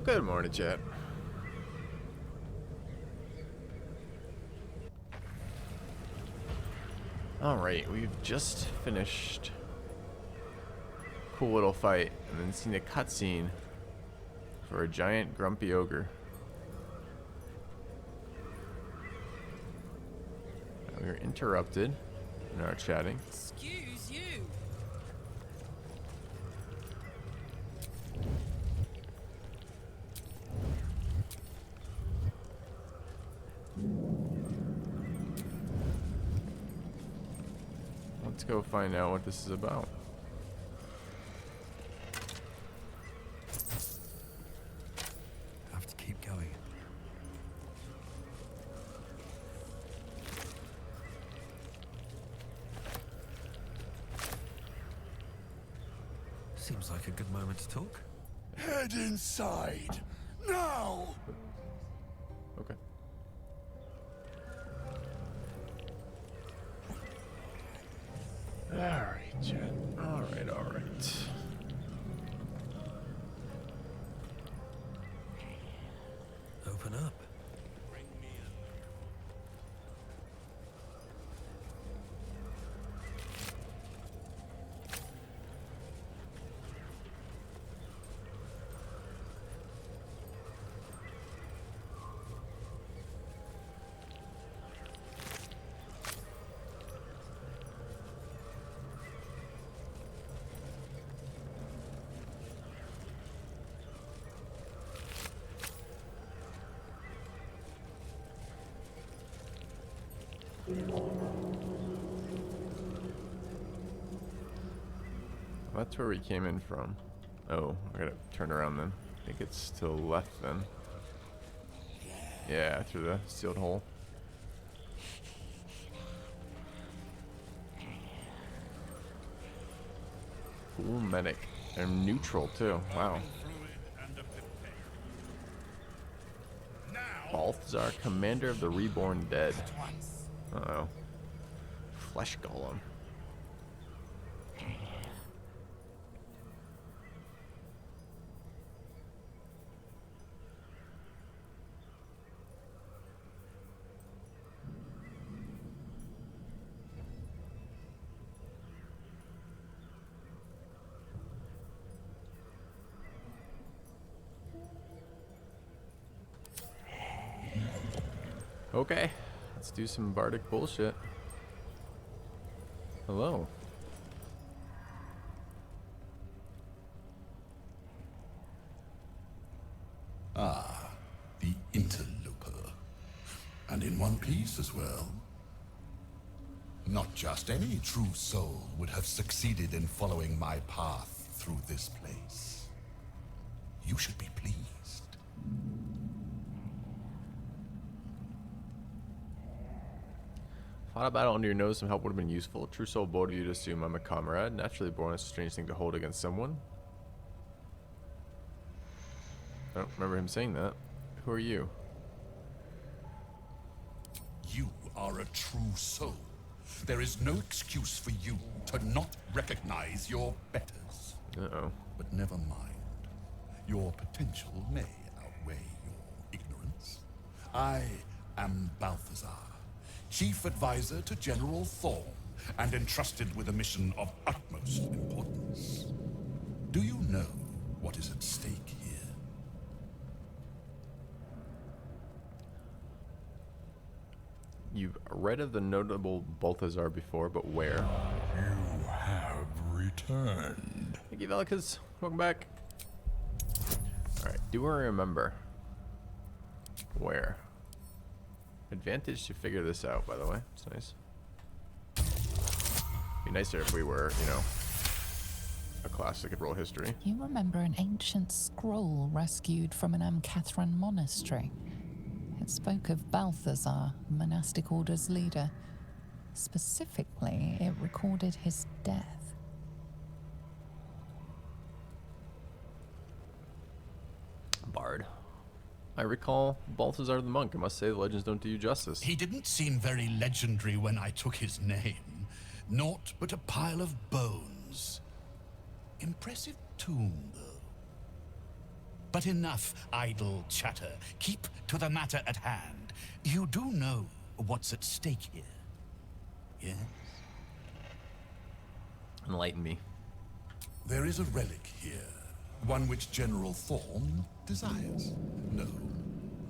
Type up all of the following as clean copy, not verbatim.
Good morning, chat. Alright, we've just finished a cool little fight and then seen a cutscene for a giant grumpy ogre. We were interrupted in our chatting. Excuse you. Let's go find out what this is about. Have to keep going. Seems like a good moment to talk. Head inside, now! Okay. Alright, chat. Alright. Open up. That's where we came in from. Oh, I gotta turn around then. I think it's to the left then. Yeah, through the sealed hole. Cool medic. And neutral too. Wow. Balthazar, commander of the reborn dead. Uh-oh. Flesh golem. Okay, let's do some Bardic bullshit. Hello. Ah, the interloper. And in one piece as well. Not just any true soul would have succeeded in following my path through this place. You should be pleased. Fought a battle under your nose, some help would have been useful. True soul bold of you to assume I'm a comrade. Naturally born, it's a strange thing to hold against someone. I don't remember him saying that. Who are you? You are a true soul. There is no excuse for you to not recognize your betters. Uh-oh. But never mind. Your potential may outweigh your ignorance. I am Balthazar, Chief Advisor to General Thorn, and entrusted with a mission of utmost importance. Do you know what is at stake here? You've read of the notable Balthazar before, but where? You have returned. Thank you, Velicus. Welcome back. Alright, do I remember? Where? Advantage to figure this out, by the way. It's nice. Be nicer if we were, you know, a class that could roll history. You remember an ancient scroll rescued from an Amcathran monastery. It spoke of Balthazar, the monastic order's leader. Specifically, it recorded his death. Bard. I recall Balthazar the monk. I must say the legends don't do you justice. He didn't seem very legendary when I took his name. Naught but a pile of bones. Impressive tomb, though. But enough idle chatter. Keep to the matter at hand. You do know what's at stake here, yes? Enlighten me. There is a relic here, one which General Thorn desires. No,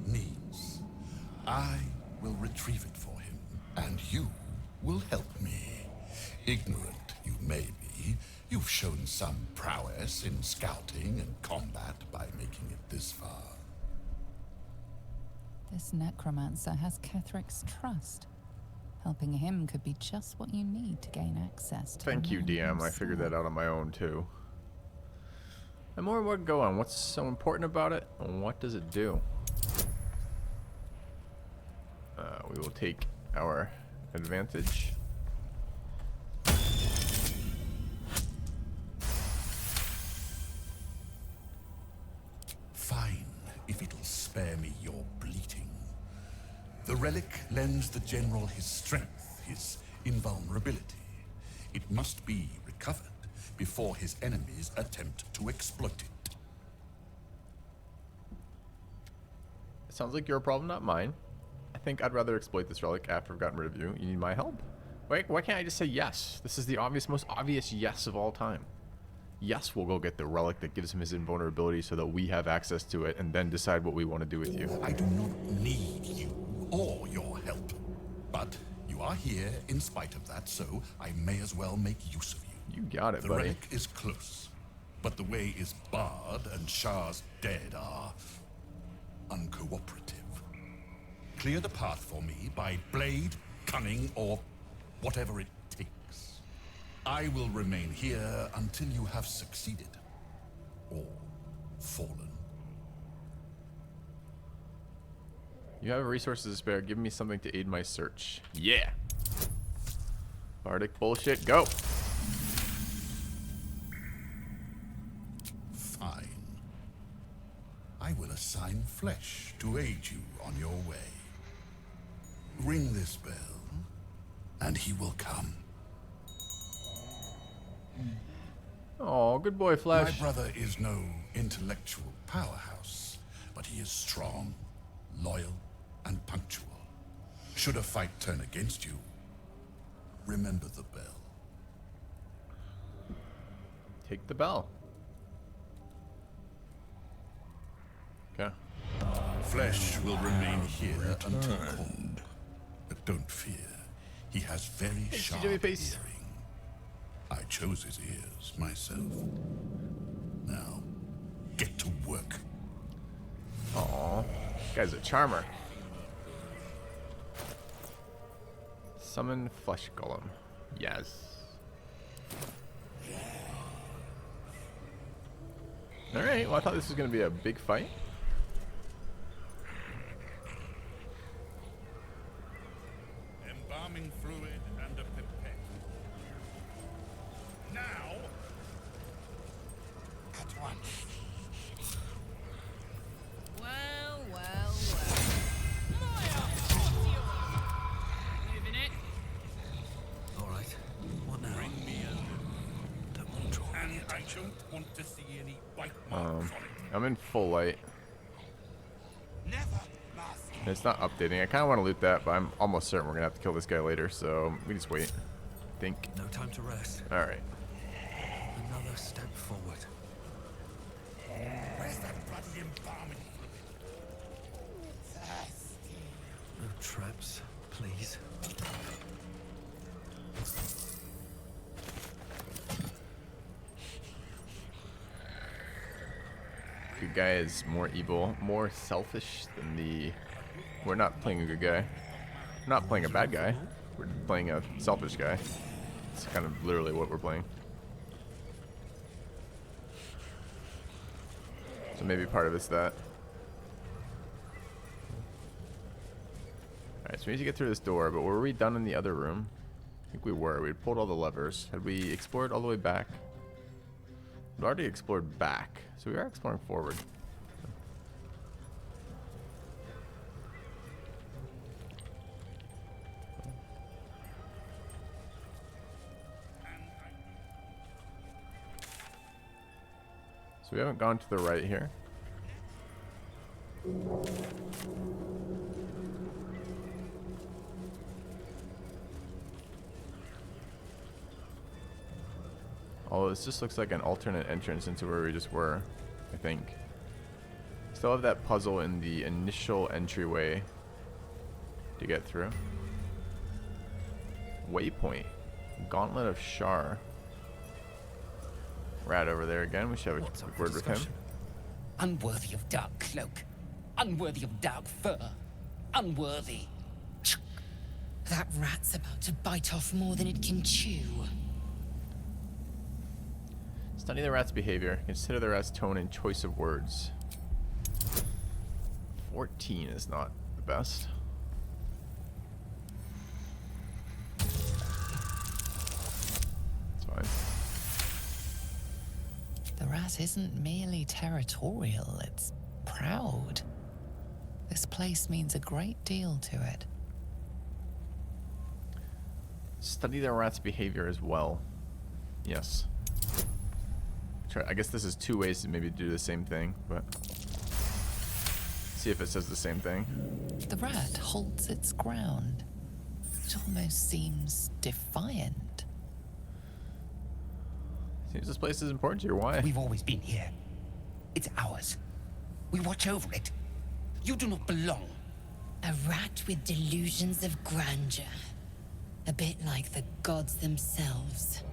needs. I will retrieve it for him, and you will help me. Ignorant you may be, you've shown some prowess in scouting and combat by making it this far. This necromancer has Kethric's trust. Helping him could be just what you need to gain access to. Thank you, DM. I figured that out on my own, too. And more would go on. What's so important about it? And what does it do? We will take our advantage. Fine, if it'll spare me your bleating. The relic lends the general his strength, his invulnerability. It must be recovered before his enemies attempt to exploit it. Sounds like your problem, not mine. I think I'd rather exploit this relic after I've gotten rid of you. You need my help? Wait, why can't I just say yes? This is the most obvious yes of all time. Yes, we'll go get the relic that gives him his invulnerability so that we have access to it and then decide what we want to do with you. I do not need you or your help. But you are here in spite of that, so I may as well make use of you. You got it, The buddy. relic is close, but the way is barred and Shar's dead are uncooperative. Clear the path for me by blade, cunning, or whatever it takes. I will remain here until you have succeeded. Or fallen. You have resources to spare. Give me something to aid my search. Yeah. Bardic bullshit, go. Fine. I will assign flesh to aid you on your way. Ring this bell, and he will come. Oh, good boy, My Flesh. brother is no intellectual powerhouse, but he is strong, loyal, and punctual. Should a fight turn against you, remember the bell. Take the bell. Okay. Flesh will remain here until called. But don't fear, he has very sharp CW face. hearing. I chose his ears myself. Now, get to work. Aw. Guy's a charmer. Summon Flesh Golem. Yes. Alright, well I thought this was going to be a big fight. Embalming fluid and a pipette. Now! At once. Well, well, well. Moving it. All right. What now? Bring me a... Don't want to draw And any I attention. don't want to see any bite marks on it. I'm in full light. Never, master. And it's not updating. I kind of want to loot that, but I'm almost certain we're going to have to kill this guy later, so we just wait. Think. No time to rest. Alright. Another step forward. Where's that bloody embalming fluid? No traps, please. Good guy is more evil, more selfish than the... We're not playing a good guy. We're not playing a bad guy. We're playing a selfish guy. It's kind of literally what we're playing. So maybe part of it's that. Alright, so we need to get through this door, but were we done in the other room? I think we were. We had pulled all the levers. Had we explored all the way back? We'd already explored back, so we are exploring forward. So we haven't gone to the right here. Oh, this just looks like an alternate entrance into where we just were, I think. Still have that puzzle in the initial entryway to get through. Waypoint. Gauntlet of Shar. Rat over there again. We should have a What's up quick for word with him. discussion? Unworthy of dark cloak. Unworthy of dark fur. Unworthy. That rat's about to bite off more than it can chew. Study the rat's behavior. Consider the rat's tone and choice of words. 14 is not the best. It's fine. The rat isn't merely territorial, it's proud. This place means a great deal to it. Study the rat's behavior as well. Yes. I guess this is two ways to maybe do the same thing, but see if it says the same thing. The rat holds its ground. It almost seems defiant. Seems this place is important to you. Why? We've always been here. It's ours. We watch over it. You do not belong. A rat with delusions of grandeur. A bit like the gods themselves.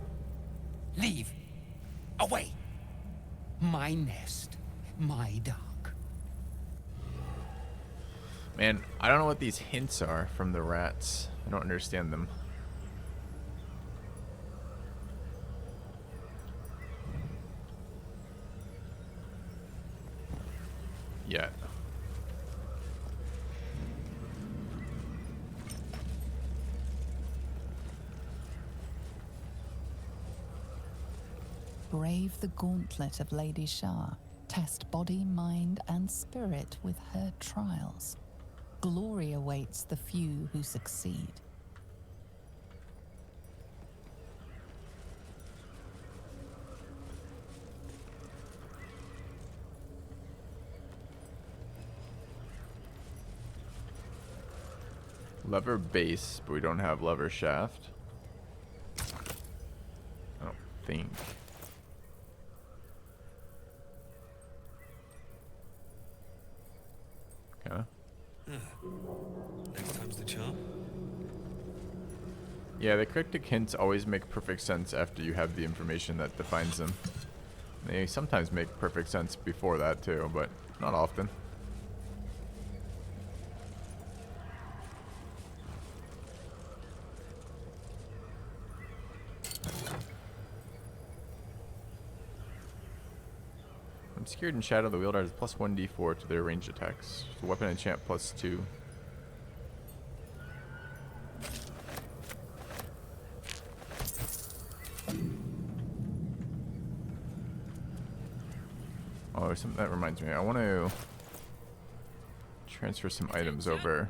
Leave. Away. My nest. My dark. Man, I don't know what these hints are from the rats. I don't understand them. Yet. Brave the gauntlet of Lady Shar. Test body, mind, and spirit with her trials. Glory awaits the few who succeed. Lever base, but we don't have lever shaft. I don't think. Okay. Next time's the charm. Yeah, the cryptic hints always make perfect sense after you have the information that defines them. They sometimes make perfect sense before that too, but not often. Obscured and Shadow, the wielder has plus 1d4 to their ranged attacks. So weapon enchant plus 2. Oh, there's something that reminds me. I want to transfer some items over.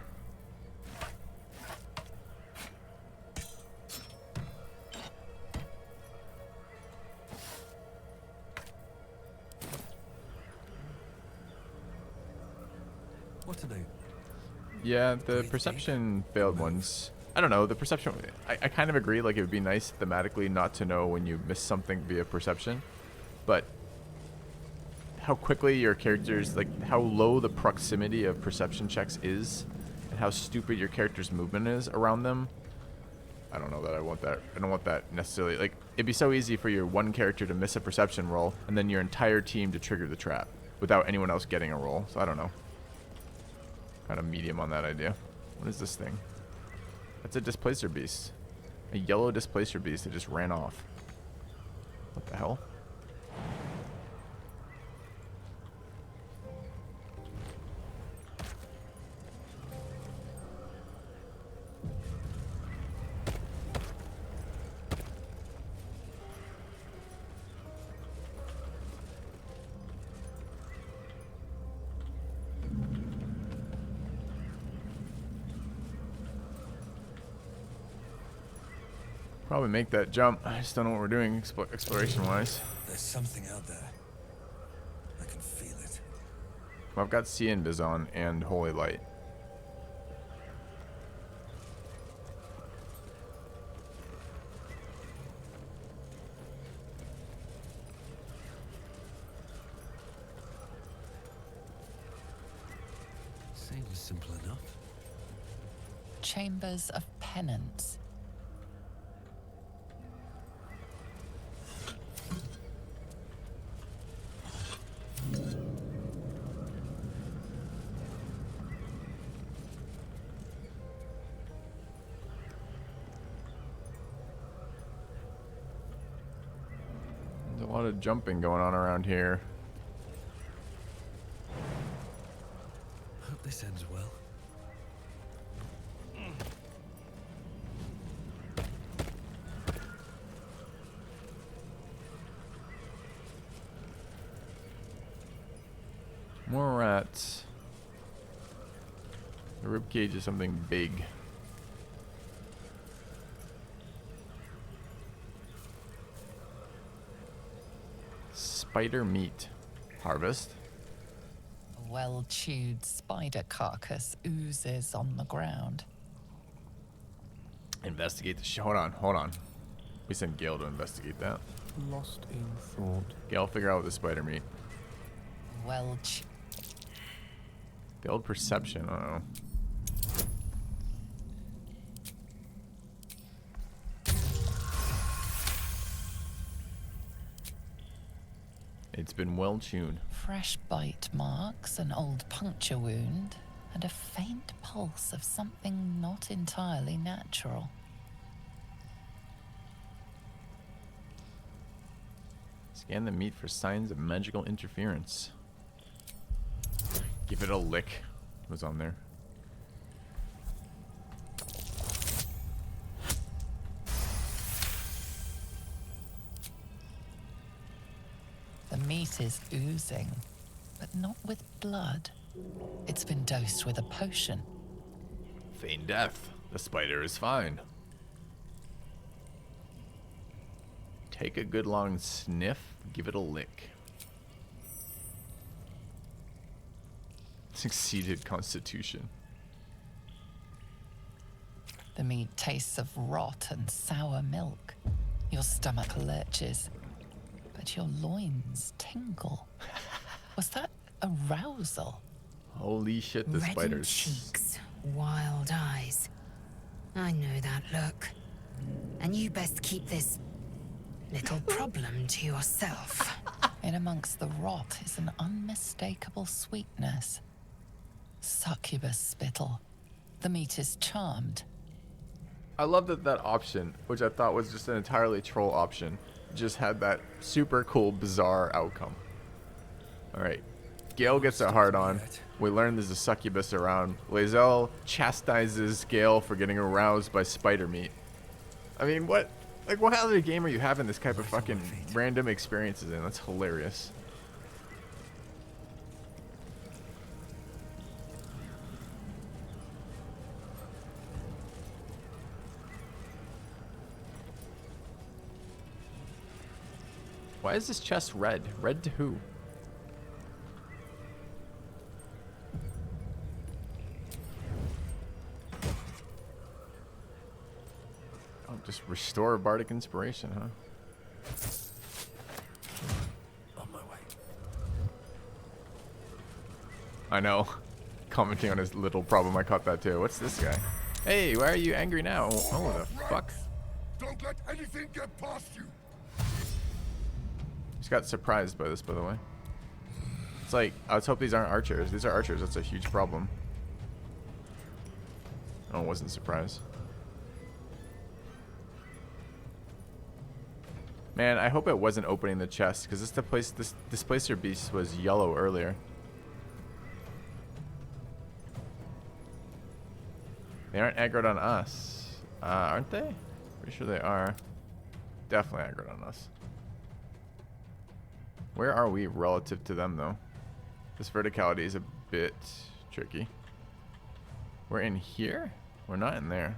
What to do? Yeah, the perception failed ones. I don't know, the perception... I kind of agree, like, it would be nice thematically not to know when you miss something via perception. But how quickly your characters... Like, how low the proximity of perception checks is, and how stupid your character's movement is around them. I don't know that I want that. I don't want that necessarily. Like, it'd be so easy for your one character to miss a perception roll, and then your entire team to trigger the trap, without anyone else getting a roll. So I don't know. Kind of medium on that idea. What is this thing? That's a displacer beast. A yellow displacer beast that just ran off. What the hell? Probably make that jump. I just don't know what we're doing exploration wise. There's something out there. I can feel it. Well, I've got See Invis on and Holy Light. Seems simple enough. Chambers of Penance. There's a lot of jumping going on around here. Hope this ends well. More rats. The ribcage is something big. Spider meat. Harvest. A well-chewed spider carcass oozes on the ground. Investigate the hold on. We sent Gale to investigate that. Lost in thought. Gale, figure out the spider meat. Well-chewed. Build perception. I don't know. It's been well tuned. Fresh bite marks, an old puncture wound, and a faint pulse of something not entirely natural. Scan the meat for signs of magical interference. Give it a lick. Was on there. The meat is oozing, but not with blood. It's been dosed with a potion. Feign death. The spider is fine. Take a good long sniff. Give it a lick. Succeeded constitution. The meat tastes of rot and sour milk. Your stomach lurches, but your loins tingle. Was that arousal? Holy shit, the Reddened spiders. cheeks, wild eyes. I know that look. And you best keep this little problem to yourself. In amongst the rot is an unmistakable sweetness. Succubus spittle. The meat is charmed. I love that that option, which I thought was just an entirely troll option, just had that super cool, bizarre outcome. Alright. Gale gets a hard on. We learn there's a succubus around. Lae'zel chastises Gale for getting aroused by spider meat. I mean, what other game are you having this type of fucking random experiences in? That's hilarious. Why is this chest red? Red to who? Oh, just restore Bardic inspiration, huh? On my way. I know. Commenting on his little problem, I caught that too. What's this guy? Hey, why are you angry now? Oh, the fuck? Don't let anything get past you. Just got surprised by this, by the way. It's like, let's hope these aren't archers. These are archers. That's a huge problem. Oh, I wasn't surprised. Man, I hope it wasn't opening the chest, because this displacer beast was yellow earlier. They aren't aggroed on us. Aren't they? Pretty sure they are. Definitely aggroed on us. Where are we relative to them, though? This verticality is a bit tricky. We're in here? We're not in there.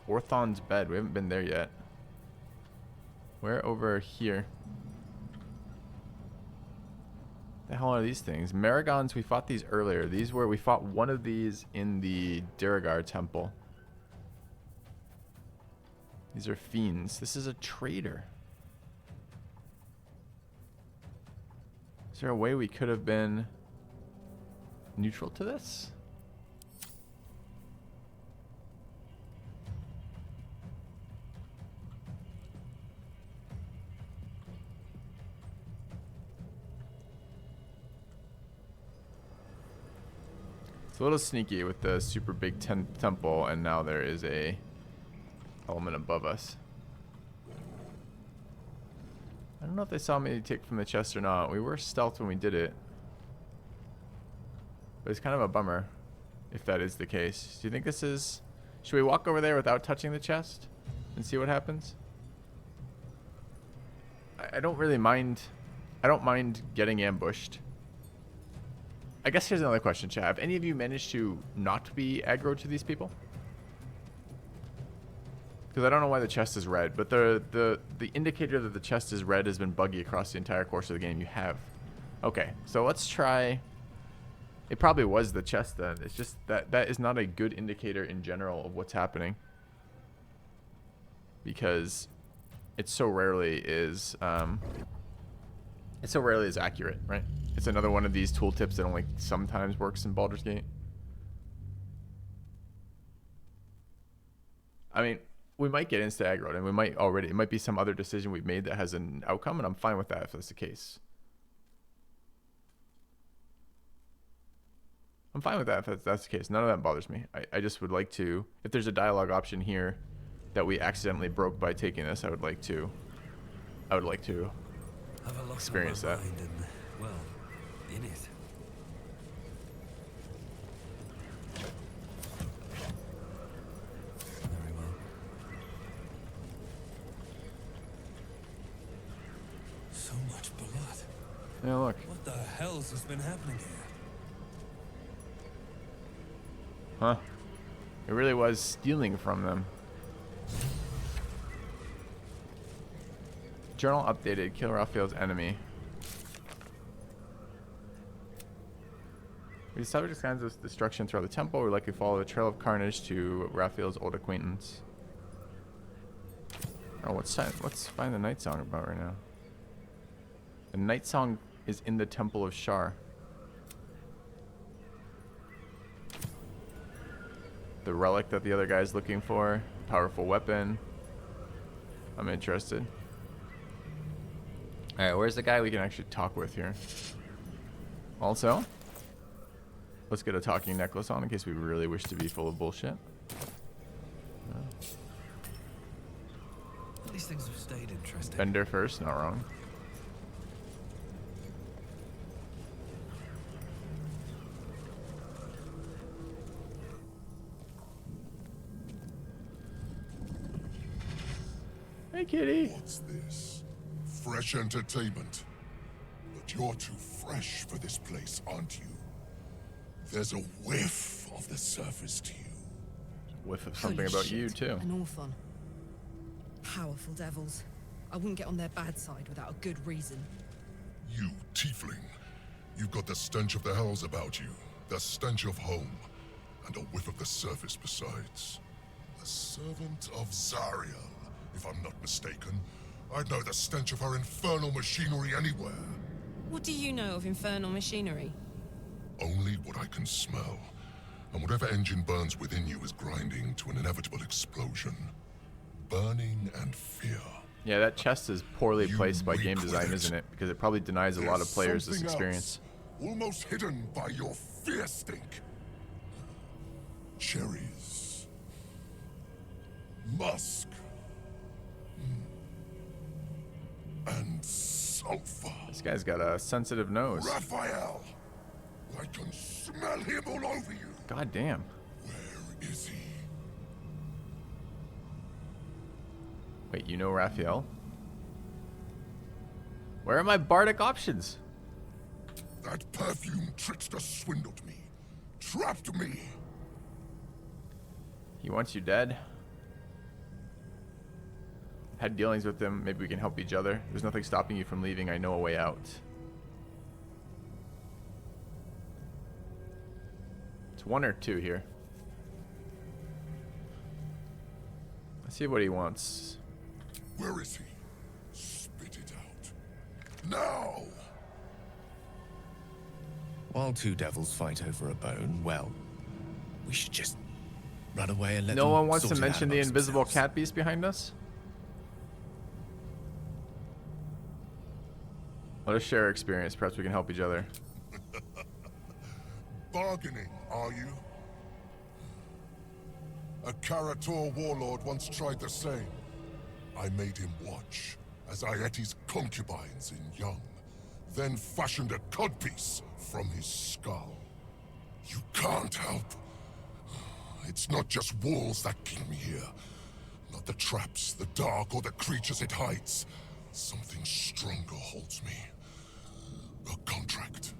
Orthon's bed. We haven't been there yet. We're over here. The The hell are these things? Marigons, we fought these earlier. These were, we fought one of these in the Dirigar temple. These are fiends. This is a traitor. Is there a way we could have been neutral to this? It's a little sneaky with the super big temple, and now there is a element above us. I don't know if they saw me take from the chest or not. We were stealthed when we did it. But it's kind of a bummer if that is the case. Do you think this is... Should we walk over there without touching the chest and see what happens? I don't really mind... I don't mind getting ambushed. I guess here's another question, chat. Have any of you managed to not be aggro to these people? Because I don't know why the chest is red, but the indicator that the chest is red has been buggy across the entire course of the game. You have. Okay, so let's try... It probably was the chest then. It's just that that is not a good indicator in general of what's happening. Because it so rarely is... it so rarely is accurate, right? It's another one of these tooltips that only sometimes works in Baldur's Gate. I mean, we might get insta-aggroed, and we might already... It might be some other decision we've made that has an outcome, and I'm fine with that if that's the case. I'm fine with that if that's the case. None of that bothers me. I just would like to... If there's a dialogue option here that we accidentally broke by taking this, I would like to experience that. And, well, in it. Very well. So much blood. Yeah, look. What the hell's has been happening here? Huh? It really was stealing from them. Journal updated. Kill Raphael's enemy. We established signs of destruction throughout the temple. We likely follow the trail of carnage to Raphael's old acquaintance. Oh, let's find the night song about right now. The night song is in the Temple of Shar. The relic that the other guy's looking for. Powerful weapon. I'm interested. Alright, where's the guy we can actually talk with here? Also, let's get a talking necklace on in case we really wish to be full of bullshit. These things have stayed interesting. Bender first, not wrong. Hey, kitty. What's this? Fresh entertainment. But you're too fresh for this place, aren't you? There's a whiff of the surface to you. Whiff of something Holy about shit, you, too. An Orthon. Powerful devils. I wouldn't get on their bad side without a good reason. You, tiefling. You've got the stench of the hells about you. The stench of home. And a whiff of the surface besides. A servant of Zariel, if I'm not mistaken. I'd know the stench of her infernal machinery anywhere. What do you know of infernal machinery? Only what I can smell. And whatever engine burns within you is grinding to an inevitable explosion. Burning and fear. Yeah, that chest is poorly You placed by game reek with design, it. isn't it? Because it probably denies a lot of There's players this something experience. else, almost hidden by your fear stink. Cherries. Musk. And sulfur. This guy's got a sensitive nose. Raphael! I can smell him all over you. God damn. Where is he? Wait, you know Raphael? Where are my bardic options? That perfume trickster swindled me. Trapped me. He wants you dead. Had dealings with him. Maybe we can help each other. There's nothing stopping you from leaving. I know a way out. It's 1 or 2 here. Let's see what he wants. Where is he? Spit it out. Now! While 2 devils fight over a bone, well, we should just run away and let No them one wants sort to it out mention the amongst invisible themselves. cat beast behind us? Let us share our experience. Perhaps we can help each other. Bargaining, are you? A Karator warlord once tried the same. I made him watch as I ate his concubines in young, then fashioned a codpiece from his skull. You can't help. It's not just walls that keep me here. Not the traps, the dark, or the creatures it hides. Something stronger holds me. A contract.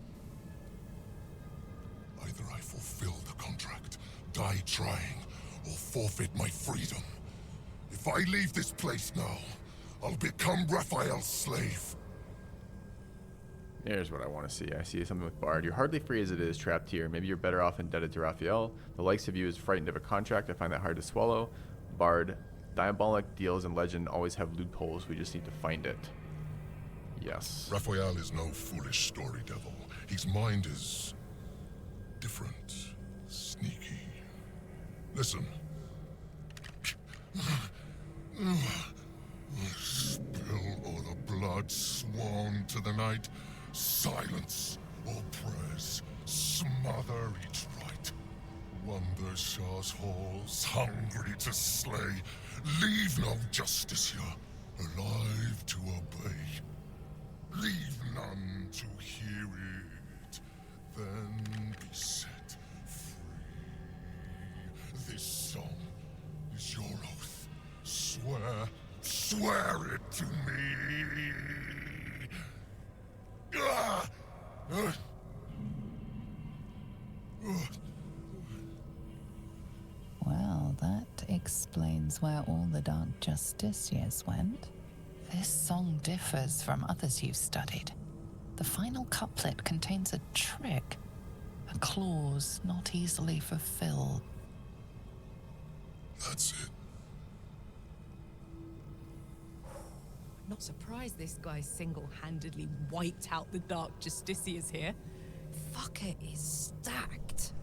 Either I fulfill the contract, die trying, or forfeit my freedom. If I leave this place now, I'll become Raphael's slave. Here's what I want to see. I see something with Bard. You're hardly free as it is, trapped here. Maybe you're better off indebted to Raphael. The likes of you is frightened of a contract. I find that hard to swallow. Bard, diabolic deals and legend always have loopholes. We just need to find it. Yes. Raphael is no foolish story devil. His mind is different, sneaky. Listen. Spill all the blood sworn to the night. Silence all prayers. Smother each right. Wander Shar's halls, hungry to slay. Leave no justice here, alive to obey. Leave none to hear it, then be set free. This song is your oath. Swear it to me. Ah! Well, that explains where all the Dark Justiciars went. This song differs from others you've studied. The final couplet contains a trick, a clause not easily fulfilled. That's it. Not surprised this guy single-handedly wiped out the Dark Justiciars here. Fucker is stacked.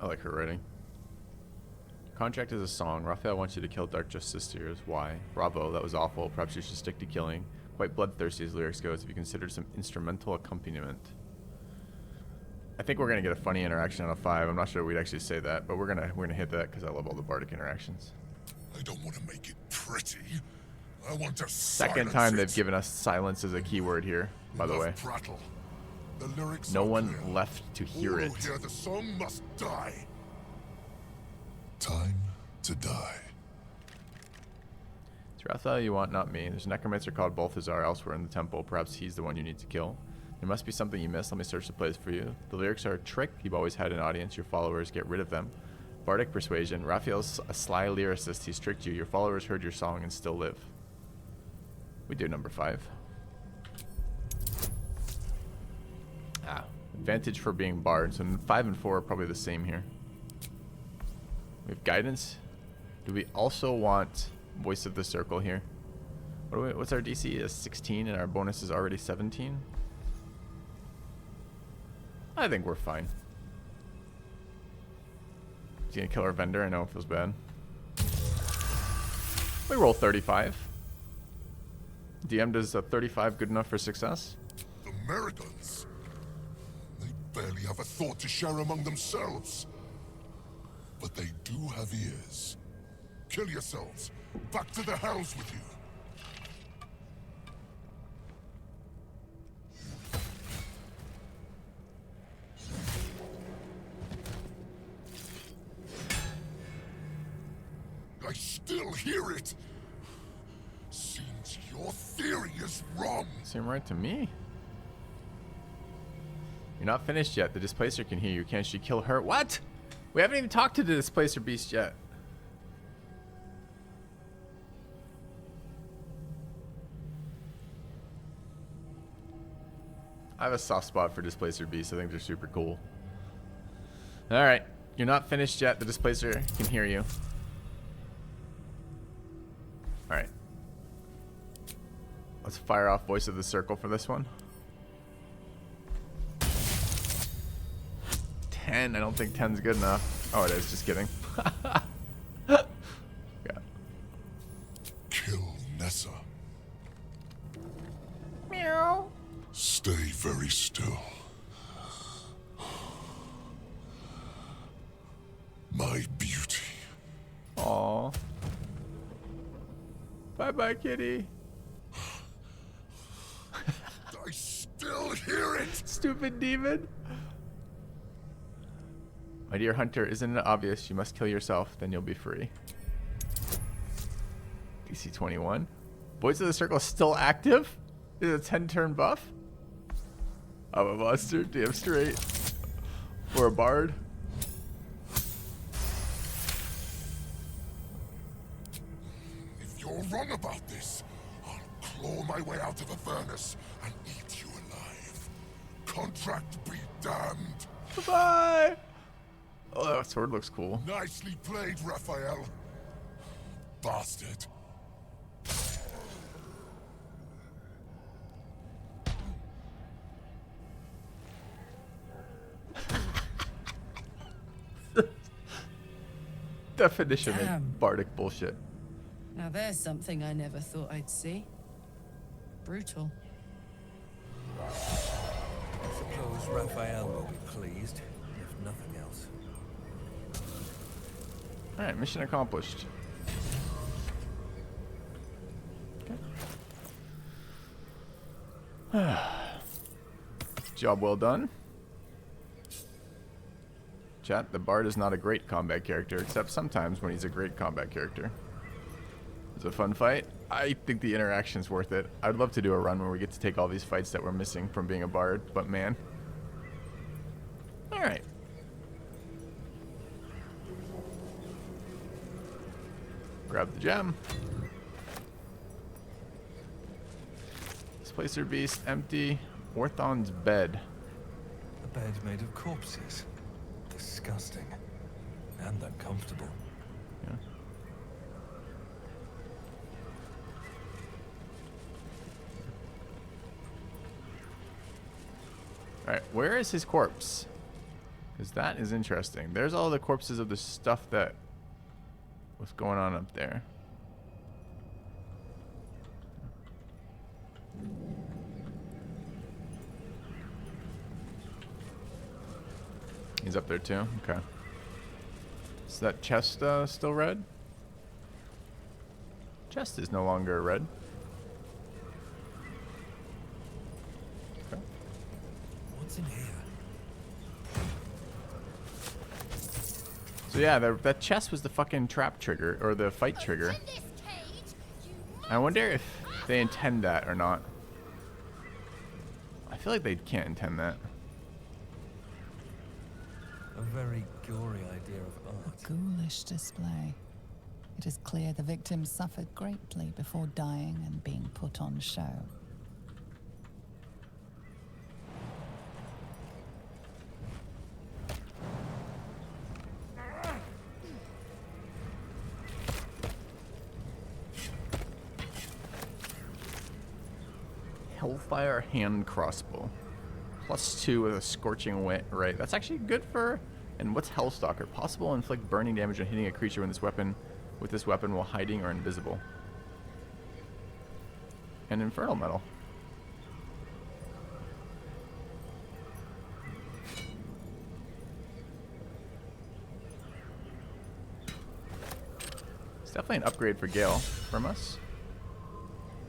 I like her writing. Contract is a song. Raphael wants you to kill Dark Justiciars. Why? Bravo, that was awful. Perhaps you should stick to killing. Quite bloodthirsty as lyrics go, as if you considered some instrumental accompaniment. I think we're gonna get a funny interaction out of 5. I'm not sure we'd actually say that, but we're gonna hit that because I love all the bardic interactions. I don't want to make it pretty. I want to Second time they've given us silence as a keyword here, by the way. Prattle. The lyrics No are one clear. left to hear All it. who hear the song must die. Time to die. It's Raphael you want, not me. There's a necromancer called Balthazar elsewhere in the temple. Perhaps he's the one you need to kill. There must be something you missed. Let me search the place for you. The lyrics are a trick. You've always had an audience. Your followers get rid of them. Bardic persuasion. Raphael's a sly lyricist. He's tricked you. Your followers heard your song and still live. We do number 5. Advantage for being Bard. So 5 and 4 are probably the same here. We have guidance. Do we also want voice of the circle here? What's our DC? Is 16 and our bonus is already 17? I think we're fine. He's gonna kill our vendor. I know it feels bad. We roll 35. DM, does a 35 good enough for success? The Merigons. They barely have a thought to share among themselves. But they do have ears. Kill yourselves. Back to the hells with you. I still hear it. Seems your theory is wrong. Seem right to me. You're not finished yet. The Displacer can hear you. Can't she kill her? What? We haven't even talked to the Displacer beast yet. I have a soft spot for Displacer beasts. I think they're super cool. Alright. You're not finished yet. The displacer can hear you. Alright. Let's fire off Voice of the Circle for this one. 10. I don't think 10's good enough. Oh, it is. Just kidding. Yeah. Kill Nessa. Meow. Stay very still. My beauty. Aww. Bye-bye, kitty. I still hear it. Stupid demon. My dear hunter, isn't it obvious? You must kill yourself, then you'll be free. DC 21. Voice of the Circle is still active? Is it a 10-turn buff? I'm a monster, damn straight. Or a bard. If you're wrong about this, I'll claw my way out of the furnace and eat you alive. Contract be damned. Bye. Oh, that sword looks cool. Nicely played, Raphael. Bastard. Definition Damn. of bardic bullshit. Now there's something I never thought I'd see. Brutal. I suppose Raphael will be pleased, if nothing else. Alright, mission accomplished. Okay. Job well done. Chat, the bard is not a great combat character, except sometimes when he's a great combat character. It's a fun fight. I think the interaction's worth it. I'd love to do a run where we get to take all these fights that we're missing from being a bard, but man. Alright. Grab the gem. Displacer beast, empty. Orthon's bed. A bed made of corpses. Disgusting. And uncomfortable. Yeah. Alright, where is his corpse? Because that is interesting. There's all the corpses of the stuff that was going on up there. He's up there too? Okay. Is that chest still red? Chest is no longer red. Okay. What's in here? So yeah, that chest was the fucking trap trigger, or the fight trigger. I wonder if they intend that or not. I feel like they can't intend that. A very gory idea of art. A ghoulish display. It is clear the victim suffered greatly before dying and being put on show. Hellfire hand crossbow. +2 with a scorching ray. That's actually good for. And what's Hellstalker? Possible inflict burning damage on hitting a creature with this weapon while hiding or invisible. And infernal metal. It's definitely an upgrade for Gale from us.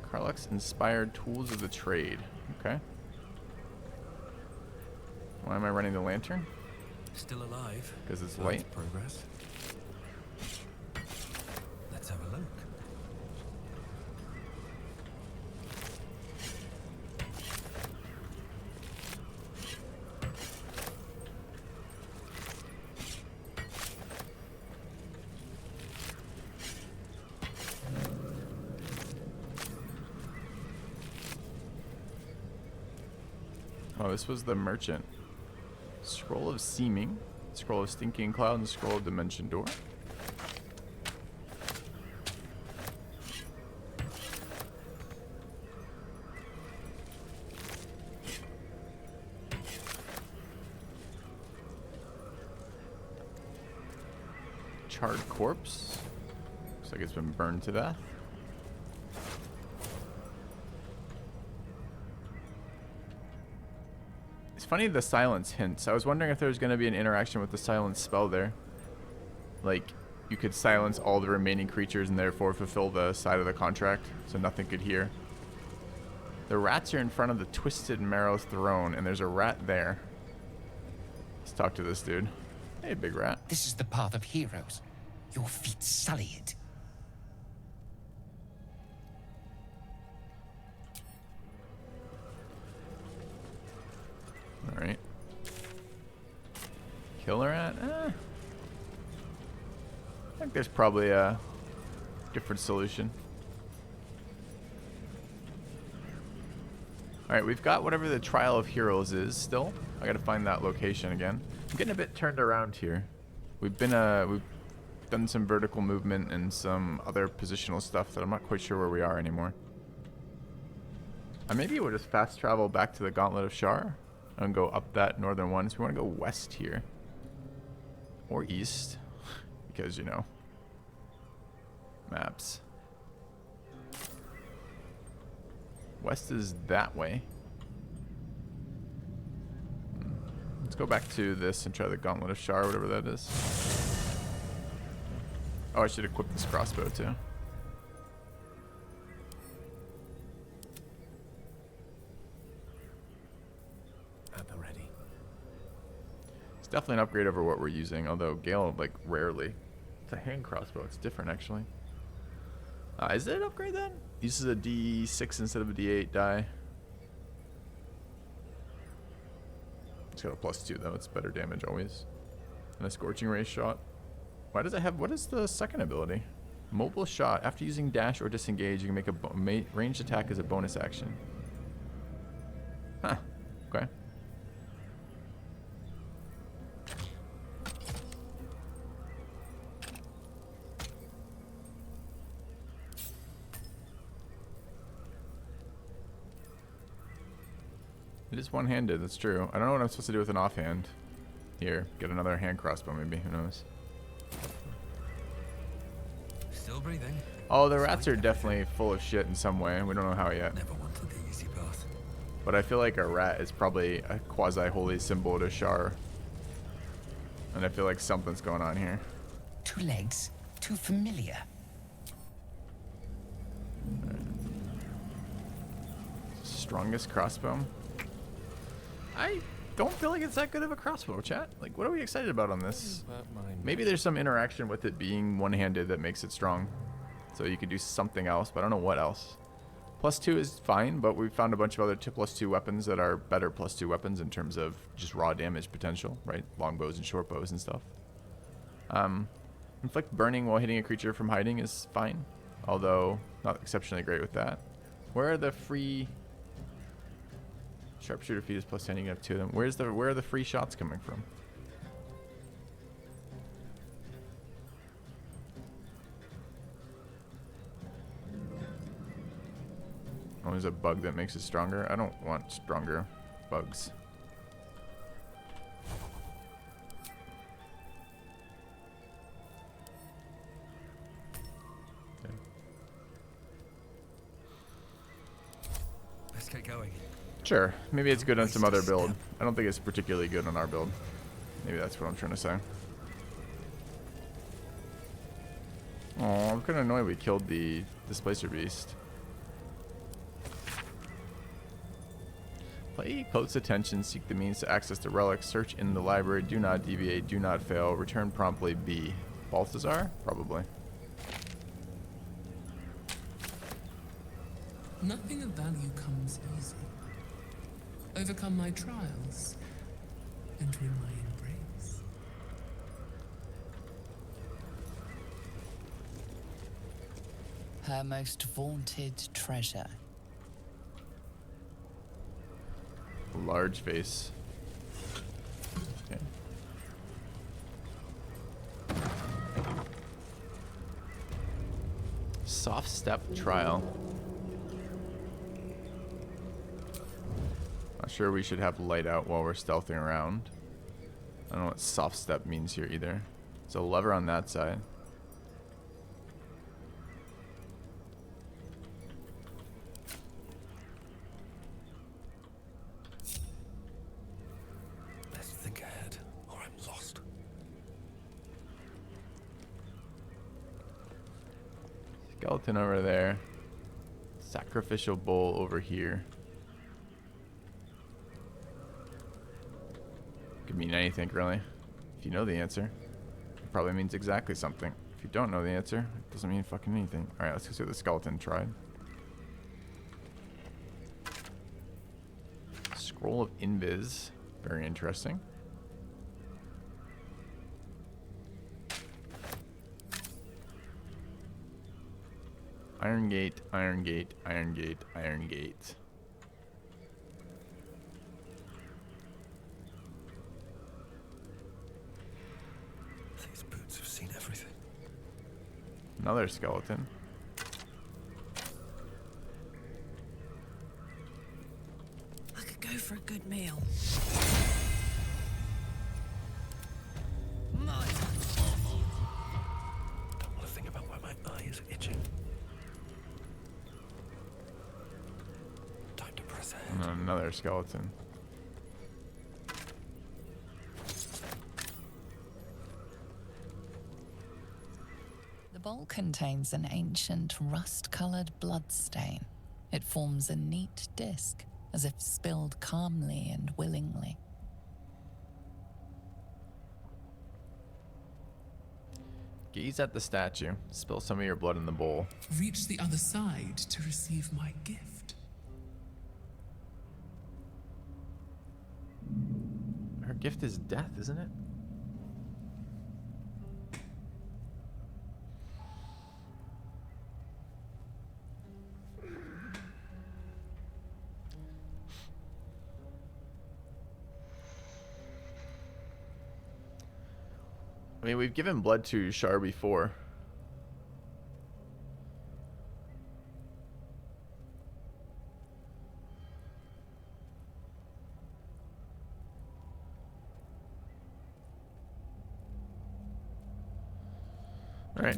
Carluck's inspired tools of the trade. Okay. Why am I running the lantern? Still alive. Because it's That's light. progress. Let's have a look. Oh, this was the merchant. Scroll of Seeming. Scroll of Stinking Cloud and Scroll of Dimension Door. Charred corpse. Looks like it's been burned to death. It's funny the silence hints. I was wondering if there was going to be an interaction with the silence spell there. Like, you could silence all the remaining creatures and therefore fulfill the side of the contract, so nothing could hear. The rats are in front of the Twisted Marrow throne, and there's a rat there. Let's talk to this dude. Hey, big rat. This is the path of heroes. Your feet sully it. Alright. Killer rat? I think there's probably a different solution. Alright, we've got whatever the Trial of Heroes is still. I gotta find that location again. I'm getting a bit turned around here. We've done some vertical movement and some other positional stuff that I'm not quite sure where we are anymore. Maybe we'll just fast travel back to the Gauntlet of Shar and go up that northern one. So we want to go west here. Or east. Because, you know, maps. West is that way. Let's go back to this and try the Gauntlet of Shar, whatever that is. Oh, I should equip this crossbow too. At the ready. It's definitely an upgrade over what we're using, although Gale, like, rarely. It's a hand crossbow. It's different, actually. Is it an upgrade then? Uses a D6 instead of a D8 die. It's got a +2 though. It's better damage always. And a Scorching Ray shot. Why does it have... What is the second ability? Mobile shot. After using dash or disengage, you can make a ranged attack as a bonus action. Huh. Okay. It is one-handed, that's true. I don't know what I'm supposed to do with an offhand. Here, get another hand crossbow maybe, who knows. Still breathing. Oh, the rats are definitely full of shit in some way. We don't know how yet. Never wanted the easy path. But I feel like a rat is probably a quasi-holy symbol to Shar. And I feel like something's going on here. 2 legs, too familiar. Strongest crossbow. I don't feel like it's that good of a crossbow, chat. Like, what are we excited about on this? Maybe there's some interaction with it being one-handed that makes it strong. So you could do something else, but I don't know what else. +2 is fine, but we've found a bunch of other +2 weapons that are better +2 weapons in terms of just raw damage potential, right? Longbows and short bows and stuff. Inflict burning while hitting a creature from hiding is fine, although not exceptionally great with that. Where are the free... Sharpshooter feet is +10, you can have 2 of them. Where are the free shots coming from? Oh, there's a bug that makes it stronger. I don't want stronger bugs. Okay. Let's get going. Sure. Maybe it's good on some other build. I don't think it's particularly good on our build. Maybe that's what I'm trying to say. Oh, I'm kind of annoyed we killed the Displacer Beast. Play close attention, seek the means to access the relics, search in the library, do not deviate, do not fail, return promptly, B. Balthazar? Probably. Nothing of value comes easy. Overcome my trials. Enter in my embrace. Her most vaunted treasure. Large face. Okay. Soft step trial. Not sure we should have light out while we're stealthing around. I don't know what soft step means here either. There's a lever on that side. Let's think ahead, or I'm lost. Skeleton over there. Sacrificial bowl over here. Could mean anything, really. If you know the answer, it probably means exactly something. If you don't know the answer, it doesn't mean fucking anything. Alright, let's go see what the skeleton tried. Scroll of Invis. Very interesting. Iron Gate, Iron Gate, Iron Gate, Iron Gate. These boots have seen everything. Another skeleton. I could go for a good meal. Don't want to think about why my eye is itching. Time to press ahead. And another skeleton. The bowl contains an ancient rust-colored bloodstain. It forms a neat disc, as if spilled calmly and willingly. Gaze at the statue. Spill some of your blood in the bowl. Reach the other side to receive my gift. Her gift is death, isn't it? I mean, we've given blood to Shar before. All right.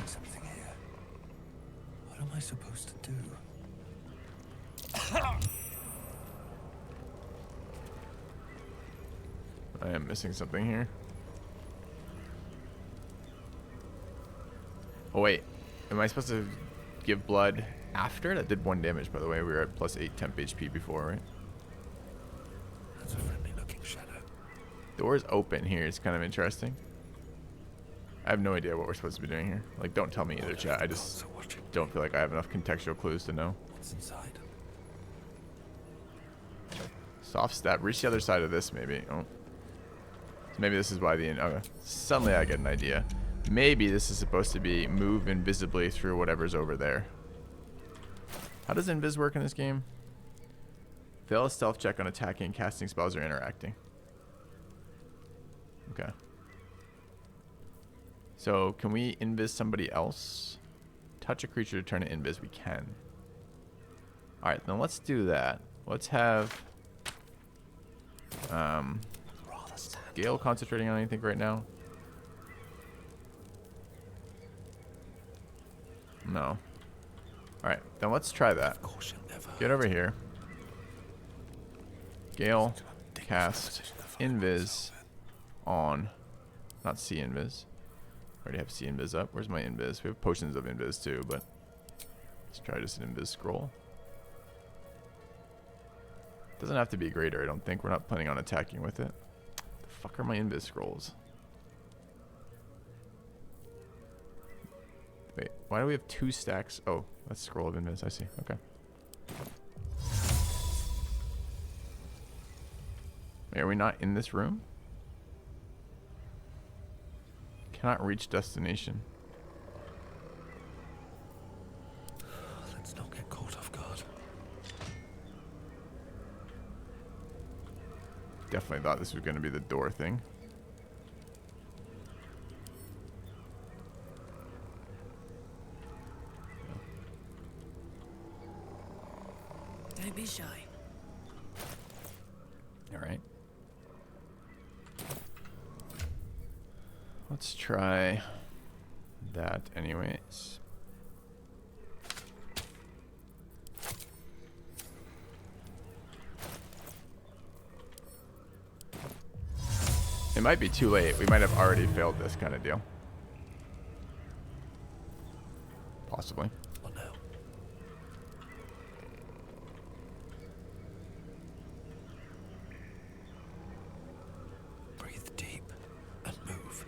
Something here. What am I supposed to do? I am missing something here. Oh wait, am I supposed to give blood after? That did 1 damage, by the way. We were at plus 8 temp HP before, right? That's a friendly looking shadow. Door's open here. It's kind of interesting. I have no idea what we're supposed to be doing here. Like, don't tell me either, chat. I just don't feel like I have enough contextual clues to know. What's inside? Soft stab. Reach the other side of this, maybe. Oh. So maybe this is why the... Okay. Suddenly I get an idea. Maybe this is supposed to be move invisibly through whatever's over there. How does invis work in this game? Fail a stealth check on attacking, casting spells, or interacting. Okay. So, can we invis somebody else? Touch a creature to turn it invis. We can. Alright, then let's do that. Let's have... Gale concentrating on anything right now? No. Alright, then let's try that. Get over here. Gale, cast, invis, on. Not see invis. Already have see invis up. Where's my invis? We have potions of invis too, but let's try just an invis scroll. Doesn't have to be greater, I don't think. We're not planning on attacking with it. The fuck are my invis scrolls? Wait, why do we have 2 stacks? Oh, that's scroll of invis. I see. Okay. Wait, are we not in this room? Cannot reach destination. Let's not get caught off guard. Definitely thought this was going to be the door thing. Don't be shy. All right. Let's try that anyways. It might be too late. We might have already failed this kind of deal. Possibly. What now? Breathe deep and move.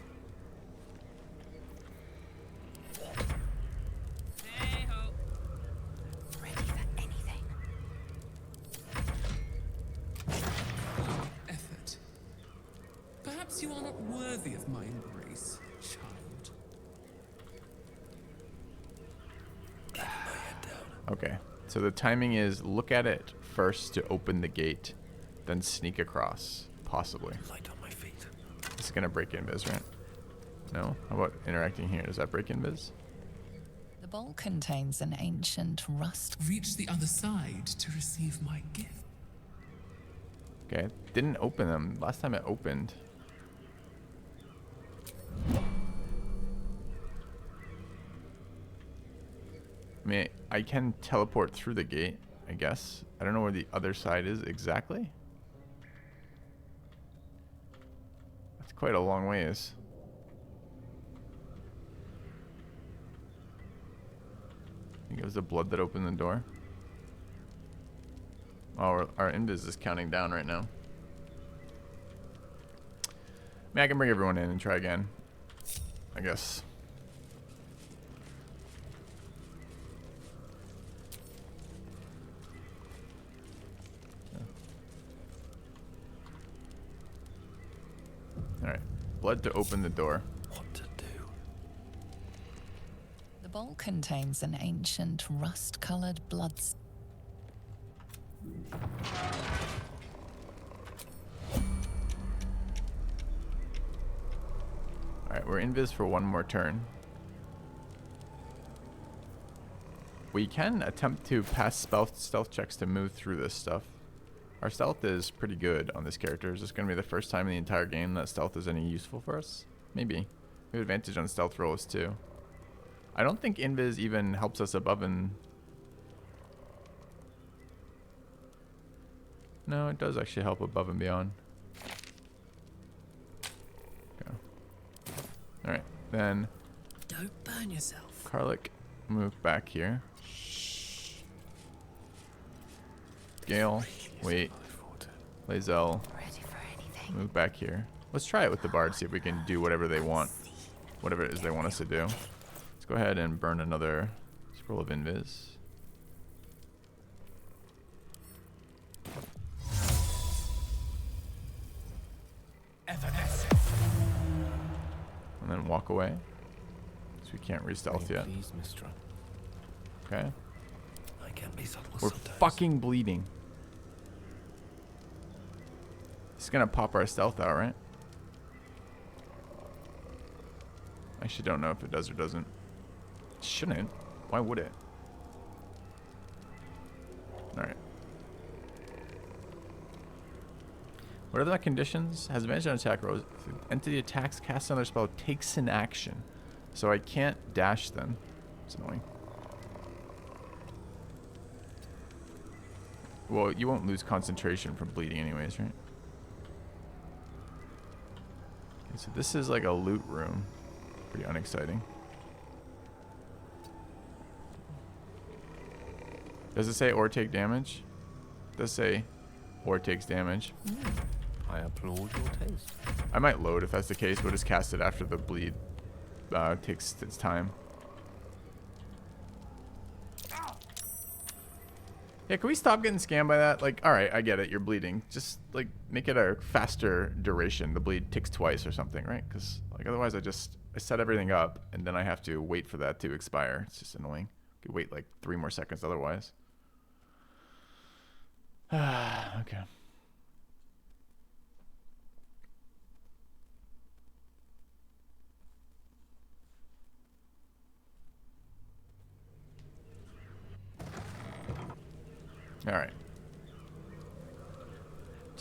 Ready for anything. Effort. Perhaps you are not worthy of my embrace, child. Okay. So the timing is look at it first to open the gate, then sneak across. Possibly. Light on my feet. This is going to break invis, right? No? How about interacting here? Does that break invis? The bowl contains an ancient rust. Reach the other side to receive my gift. Okay. Didn't open them. Last time it opened. I mean, I can teleport through the gate, I guess. I don't know where the other side is exactly. That's quite a long ways. I think it was the blood that opened the door. Oh, our invis is counting down right now. I mean, I can bring everyone in and try again, I guess. Alright. Blood to open the door. What to do? The bowl contains an ancient rust-colored blood. Alright, we're invis for one more turn. We can attempt to pass stealth checks to move through this stuff. Our stealth is pretty good on this character. Is this going to be the first time in the entire game that stealth is any useful for us? Maybe. We have advantage on stealth rolls too. I don't think invis even helps us above and... No, it does actually help above and beyond. Okay. Alright, then... Don't burn yourself. Karlik, move back here. Gale, wait. Lae'zel, move back here. Let's try it with the bard, see if we can do whatever they want. Whatever it is they want us to do. Let's go ahead and burn another scroll of invis. And then walk away. So we can't re-stealth yet. Please, Mistra. Okay. I can be subtle We're sometimes. fucking bleeding. It's gonna pop our stealth out, right? I actually don't know if it does or doesn't. It shouldn't. Why would it? Alright. What are the conditions? Has advantage on attack rolls. If entity attacks, casts another spell, takes an action. So I can't dash then. It's annoying. Well, you won't lose concentration from bleeding anyways, right? Okay, so this is like a loot room. Pretty unexciting. Does it say or take damage? It does say or takes damage. I applaud your taste. I might load if that's the case. We'll just cast it after the bleed takes its time. Yeah, can we stop getting scammed by that? Like, alright, I get it, you're bleeding. Just, like, make it a faster duration. The bleed ticks twice or something, right? Because, like, otherwise I set everything up, and then I have to wait for that to expire. It's just annoying. You could wait, like, 3 more seconds otherwise. Okay.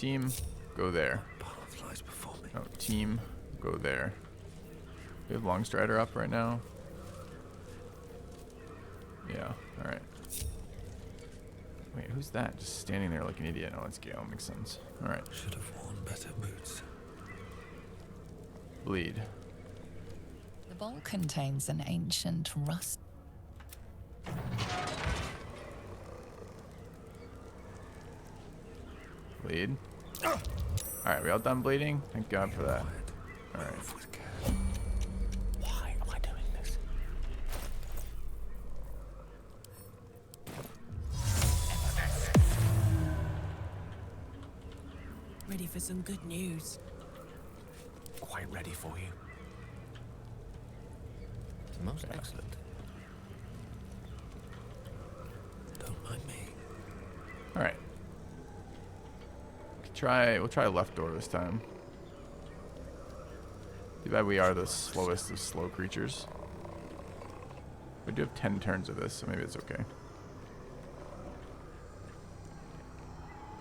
Team, go there. Path lies before me. No, team, go there. We have Longstrider up right now. Yeah, alright. Wait, who's that? Just standing there like an idiot. No, it's Gale. Makes sense. Alright. Should have worn better boots. Bleed. The bowl contains an ancient rust. Bleed. Alright, we all done bleeding? Thank God for that. Alright. Why am I doing this? Ready for some good news. Quite ready for you. Most excellent. Don't mind me. Alright. We'll try left door this time. Too bad we are the slowest of slow creatures. We do have 10 turns of this, so maybe it's okay.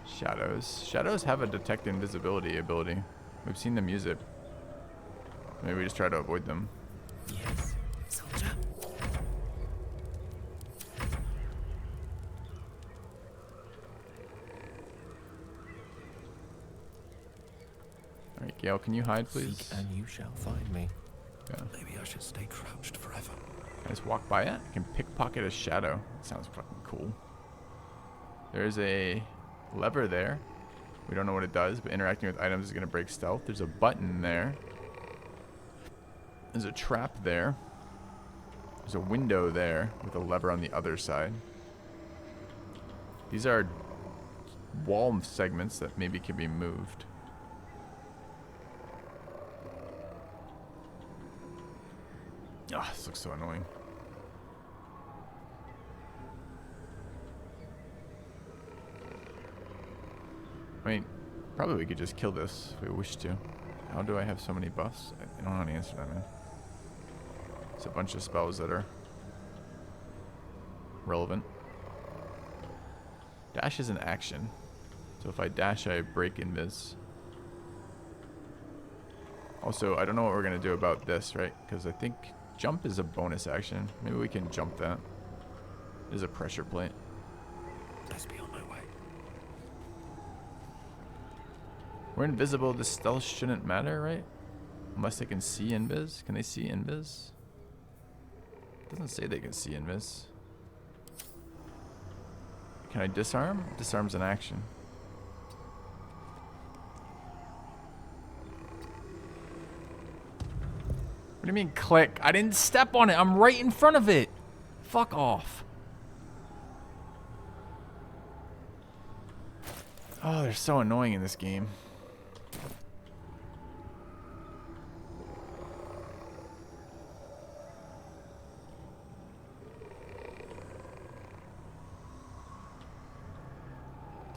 Shadows. Shadows have a detect invisibility ability. We've seen them use it. Maybe we just try to avoid them. Yes, soldier. Alright, Gale, can you hide, please? Seek and you shall find me. Yeah. Maybe I should stay crouched forever. I just walk by it. I can pickpocket a shadow. That sounds fucking cool. There's a lever there. We don't know what it does, but interacting with items is going to break stealth. There's a button there. There's a trap there. There's a window there with a lever on the other side. These are wall segments that maybe can be moved. Ah, this looks so annoying. I mean, probably we could just kill this if we wish to. How do I have so many buffs? I don't know how to answer that, man. It's a bunch of spells that are relevant. Dash is an action. So if I dash, I break invis. Also, I don't know what we're going to do about this, right? Because I think jump is a bonus action. Maybe we can jump that. There's a pressure plate. Best be on my way. We're invisible. The stealth shouldn't matter, right? Unless they can see invis. Can they see invis? It doesn't say they can see invis. Can I disarm? Disarm's an action. What do you mean click? I didn't step on it. I'm right in front of it. Fuck off. Oh, they're so annoying in this game.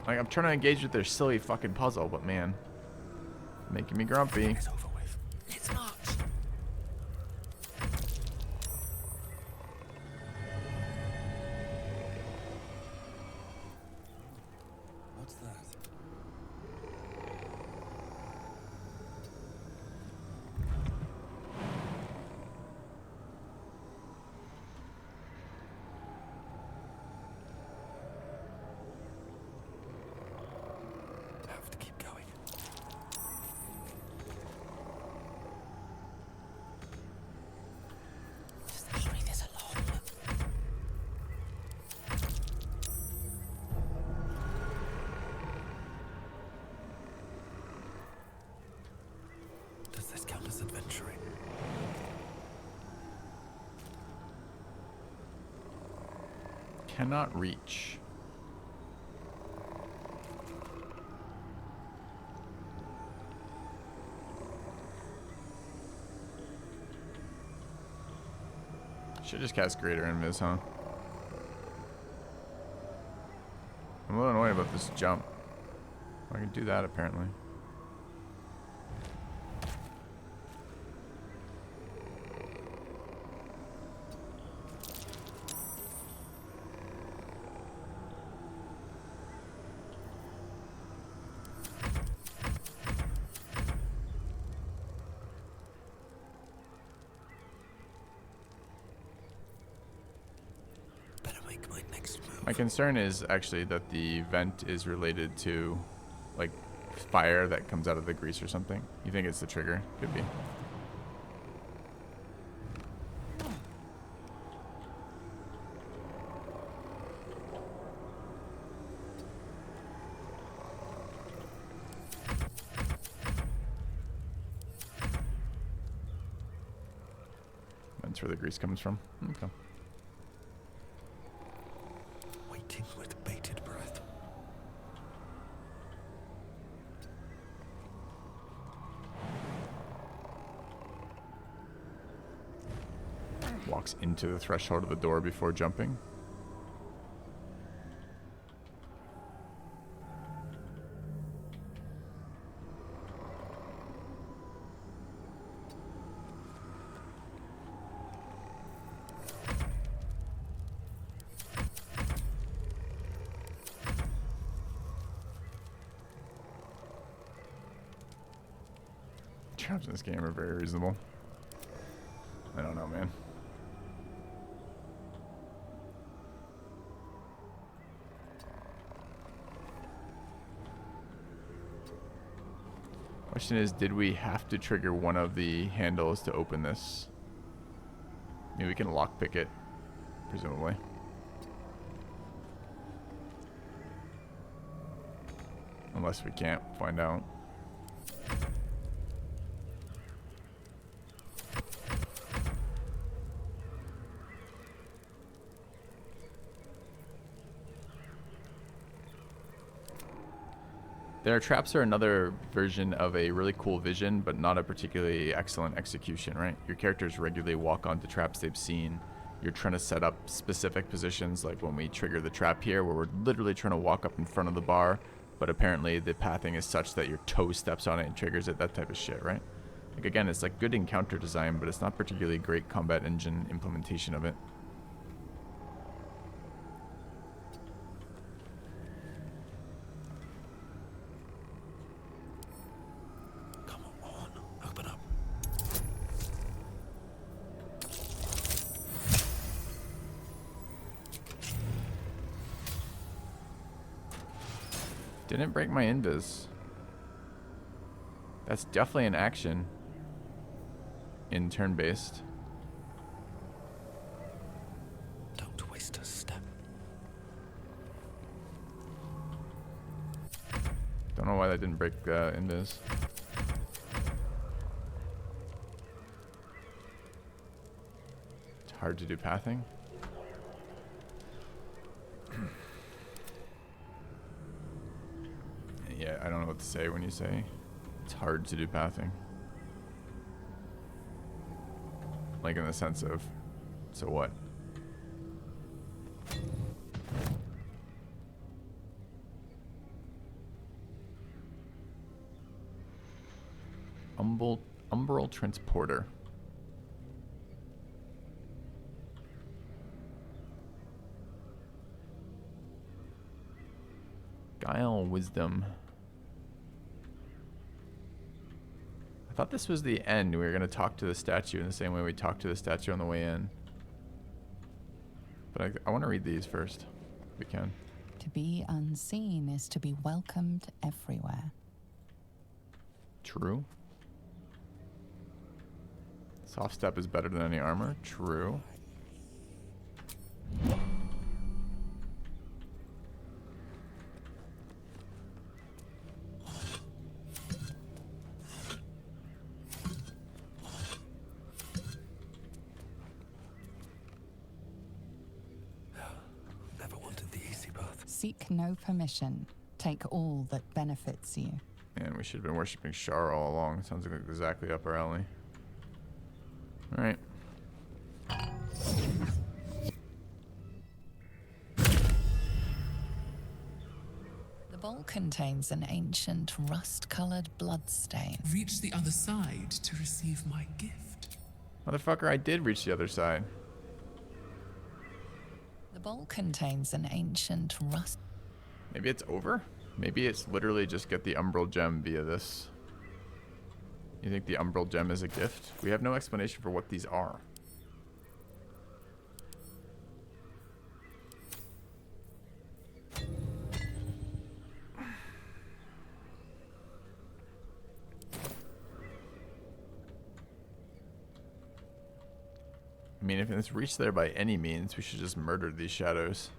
Like, I'm trying to engage with their silly fucking puzzle, but man, making me grumpy. It's over with. Let's march. What's that? Have to keep going. Just hurry this along. Does this count as adventuring? Cannot reach. Should just cast Greater Invis, huh? I'm a little annoyed about this jump. I can do that apparently. My concern is actually that the vent is related to, like, fire that comes out of the grease or something. You think it's the trigger? Could be. That's where the grease comes from. Okay. Waiting with bated breath. Walks into the threshold of the door before jumping. Traps in this game are very reasonable. I don't know, man. Question is, did we have to trigger one of the handles to open this? Maybe we can lockpick it, presumably. Unless we can't find out. Their traps are another version of a really cool vision, but not a particularly excellent execution, right? Your characters regularly walk onto traps they've seen. You're trying to set up specific positions, like when we trigger the trap here, where we're literally trying to walk up in front of the bar, but apparently the pathing is such that your toe steps on it and triggers it, that type of shit, right? Like, again, it's like good encounter design, but it's not particularly great combat engine implementation of it. Didn't break my invis. That's definitely an action in turn-based. Don't waste a step. Don't know why that didn't break invis. It's hard to do pathing. Yeah, I don't know what to say when you say it's hard to do pathing. Like in the sense of, so what? Umbral Transporter. Guile Wisdom. I thought this was the end. We were going to talk to the statue in the same way we talked to the statue on the way in. But I want to read these first, if we can. To be unseen is to be welcomed everywhere. True. Soft step is better than any armor. True. Seek no permission. Take all that benefits you. And we should have been worshipping Shar all along. Sounds like exactly up our alley. Alright. The bowl contains an ancient rust-colored bloodstain. Reach the other side to receive my gift. Motherfucker, I did reach the other side. The bowl contains an ancient rust. Maybe it's over? Maybe it's literally just get the Umbral Gem via this. You think the Umbral Gem is a gift? We have no explanation for what these are. I mean, if it's reached there by any means, we should just murder these shadows.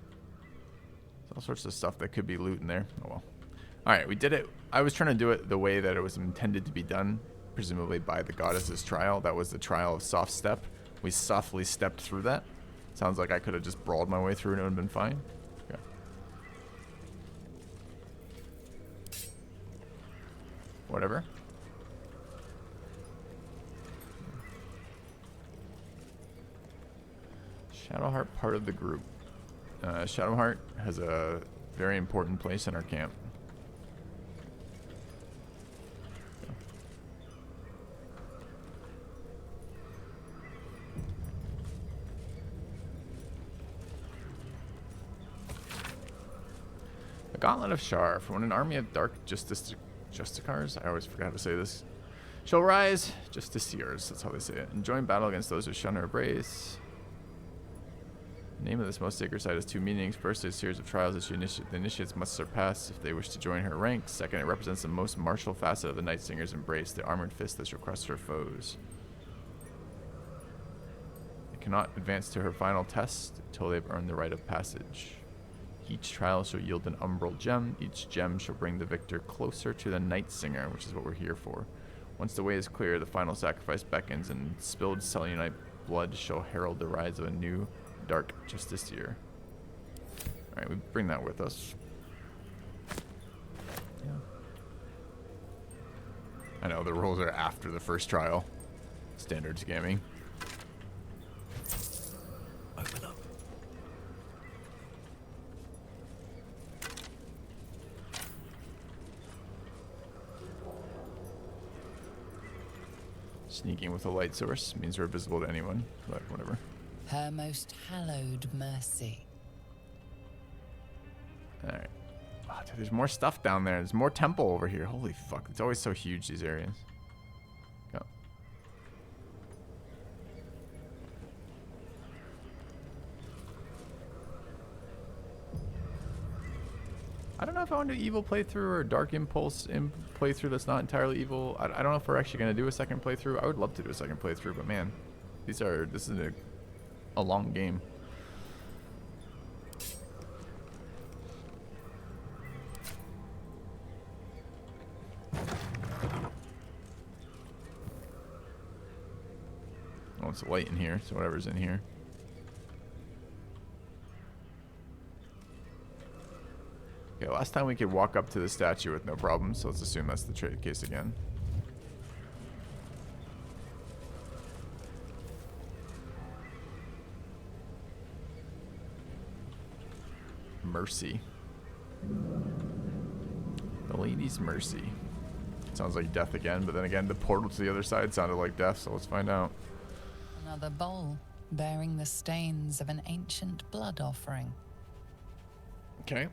There's all sorts of stuff that could be loot in there. Oh well. Alright, we did it. I was trying to do it the way that it was intended to be done, presumably by the goddess's trial. That was the trial of soft step. We softly stepped through that. Sounds like I could have just brawled my way through and it would have been fine. Okay. Whatever. Shadowheart part of the group. Shadowheart has a very important place in our camp. The Gauntlet of Shar. For when an army of dark justicars, I always forget how to say this, shall rise, justiciars, that's how they say it, and join battle against those who shun or embrace. The name of this most sacred site has two meanings. First, it's a series of trials that the initiates must surpass if they wish to join her ranks. Second, it represents the most martial facet of the Night Singer's embrace, the armored fist that shall crush her foes. They cannot advance to her final test until they've earned the rite of passage. Each trial shall yield an umbral gem. Each gem shall bring the victor closer to the Night Singer, which is what we're here for. Once the way is clear, the final sacrifice beckons, and spilled Selenite blood shall herald the rise of a new dark justiciar. Alright, we bring that with us. Yeah. I know, the rolls are after the first trial. Standard scamming. Open up. Sneaking with a light source means we're visible to anyone, but whatever. Her most hallowed mercy. Alright. Oh, dude, there's more stuff down there. There's more temple over here. Holy fuck. It's always so huge, these areas. Go. I don't know if I want to do evil playthrough or a dark impulse playthrough that's not entirely evil. I don't know if we're actually going to do a second playthrough. I would love to do a second playthrough, but man, this is a long game. Oh, it's light in here, so whatever's in here. Okay, last time we could walk up to the statue with no problem, so let's assume that's the case again. Mercy. The Lady's Mercy. Sounds like death again, but then again, the portal to the other side sounded like death, so let's find out. Another bowl bearing the stains of an ancient blood offering. Okay.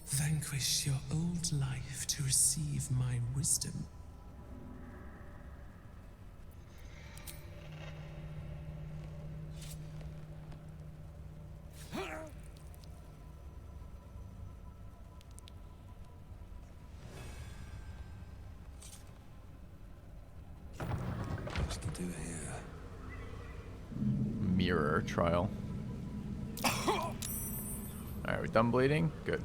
Vanquish your old life to receive my wisdom. What's to do here? Mirror trial. Alright, we done bleeding? Good.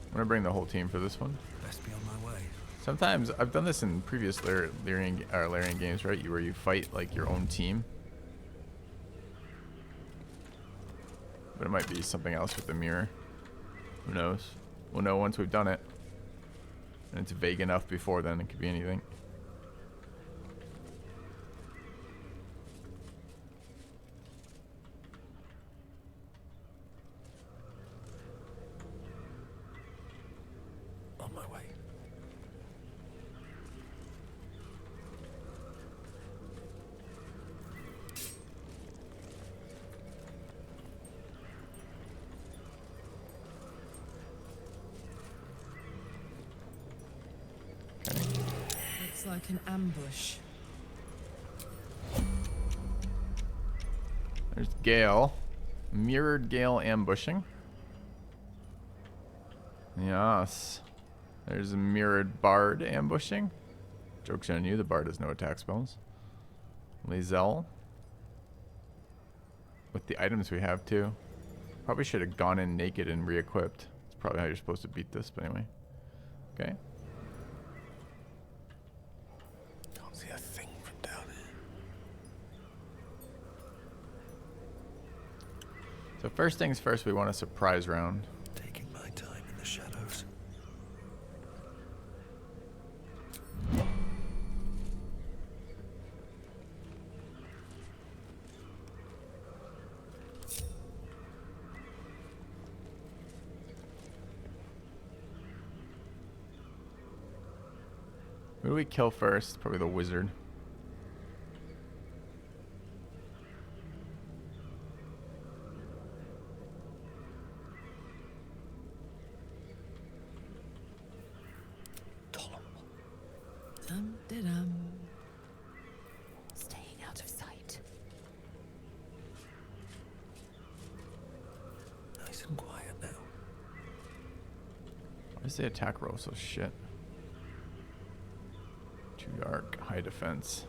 I'm gonna bring the whole team for this one. Best be on my way. Sometimes I've done this in previous Larian games, right? Where you fight like your own team. But it might be something else with the mirror. Who knows? We'll know once we've done it. And it's vague enough before then, it could be anything. On my way. Looks like an ambush. There's Gale. Mirrored Gale ambushing. Yes. There's a mirrored bard ambushing. Joke's on you, the bard has no attack spells. Lizelle. With the items we have too. Probably should have gone in naked and re-equipped. That's probably how you're supposed to beat this, but anyway. Okay. Can't see a thing from down here. So first things first, we want a surprise round. Taking my time in the shadows. Who do we kill first? Probably the wizard. Dum-de-dum. Staying out of sight. Nice and quiet now. Why is the attack roll so shit? Too dark. High defense.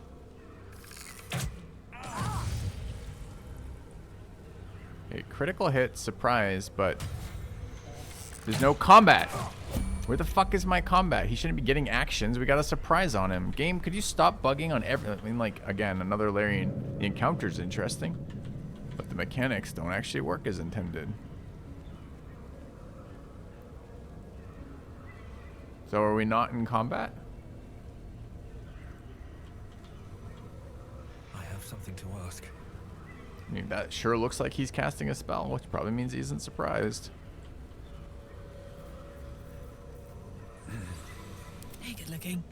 Okay, critical hit, surprise, but there's no combat. Where the fuck is my combat? He shouldn't be getting actions. We got a surprise on him. Game, could you stop bugging on every... I mean, like, again, another Larian. The encounter's interesting, but the mechanics don't actually work as intended. So are we not in combat? I have something to ask. I mean, that sure looks like he's casting a spell, which probably means he isn't surprised. Hey, good looking.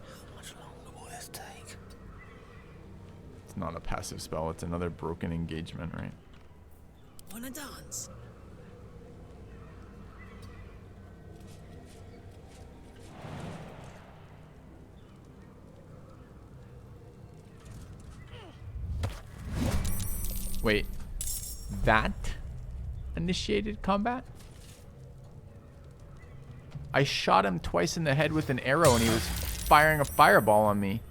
How much longer will this take? It's not a passive spell, it's another broken engagement, right? Wanna dance? Wait, that initiated combat? I shot him twice in the head with an arrow and he was firing a fireball on me.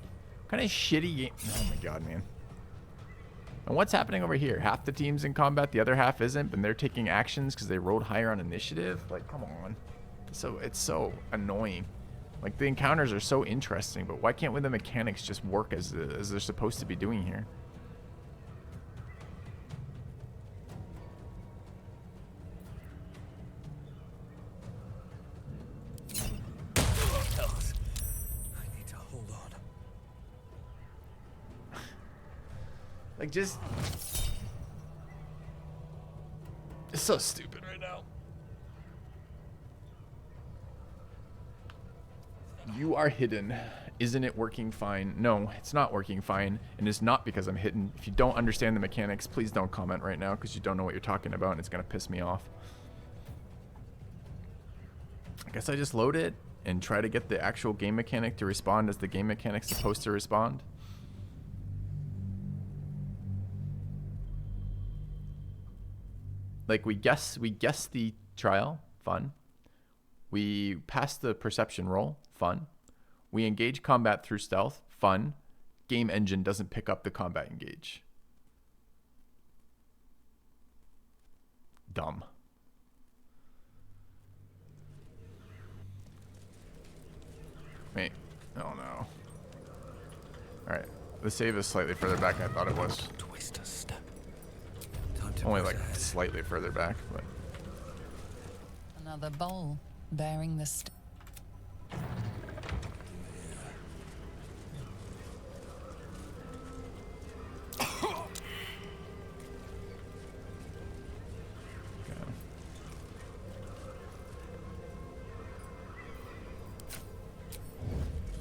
What kind of shitty game? Oh my god, man. And what's happening over here? Half the team's in combat, the other half isn't, and they're taking actions because they rolled higher on initiative? Like, come on. So it's so annoying. Like, the encounters are so interesting, but why can't the mechanics just work as they're supposed to be doing here? Like, just... It's so stupid right now. You are hidden. Isn't it working fine? No, it's not working fine. And it's not because I'm hidden. If you don't understand the mechanics, please don't comment right now because you don't know what you're talking about and it's going to piss me off. I guess I just load it and try to get the actual game mechanic to respond as the game mechanic's supposed to respond. Like, we guess the trial, fun. We pass the perception roll, fun. We engage combat through stealth, fun. Game engine doesn't pick up the combat engage. Dumb. Wait, oh no. Alright, the save is slightly further back than I thought it was. Twist a step. Only like slightly further back, but... Another bowl bearing the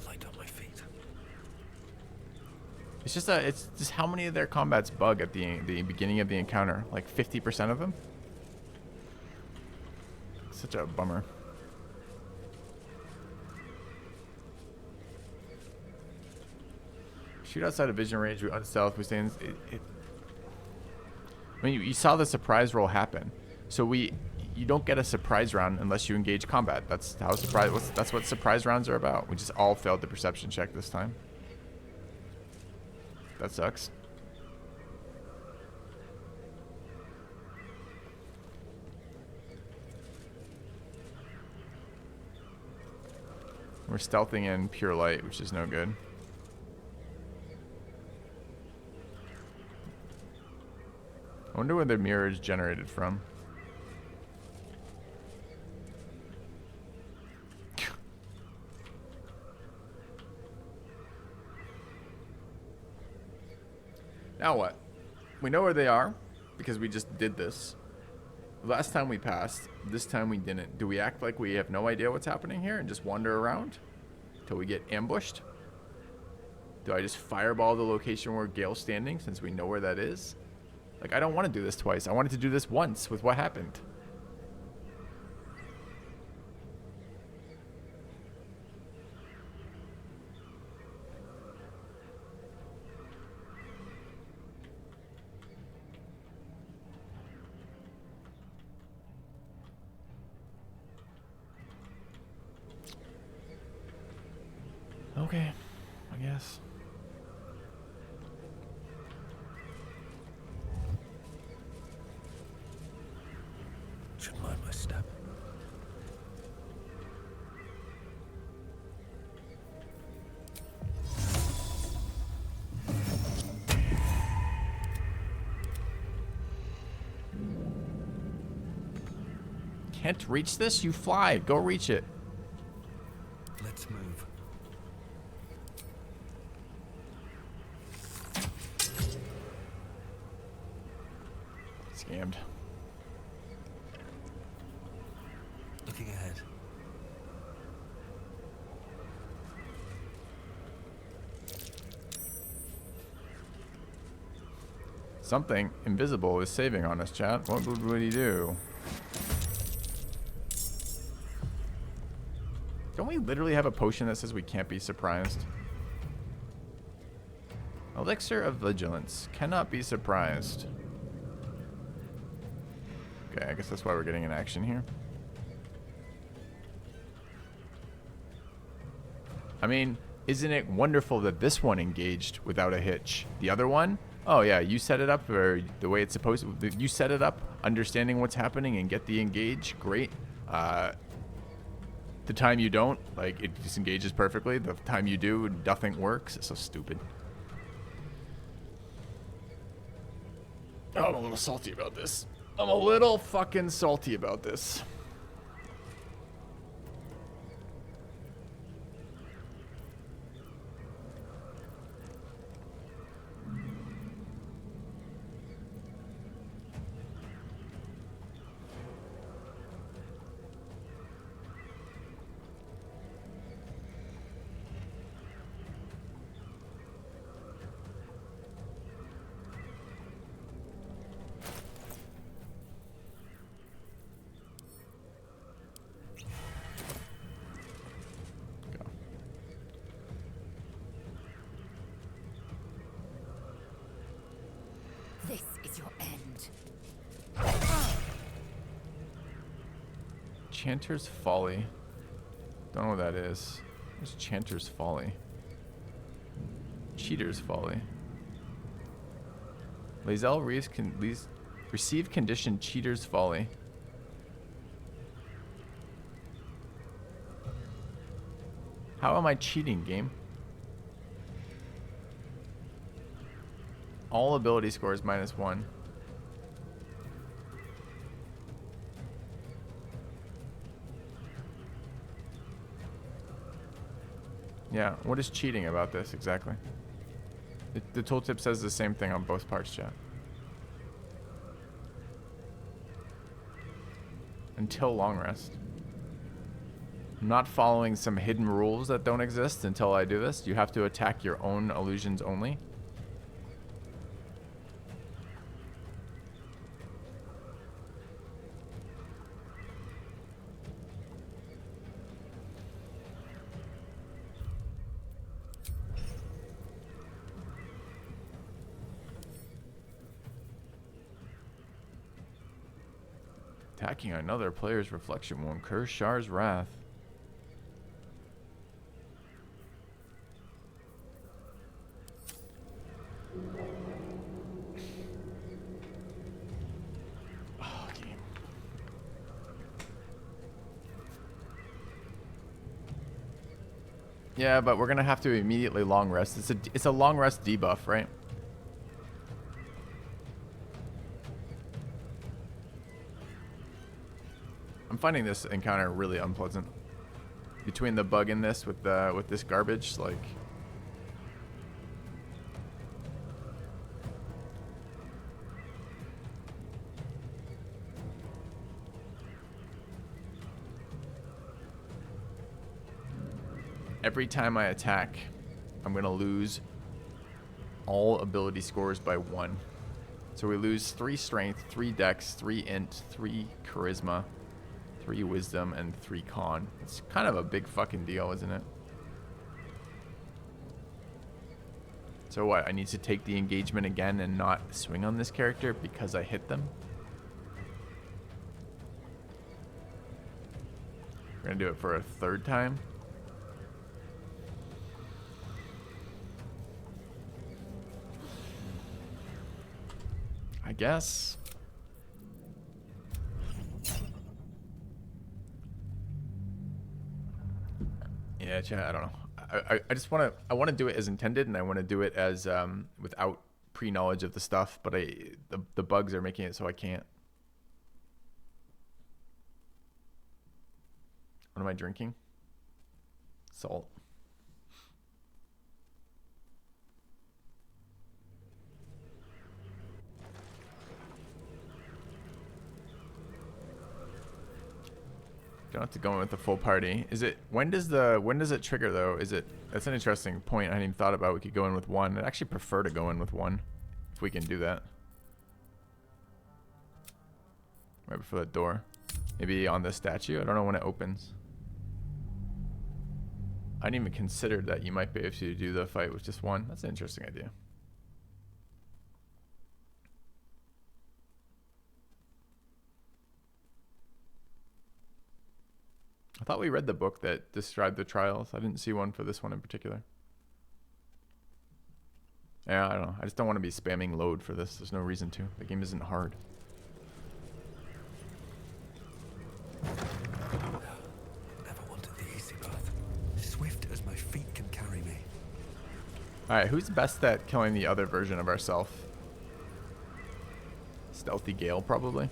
Light on my feet. It's just how many of their combats bug at the beginning of the encounter? Like 50% of them? Such a bummer. Shoot outside of vision range, we unstealth, we stand. I mean, you saw the surprise roll happen. So we you don't get a surprise round unless you engage combat. That's how that's what surprise rounds are about. We just all failed the perception check this time. That sucks. We're stealthing in pure light, which is no good. I wonder where the mirror is generated from. Now what? We know where they are because we just did this. Last time we passed, this time we didn't. Do we act like we have no idea what's happening here and just wander around till we get ambushed? Do I just fireball the location where Gale's standing since we know where that is? Like, I don't want to do this twice. I wanted to do this once with what happened. Okay, I guess. Should mind my step. Can't reach this? You fly. Go reach it. Let's move. Scammed. Looking ahead. Something invisible is saving on us, chat. What would he do? Don't we literally have a potion that says we can't be surprised? Elixir of Vigilance. Cannot be surprised. Okay, I guess that's why we're getting an action here. I mean, isn't it wonderful that this one engaged without a hitch? The other one? Oh yeah, you set it up or the way it's supposed to. You set it up, understanding what's happening and get the engage. Great. The time you don't, like, it disengages perfectly. The time you do, nothing works. It's so stupid. Oh, I'm a little salty about this. I'm a little fucking salty about this. This is your end. Chanter's Folly. Don't know what that is. What's Chanter's Folly? Cheater's Folly. Lae'zel receive condition Cheater's Folly. How am I cheating, game? All ability scores -1. Yeah, what is cheating about this exactly? The tooltip says the same thing on both parts, chat. Until long rest. I'm not following some hidden rules that don't exist until I do this. You have to attack your own illusions only. Attacking another player's reflection will incur Shar's wrath. Oh, game. Yeah, but we're gonna have to immediately long rest. It's a long rest debuff, right? I'm finding this encounter really unpleasant. Between the bug in this with this garbage, like. Every time I attack, I'm gonna lose all ability scores by 1. So we lose 3 strength, 3 dex, 3 int, 3 charisma, 3 wisdom, and 3 con. It's kind of a big fucking deal, isn't it? So what? I need to take the engagement again and not swing on this character because I hit them? We're gonna do it for a 3rd time. I guess. Yeah, chat, I don't know. I just want to do it as intended, and I want to do it as without pre-knowledge of the stuff, but the bugs are making it so I can't. What am I drinking? Salt. Don't have to go in with the full party. Is it when does it trigger though? Is it that's an interesting point I hadn't even thought about. We could go in with 1. I'd actually prefer to go in with 1 if we can do that. Right before that door. Maybe on the statue. I don't know when it opens. I didn't even consider that you might be able to do the fight with just 1. That's an interesting idea. I thought we read the book that described the trials. I didn't see one for this one in particular. Yeah, I don't know. I just don't want to be spamming load for this. There's no reason to. The game isn't hard. Never wanted the easy path. Swift as my feet can carry me. Alright, who's best at killing the other version of ourself? Stealthy Gale, probably.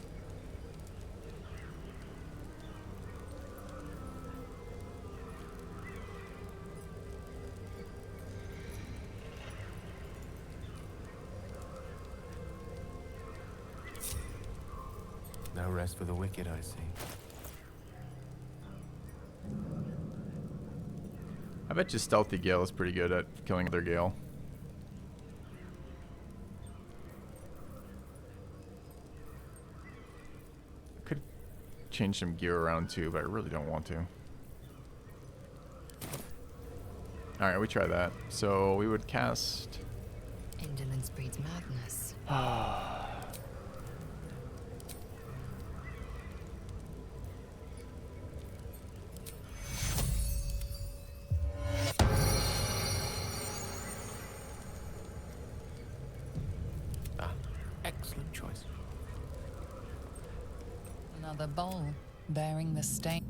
No rest for the wicked, I see. I bet you Stealthy Gale is pretty good at killing other Gale. Could change some gear around too, but I really don't want to. Alright, we try that. So we would cast... Indolence breeds madness. Excellent choice. Another bowl bearing the stain.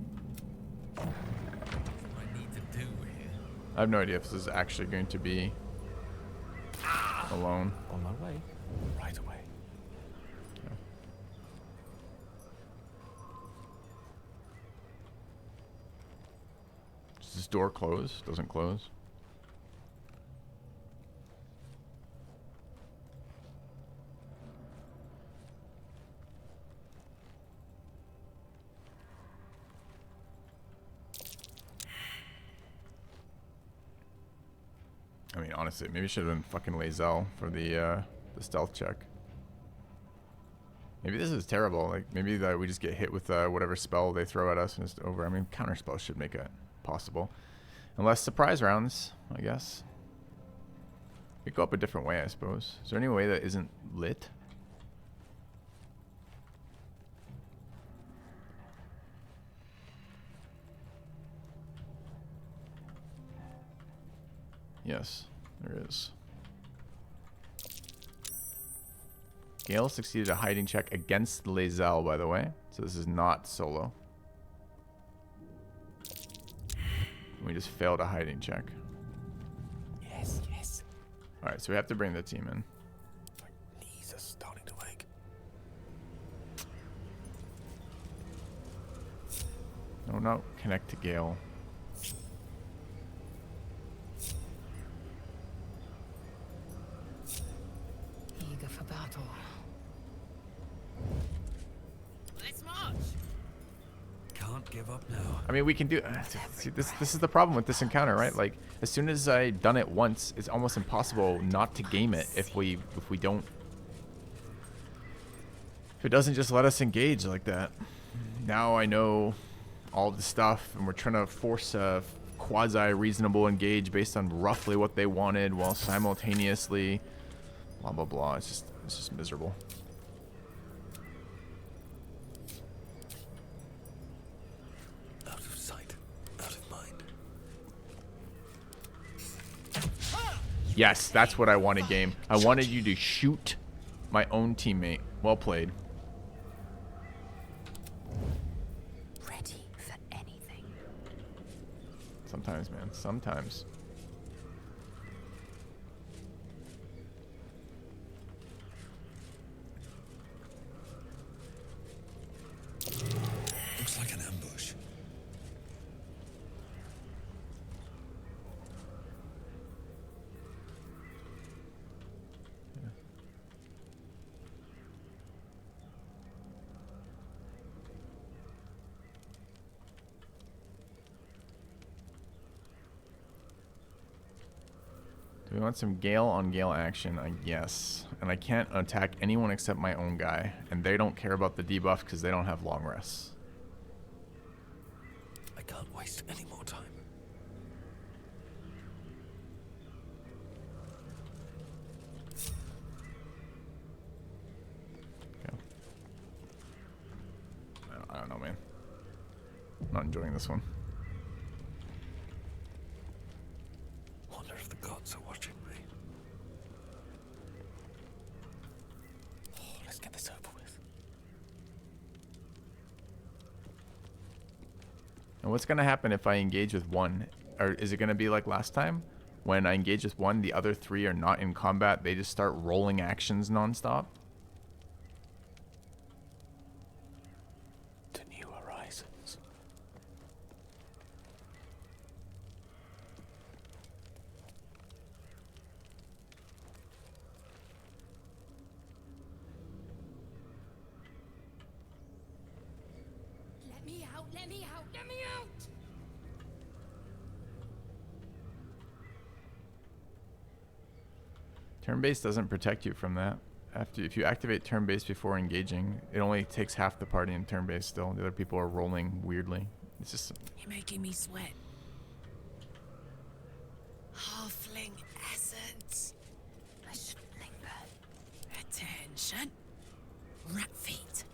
What I need to do here. I have no idea if this is actually going to be alone. On my way. Right away. Okay. Does this door close? Doesn't close. I mean, honestly, maybe it should have been fucking Lae'zel for the stealth check. Maybe this is terrible. Like, maybe that we just get hit with whatever spell they throw at us and it's over. I mean, counter spells should make it possible. Unless surprise rounds, I guess. It could go up a different way, I suppose. Is there any way that isn't lit? Yes, there is. Gale succeeded a hiding check against Lae'zel, by the way. So this is not solo. We just failed a hiding check. Yes, yes. Alright, so we have to bring the team in. My knees are starting to ache. No, no. Connect to Gale. Eager for battle. Let's march. Can't give up now. I mean, we can do... see, this is the problem with this encounter, right? Like, as soon as I've done it once, it's almost impossible not to game it if we don't... If it doesn't just let us engage like that. Now I know all the stuff, and we're trying to force a quasi-reasonable engage based on roughly what they wanted, while simultaneously... Blah, blah, blah. It's just miserable. Out of sight, out of mind. Yes, that's what I wanted, game. I wanted you to shoot my own teammate. Well played. Ready for anything. Sometimes, man. Sometimes. Looks like an ambush. Do we want some Gale on Gale action? I guess. And I can't attack anyone except my own guy. And they don't care about the debuff because they don't have long rests. I can't waste any more time. Okay. I don't know, man. I'm not enjoying this one. Wonder if the gods are watching me. Oh, let's get this over with. And what's going to happen if I engage with one? Or is it going to be like last time? When I engage with one, the other three are not in combat. They just start rolling actions nonstop. To new horizons. Let me out, let me out, let me out! Turn-based doesn't protect you from that. If you activate turn-based before engaging, it only takes half the party in turn-based still. The other people are rolling weirdly. It's just... You're making me sweat. Halfling essence. I should linger. Attention. Rat feet.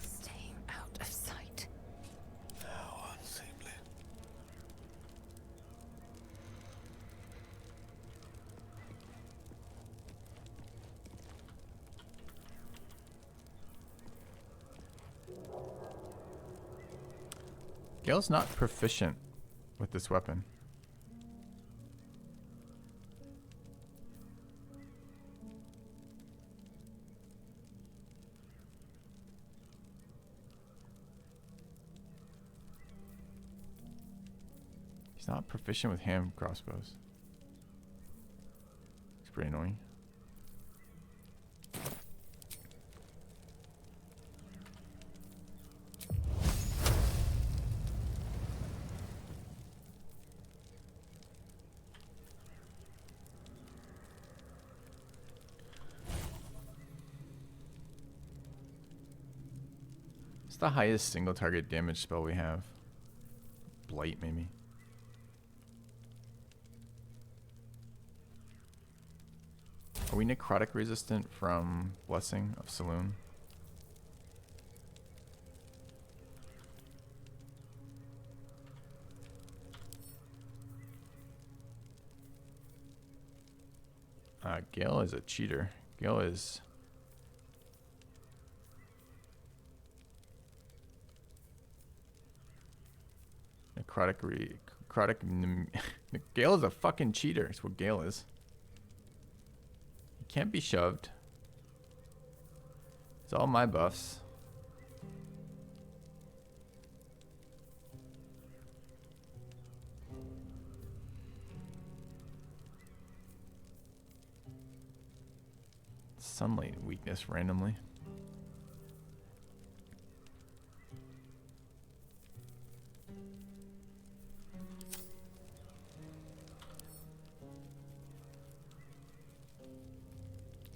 Staying out of sight. How unseemly. Gale's not proficient with this weapon. He's not proficient with hand crossbows. It's pretty annoying. What's the highest single target damage spell we have? Blight, maybe? Are we necrotic resistant from Blessing of Saloon? Gale is a cheater. Gale is... Gale is a fucking cheater. That's what Gale is. He can't be shoved. It's all my buffs. Sunlight weakness randomly.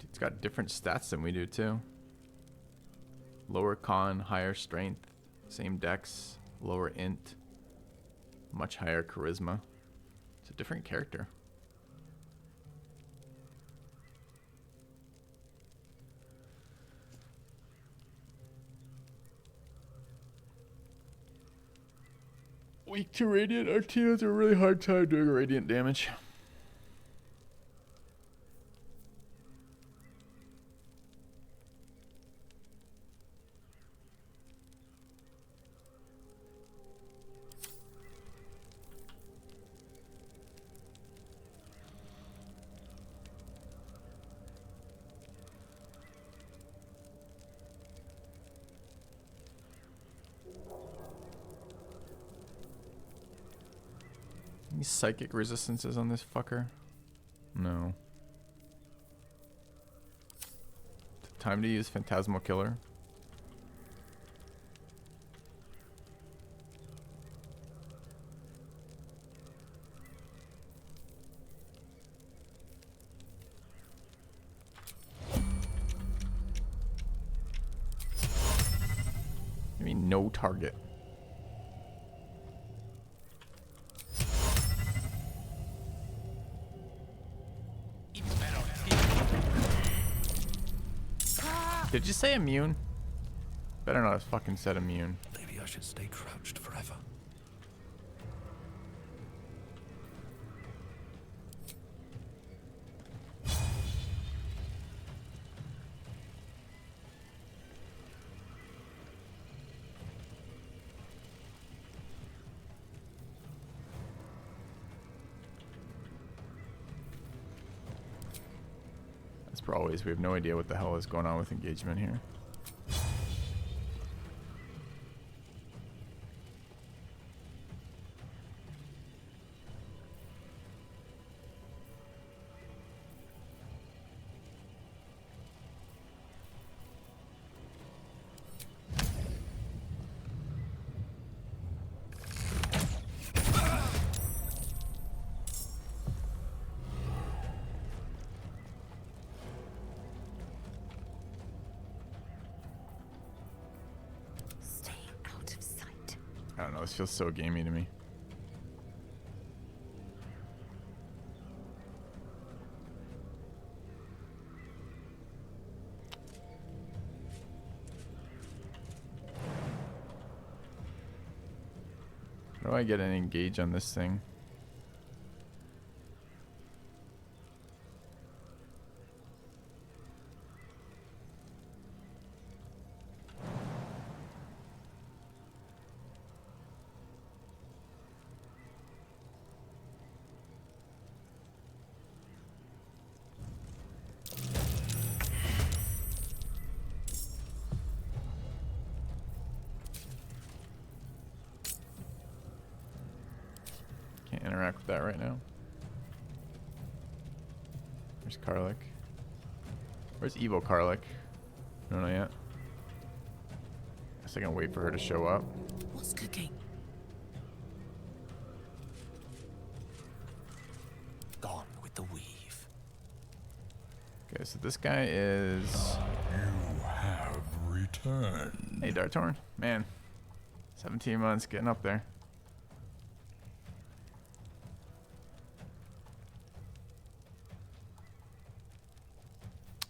It's got different stats than we do too. Lower con, higher strength, same dex, lower int, much higher charisma. It's a different character. Weak to radiant. Artinos have a really hard time doing radiant damage. Any psychic resistances on this fucker? No. Time to use Phantasmal Killer. I mean, no target. Did you say immune? Better not have fucking said immune. Maybe I should stay crouched forever. As per always, we have no idea what the hell is going on with engagement here. I don't know, this feels so gamey to me. How do I get an engage on this thing? Can't interact with that right now. Where's Karlik? Where's Evo Karlik? No, not yet. Guess I can wait for her to show up. What's cooking? Gone with the weave. Okay, so this guy is... You have returned. Hey, Dartorn. Man, 17 months, getting up there.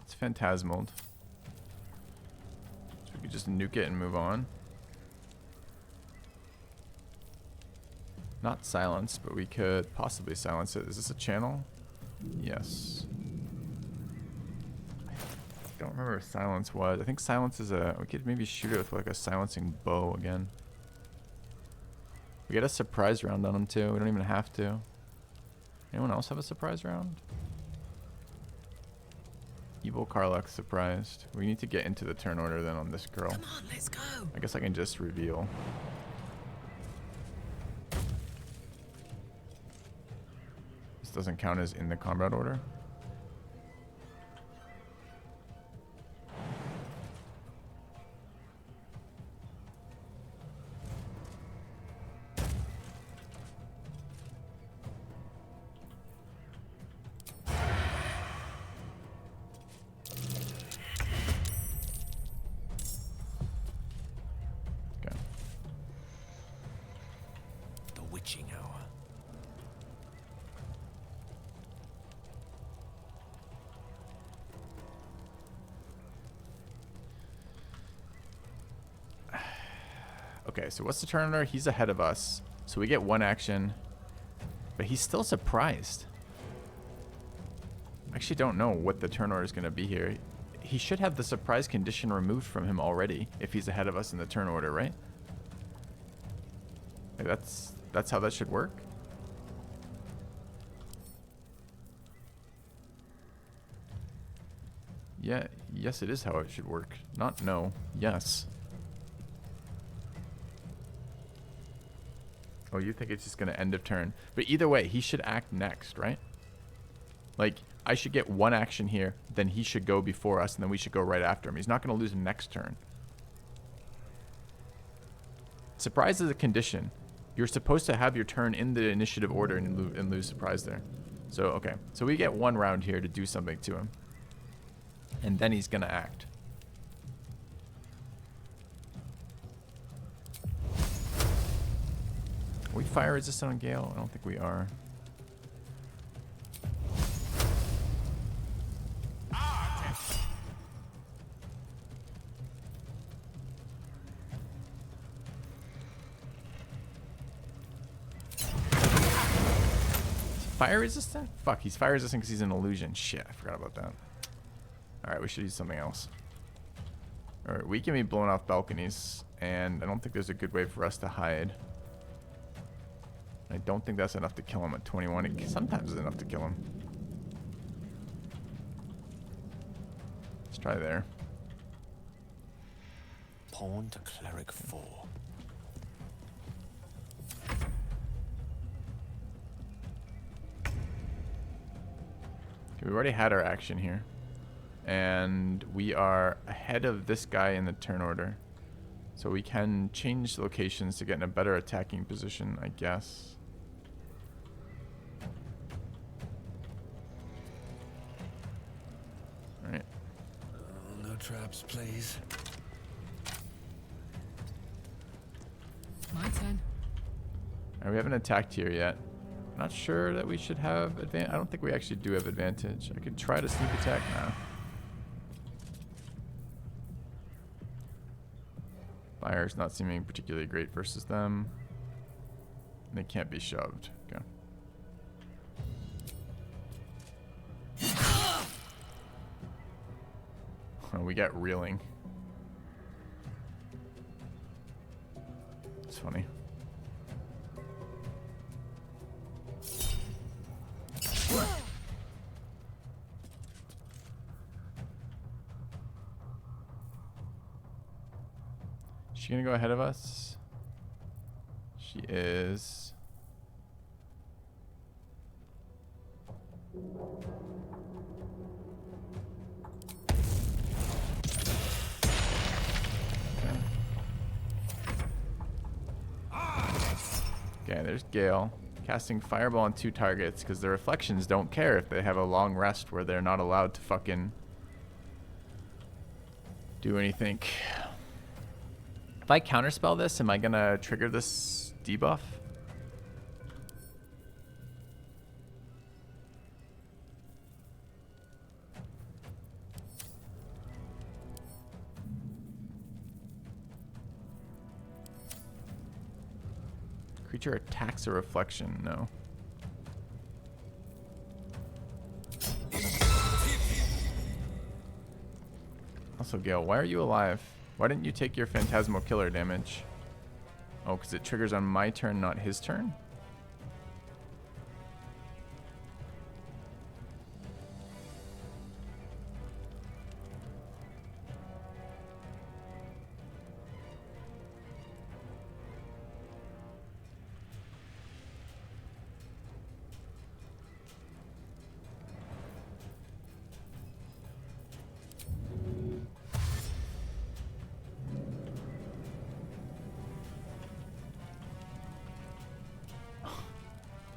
It's Phantasmaled. So we could just nuke it and move on. Not silence, but we could possibly silence it. Is this a channel? Yes. don't remember what silence was. I think silence is a... We could maybe shoot it with like a silencing bow again. We get a surprise round on him too. We don't even have to. Anyone else have a surprise round? Evil Karlach surprised. We need to get into the turn order then on this girl. Come on, let's go. I guess I can just reveal. This doesn't count as in the combat order. Okay, so what's the turn order? He's ahead of us. So we get one action. But he's still surprised. I actually don't know what the turn order is going to be here. He should have the surprise condition removed from him already if he's ahead of us in the turn order, right? Like that's how that should work. Yeah, yes, it is how it should work. Not no, yes. Oh, you think it's just going to end of turn. But either way, he should act next, right? Like, I should get one action here, then he should go before us, and then we should go right after him. He's not going to lose next turn. Surprise is a condition. You're supposed to have your turn in the initiative order and lose surprise there. So, okay. So we get one round here to do something to him. And then he's going to act. Are we fire resistant on Gale? I don't think we are. Fire resistant? Fuck, he's fire resistant because he's an illusion. Shit, I forgot about that. Alright, we should use something else. Alright, we can be blown off balconies, and I don't think there's a good way for us to hide. I don't think that's enough to kill him at 21. It sometimes is enough to kill him. Let's try there. Pawn to cleric 4. Okay, we already had our action here. And we are ahead of this guy in the turn order. So we can change locations to get in a better attacking position, I guess. Alright. Oh, no traps, please. My turn. Alright, we haven't attacked here yet. Not sure that we should have advantage. I don't think we actually do have advantage. I could try to sneak attack now. Fire's not seeming particularly great versus them. They can't be shoved. Okay. Oh, we got reeling. It's funny. Is she gonna go ahead of us? She is. Okay, there's Gale. Casting Fireball on 2 targets because the reflections don't care if they have a long rest where they're not allowed to fucking do anything. If I counterspell this, am I gonna trigger this debuff? Creature attacks a reflection. No. Also, Gale, why are you alive? Why didn't you take your phantasmal killer damage? Oh, because it triggers on my turn, not his turn?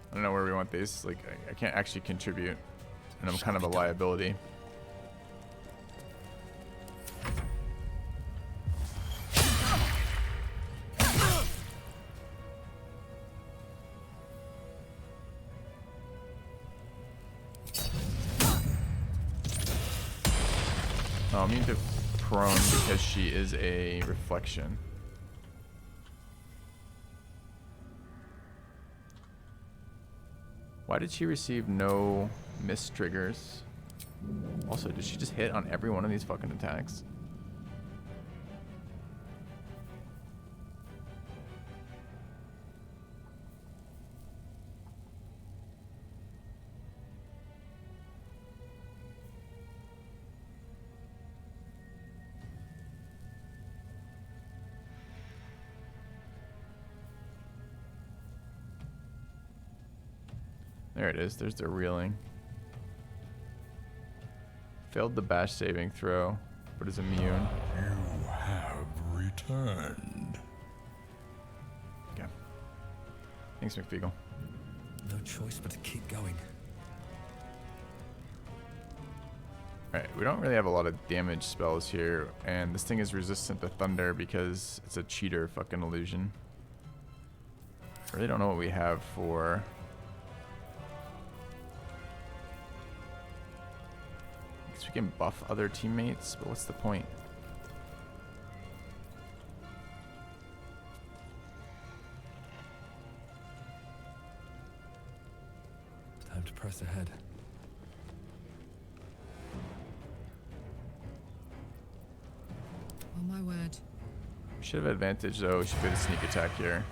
I don't know where we want these. Like, I can't actually contribute, and I'm kind of a liability. Oh, I'm into prone because she is a reflection. Why did she receive no miss triggers? Also, did she just hit on every one of these fucking attacks? There it is. There's the reeling. Failed the bash saving throw, but is immune. You have returned. Okay. Thanks, McFeagle. No choice but to keep going. Alright, we don't really have a lot of damage spells here, and this thing is resistant to thunder because it's a cheater fucking illusion. I really don't know what we have for... we can buff other teammates, but what's the point? Time to press ahead. Oh my word. We should have advantage though. We should get a sneak attack here.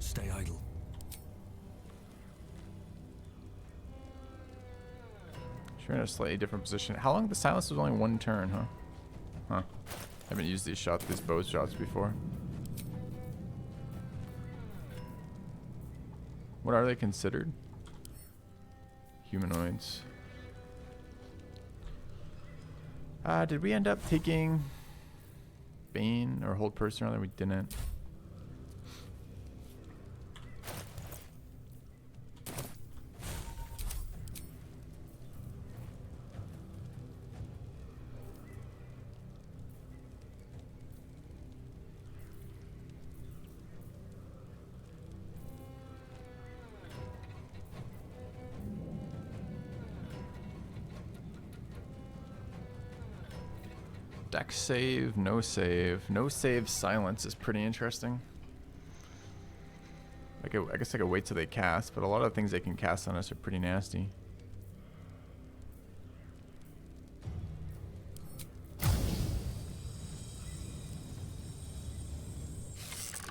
Stay idle. Sure, in a slightly different position. How long? The silence was only one turn, huh? Huh. Haven't used these bow shots before. What are they considered? Humanoids. Did we end up taking Bane or Hold Person earlier? We didn't. Dex save, no save. No save silence is pretty interesting. I guess I could wait till they cast, but a lot of things they can cast on us are pretty nasty.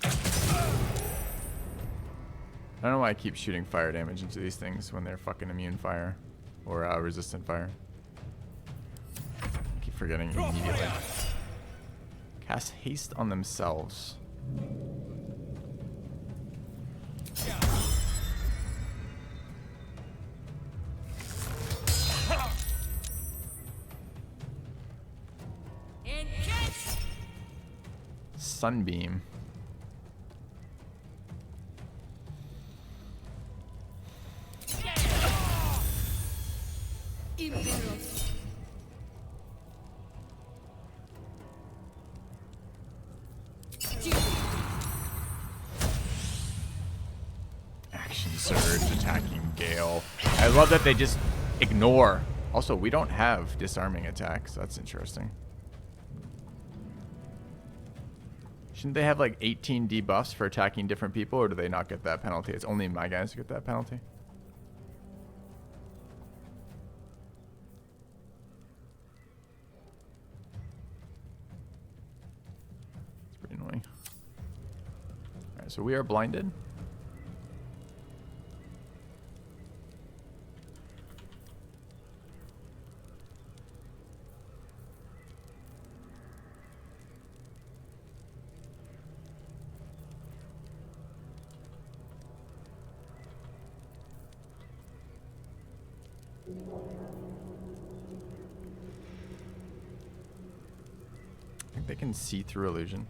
I don't know why I keep shooting fire damage into these things when they're fucking immune fire or resistant fire. Forgetting immediately. Cast haste on themselves. Sunbeam. Gale. I love that they just ignore. Also, we don't have disarming attacks. That's interesting. Shouldn't they have like 18 debuffs for attacking different people, or do they not get that penalty? It's only my guys who get that penalty. It's pretty annoying. Alright, so we are blinded. I think they can see through illusion.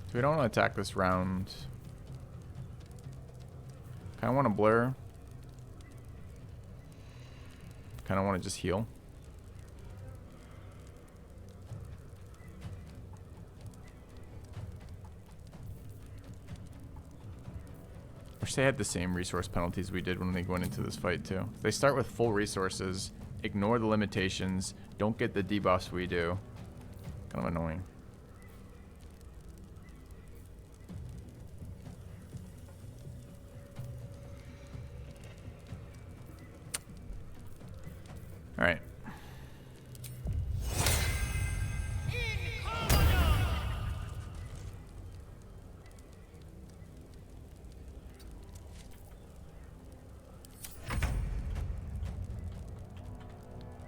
So we don't want to attack this round. Kind of want to blur. Kind of want to just heal. Wish they had the same resource penalties we did when they went into this fight too. They start with full resources, ignore the limitations, don't get the debuffs we do. Kind of annoying. All right.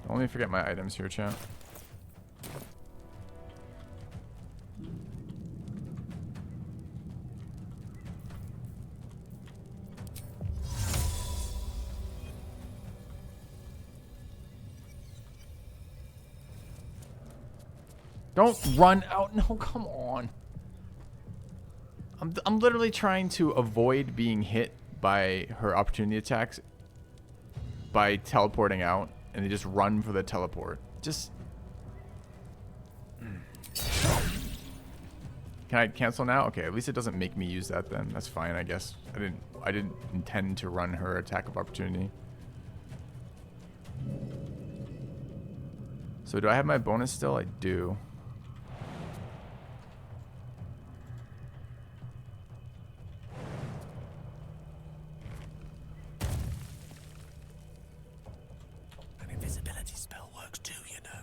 Don't let me forget my items here, chat. Don't run out. No, come on. I'm literally trying to avoid being hit by her opportunity attacks by teleporting out, and they just run for the teleport. Just... Can I cancel now? Okay, at least it doesn't make me use that then. That's fine, I guess. I didn't intend to run her attack of opportunity. So do I have my bonus still? I do. An invisibility spell works too, you know.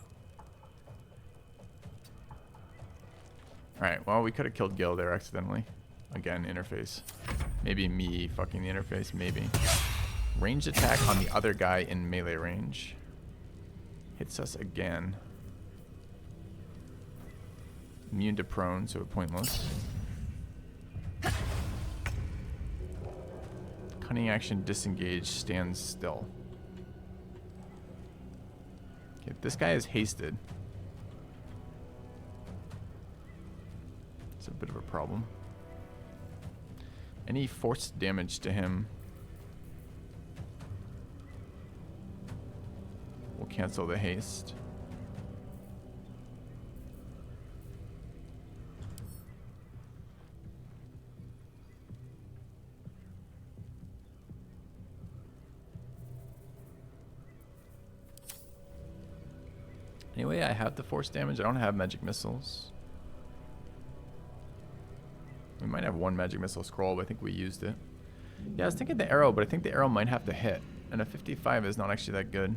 Alright, well, we could have killed Gil there accidentally. Again, interface. Maybe me fucking the interface, maybe. Ranged attack on the other guy in melee range. Hits us again. Immune to prone, so pointless. Cunning action, disengage, stands still. Okay, this guy is hasted. It's a bit of a problem. Any forced damage to him will cancel the haste. Anyway, I have the force damage. I don't have magic missiles. We might have one magic missile scroll, but I think we used it. Yeah, I was thinking the arrow, but I think the arrow might have to hit. And a 55 is not actually that good.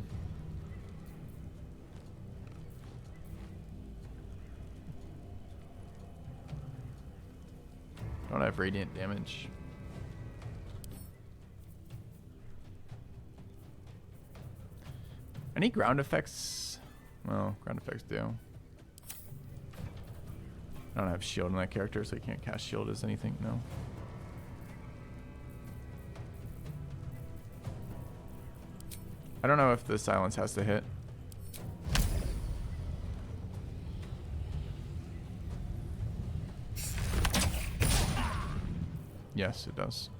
Don't have radiant damage. Any ground effects? Well, ground effects do. I don't have shield on that character, so I can't cast shield as anything. No. I don't know if the silence has to hit. Yes, it does.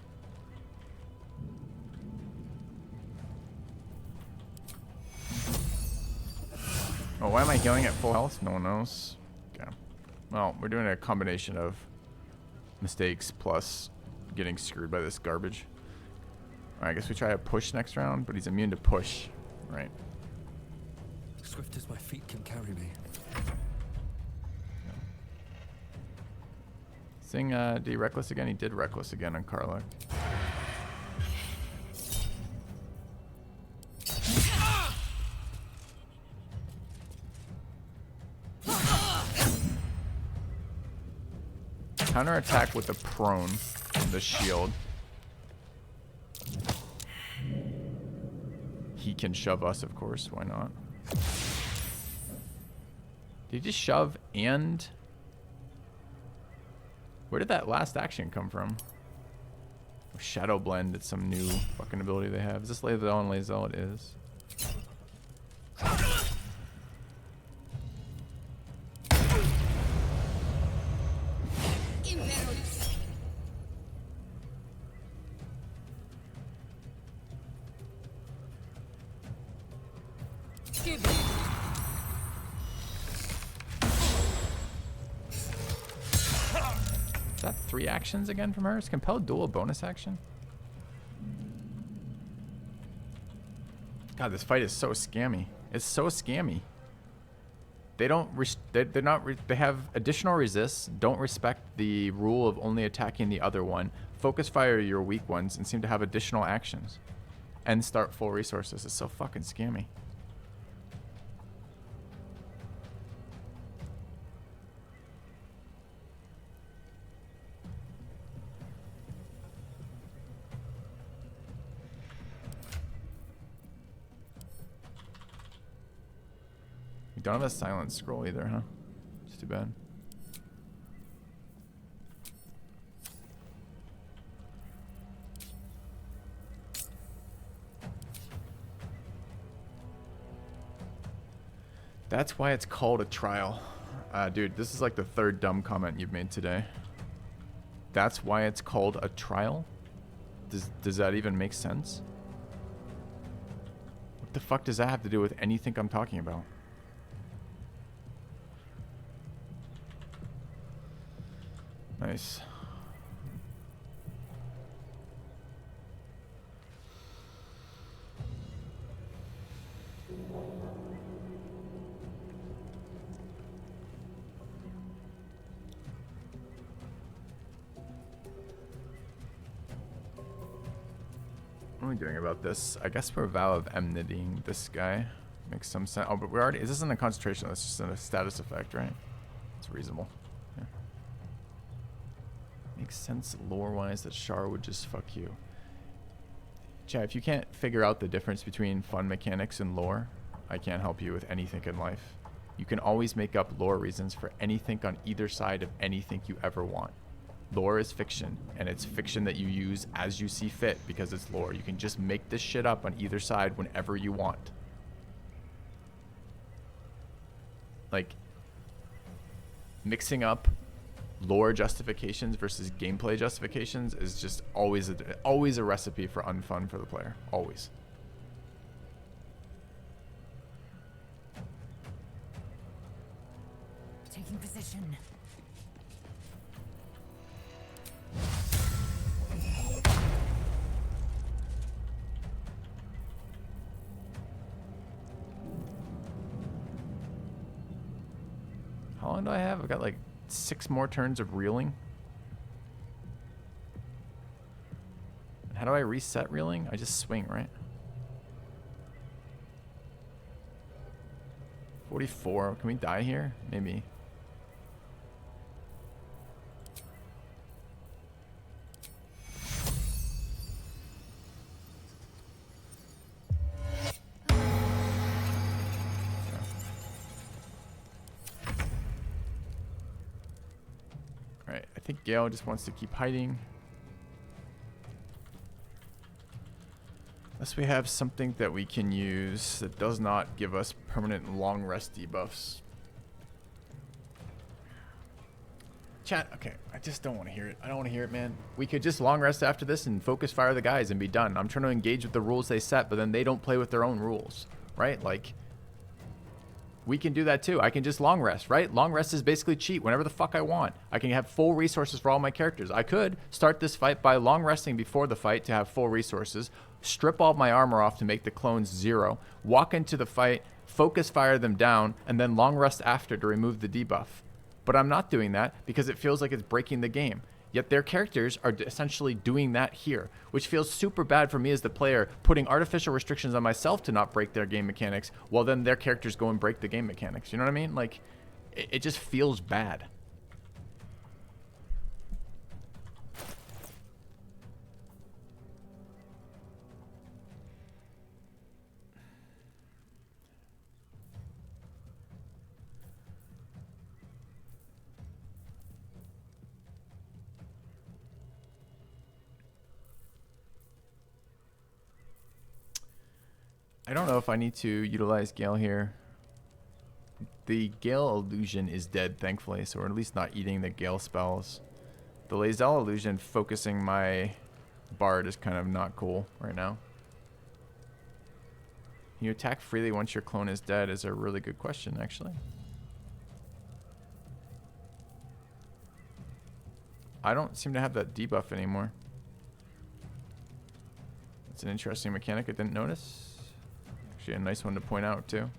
Oh, why am I healing at full health? No one knows. Okay. Well, we're doing a combination of mistakes plus getting screwed by this garbage. Alright, I guess we try a push next round, but he's immune to push. Right. Swift as my feet can carry me. Sing, did he reckless again? He did reckless again on Karlach. Counter attack with the prone, the shield. He can shove us, of course. Why not? Did he just shove and... Where did that last action come from? Shadow Blend, it's some new fucking ability they have. Is this Lae'zel and Lae'zel? It is. Is that 3 actions again from her? Is Compelled Duel a bonus action? God, this fight is so scammy. It's so scammy. They don't. They're not. They have additional resists. Don't respect the rule of only attacking the other one. Focus fire your weak ones and seem to have additional actions. And start full resources. It's so fucking scammy. Don't have a silent scroll either, huh? It's too bad. That's why it's called a trial. Dude, this is like the 3rd dumb comment you've made today. That's why it's called a trial? Does that even make sense? What the fuck does that have to do with anything I'm talking about? Nice. What are we doing about this? I guess we're Vow of Enmitying this guy. Makes some sense. Oh, but we're already... Is this in a concentration? That's just a status effect, right? It's reasonable. Yeah. Makes sense lore-wise that Shar would just fuck you. Chad, if you can't figure out the difference between fun mechanics and lore, I can't help you with anything in life. You can always make up lore reasons for anything on either side of anything you ever want. Lore is fiction, and it's fiction that you use as you see fit because it's lore. You can just make this shit up on either side whenever you want. Like, mixing up lore justifications versus gameplay justifications is just always a recipe for unfun for the player. Always. Taking position. How long do I have? I've got like 6 more turns of reeling. How do I reset reeling? I just swing, right? 44. Can we die here? Maybe. I think Gale just wants to keep hiding. Unless we have something that we can use that does not give us permanent long rest debuffs. Chat, okay, I just don't want to hear it. I don't want to hear it, man. We could just long rest after this and focus fire the guys and be done. I'm trying to engage with the rules they set, but then they don't play with their own rules, right? Like, we can do that too. I can just long rest, right? Long rest is basically cheat whenever the fuck I want. I can have full resources for all my characters. I could start this fight by long resting before the fight to have full resources, strip all my armor off to make the clones 0, walk into the fight, focus fire them down, and then long rest after to remove the debuff. But I'm not doing that because it feels like it's breaking the game. Yet their characters are essentially doing that here, which feels super bad for me as the player, putting artificial restrictions on myself to not break their game mechanics, while then their characters go and break the game mechanics. You know what I mean? Like, it just feels bad. I don't know if I need to utilize Gale here. The Gale illusion is dead, thankfully, so we're at least not eating the Gale spells. The Lae'zel illusion focusing my Bard is kind of not cool right now. Can you attack freely once your clone is dead is a really good question, actually. I don't seem to have that debuff anymore. It's an interesting mechanic I didn't notice. Actually, a nice one to point out, too.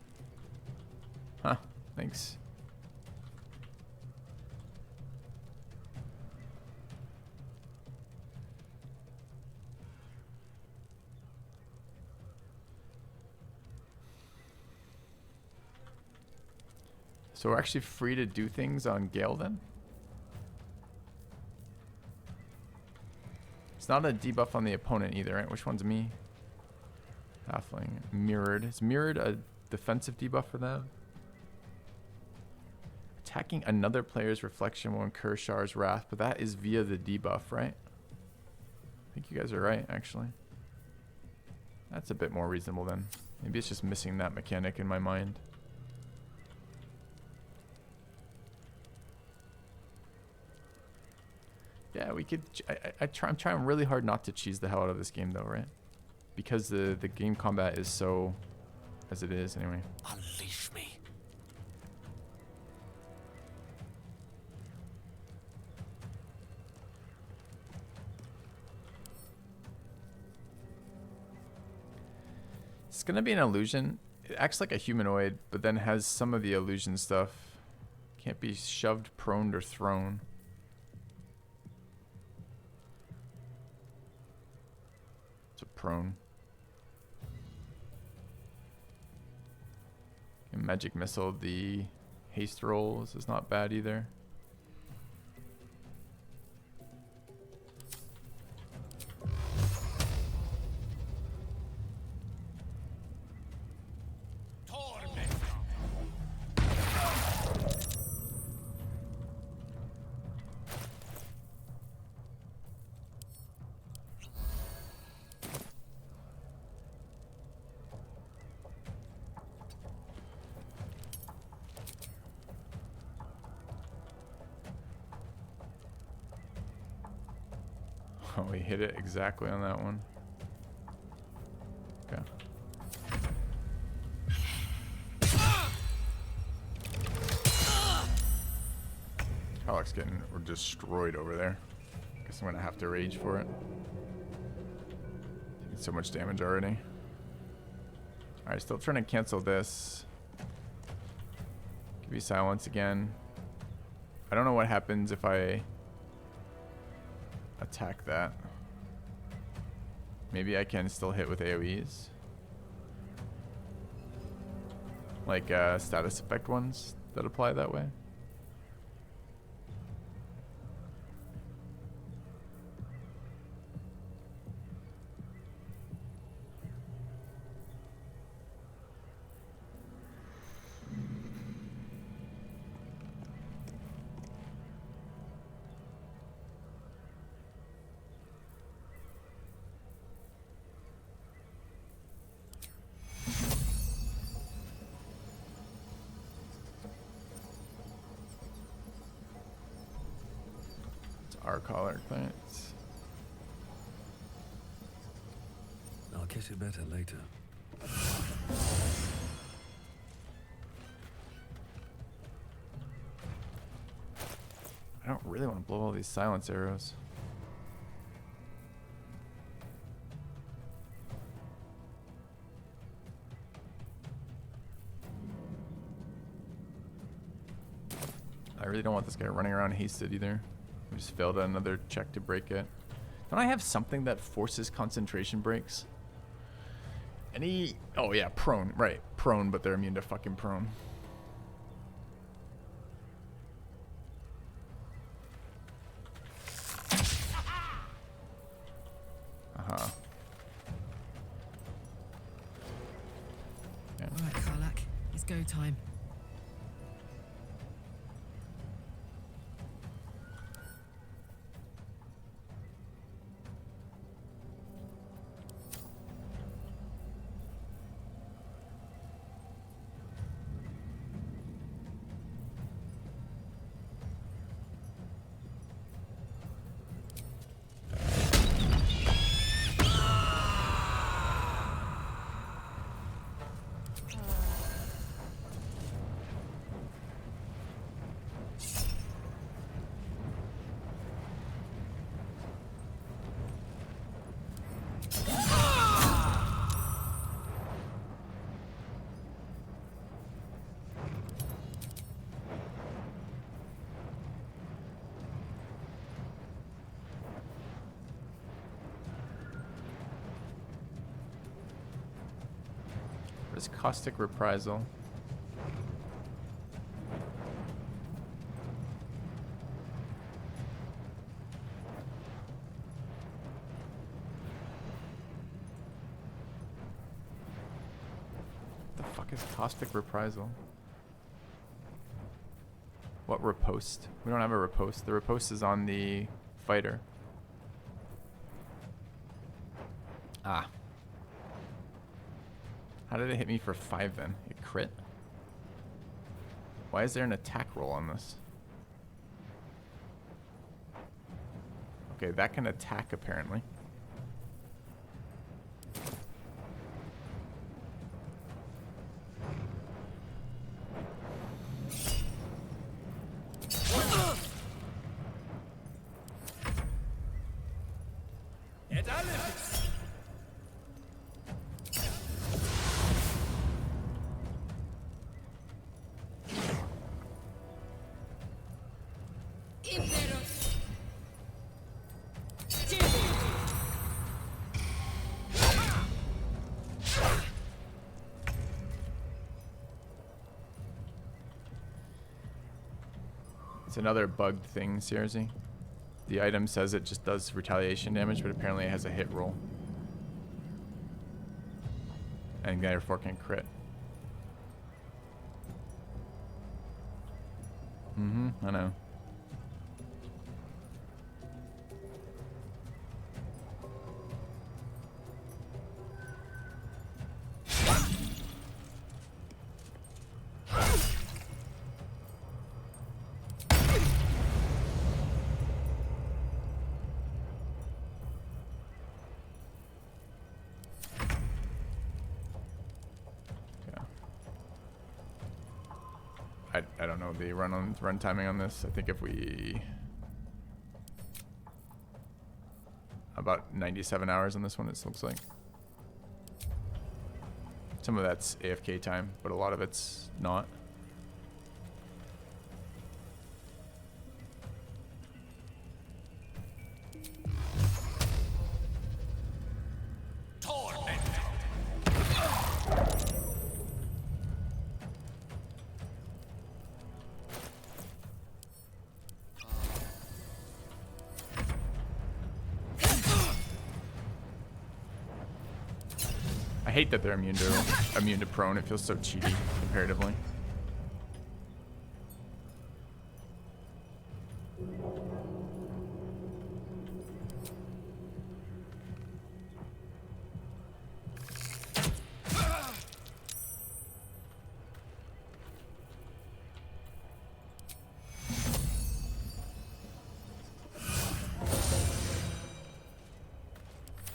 Huh, thanks. So we're actually free to do things on Gale then? It's not a debuff on the opponent either, right? Which one's me? Halfling. Mirrored. Is mirrored a defensive debuff for that? Attacking another player's reflection will incur Shar's wrath, but that is via the debuff, right? I think you guys are right, actually. That's a bit more reasonable then. Maybe it's just missing that mechanic in my mind. Yeah, we could. I'm trying really hard not to cheese the hell out of this game, though, right? Because the game combat is so as it is, anyway. Unleash me. It's gonna be an illusion. It acts like a humanoid, but then has some of the illusion stuff. Can't be shoved, proned, or thrown. It's a prone. And magic missile, the haste rolls is not bad either. Oh, we hit it exactly on that one. Okay. Alex getting destroyed over there. Guess I'm gonna have to rage for it. Taking so much damage already. Alright, still trying to cancel this. Give you silence again. I don't know what happens if I attack that. Maybe I can still hit with AoEs. Like status effect ones that apply that way. Our collar plants. I'll kiss it better later. I don't really want to blow all these silence arrows. I really don't want this guy running around hasted either. We just failed at another check to break it. Don't I have something that forces concentration breaks? Any... Oh yeah, prone. Right. Prone, but they're immune to fucking prone. Uh-huh. Yeah. All right, Karlak. It's go time. There's caustic reprisal. The fuck is caustic reprisal? What riposte? We don't have a riposte. The riposte is on the fighter. Ah. How did it hit me for 5 then? It crit? Why is there an attack roll on this? Okay, that can attack apparently. It's another bugged thing, seriously. The item says it just does retaliation damage, but apparently it has a hit roll. And therefore can crit. I know. I don't know the run timing on this. I think if we about 97 hours on this one, it looks like. Some of that's AFK time, but a lot of it's not. I hate that they're immune to prone. It feels so cheaty comparatively.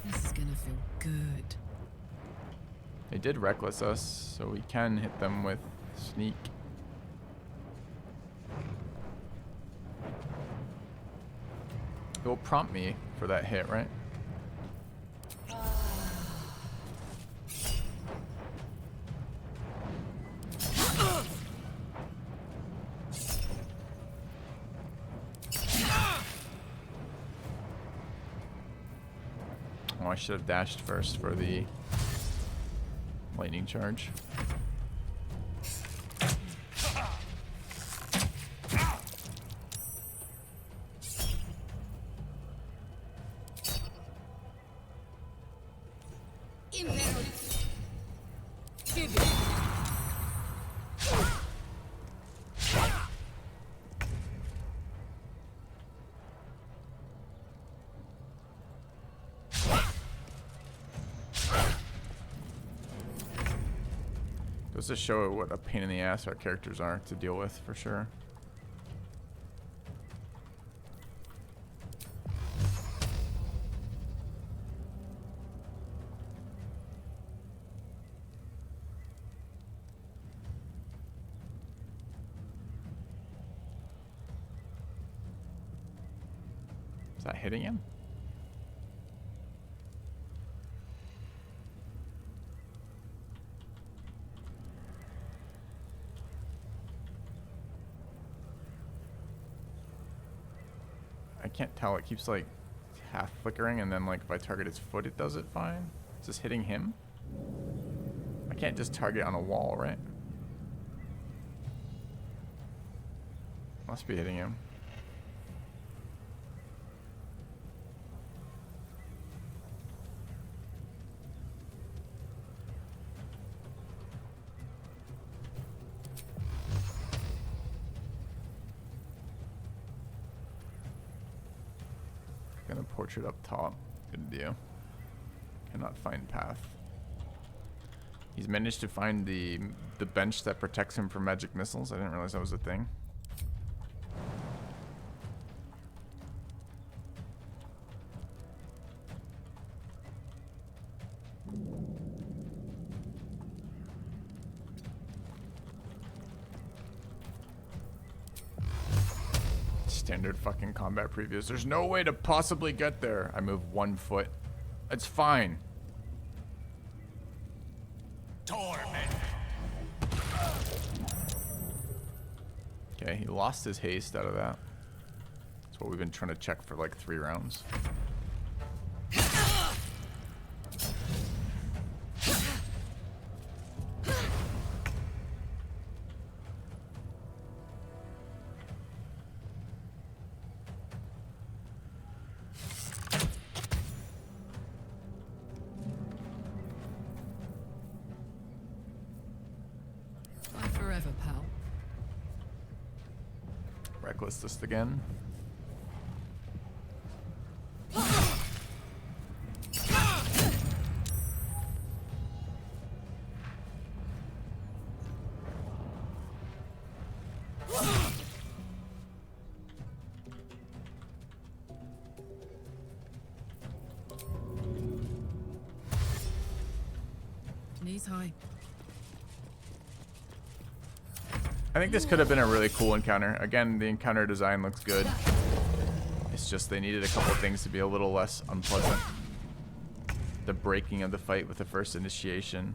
This is gonna feel good. They did reckless us, so we can hit them with sneak. It will prompt me for that hit, right? Oh, I should have dashed first for the lightning charge. Goes to show what a pain in the ass our characters are to deal with, for sure. Is that hitting him? I can't tell. It keeps like half flickering, and then like if I target his foot, it does it fine. Is this hitting him? I can't just target on a wall, right? Must be hitting him. Gonna portrait up top. Good deal. Cannot find path. He's managed to find the bench that protects him from magic missiles. I didn't realize that was a thing. Standard fucking combat previews. There's no way to possibly get there. I move 1 foot. It's fine. Okay, he lost his haste out of that. That's what we've been trying to check for like 3 rounds. Reckless again. Knees high. I think this could have been a really cool encounter. Again, the encounter design looks good. It's just they needed a couple things to be a little less unpleasant. The breaking of the fight with the first initiation.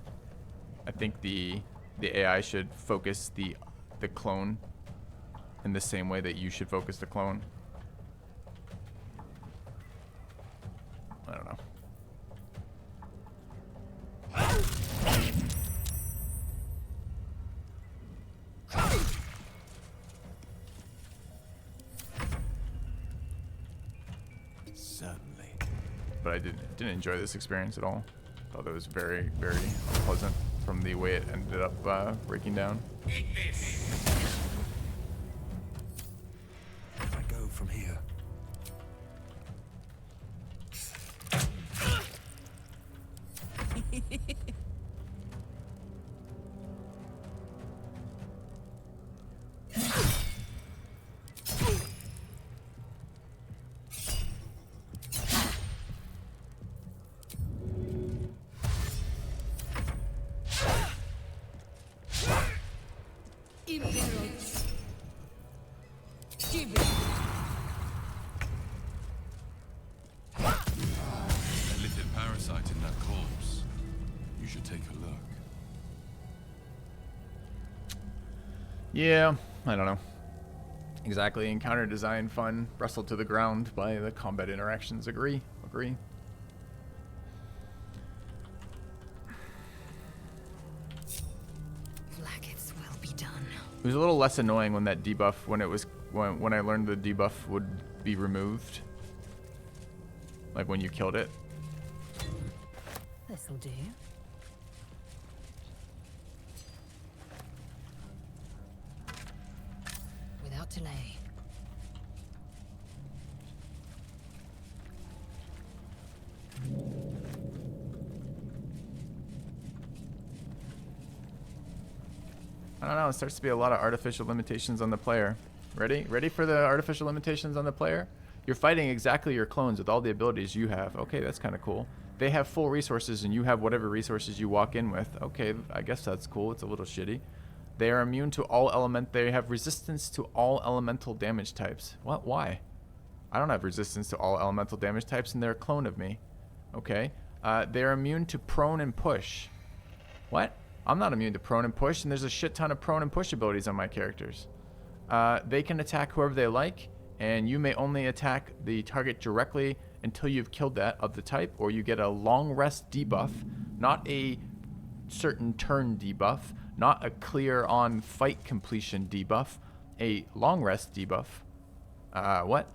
I think the AI should focus the clone in the same way that you should focus the clone. I don't know. Certainly. But I didn't enjoy this experience at all. Thought it was very, very unpleasant from the way it ended up breaking down. I go from here. should take a look. Yeah, I don't know. Exactly. Encounter design fun. Wrestled to the ground by the combat interactions. Agree. Flaggets will be done. It was a little less annoying when that debuff, when I learned the debuff would be removed. Like when you killed it. This'll do. Without delay. I don't know, it starts to be a lot of artificial limitations on the player. Ready? Ready for the artificial limitations on the player? You're fighting exactly your clones with all the abilities you have. Okay, that's kind of cool. They have full resources and you have whatever resources you walk in with. Okay, I guess that's cool. It's a little shitty. They are immune to all they have resistance to all elemental damage types. What? Why? I don't have resistance to all elemental damage types and they're a clone of me. Okay. They're immune to prone and push. What? I'm not immune to prone and push, and there's a shit ton of prone and push abilities on my characters. They can attack whoever they like, and you may only attack the target directly until you've killed that of the type, or you get a long rest debuff, not a certain turn debuff, not a clear on fight completion debuff, a long rest debuff. What?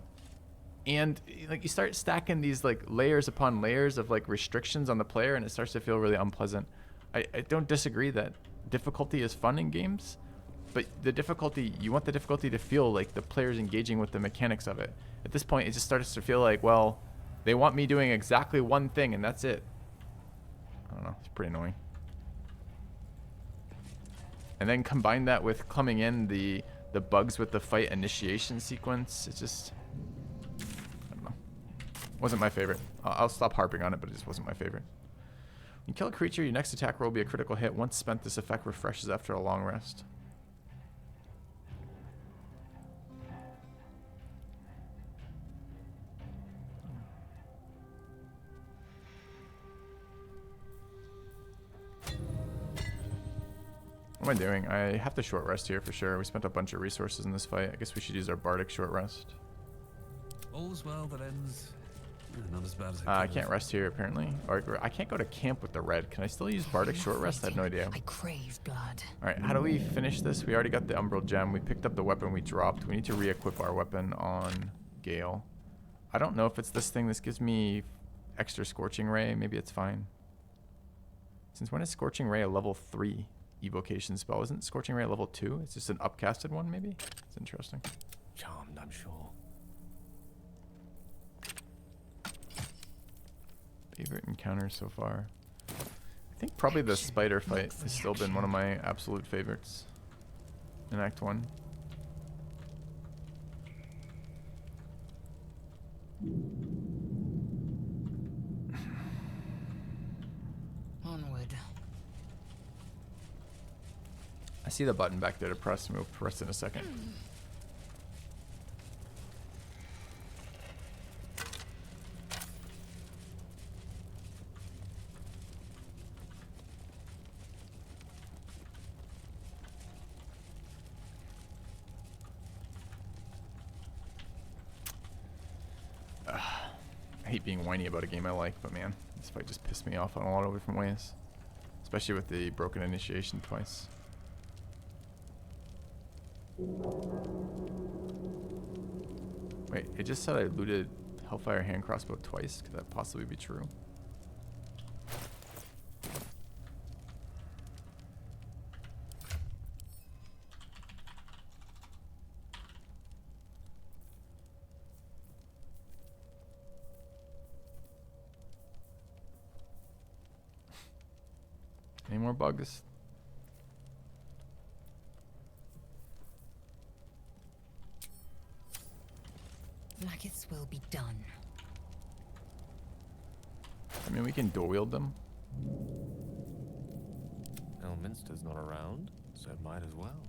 And like you start stacking these like layers upon layers of like restrictions on the player, and it starts to feel really unpleasant. I don't disagree that difficulty is fun in games, but the difficulty, you want the difficulty to feel like the player's engaging with the mechanics of it. At this point, it just starts to feel like, well, they want me doing exactly one thing and that's it. I don't know, it's pretty annoying. And then combine that with coming in the bugs with the fight initiation sequence. It's just, I don't know. Wasn't my favorite. I'll stop harping on it, but it just wasn't my favorite. When you kill a creature, your next attack roll will be a critical hit. Once spent, this effect refreshes after a long rest. What am I doing? I have to short rest here for sure. We spent a bunch of resources in this fight. I guess we should use our Bardic short rest. All's well that ends. Not as bad as I can't rest here apparently. Or I can't go to camp with the red. Can I still use Bardic short rest? I have no idea. I crave blood. Alright, how do we finish this? We already got the Umbral Gem. We picked up the weapon we dropped. We need to re-equip our weapon on Gale. I don't know if it's this thing. This gives me extra Scorching Ray. Maybe it's fine. Since when is Scorching Ray a level 3 evocation spell? Isn't Scorching Ray a level 2? It's just an upcasted one maybe? It's interesting. Charmed, I'm sure. Favorite encounters so far? I think probably the spider fight has still been one of my absolute favorites in Act 1. Onward. I see the button back there to press, and we'll press in a second. I hate being whiny about a game I like, but man, this fight just pissed me off in a lot of different ways. Especially with the broken initiation twice. Wait, it just said I looted Hellfire hand crossbow twice. Could that possibly be true? Any more bugs? Flaggets will be done. I mean, we can dual wield them. Elminster's not around, so it might as well.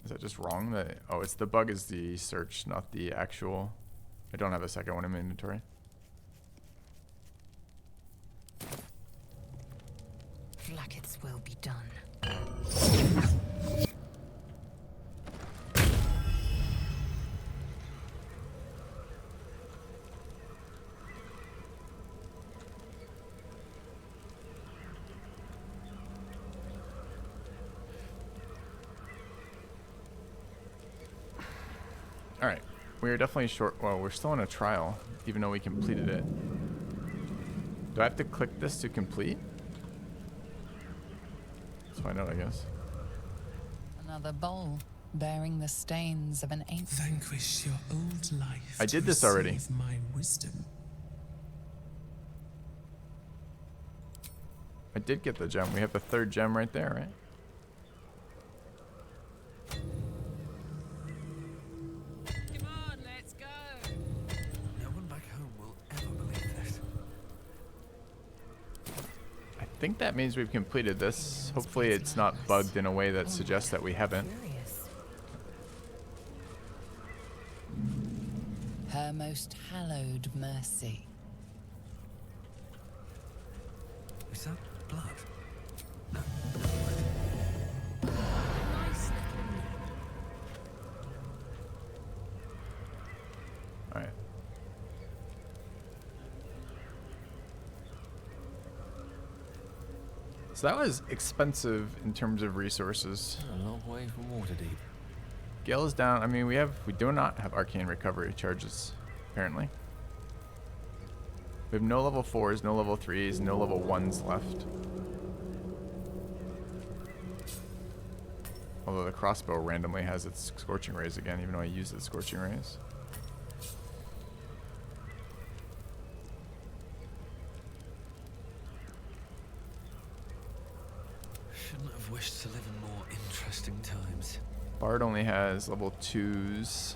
Is that just wrong? That oh, it's the bug is the search, not the actual. I don't have a second one in my inventory. think its will be done. Alright. We are definitely short. Well, we're still in a trial, even though we completed it. Do I have to click this to complete? Let's find out, I guess. Another bowl bearing the stains of an ancient. Vanquish your old life. I did this already. My wisdom. I did get the gem. We have the third gem right there, right? Come on, let's go. No one back home will ever believe this. I think that means we've completed this. Hopefully it's not bugged in a way that suggests that we haven't. Her most hallowed mercy. Is that blood? Alright. So that was expensive in terms of resources. A long way from Waterdeep. Gale is down. I mean, we do not have arcane recovery charges, apparently. We have no level 4s, no level 3s, no level 1s left. Although the crossbow randomly has its scorching rays again, even though I use the scorching rays. Shouldn't have wished to live in more interesting times. Bard only has level 2s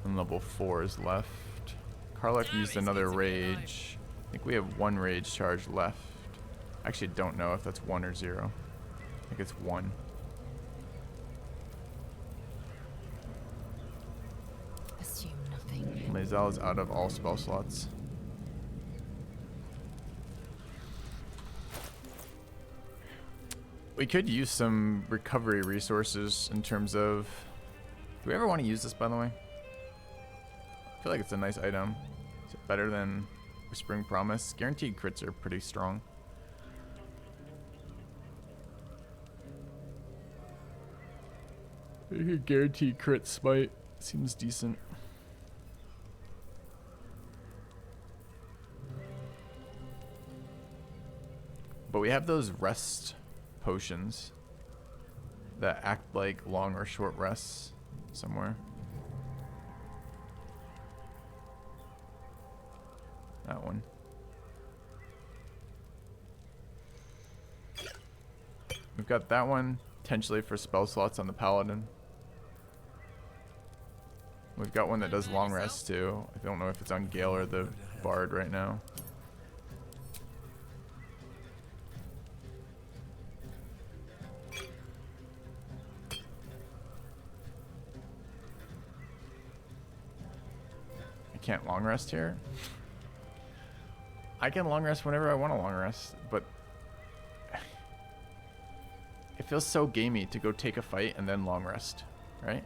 and level 4s left. Karlach used another rage. I think we have one rage charge left. Actually, don't know if that's 1 or 0. I think it's 1. Assume nothing. Mazel is out of all spell slots. We could use some recovery resources in terms of... Do we ever want to use this, by the way? I feel like it's a nice item. Is it better than Whispering Promise? Guaranteed crits are pretty strong. Guaranteed crit smite seems decent. But we have those rest potions that act like long or short rests somewhere. That one. We've got that one potentially for spell slots on the paladin. We've got one that does long rest too. I don't know if it's on Gale or the Bard right now. I can't long rest here. I can long rest whenever I want to long rest, but it feels so gamey to go take a fight and then long rest, right?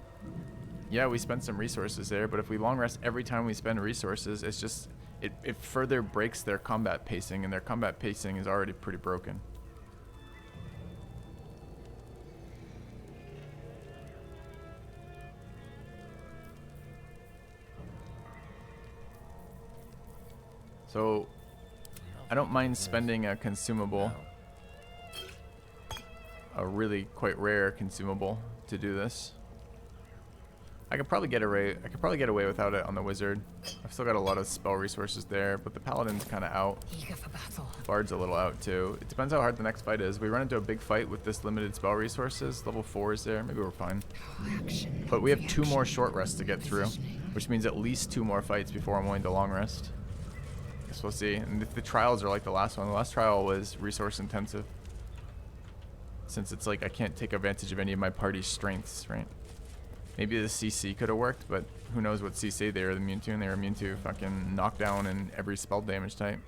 Yeah, we spent some resources there, but if we long rest every time we spend resources, it's just, it further breaks their combat pacing, and their combat pacing is already pretty broken. So, I don't mind spending a consumable, a really quite rare consumable to do this. I could probably get away without it on the wizard. I've still got a lot of spell resources there, but the paladin's kind of out. Eager for battle. Bard's a little out too. It depends how hard the next fight is. If we run into a big fight with this limited spell resources, level 4 is there, maybe we're fine. But we have 2 more short rests to get through, which means at least 2 more fights before I'm willing to long rest. Guess we'll see. And if the trials are like the last one, the last trial was resource intensive. Since it's like I can't take advantage of any of my party's strengths, right? Maybe the CC could have worked, but who knows what CC they were immune to, and they were immune to fucking knockdown and every spell damage type.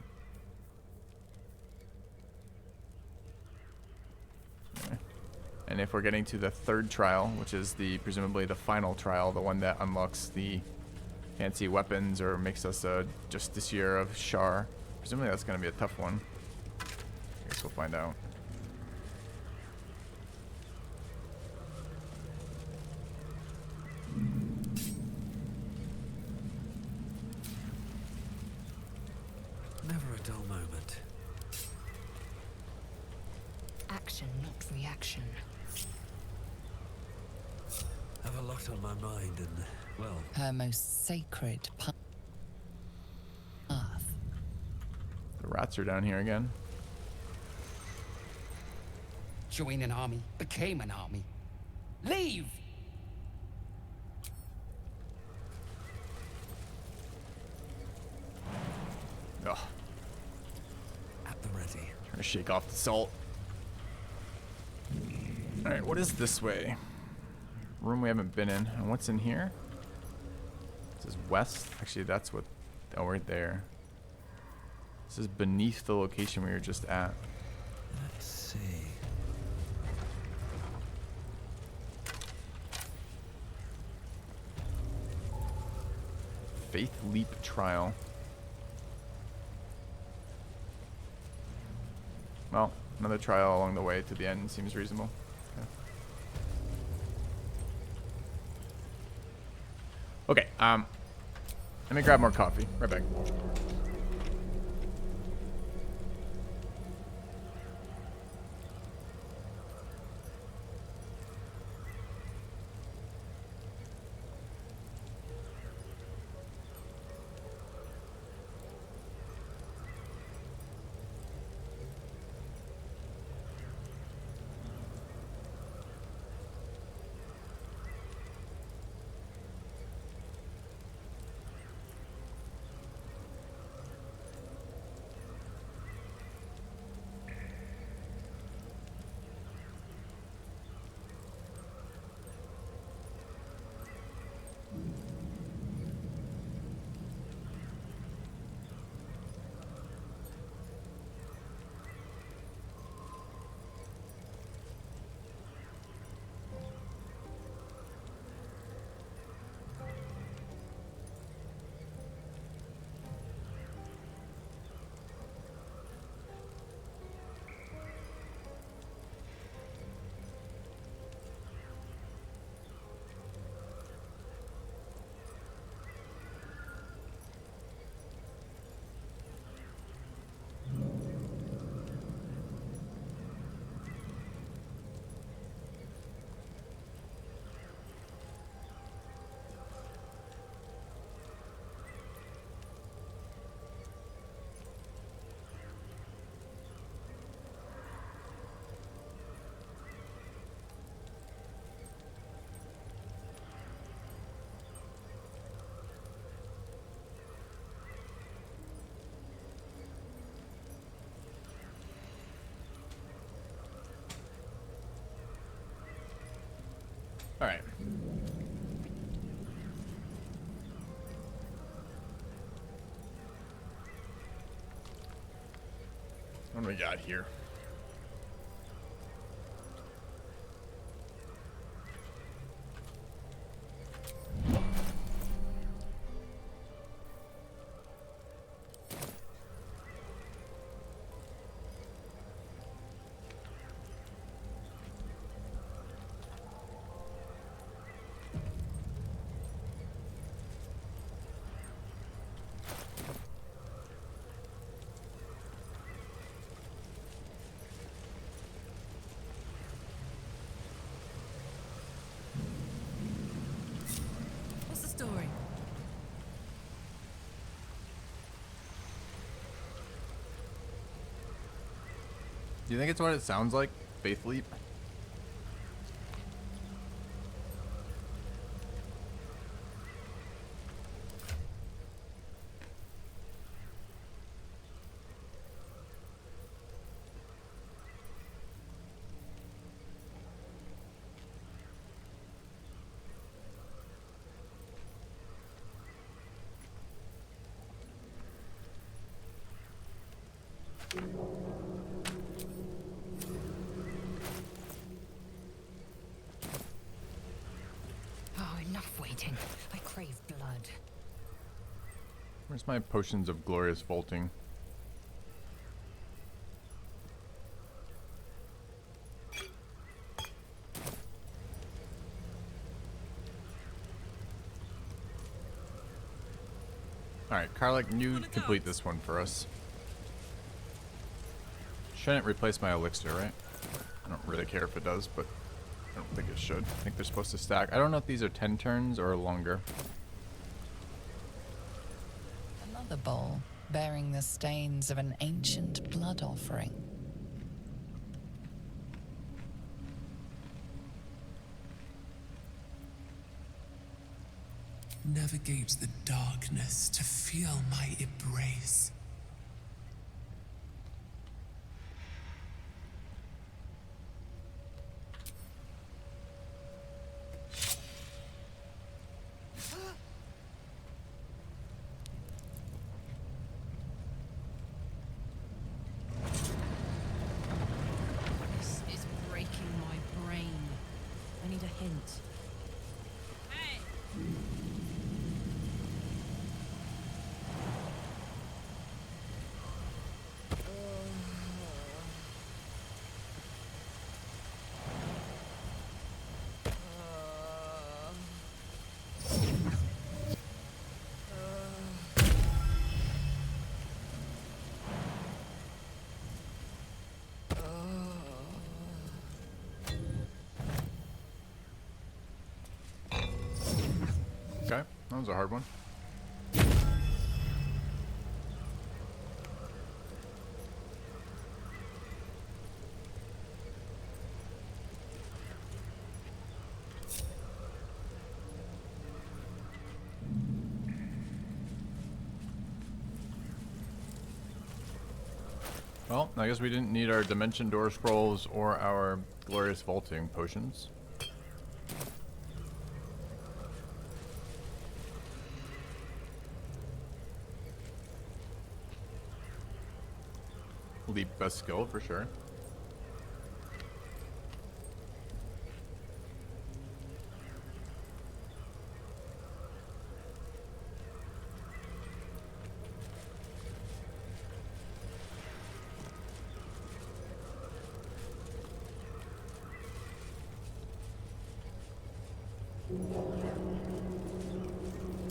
And if we're getting to the third trial, which is the presumably the final trial, the one that unlocks the fancy weapons or makes us a Justiciar of Shar, presumably that's going to be a tough one. I guess we'll find out. Never a dull moment. Action, not reaction. Have a lot on my mind and, well... Her most sacred path. The rats are down here again. Join an army, became an army. Leave! Ugh. At the ready. Trying to shake off the salt. Alright, what is this way? Room we haven't been in. And what's in here? This is west. Actually, that's what... Oh, right there. This is beneath the location we were just at. Let's see. Faith Leap Trial. Well, another trial along the way to the end seems reasonable. Okay, let me grab more coffee. Right back. All right. What do we got here? What's the story? Do you think it's what it sounds like? Faith Leap? eating. I crave blood. Where's my potions of glorious vaulting? Alright, Karlak, you complete this one for us. Shouldn't replace my elixir, right? I don't really care if it does, but I don't think it should. I think they're supposed to stack. I don't know if these are 10 turns or longer. Another bowl bearing the stains of an ancient blood offering. Navigate the darkness to feel my embrace. This is breaking my brain. I need a hint. Hey! Okay, that was a hard one. Well, I guess we didn't need our Dimension Door Scrolls or our Glorious Vaulting Potions. Leap best skill for sure.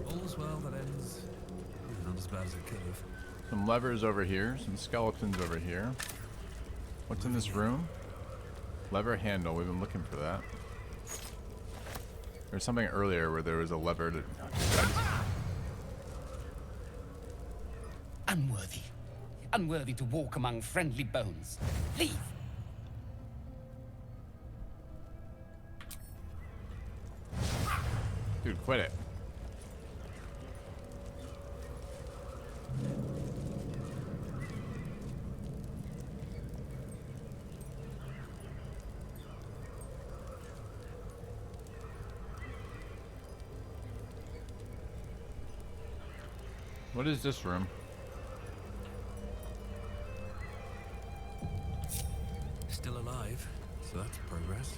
All's well that ends. Not as bad as it could have. Some levers over here, some skeletons over here. What's in this room? Lever handle, we've been looking for that. There's something earlier where there was a lever to... Unworthy. Unworthy to walk among friendly bones. Leave! Dude, quit it. What is this room? Still alive, so that's progress.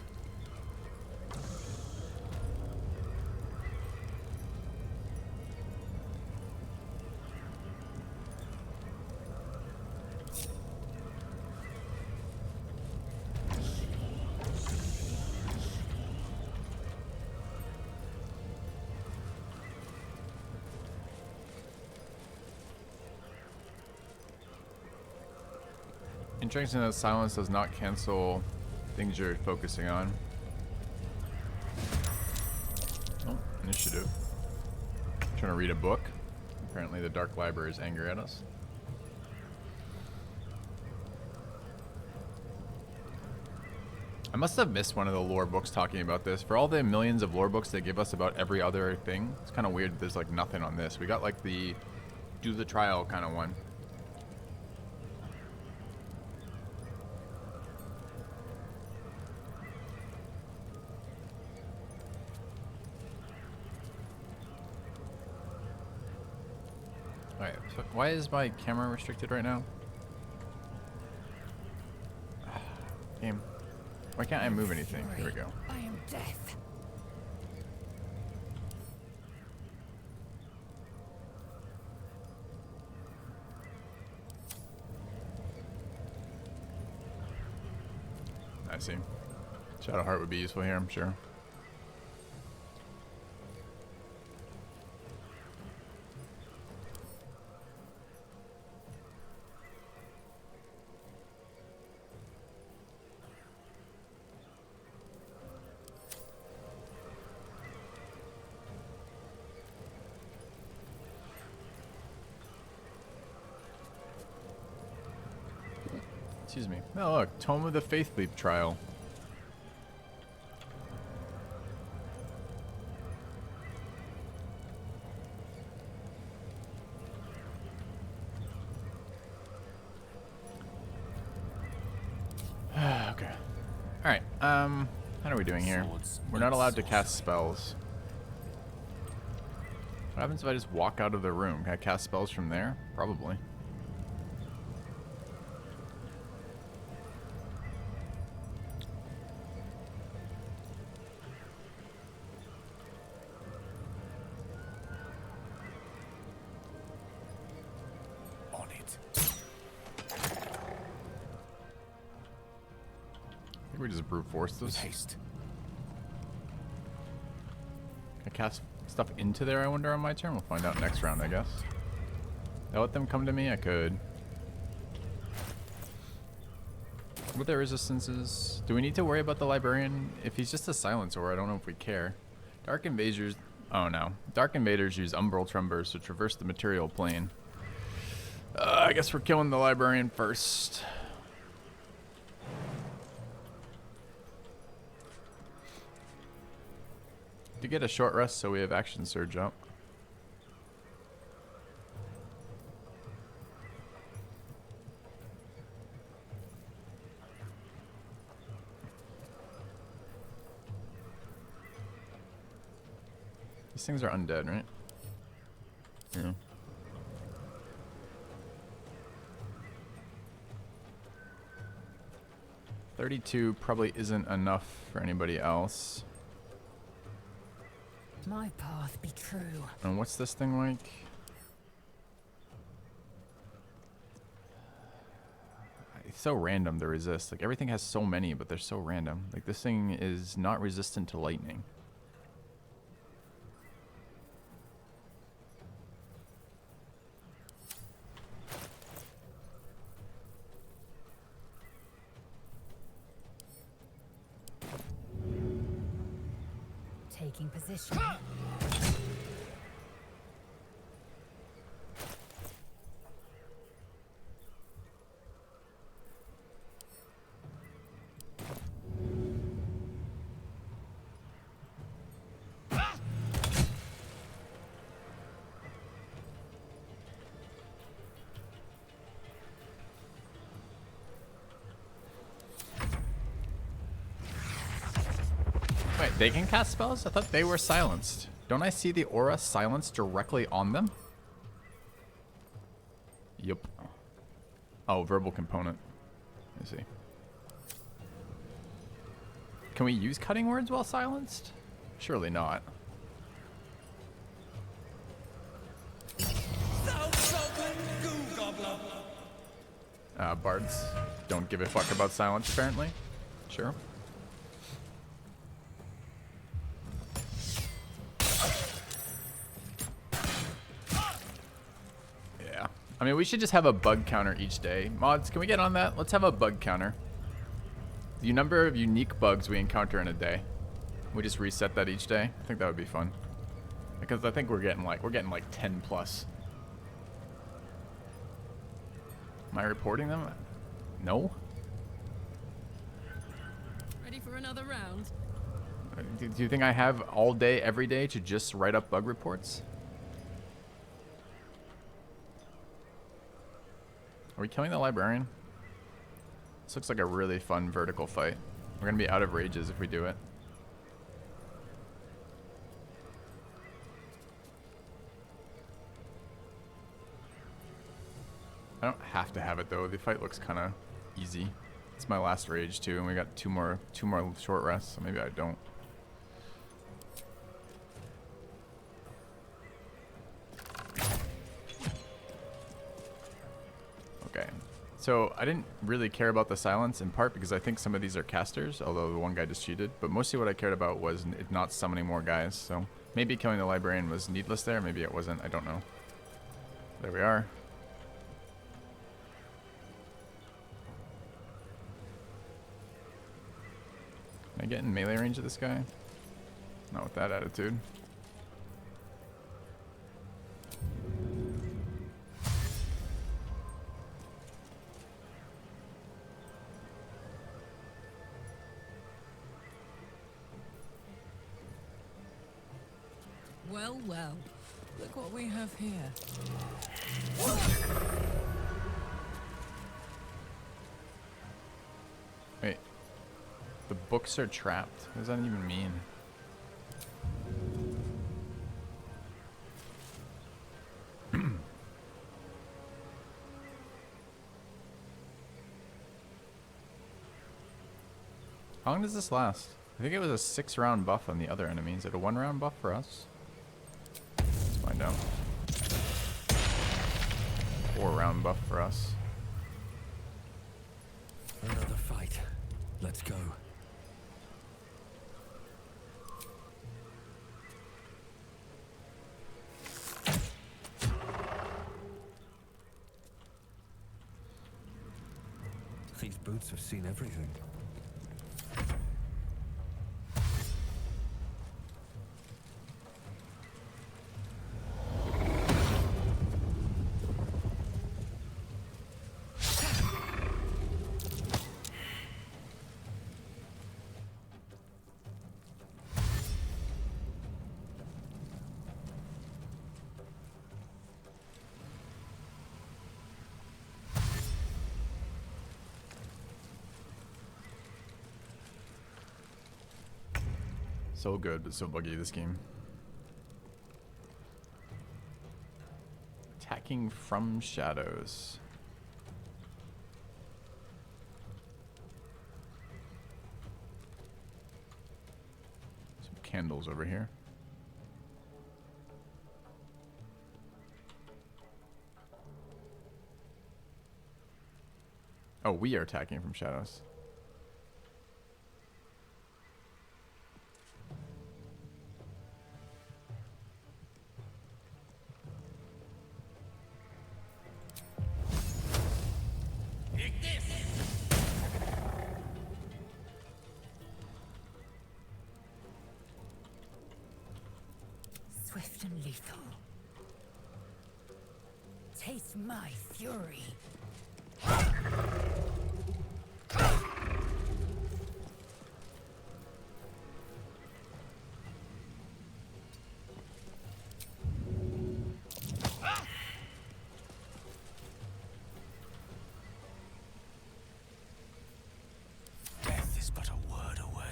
Interesting that silence does not cancel things you're focusing on. Oh, initiative. Trying to read a book. Apparently the Dark Library is angry at us. I must have missed one of the lore books talking about this. For all the millions of lore books they give us about every other thing, it's kind of weird there's like nothing on this. We got like the do the trial kind of one. Alright, so why is my camera restricted right now? Game. Why can't I move anything? Here we go. I am death. I see. Shadowheart would be useful here, I'm sure. Excuse me. Oh, look. Tome of the Faith Leap Trial. Okay. Alright. How are we doing here? We're not allowed to cast spells. What happens if I just walk out of the room? Can I cast spells from there? Probably. We just brute force this. With haste. Can I cast stuff into there, I wonder, on my turn? We'll find out next round, I guess. Did I let them come to me? I could. What their resistances? Do we need to worry about the librarian? If he's just a silencer, I don't know if we care. Dark invaders. Oh no. Dark invaders use umbral trumbers to traverse the material plane. I guess we're killing the librarian first. To get a short rest so we have action surge up. These things are undead, right? Yeah. $32 probably isn't enough for anybody else. My path be true. And what's this thing like? It's so random to resist. Like everything has so many, but they're so random. Like this thing is not resistant to lightning. Taking position. Wait, they can cast spells? I thought they were silenced. Don't I see the aura silenced directly on them? Yep. Oh, verbal component. Let me see. Can we use cutting words while silenced? Surely not. Bards don't give a fuck about silence, apparently. Sure. Yeah. I mean, we should just have a bug counter each day. Mods, can we get on that? Let's have a bug counter. The number of unique bugs we encounter in a day. We just reset that each day. I think that would be fun. Because I think we're getting like 10 plus. Am I reporting them? No? Ready for another round? Do you think I have all day, every day to just write up bug reports? Are we killing the librarian? This looks like a really fun vertical fight. We're gonna be out of rages if we do it. I don't have to have it though. The fight looks kind of easy. It's my last rage too, and we got two more short rests, so maybe I don't. Okay, So I didn't really care about the silence in part because I think some of these are casters, although the one guy just cheated. But mostly what I cared about was it not summoning more guys. So maybe killing the librarian was needless there. Maybe it wasn't. I don't know. There we are. Can I get in melee range of this guy? Not with that attitude. Well, well. Look what we have here. Wait. The books are trapped. What does that even mean? How long does this last? I think it was a 6-round buff on the other enemies. Is it a 1-round buff for us? Let's find out. 4-round buff for us. Another fight. Let's go. These boots have seen everything. So good, but so buggy this game. Attacking from shadows. Some candles over here. Oh, we are attacking from shadows. Swift and lethal. Taste my fury. Death is but a word away.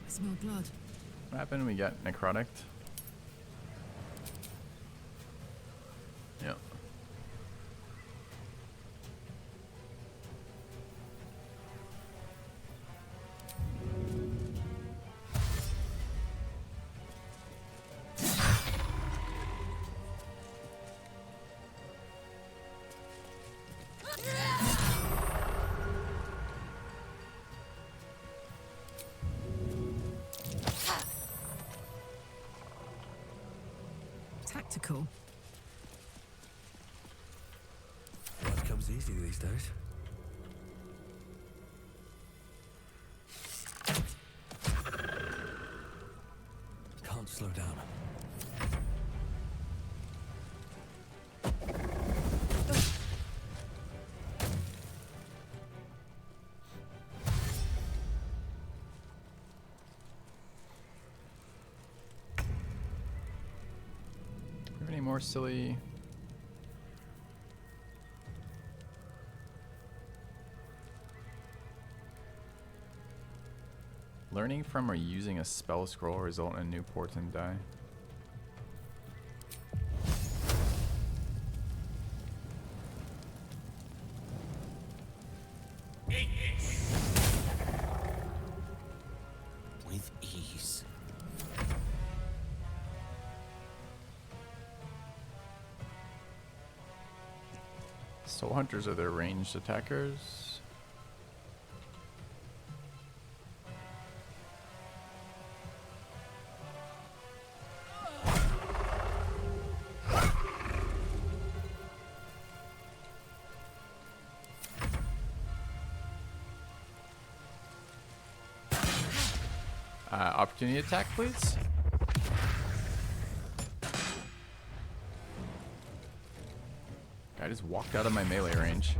I smell blood. What happened? We got necrotic. Yep. Tactical. Blood comes easy these days. Can't slow down. Any more silly? Learning from or using a spell scroll result in a new portent die. Soul Hunters are their ranged attackers. Opportunity attack, please. I just walked out of my melee range.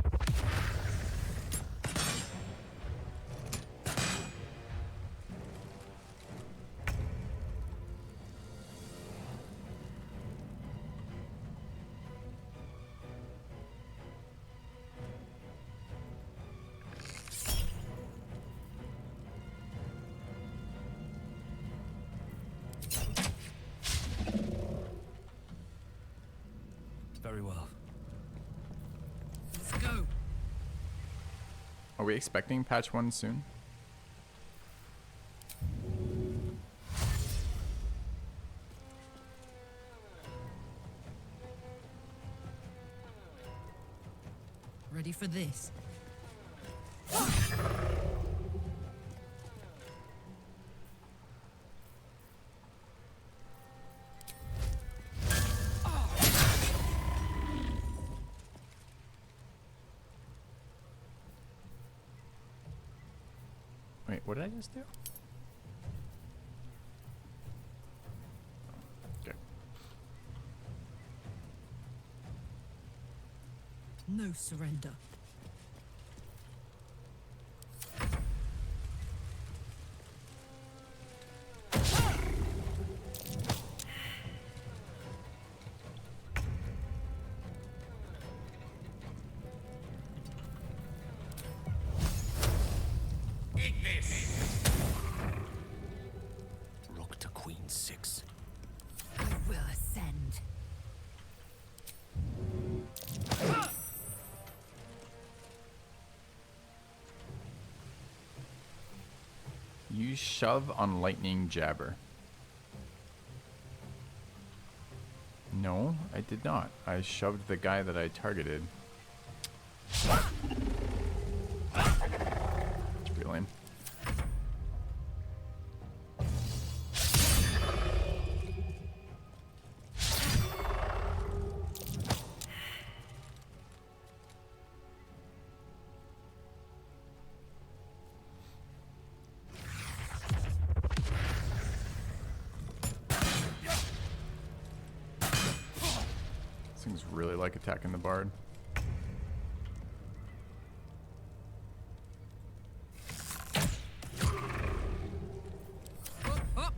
Very well. Let's go. Are we expecting patch 1 soon? Ready for this? Wait, what did I just do? Okay. No surrender. Rook to queen 6. I will ascend. You shove on lightning jabber. No, I did not. I shoved the guy that I targeted. It's pretty lame. Things really like attacking the bard. Up, up.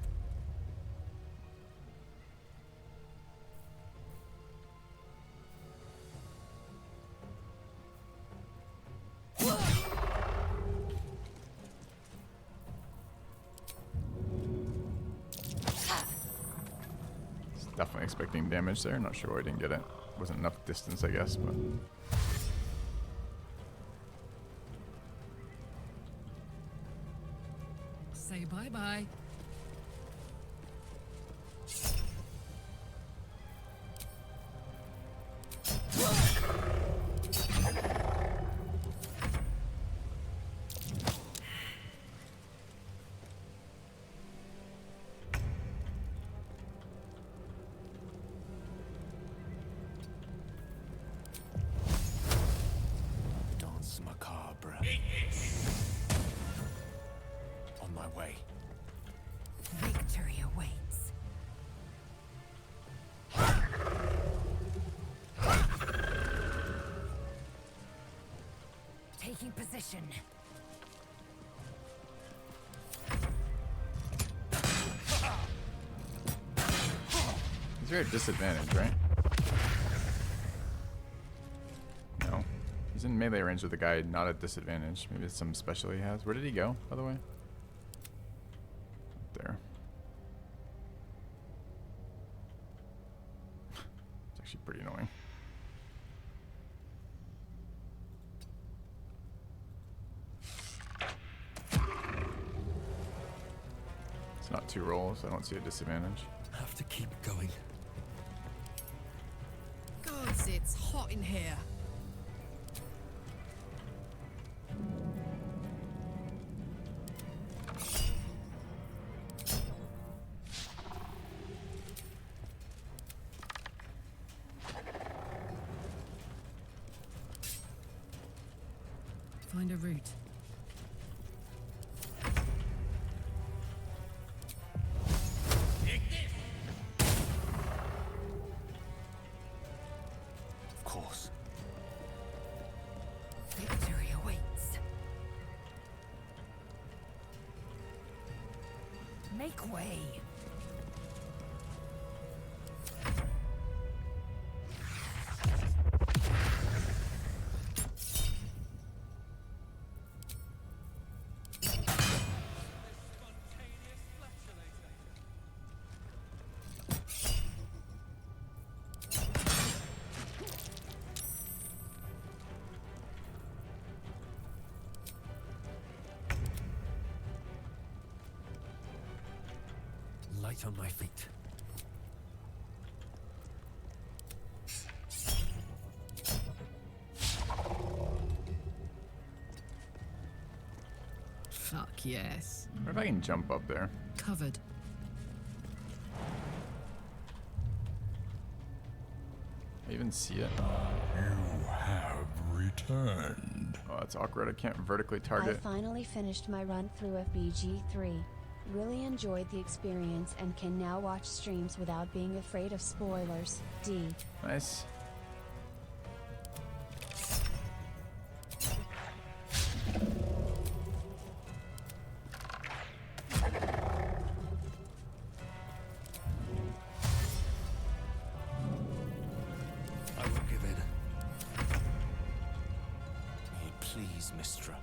Definitely expecting damage there. Not sure why I didn't get it. Wasn't enough distance, I guess, but. Say bye-bye. Dance macabre. On my way. Victory awaits. Taking position. He's very at disadvantage, right? No. He's in melee range with the guy not at disadvantage. Maybe it's some special he has. Where did he go, by the way? There. It's actually pretty annoying. It's not 2 rolls, I don't see a disadvantage. Have to keep going. Gods, it's hot in here. find a route. Of course. Victory awaits. Make way. Light on my feet. Fuck yes. I wonder if I can jump up there. Covered. I even see it. You have returned. Oh, that's awkward. I can't vertically I target. finally finished my run through of BG3. Really enjoyed the experience and can now watch streams without being afraid of spoilers. D. Nice. I won't give in. May it please, Mistra.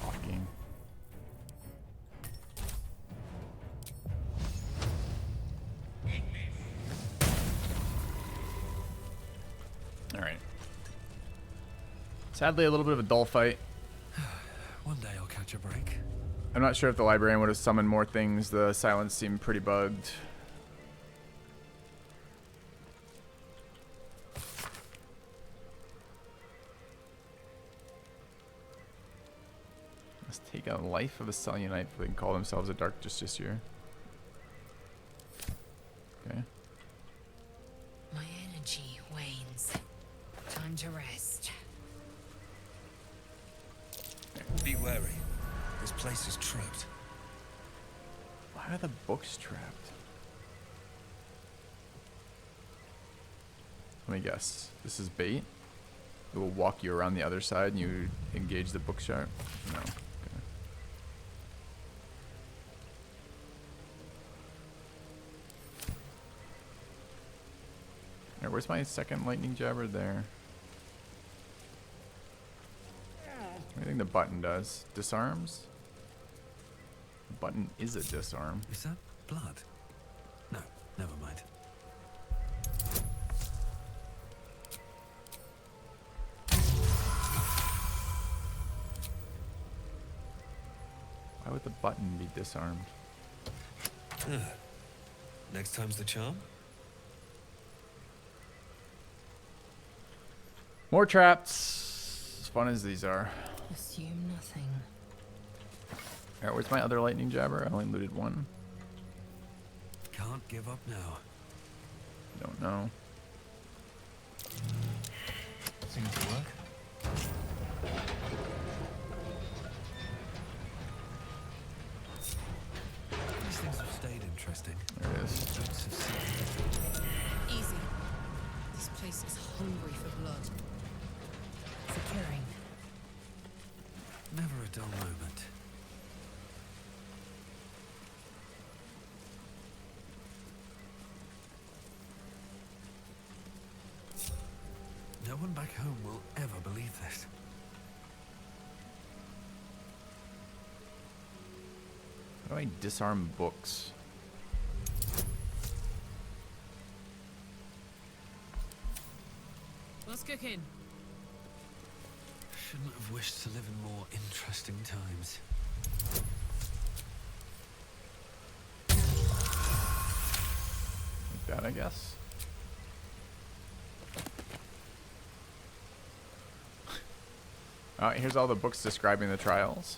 Walking. All right. Sadly, a little bit of a dull fight. One day I'll catch a break. I'm not sure if the librarian would have summoned more things. The silence seemed pretty bugged. Let's take a life of a Selionite if they can call themselves a Dark Justiciar. Okay. My energy wanes. Time to rest. Be wary. This place is trapped. Why are the books trapped? Let me guess. This is bait? It will walk you around the other side and you engage the book sharp? No. Okay. Alright, where's my second lightning jabber? There. What do you think the button does? Disarms? The button is a disarm. Is that blood? No, never mind. Why would the button be disarmed? Next time's the charm. More traps! As fun as these are. Assume nothing. Alright, where's my other lightning jabber? I only looted one. Can't give up now. Don't know. Seems to work. These things have stayed interesting. There it is. Bits of secret. Easy. This place is hungry for blood. Securing. Never a dull moment. No one back home will ever believe this. How do I disarm books? What's cooking? Shouldn't have wished to live in more interesting times. Like that, I guess. Here's all the books describing the trials.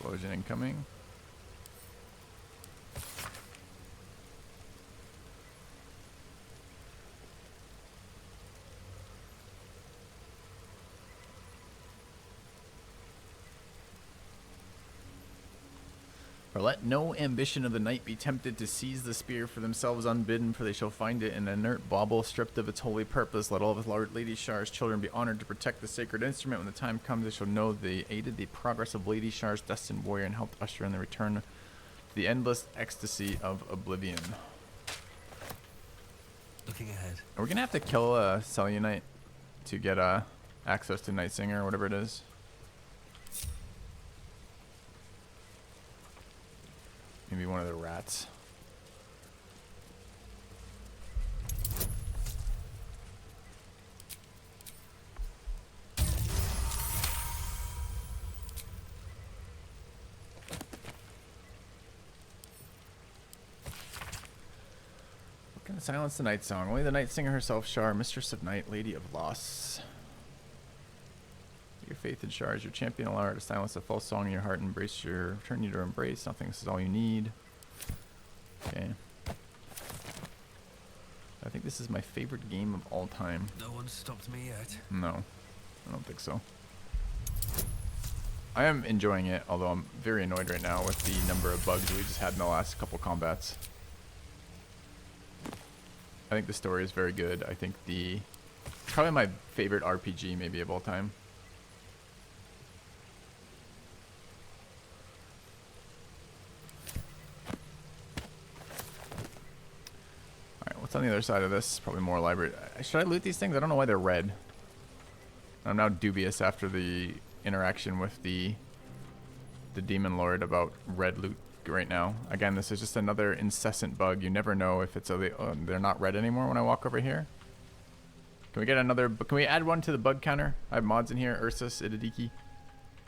Explosion incoming. For let no ambition of the night be tempted to seize the spear for themselves unbidden, for they shall find it an inert bauble stripped of its holy purpose. Let all of Lord Lady Shar's children be honored to protect the sacred instrument. When the time comes, they shall know they aided the progress of Lady Shar's destined warrior and helped usher in the return to the endless ecstasy of oblivion. Looking ahead. Are we gonna have to kill a Selunite to get access to Night Singer or whatever it is? Maybe one of the rats. We're gonna silence the night song. Only the Night Singer herself, Shar, Mistress of Night, Lady of Loss. Your faith in Shar is your champion. Allow her to silence the false song in your heart. Embrace your turn you to embrace. Nothing. This is all you need. Okay. I think this is my favorite game of all time. No one stopped me yet. No, I don't think so. I am enjoying it, although I'm very annoyed right now with the number of bugs we just had in the last couple combats. I think the story is very good. I think probably my favorite RPG maybe of all time. What's on the other side of this? Probably more library. Should I loot these things? I don't know why they're red. I'm now dubious after the interaction with the Demon Lord about red loot right now. Again, this is just another incessant bug. You never know if it's they're not red anymore when I walk over here. Can we get another? Can we add one to the bug counter? I have mods in here. Ursus, Idadiki.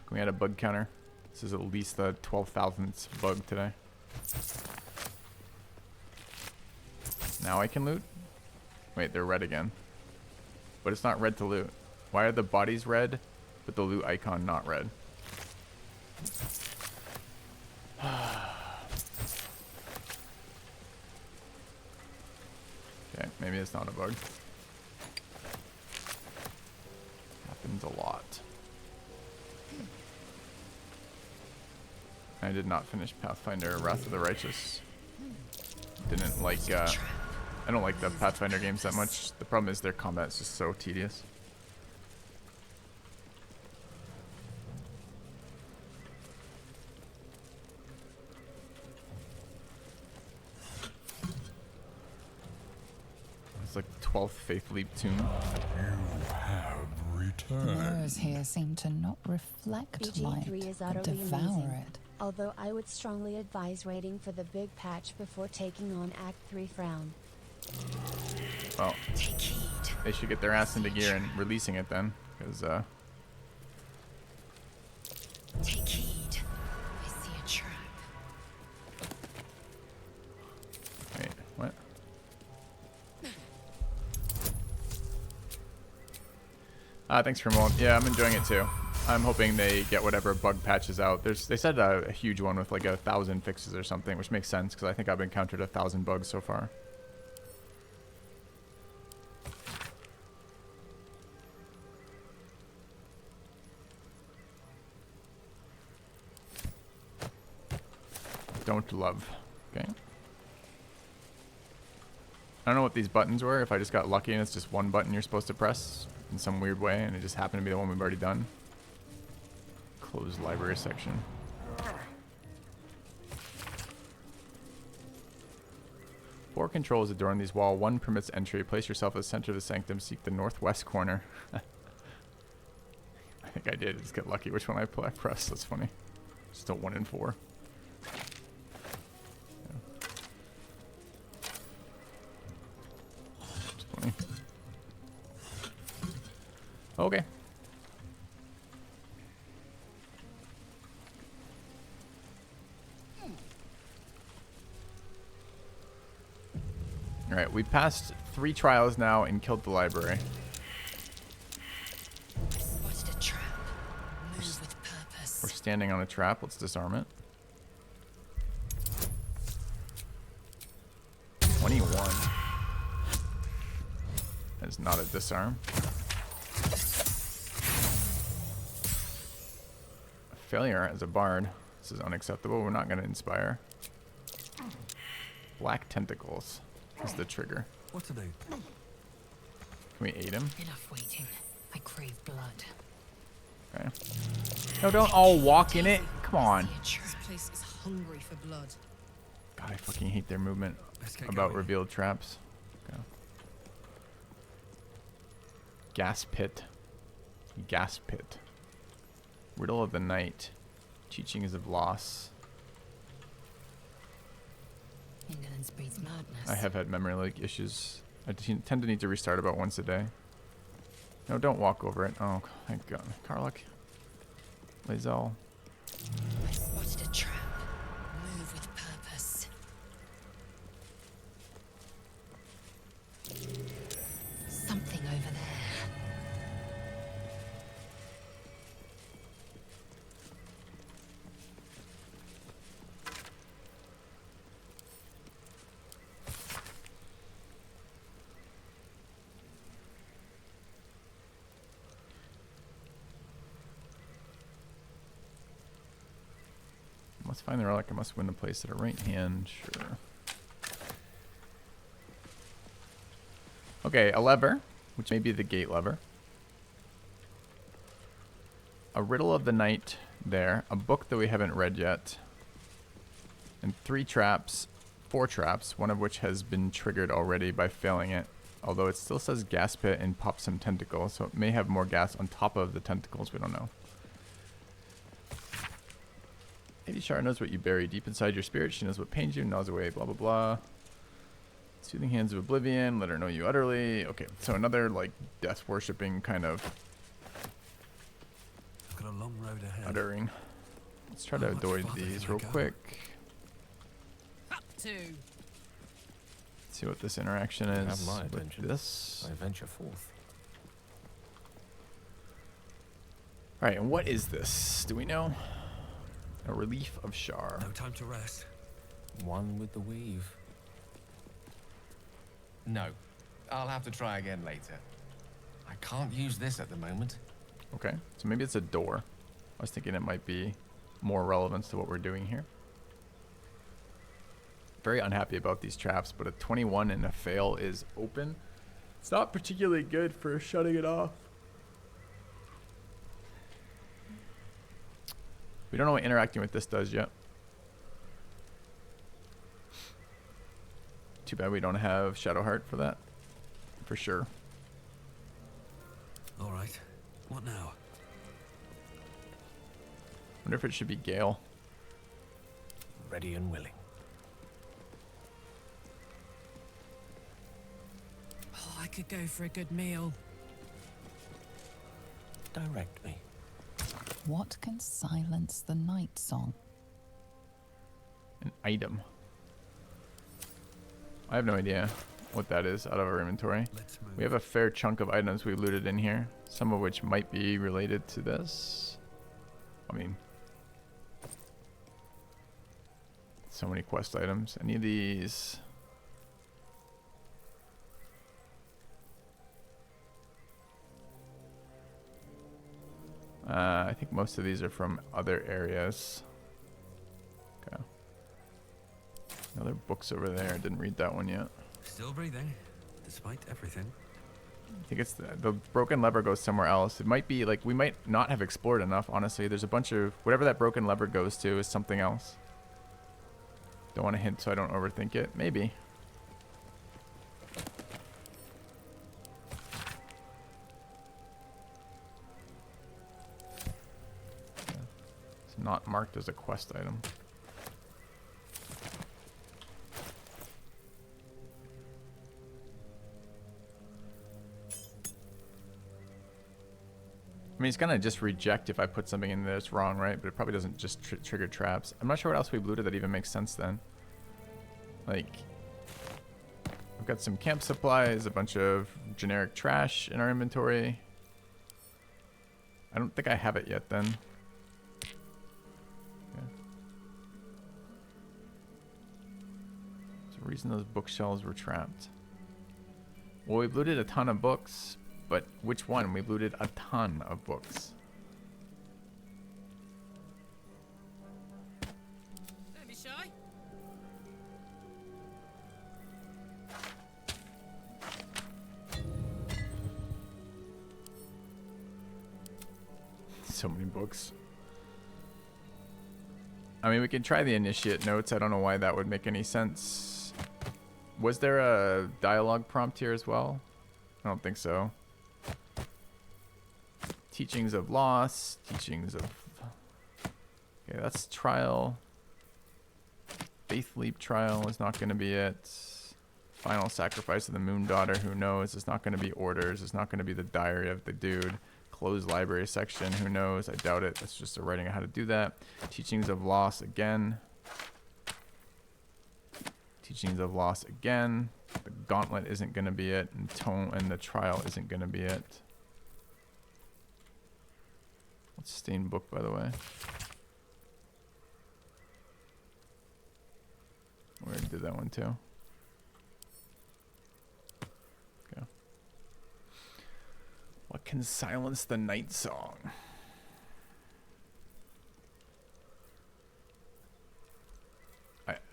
Can we add a bug counter? This is at least the 12,000th bug today. Now I can loot? Wait, they're red again. But it's not red to loot. Why are the bodies red, but the loot icon not red? Okay, maybe it's not a bug. Happens a lot. I did not finish Pathfinder Wrath of the Righteous. Didn't like, I don't like the Pathfinder games that much. The problem is their combat is just so tedious. It's like 12th Faith Leap tomb. You have returned. The mirrors here seem to not reflect light, BG3 is but utterly devour amazing. it. Although I would strongly advise waiting for the big patch before taking on Act 3 Frown. Well, they should get their ass into gear and releasing it then, because Take heed. I see a trap. wait, what? Thanks for more. Yeah, I'm enjoying it too. I'm hoping they get whatever bug patches out. They said a huge one with like 1,000 fixes or something, which makes sense because I think I've encountered 1,000 bugs so far. Don't love. Okay. I don't know what these buttons were. If I just got lucky and it's just one button you're supposed to press in some weird way and it just happened to be the one we've already done. Closed library section. 4 controls adorn these walls. 1 permits entry. Place yourself at the center of the sanctum. Seek the northwest corner. I think I did. Just get lucky which one I pressed. That's funny. Just a 1 in 4. That's funny. Okay. Alright, we passed 3 trials now and killed the library. Spotted a trap. Move with purpose. We're standing on a trap. Let's disarm it. 21. That is not a disarm. A failure as a bard. This is unacceptable. We're not going to inspire. Black tentacles is the trigger. What to do? Can we aid him? Enough waiting. I crave blood. Okay. No, don't all walk in it. Come on. This place is hungry for blood. God, I fucking hate their movement Let's about get going. revealed traps. Okay. Gas pit. Gas pit. Riddle of the night. Teachings of loss. Indolence breeds madness. I have had memory leak issues. I tend to need to restart about once a day. No, don't walk over it. Oh, thank God. Karluk. Lae'zel. I spotted a trap. Move with purpose. Something over there. Must find the relic. I must win a place at a right hand. Sure. Okay, a lever, which may be the gate lever. A riddle of the night there. A book that we haven't read yet. And 3 traps. 4 traps, one of which has been triggered already by failing it. Although it still says gas pit and pop some tentacles, so it may have more gas on top of the tentacles. We don't know. Lady Shar knows what you bury deep inside your spirit. She knows what pains you, gnaws away, blah, blah, blah. Soothing hands of oblivion. Let her know you utterly. Okay, so another, like, death-worshipping kind of I've got a long road ahead. uttering. Let's try to avoid these real quick. Up to. See what this interaction is Have my with attention. this. I venture forth. Alright, and what is this? Do we know? A relief of Shar. No time to rest. One with the weave. No. I'll have to try again later. I can't use this at the moment. Okay, so maybe it's a door. I was thinking it might be more relevance to what we're doing here. Very unhappy about these traps, but a 21 and a fail is open. It's not particularly good for shutting it off. We don't know what interacting with this does yet. Too bad we don't have Shadowheart for that. For sure. All right. What now? Wonder if it should be Gale. Ready and willing. Oh, I could go for a good meal. Direct me. What can silence the night song? An item. I have no idea what that is out of our inventory. We have a fair chunk of items we looted in here, some of which might be related to this. I mean, so many quest items. Any of these? I think most of these are from other areas. Okay. Another books over there. Didn't read that one yet. Still breathing, despite everything. I think it's the broken lever goes somewhere else. It might be like we might not have explored enough, honestly. There's a bunch of whatever that broken lever goes to is something else. Don't want to hint so I don't overthink it. Maybe. It's not marked as a quest item. I mean, it's gonna just reject if I put something in there that's wrong, right? But it probably doesn't just trigger traps. I'm not sure what else we've looted that even makes sense then. Like, I've got some camp supplies, a bunch of generic trash in our inventory. I don't think I have it yet then. reason those bookshelves were trapped. Well, we've looted a ton of books, but which one? We've looted a ton of books. Don't be shy. So many books. I mean, we can try the initiate notes. I don't know why that would make any sense. Was there a dialogue prompt here as well? I don't think so. Teachings of loss. Teachings of... Okay, that's trial. Faith leap trial is not going to be it. Final sacrifice of the moon daughter. Who knows? It's not going to be orders. It's not going to be the diary of the dude. Closed library section. Who knows? I doubt it. That's just a writing of how to do that. Teachings of loss again. Teachings of loss again. The gauntlet isn't going to be it, and tone and the trial isn't going to be it. What's stained book, by the way? We already did that one too. Okay. What can silence the night song?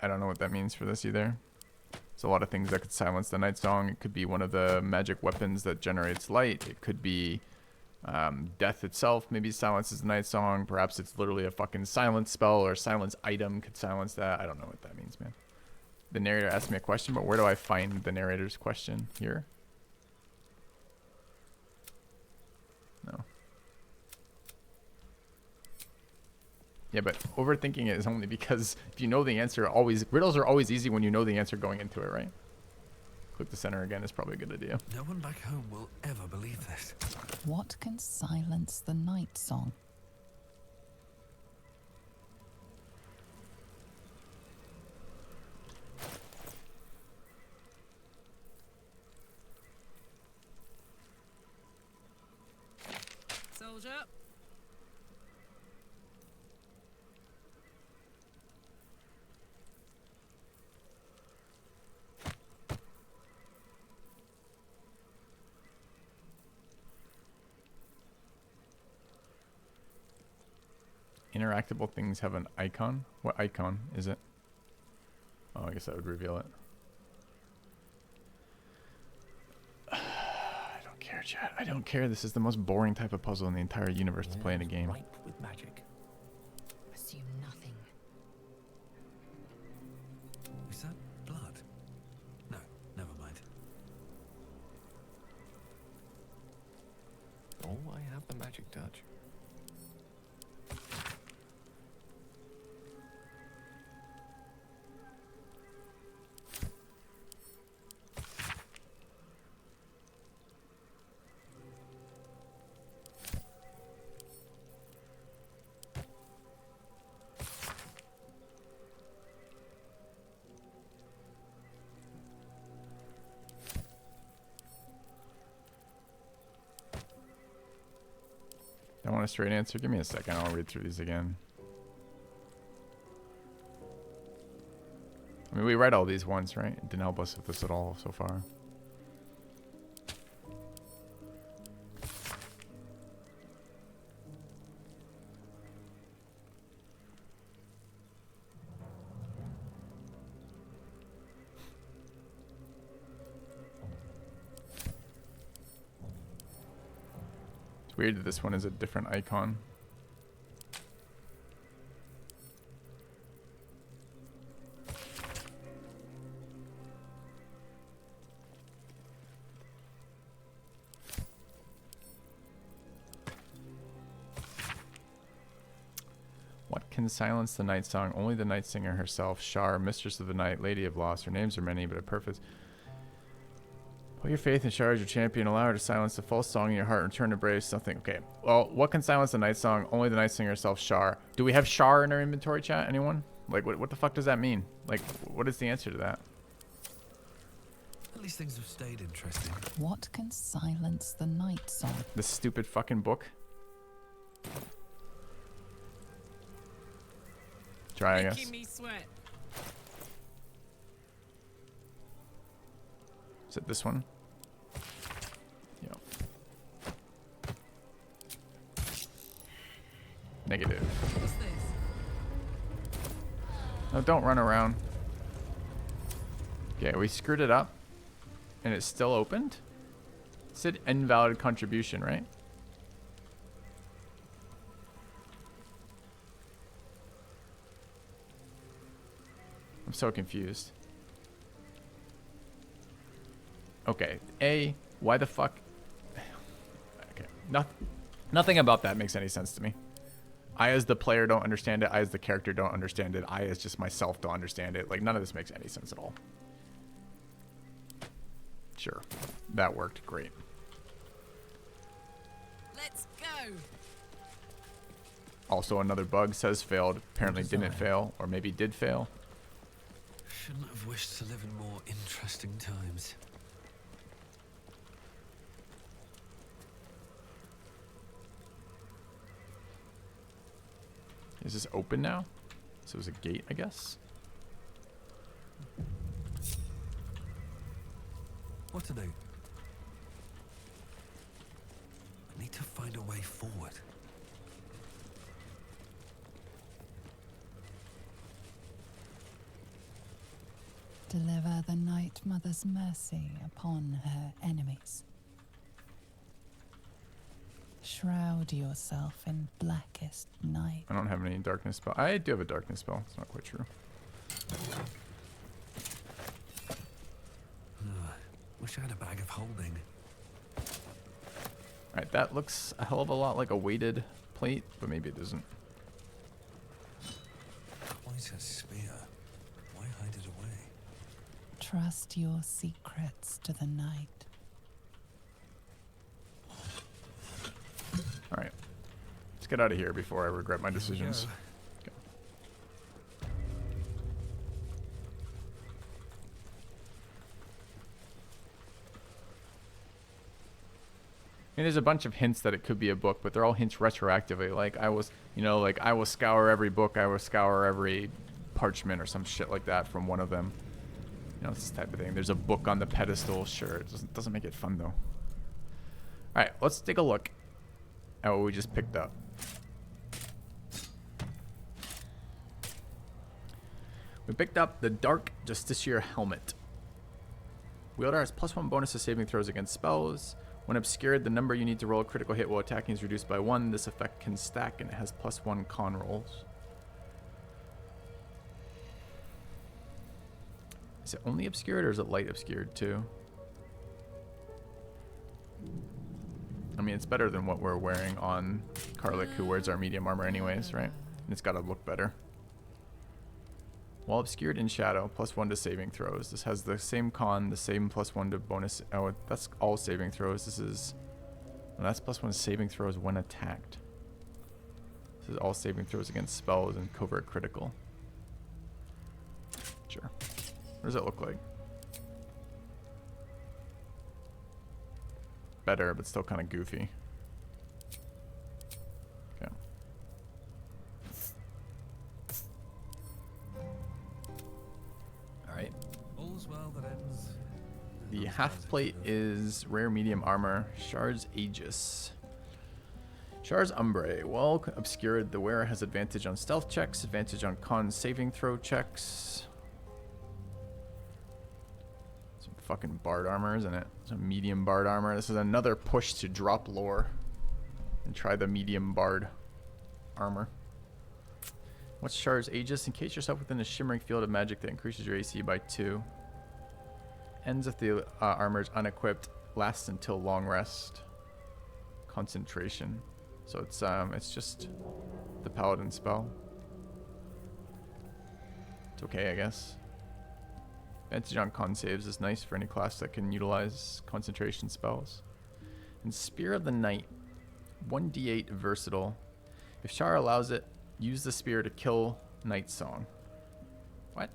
I don't know what that means for this either. There's a lot of things that could silence the night song. It could be one of the magic weapons that generates light. It could be death itself maybe silences the night song. Perhaps it's literally a fucking silence spell or silence item could silence that. I don't know what that means, man. The narrator asked me a question, but where do I find the narrator's question? Here? No. Yeah, but overthinking it is only because if you know the answer, riddles are always easy when you know the answer going into it, right? Click the center again is probably a good idea. No one back home will ever believe this. What can silence the night song? Soldier. Interactable things have an icon. What icon is it? Oh, I guess that would reveal it. I don't care, chat. I don't care. This is the most boring type of puzzle in the entire universe to play in a game. Ripe with magic. Assume nothing. Is that blood? No, never mind. Oh, I have the magic touch. I want a straight answer. Give me a second. I'll read through these again. I mean, we read all these once, right? It didn't help us with this at all so far. Weird that this one is a different icon. What can silence the night song? Only the night singer herself, Shar, mistress of the night, lady of loss. Her names are many, but a purpose. Put your faith in Shar as your champion. Allow her to silence the false song in your heart and return to brave something. Okay. Well, what can silence the night song? Only the night singer herself, Shar. Do we have Shar in our inventory, chat? Anyone? Like, what the fuck does that mean? Like, what is the answer to that? At least things have stayed interesting. What can silence the night song? This stupid fucking book. Try, I guess. Making me sweat. Is it this one? Yeah. Negative. What's this? No, don't run around. Okay, we screwed it up. And it's still opened? It said invalid contribution, right? I'm so confused. Okay, A, why the fuck? Okay, nothing about that makes any sense to me. I as the player don't understand it. I as the character don't understand it. I as just myself don't understand it. Like, none of this makes any sense at all. Sure, that worked great. Let's go. Also, another bug says failed. Apparently didn't fail, or maybe did fail. Shouldn't have wished to live in more interesting times. Is this open now? So it was a gate, I guess. What are they? I need to find a way forward. Deliver the Night Mother's mercy upon her enemies. Shroud yourself in blackest night. I don't have any darkness spell. I do have a darkness spell. It's not quite true. Wish I had a bag of holding. Alright, that looks a hell of a lot like a weighted plate, but maybe it doesn't. Quite a spear. Why hide it away? Trust your secrets to the night. Alright. Let's get out of here before I regret my decisions. Okay. I mean, there's a bunch of hints that it could be a book, but they're all hints retroactively. Like, I was, you know, like, I will scour every book, I will scour every parchment or some shit like that from one of them. You know, this type of thing. There's a book on the pedestal. Sure, it doesn't make it fun, though. Alright, let's take a look at what we just picked up. We picked up the Dark Justiciar Helmet. Wielder has +1 bonus to saving throws against spells. When obscured, the number you need to roll a critical hit while attacking is reduced by 1. This effect can stack and it has +1 con rolls. Is it only obscured or is it light obscured too? I mean, it's better than what we're wearing on Karlik, who wears our medium armor anyways, right? And it's got to look better. While obscured in shadow, +1 to saving throws. This has the same con, the same +1 to bonus. Oh, that's all saving throws. This is... Well, that's +1 saving throws when attacked. This is all saving throws against spells and covert critical. Sure. What does it look like? Better, but still kind of goofy. Okay. Alright. All's well that ends. The half plate is rare medium armor, Shar's Aegis. Shar's Umbre. While obscured, the wearer has advantage on stealth checks, advantage on con saving throw checks. Some fucking bard armor, isn't it? Some medium bard armor. This is another push to drop lore and try the medium bard armor. What's Shar's Aegis? Encase yourself within a shimmering field of magic that increases your AC by 2. Ends if the armor is unequipped. Lasts until long rest. Concentration. So it's just the paladin spell. It's okay, I guess. Advantage on con saves is nice for any class that can utilize concentration spells. And Spear of the Night. 1d8 versatile. If Shar allows it, use the spear to kill Night Song. What?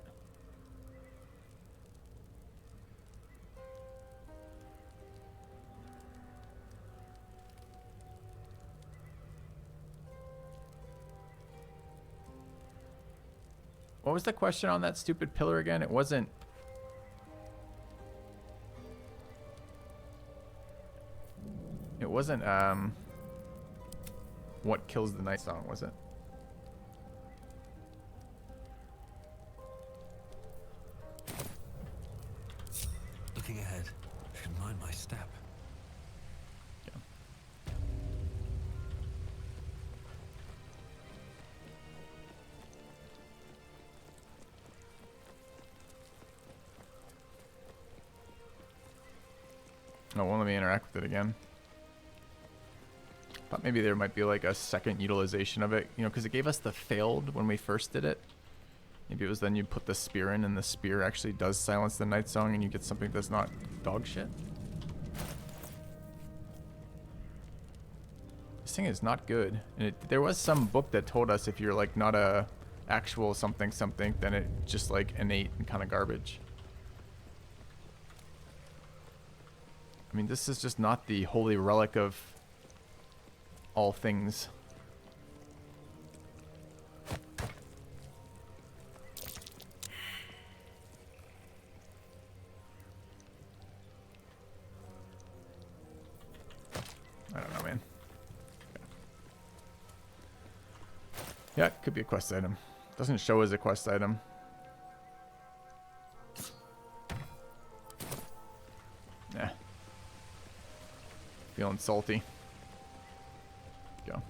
What was the question on that stupid pillar again? It wasn't... It wasn't, what kills the night song, was it? Looking ahead. Should mind my step. Yeah. Oh, won't let me interact with it again. Thought maybe there might be like a second utilization of it, you know, because it gave us the failed when we first did it. Maybe it was then you put the spear in and the spear actually does silence the night song and you get something that's not dog shit. This thing is not good. And there was some book that told us if you're like not a actual something something, then it just like innate and kind of garbage. I mean, this is just not the holy relic of all things. I don't know, man. Yeah, it could be a quest item. Doesn't show as a quest item. Nah. Feeling salty. Go.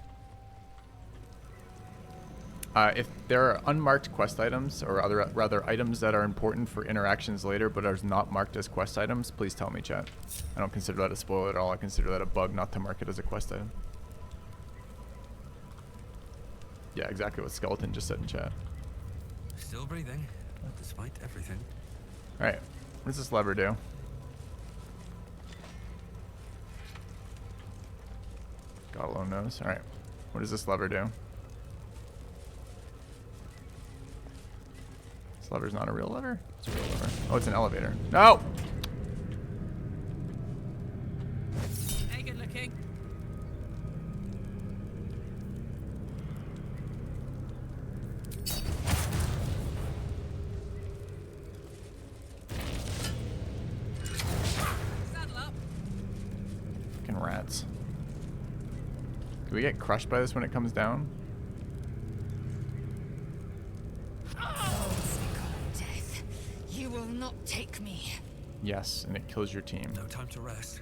If there are unmarked quest items, or rather items that are important for interactions later but are not marked as quest items, please tell me, chat. I don't consider that a spoiler at all. I consider that a bug not to mark it as a quest item. Yeah, exactly what Skeleton just said in chat. Still breathing, despite everything. Alright, what does this lever do? God alone knows. Alright, what does this lever do? This lever's not a real lever? It's a real lever. Oh, it's an elevator. No! Hey, good looking. Saddle up. Fucking rats. Do we get crushed by this when it comes down? Death, you will not take me. Yes, and it kills your team. No time to rest.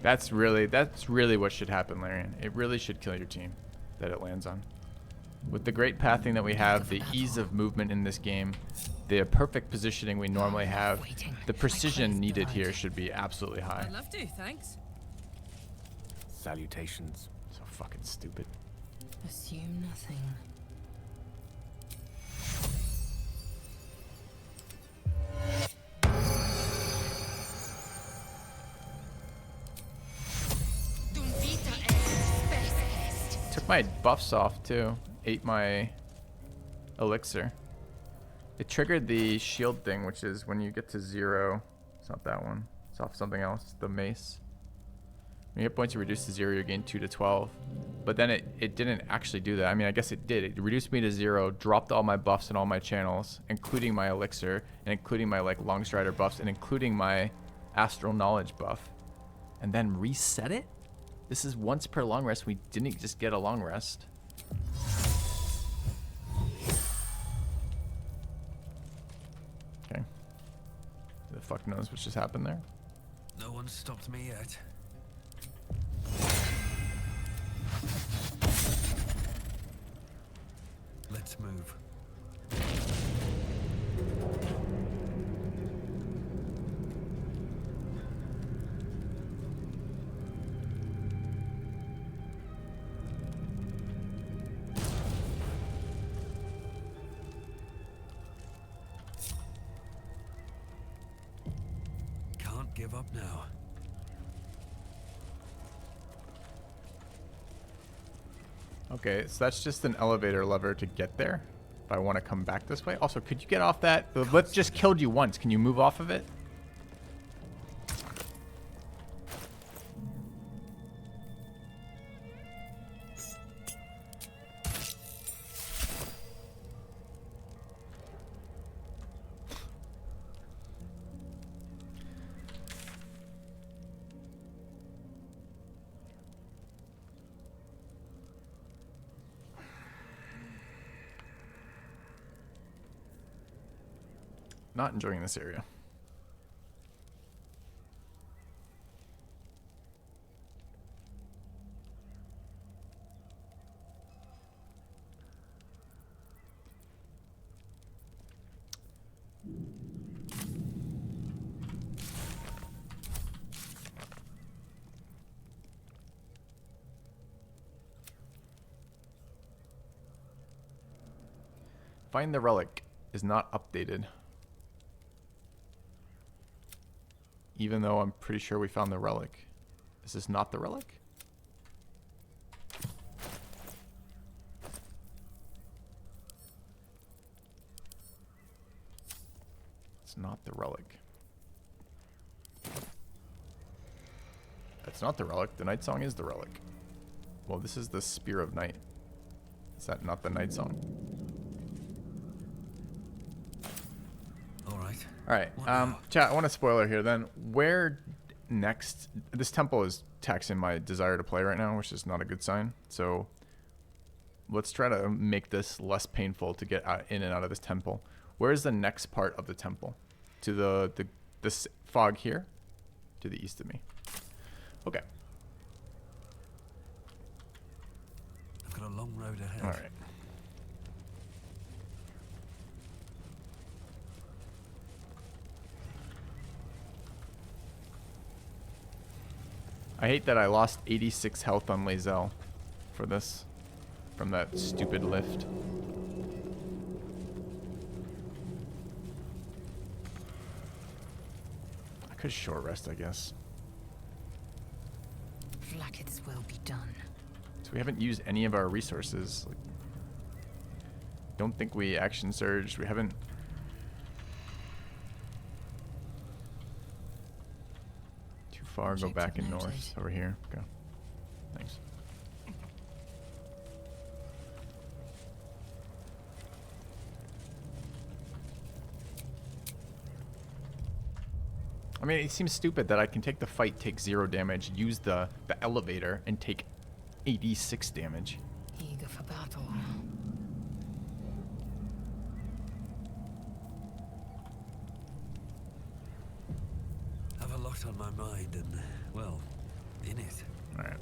That's really what should happen, Larian. It really should kill your team that it lands on. With the great pathing that we have, the ease of movement in this game, the perfect positioning we normally have, the precision needed here should be absolutely high. I'd love to, thanks. Salutations. So fucking stupid. Assume nothing. Took my buffs off too. Ate my elixir. It triggered the shield thing, which is when you get to 0. It's not that one. It's off something else. The mace. When you hit points, you reduce to 0. You gain 2 to 12. But then it didn't actually do that. I mean, I guess it did. It reduced me to 0, dropped all my buffs and all my channels, including my elixir, and including my like long strider buffs, and including my astral knowledge buff, and then reset it. This is once per long rest. We didn't just get a long rest. Okay. Who the fuck knows what just happened there? No one's stopped me yet. Let's move. Can't give up now. Okay, so that's just an elevator lever to get there. If I want to come back this way. Also, could you get off that? The lift just killed you once. Can you move off of it? Not enjoying this area. Find the relic is not updated. Even though I'm pretty sure we found the relic. Is this not the relic? It's not the relic. That's not the relic. The night song is the relic. Well, this is the Spear of Night. Is that not the night song? Alright, chat, I want a spoiler here then. Where next? This temple is taxing my desire to play right now, which is not a good sign. So let's try to make this less painful to get out, in and out of this temple. Where is the next part of the temple? To this fog here? To the east of me. Okay. I've got a long road ahead. Alright. I hate that I lost 86 health on Lae'zel for this, from that stupid lift. I could short rest, I guess. Flacket's will be done. So we haven't used any of our resources. Like, don't think we action surged. We haven't. Far, go back in north over here. Go. Thanks. I mean, it seems stupid that I can take the fight, take 0 damage, use the elevator, and take 86 damage. Eager for battle. On my mind and, well, in it. Alright.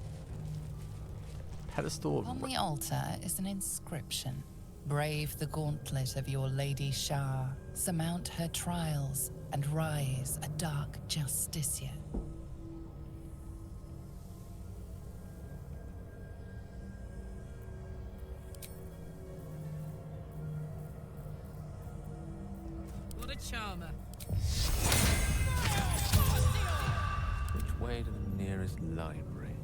Pedestal. On the altar is an inscription. Brave the gauntlet of your Lady Shar, surmount her trials, and rise a dark justiciar. What a charmer. Which way to the nearest library?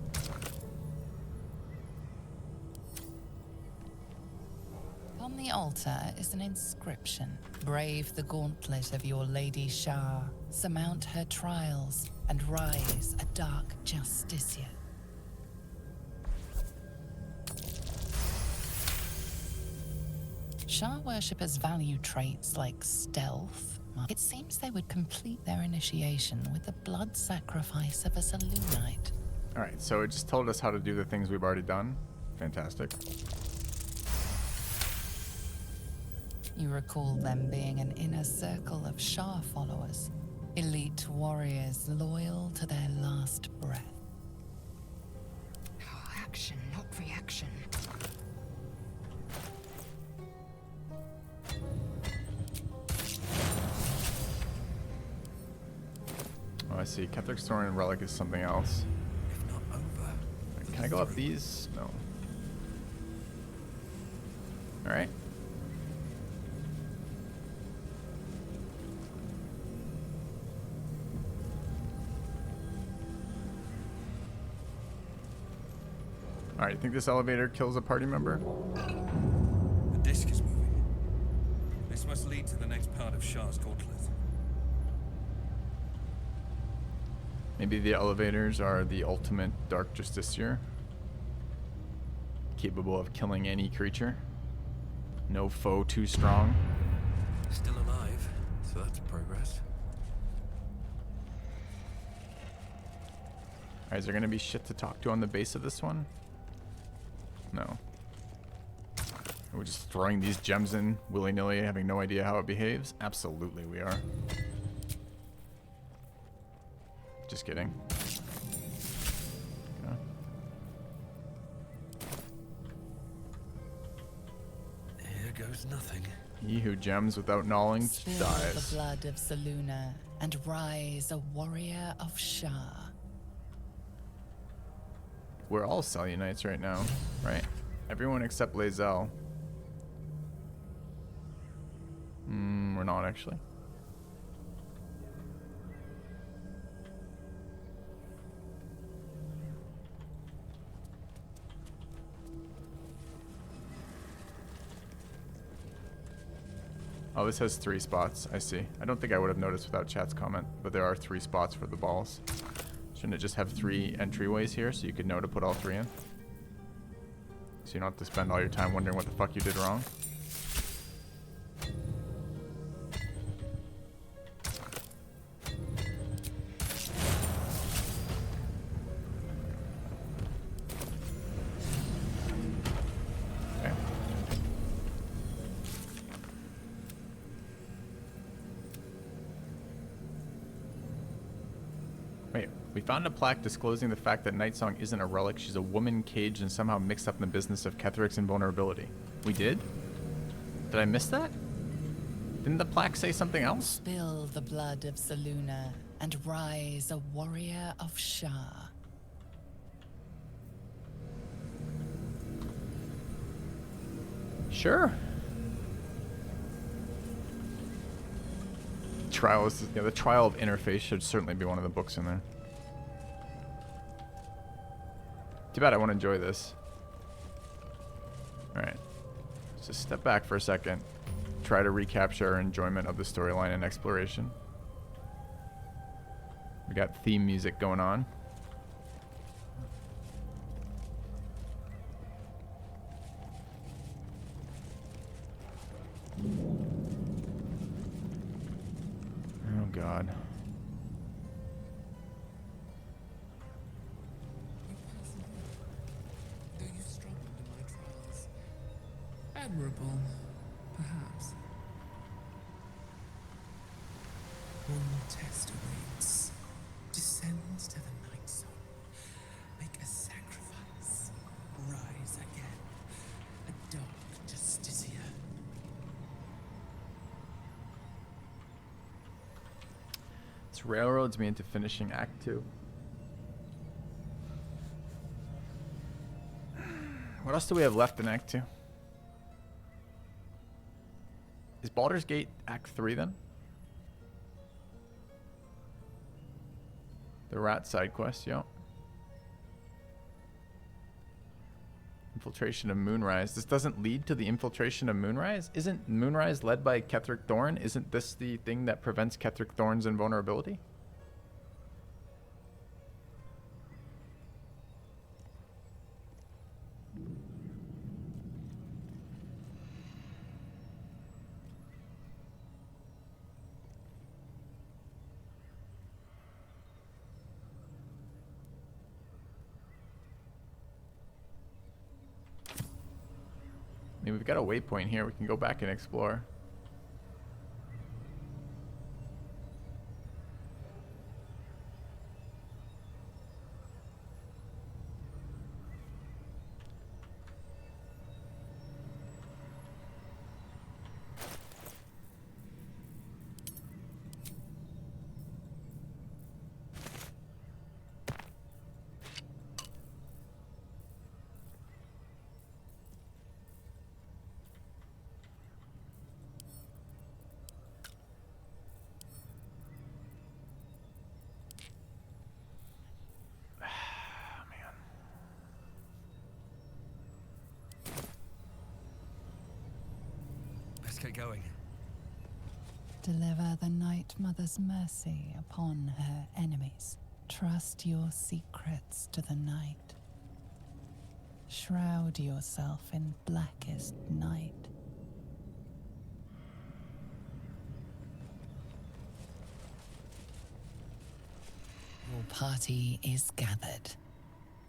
On the altar is an inscription. Brave the gauntlet of your Lady Shar, surmount her trials, and rise a dark justiciar. Shar worshippers value traits like stealth. It seems they would complete their initiation with the blood sacrifice of a Selûnite. Alright, so it just told us how to do the things we've already done. Fantastic. You recall them being an inner circle of Shar followers, elite warriors loyal to their last breath. Oh, action, not reaction. Oh, I see. Ketheric Thorn and Relic is something else. If not over. Wait, can I go up these? No. Alright. Alright, you think this elevator kills a party member? The disc is moving. This must lead to the next part of Shar's gauntlet. Maybe the elevators are the ultimate Dark Justiciar. Capable of killing any creature. No foe too strong. Still alive, so that's progress. Alright, is there gonna be shit to talk to on the base of this one? No. Are we just throwing these gems in willy-nilly, having no idea how it behaves? Absolutely we are. Just kidding. Okay. Here goes nothing. He who gems without gnawing Spill dies. the blood of Selûne and rise a warrior of Shar. We're all Selûnites right now, right? Everyone except Lae'zel. We're not actually. Oh, this has 3 spots. I see. I don't think I would have noticed without chat's comment, but there are 3 spots for the balls. Shouldn't it just have 3 entryways here so you could know to put all 3 in? So you don't have to spend all your time wondering what the fuck you did wrong. Okay. Wait, we found a plaque disclosing the fact that Nightsong isn't a relic. She's a woman caged and somehow mixed up in the business of Ketheric's invulnerability. We did? Did I miss that? Didn't the plaque say something else? Spill the blood of Selûne and rise a warrior of Shar. Sure. Trial is, yeah, the Trial of Interface should certainly be one of the books in there. Too bad I won't enjoy this. Alright. Let's just step back for a second. Try to recapture our enjoyment of the storyline and exploration. We got theme music going on. Oh God. Though you struggled in my trials. Admirable, perhaps. One test awaits. Descend to the night zone. Make a sacrifice. Rise again. A dark Justicia. This railroads me into finishing Act 2. What else do we have left in Act 2? Is Baldur's Gate Act 3 then? The rat side quest, yeah. Infiltration of Moonrise. This doesn't lead to the infiltration of Moonrise? Isn't Moonrise led by Ketheric Thorn? Isn't this the thing that prevents Ketheric Thorn's invulnerability? I mean, we've got a waypoint here. We can go back and explore. Let's get going. Deliver the Night Mother's mercy upon her enemies. Trust your secrets to the night. Shroud yourself in blackest night. Your party is gathered.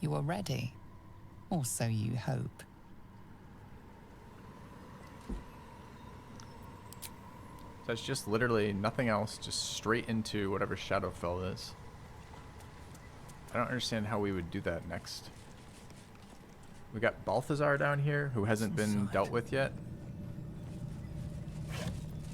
You are ready, or so you hope. That's just literally nothing else, just straight into whatever Shadowfell is. I don't understand how we would do that next. We got Balthazar down here, who hasn't been dealt with yet.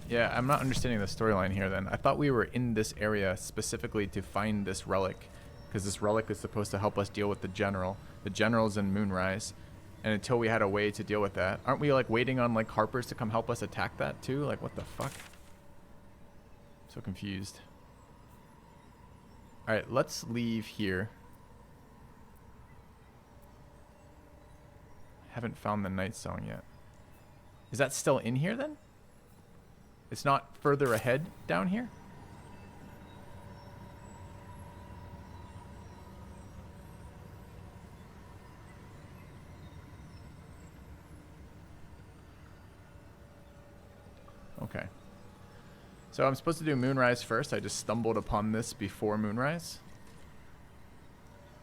Yeah, I'm not understanding the storyline here then. I thought we were in this area specifically to find this relic, because this relic is supposed to help us deal with the general. The general's in Moonrise, and until we had a way to deal with that. Aren't we like waiting on like Harpers to come help us attack that too? Like what the fuck? So confused. Alright, let's leave here. Haven't found the Night Song yet. Is that still in here then? It's not further ahead down here? Okay. So I'm supposed to do Moonrise first. I just stumbled upon this before Moonrise.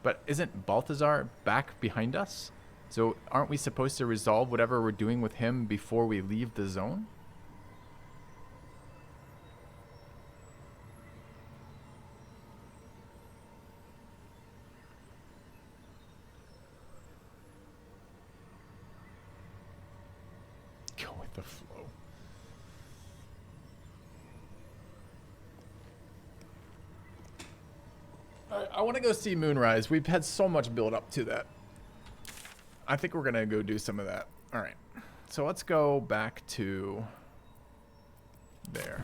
But isn't Balthazar back behind us? So aren't we supposed to resolve whatever we're doing with him before we leave the zone? Go with the flow. I want to go see Moonrise. We've had so much build up to that. I think we're going to go do some of that. All right. So let's go back to there.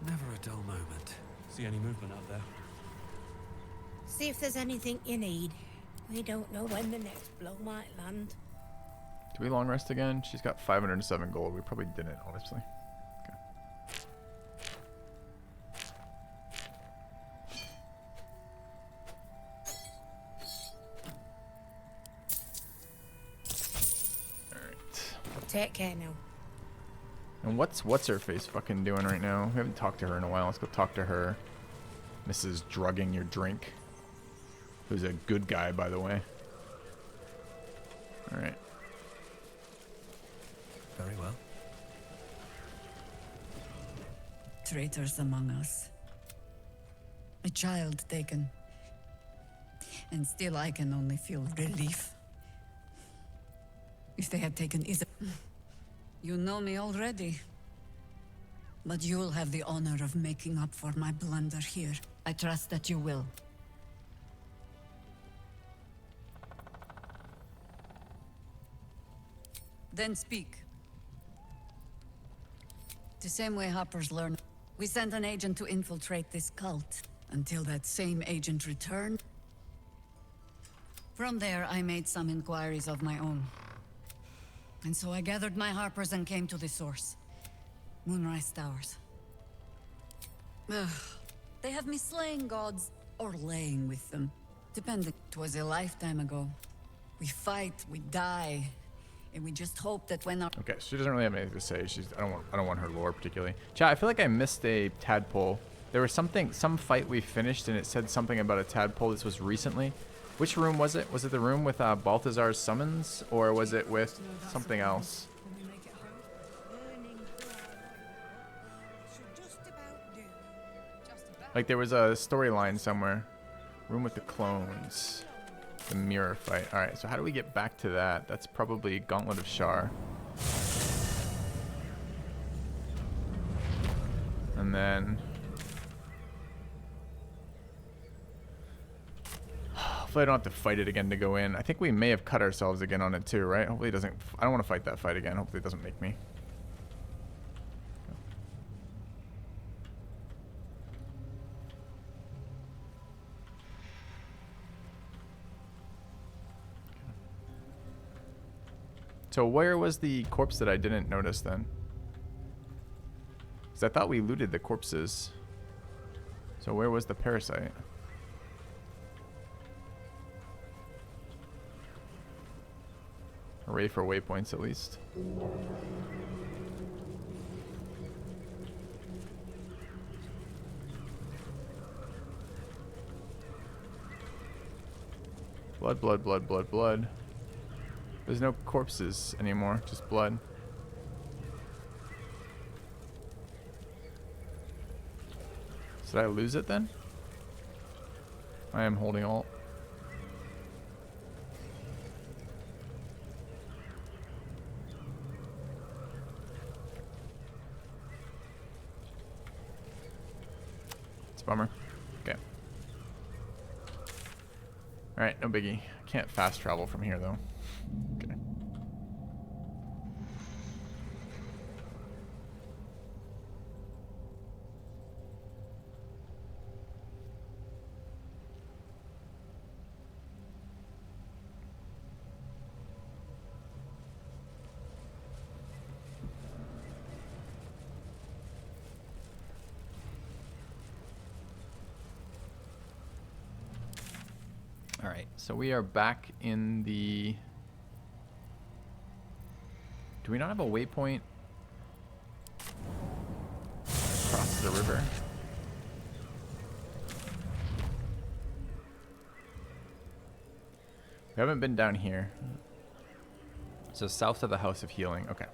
Never a dull moment. See any movement out there? See if there's anything you need. We don't know when the next blow might land. Do we long rest again? She's got 507 gold. We probably didn't, honestly. Okay. Alright. Take care now. And what's her face fucking doing right now? We haven't talked to her in a while. Let's go talk to her. Mrs. Drugging Your Drink. Who's a good guy, by the way. Alright. Very well. Traitors among us. A child taken. And still I can only feel relief. If they had taken Isabel. You know me already. But you'll have the honor of making up for my blunder here. I trust that you will. Then speak. The same way hoppers learn. We sent an agent to infiltrate this cult, until that same agent returned. From there, I made some inquiries of my own. And so I gathered my harpers and came to the source. Moonrise Towers. Ugh. They have me slaying gods, or laying with them. Depending. It was a lifetime ago. We fight, we die, and we just hope that when our... Okay, so she doesn't really have anything to say. I don't want her lore particularly. Chat, I feel like I missed a tadpole. There was some fight we finished and it said something about a tadpole. This was recently. Which room was it? Was it the room with Balthazar's summons, or was it with something else? Like there was a storyline somewhere. Room with the clones. The mirror fight. Alright, so how do we get back to that? That's probably Gauntlet of Shar. And then... hopefully I don't have to fight it again to go in. I think we may have cut ourselves again on it too, right? Hopefully it doesn't... I don't want to fight that fight again. Hopefully it doesn't make me. So where was the corpse that I didn't notice then? Because I thought we looted the corpses. So where was the parasite? Hooray for waypoints at least. Blood, blood, blood, blood, blood. There's no corpses anymore, just blood. Did I lose it then? I am holding alt. It's a bummer. Okay. Alright, no biggie. Can't fast travel from here though. Okay. Alright, so we are back in the... Do we not have a waypoint across the river? We haven't been down here. So south of the House of Healing. Okay.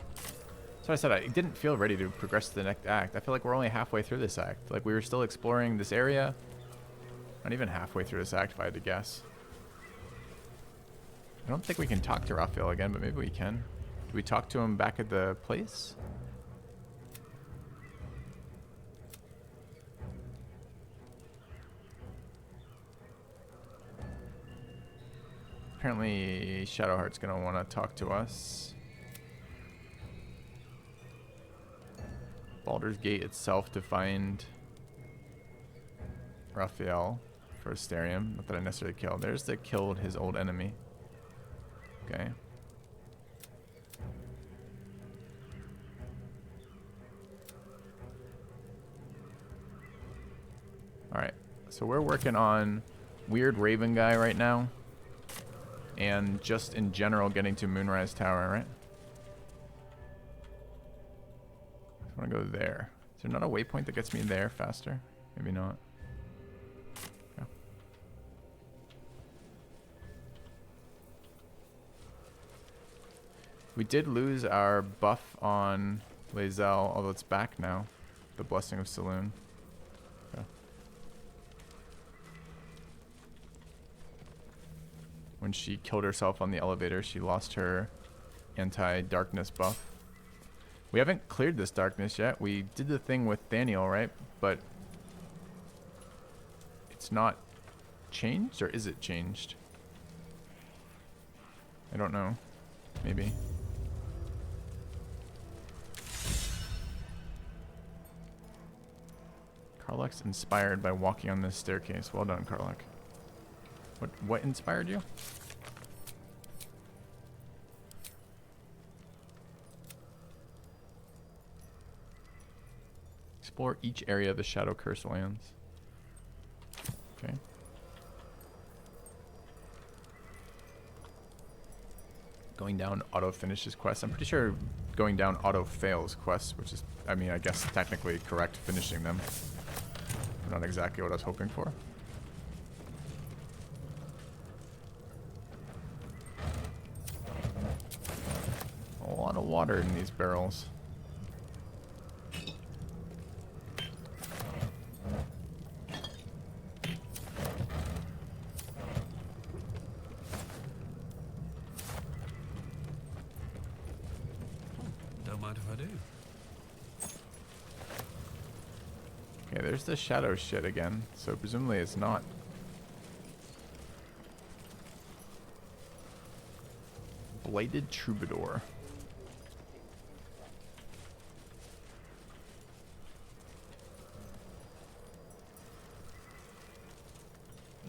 So I said I didn't feel ready to progress to the next act. I feel like we're only halfway through this act. Like we were still exploring this area. Not even halfway through this act if I had to guess. I don't think we can talk to Raphael again, but maybe we can. Do we talk to him back at the place? Apparently Shadowheart's gonna want to talk to us. Baldur's Gate itself to find Raphael for Asterium. Not that I necessarily killed. There's the killed his old enemy. Okay. Alright. So we're working on Weird Raven Guy right now. And just in general getting to Moonrise Tower, right? I want to go there. Is there not a waypoint that gets me there faster? Maybe not. Okay. We did lose our buff on Lae'zel, although it's back now. The Blessing of Saloon. Okay. When she killed herself on the elevator, she lost her anti-darkness buff. We haven't cleared this darkness yet. We did the thing with Thaniel, right? But it's not changed, or is it changed? I don't know. Maybe. Karlach's inspired by walking on this staircase. Well done, Karlach. What inspired you? Explore each area of the Shadow Curse lands. Okay. Going down auto finishes quests. I'm pretty sure going down auto fails quests, which is, I mean, I guess technically correct finishing them. Not exactly what I was hoping for. A lot of water in these barrels. Don't mind if I do. Okay, there's the shadow shit again, so presumably it's not. Bladed Troubadour.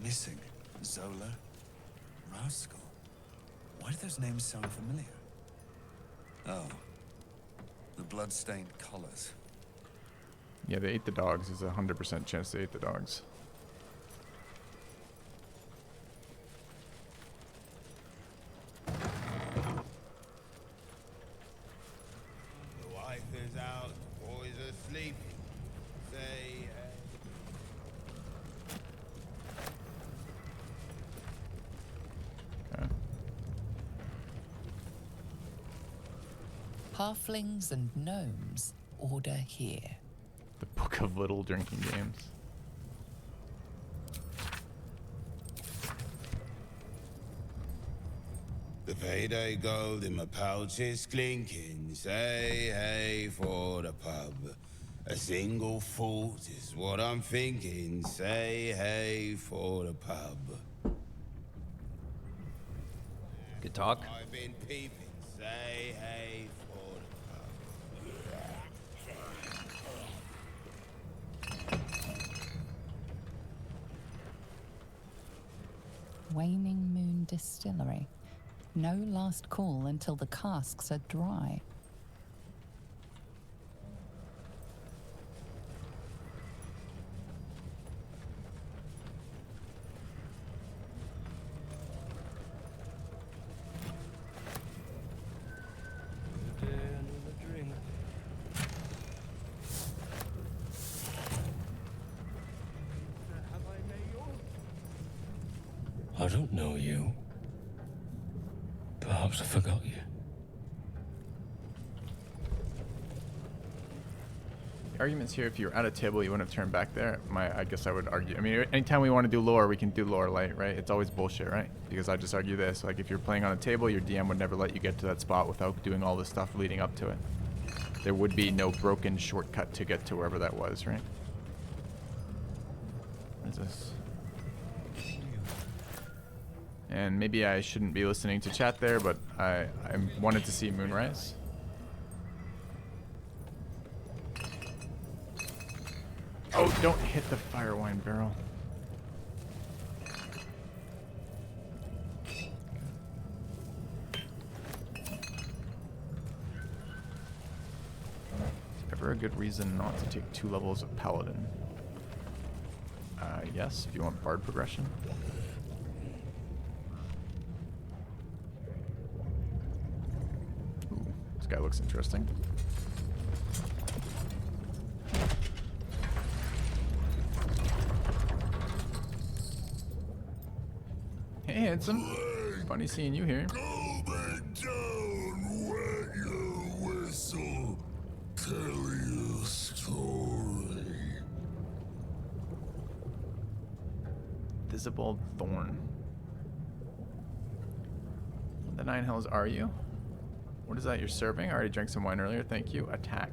Missing, Zola, Rascal. Why do those names sound familiar? Oh, the blood-stained collars. Yeah, they ate the dogs. There's a 100% chance they ate the dogs. The wife is out, the boys are asleep. Say, Halflings and gnomes order here. The Book of Little Drinking Games. The payday gold in my pouch is clinking. Say hey for the pub. A single thought is what I'm thinking. Say hey for the pub. Good talk. I've been peeping. Say hey for the pub. Waning Moon Distillery. No last call until the casks are dry. I don't know you. Perhaps I forgot you. The argument's here, if you were at a table, you wouldn't have turned back there. I guess I would argue. I mean, anytime we want to do lore, we can do lore light, right? It's always bullshit, right? Because I just argue this. Like, if you're playing on a table, your DM would never let you get to that spot without doing all this stuff leading up to it. There would be no broken shortcut to get to wherever that was, right? What is this? And maybe I shouldn't be listening to chat there, but I wanted to see Moonrise. Oh, don't hit the fire wine barrel. Is ever a good reason not to take 2 levels of Paladin? Yes, if you want Bard progression. This guy looks interesting. Hey, handsome. Funny seeing you here. Go back down, wet your whistle, tell your story. Visible Thorn. What the 9 hells are you? What is that you're serving? I already drank some wine earlier, thank you. Attack.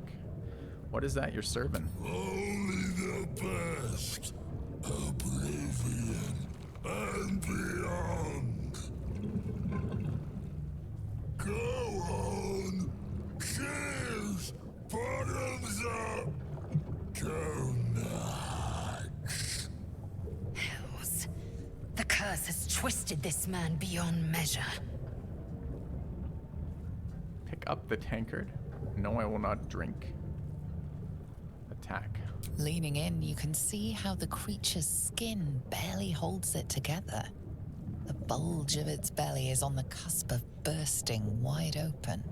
What is that you're serving? Only the best. Oblivion and beyond. Go on. Cheers. Bottoms up. Go nuts. Hells. The curse has twisted this man beyond measure. Pick up the tankard. No, I will not drink. Attack. Leaning in, you can see how the creature's skin barely holds it together. The bulge of its belly is on the cusp of bursting wide open.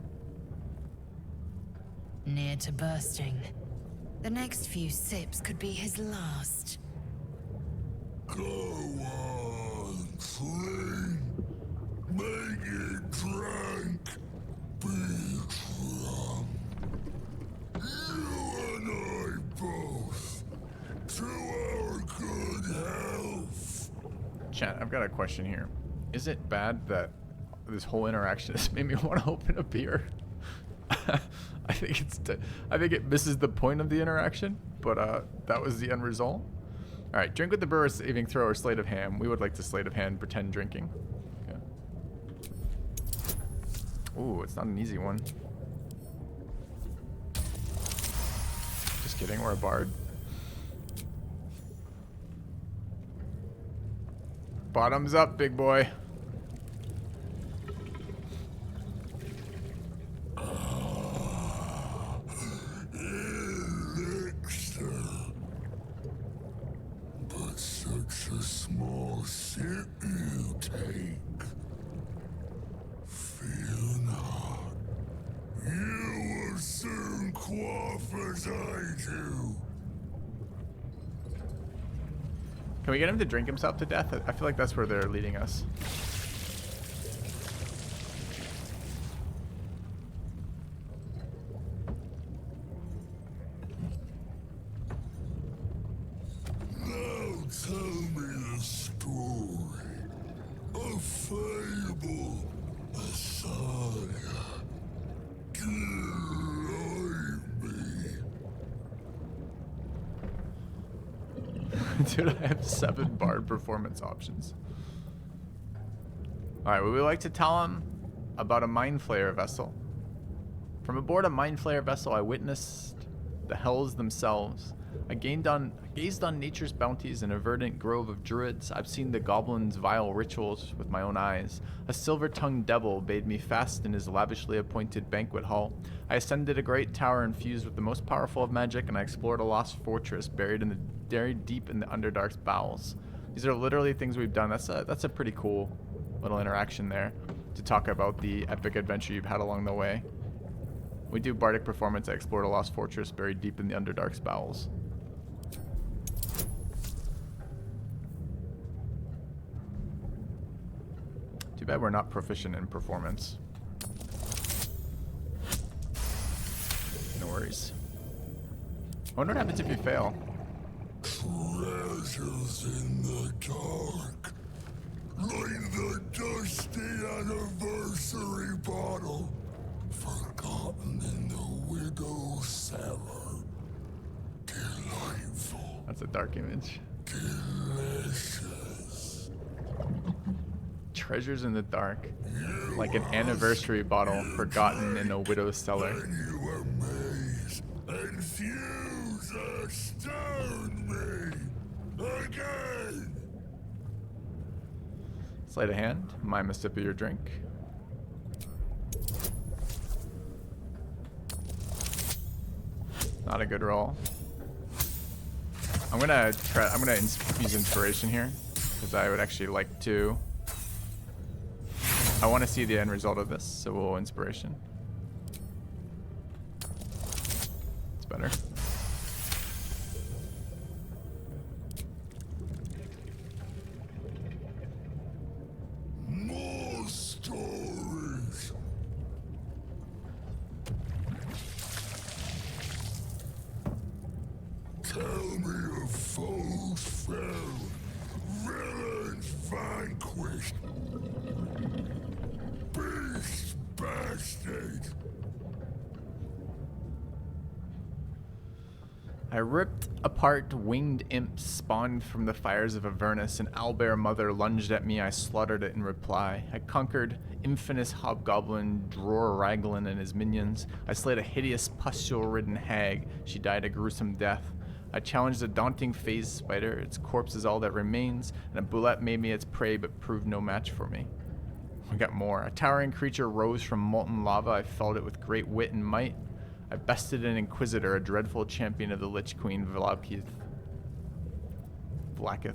Near to bursting. The next few sips could be his last. Go on, clean. Make it drink. Be drunk. You and I both. To our good health. Chat, I've got a question here. Is it bad that this whole interaction has made me want to open a beer? I think I think it misses the point of the interaction, but that was the end result. All right, drink with the brewer, saving throw, or sleight of hand. We would like to sleight of hand, pretend drinking. Okay. Ooh, it's not an easy one. Just kidding, we're a bard. Bottoms up, big boy. Elixir. But such a small sip you take. Fear not. You will soon quaff as I do. Can we get him to drink himself to death? I feel like that's where they're leading us. Dude, I have 7 Bard performance options. Alright, would we like to tell him about a Mind Flayer vessel? From aboard a Mind Flayer vessel, I witnessed the hells themselves. I gazed on nature's bounties in a verdant grove of druids. I've seen the goblins' vile rituals with my own eyes. A silver-tongued devil bade me fast in his lavishly appointed banquet hall. I ascended a great tower infused with the most powerful of magic, and I explored a lost fortress buried deep in the Underdark's bowels. These are literally things we've done. That's a pretty cool little interaction there to talk about the epic adventure you've had along the way. We do Bardic performance. I explored a lost fortress buried deep in the Underdark's bowels. Too bad we're not proficient in performance. No worries. I wonder what happens if you fail. Treasures in the dark, like the dusty anniversary bottle, forgotten in the widow's cellar. Delightful. That's a dark image. Delicious. Treasures in the dark, like an anniversary bottle forgotten in a widow's cellar. You amaze and fuse astound me again. Sleight of hand, mime a sip of your drink. Not a good roll. I'm gonna use inspiration here because I would actually like to. I want to see the end result of this, so we'll inspiration. It's better. More stories. Tell me of foes found, villains vanquished, beasts bastards. I ripped apart winged imps spawned from the fires of Avernus. An owlbear mother lunged at me. I slaughtered it in reply. I conquered infamous hobgoblin Dror Raglan and his minions. I slayed a hideous pustule-ridden hag. She died a gruesome death. I challenged a daunting phase spider. Its corpse is all that remains, and a bullet made me its prey but proved no match for me. We got more. A towering creature rose from molten lava. I felled it with great wit and might. I bested an inquisitor, a dreadful champion of the Lich Queen, Vlakith,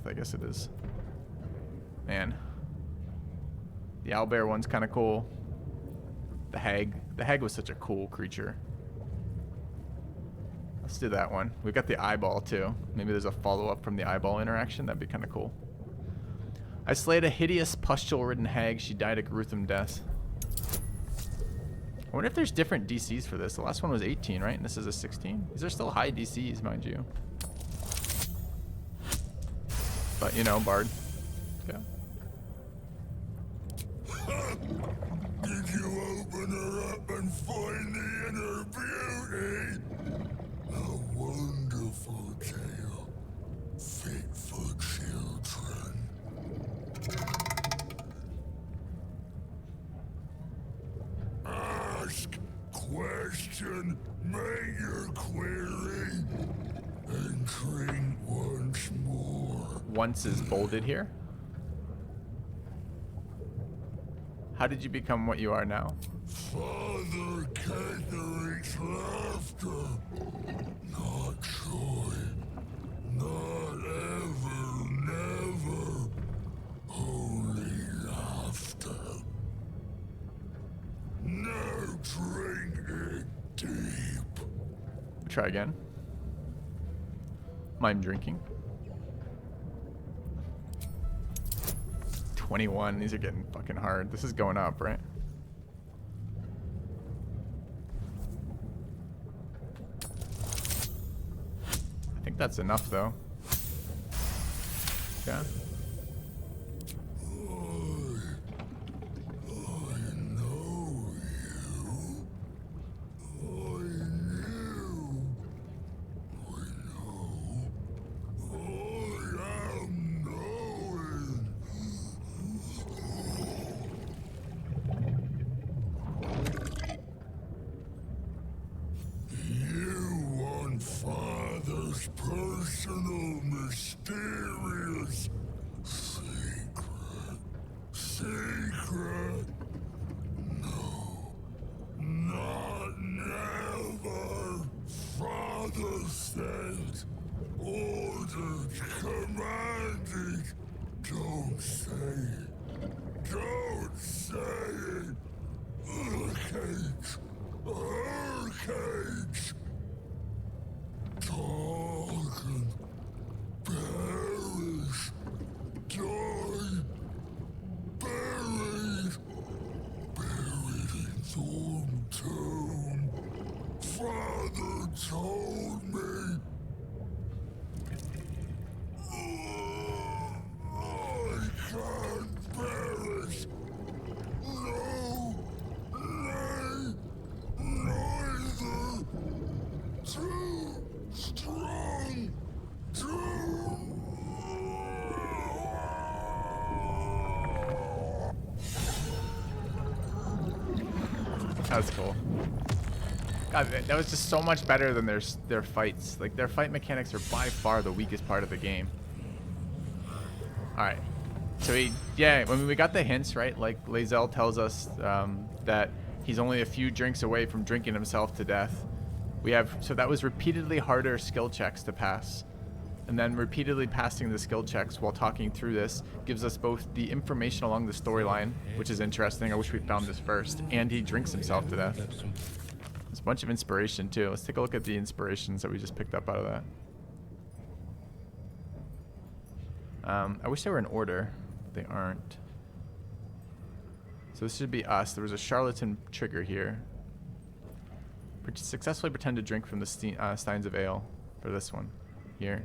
I guess it is. Man. The owlbear one's kind of cool. The hag was such a cool creature. Let's do that one. We've got the eyeball too. Maybe there's a follow-up from the eyeball interaction. That'd be kind of cool. I slayed a hideous pustule-ridden hag. She died a gruesome death. I wonder if there's different DCs for this. The last one was 18, right? And this is a 16. These are still high DCs, mind you. But, you know, Bard. Okay. Did you open her up and find the inner beauty? A wonderful tale, fit for children. Ask, question, make your query, and drink once more. Once is bolded here. How did you become what you are now? Father Catheric's laughter, not joy, not ever, never, only laughter. Now drink it deep. Try again. Mime drinking. 21. These are getting fucking hard. This is going up, right? I think that's enough, though. Yeah. Ordered, commanded. Don't say it. Don't say it. Hurricanes. Hurricanes. Talking. Perish. Die. Buried. Buried in Thorn Tomb. Father told me. I can't perish. No. Nay. Neither. Too strong. That's cool. God, that was just so much better than their fights. Like, their fight mechanics are by far the weakest part of the game. Alright. So when we got the hints, right? Like, Lae'zel tells us that he's only a few drinks away from drinking himself to death. So that was repeatedly harder skill checks to pass. And then repeatedly passing the skill checks while talking through this gives us both the information along the storyline, which is interesting. I wish we found this first. And he drinks himself to death. There's a bunch of inspiration too. Let's take a look at the inspirations that we just picked up out of that. I wish they were in order, but they aren't. So this should be us. There was a charlatan trigger here. Successfully pretend to drink from the steins of ale for this one here.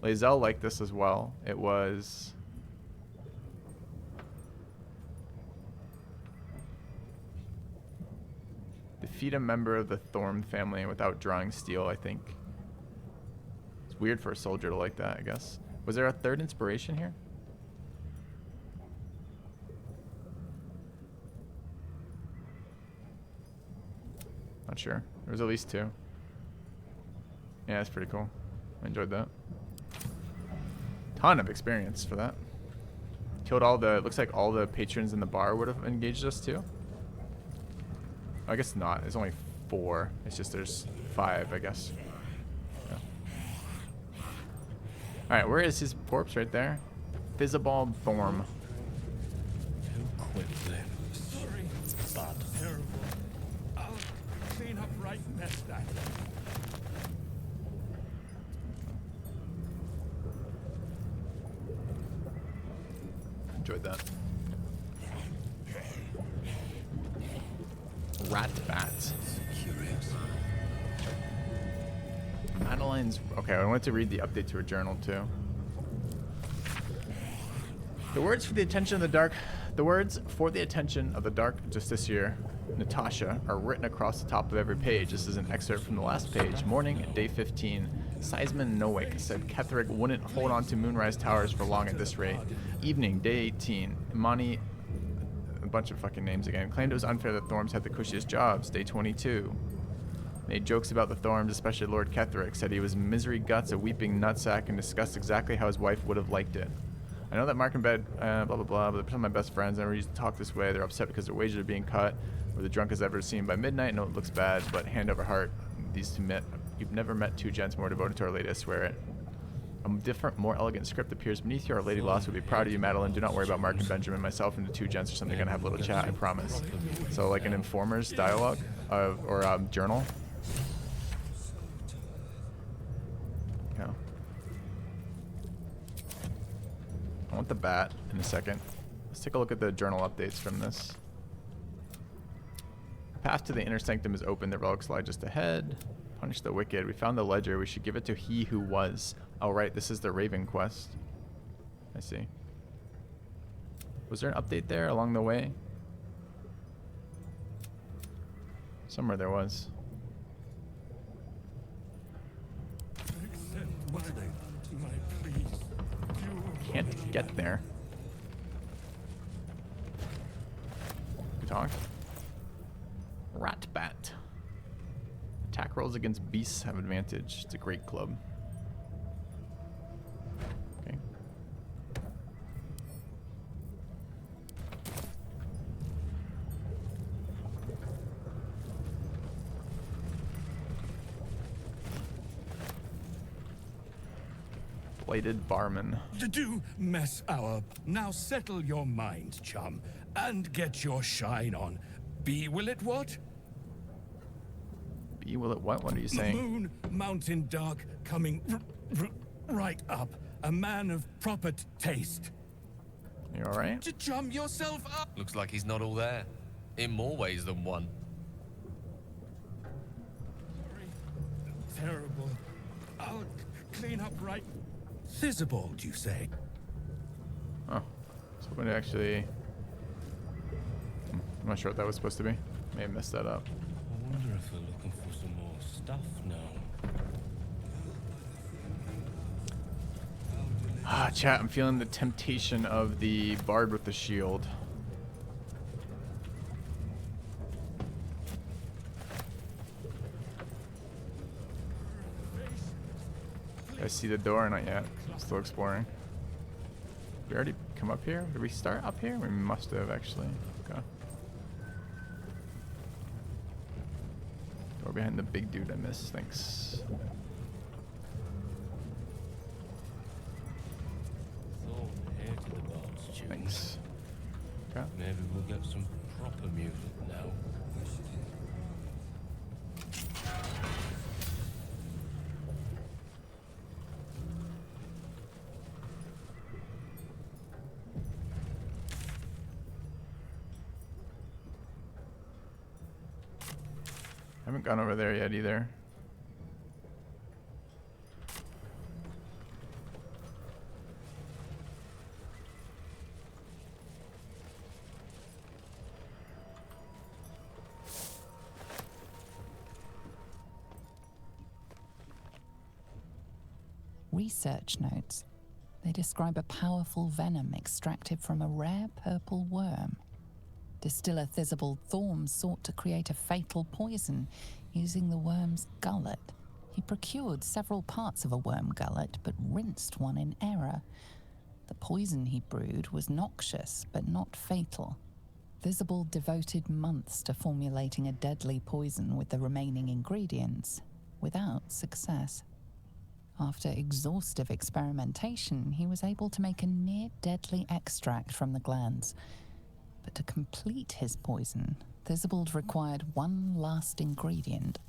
Lae'zel liked this as well. It was defeat a member of the Thorm family without drawing steel, I think. It's weird for a soldier to like that, I guess. Was there a third inspiration here? Not sure. There was at least 2. Yeah, that's pretty cool. I enjoyed that. Ton of experience for that. Killed looks like all the patrons in the bar would have engaged us too. I guess not. There's only 4. It's just there's 5, I guess. Yeah. Alright, where is his corpse? Right there. Fizzabald Thorm. Who quit them? Sorry, it's bad. Terrible. I'll clean up right next time. Enjoyed that. Rat bats. Curious. Madeline's. Okay, I wanted to read the update to her journal too. The words for the attention of the dark. The words for the attention of the dark justiciar, Natasha, are written across the top of every page. This is an excerpt from the last page. Morning, day 15. Seisman Nowick said Ketheric wouldn't hold on to Moonrise Towers for long at this rate. Evening, day 18. Imani, a bunch of fucking names again, claimed it was unfair that Thorms had the cushiest jobs. Day 22. Made jokes about the Thorms, especially Lord Ketheric. Said he was misery guts, a weeping nutsack, and discussed exactly how his wife would have liked it. I know that Mark and Bed, blah, blah, blah, but they're some of my best friends. I never used to talk this way. They're upset because their wages are being cut. We're the drunkest ever seen by midnight. No, it looks bad, but hand over heart, these two met. You've never met 2 gents more devoted to Our Lady, I swear it. A different, more elegant script appears beneath you. Our Lady Lost would be proud of you, Madeline. Do not worry about Mark and Benjamin. Myself and the 2 gents or something gonna have a little chat, I promise. So like an informer's dialogue or journal. Yeah. I want the bat in a second. Let's take a look at the journal updates from this. The path to the inner sanctum is open. The relics lie just ahead. Punish the wicked. We found the ledger. We should give it to he who was. Oh, right. This is the Raven quest. I see. Was there an update there along the way? Somewhere there was. Can't get there. Good talk. Rat bat. Attack rolls against beasts have advantage. It's a great club. Okay. Blighted barman. Do mess our... Now settle your mind, chum, and get your shine on. Be will it what? Be will it what? What are you saying? Moon, mountain dark, coming right up. A man of proper taste. You alright? To chum yourself up. Looks like he's not all there. In more ways than one. Terrible. I'll clean up right... Thizibald, you say? Oh. So what actually... I'm not sure what that was supposed to be. May have messed that up. I wonder if we're looking for some more stuff now. Ah, chat, I'm feeling the temptation of the bard with the shield. I see the door, not yet. Still exploring. We already come up here? Did we start up here? We must have, actually. Okay. Door behind the big dude I missed. Thanks. Thanks. Okay. Maybe we'll get some proper music now. Haven't gone over there yet either. Research notes. They describe a powerful venom extracted from a rare purple worm. Distiller Thizibald Thorm sought to create a fatal poison using the worm's gullet. He procured several parts of a worm gullet, but rinsed one in error. The poison he brewed was noxious, but not fatal. Thizibald devoted months to formulating a deadly poison with the remaining ingredients, without success. After exhaustive experimentation, he was able to make a near-deadly extract from the glands. But to complete his poison, Thizibald required one last ingredient,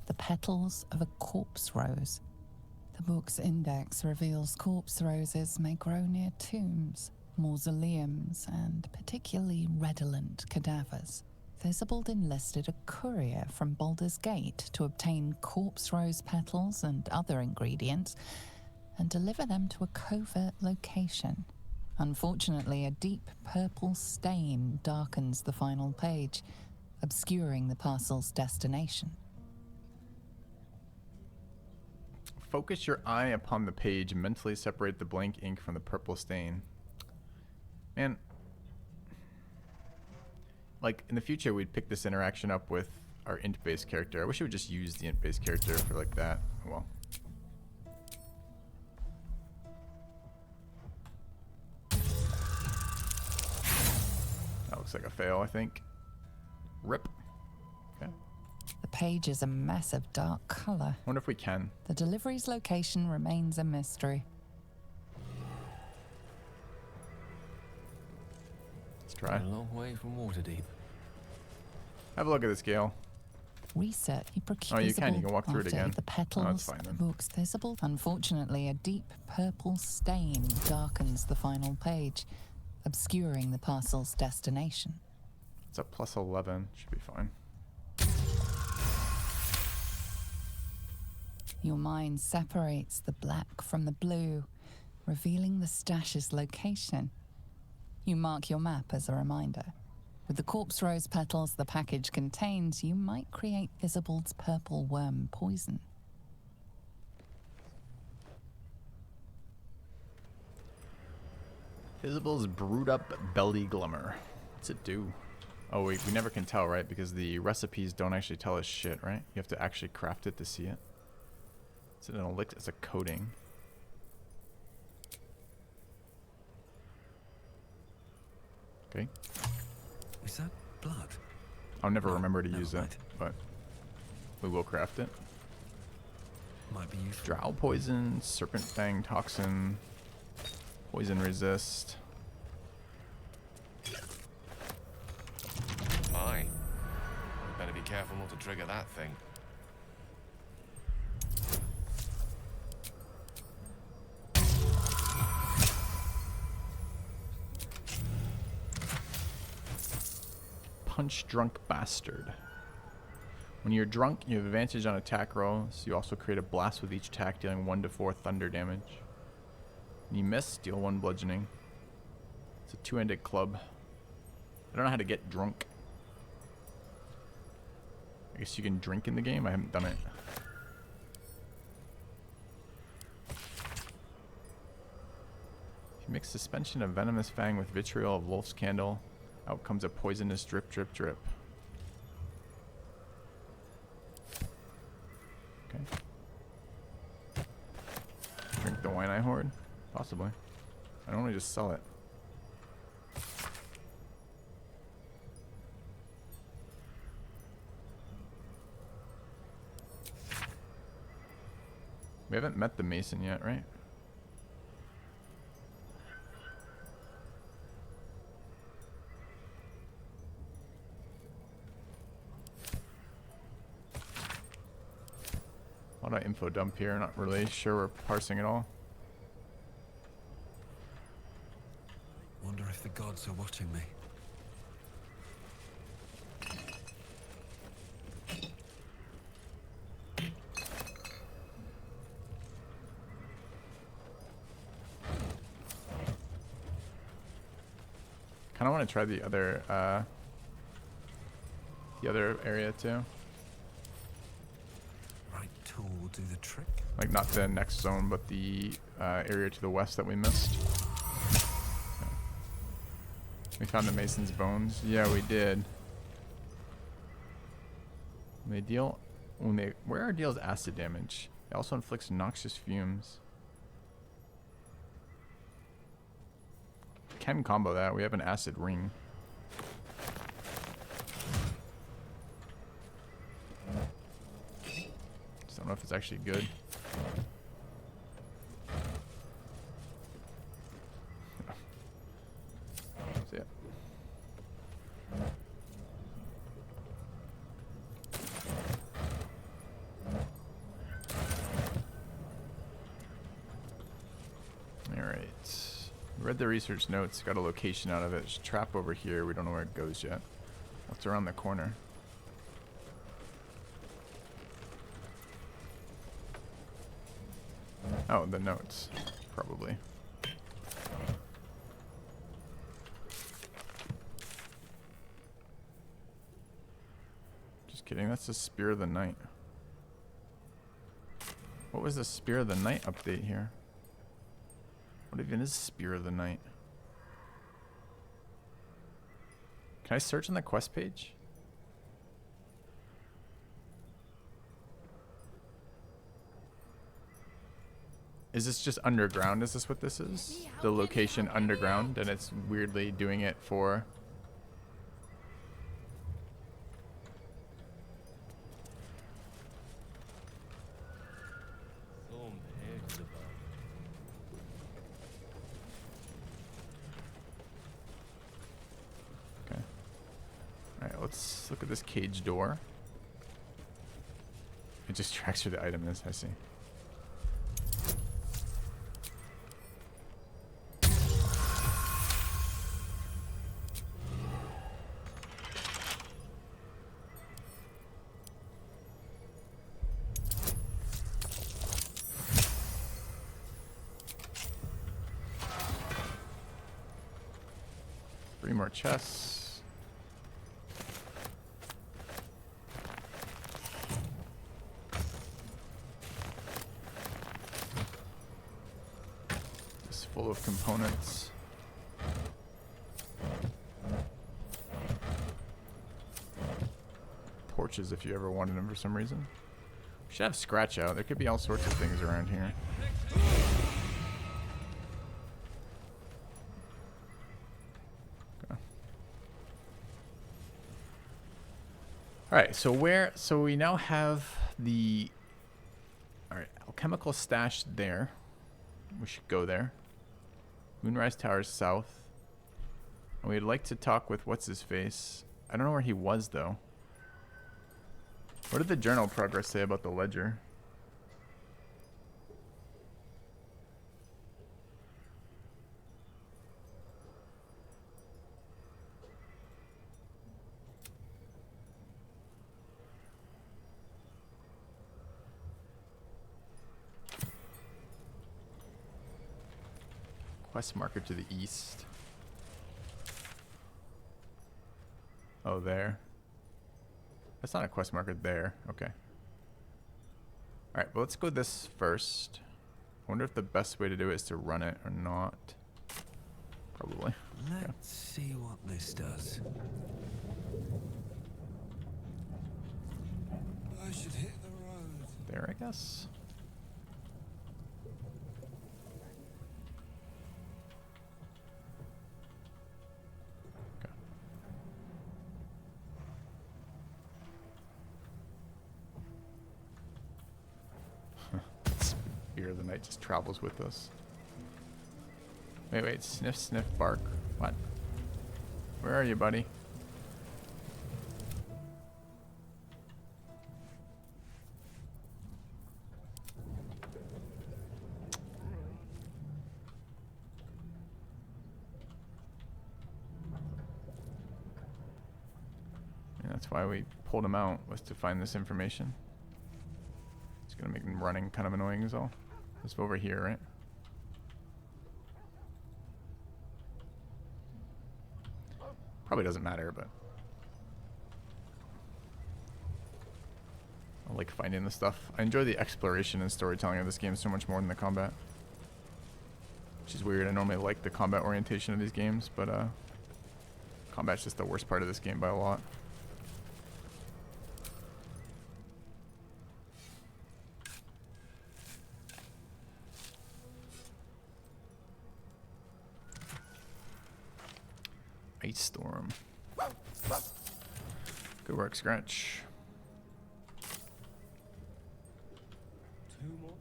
the petals of a corpse rose. The book's index reveals corpse roses may grow near tombs, mausoleums, and particularly redolent cadavers. Thizibald enlisted a courier from Baldur's Gate to obtain corpse rose petals and other ingredients and deliver them to a covert location. Unfortunately, a deep purple stain darkens the final page, obscuring the parcel's destination. Focus your eye upon the page and mentally separate the blank ink from the purple stain. Man, like in the future we'd pick this interaction up with our int-based character. I wish it would just use the int-based character for like that. Oh, well. That looks like a fail, I think. Rip. Okay. The page is a mess of dark color. Wonder if we can. The delivery's location remains a mystery. Let's try. A long way from Waterdeep. Have a look at the scale. Research. He procured. Oh, you can. You can walk through it again. The petals. Oh, that's fine the then. book's visible. Unfortunately, a deep purple stain darkens the final page, obscuring the parcel's destination. It's a plus 11. Should be fine. Your mind separates the black from the blue, revealing the stash's location. You mark your map as a reminder. With the corpse rose petals the package contains, you might create Thizibald's purple worm poison. Thizibald's brewed up belly glimmer. What's it do? Oh, we never can tell, right? Because the recipes don't actually tell us shit, right? You have to actually craft it to see it. Is it an elixir? It's a coating. Okay. Is that blood? I'll never remember to use it, but we will craft it. Might be useful. Drow poison, serpent fang toxin, poison resist. My. You better be careful not to trigger that thing. Punch drunk bastard. When you're drunk, you have advantage on attack rolls. You also create a blast with each attack, dealing 1 to 4 thunder damage. When you miss, deal 1 bludgeoning. It's a 2-handed club. I don't know how to get drunk. I guess you can drink in the game. I haven't done it. If you mix suspension of venomous fang with vitriol of wolf's candle, out comes a poisonous drip, drip, drip. Okay. Drink the wine I hoard? Possibly. I don't want to just sell it. We haven't met the Mason yet, right? A lot of info dump here. Not really sure we're parsing it all. Wonder if the gods are watching me. Kind of want to try the other area too. Right tool will do the trick. Like not the next zone, but the area to the west that we missed. Okay. We found the Mason's bones. Yeah, we did. They deal when they wearer deals acid damage. It also inflicts noxious fumes. Can combo that. We have an acid ring. Just don't know if it's actually good. See it. Alright. Read the research notes, got a location out of it. There's a trap over here. We don't know where it goes yet. What's around the corner? Oh, the notes. Probably. Just kidding. That's the Spear of the Night. What was the Spear of the Night update here? What even is Spear of the Night? Can I search on the quest page? Is this just underground? Is this what this is? The location underground, and it's weirdly doing it for... Let's look at this cage door. It just tracks where the item is, I see. Three more chests. Full of components. Torches if you ever wanted them for some reason. We should have scratch out. There could be all sorts of things around here. Okay. Alright, so we now have the... Alright, chemical stash there. We should go there. Moonrise Tower's south. And we'd like to talk with what's-his-face. I don't know where he was, though. What did the journal progress say about the ledger? Quest marker to the east. Oh, there. That's not a quest marker there. Okay. Alright, well, let's go this first. I wonder if the best way to do it is to run it or not. Probably. Let's see what this does. I should hit the road. There, I guess. Spear of the Night just travels with us. Wait, sniff, sniff, bark. What? Where are you, buddy? And that's why we pulled him out, was to find this information. It's gonna make him running kind of annoying as all. It's over here, right? Probably doesn't matter, but I like finding the stuff. I enjoy the exploration and storytelling of this game so much more than the combat. Which is weird. I normally like the combat orientation of these games, but combat's just the worst part of this game by a lot. Ice Storm. Good work, Scratch. Two more.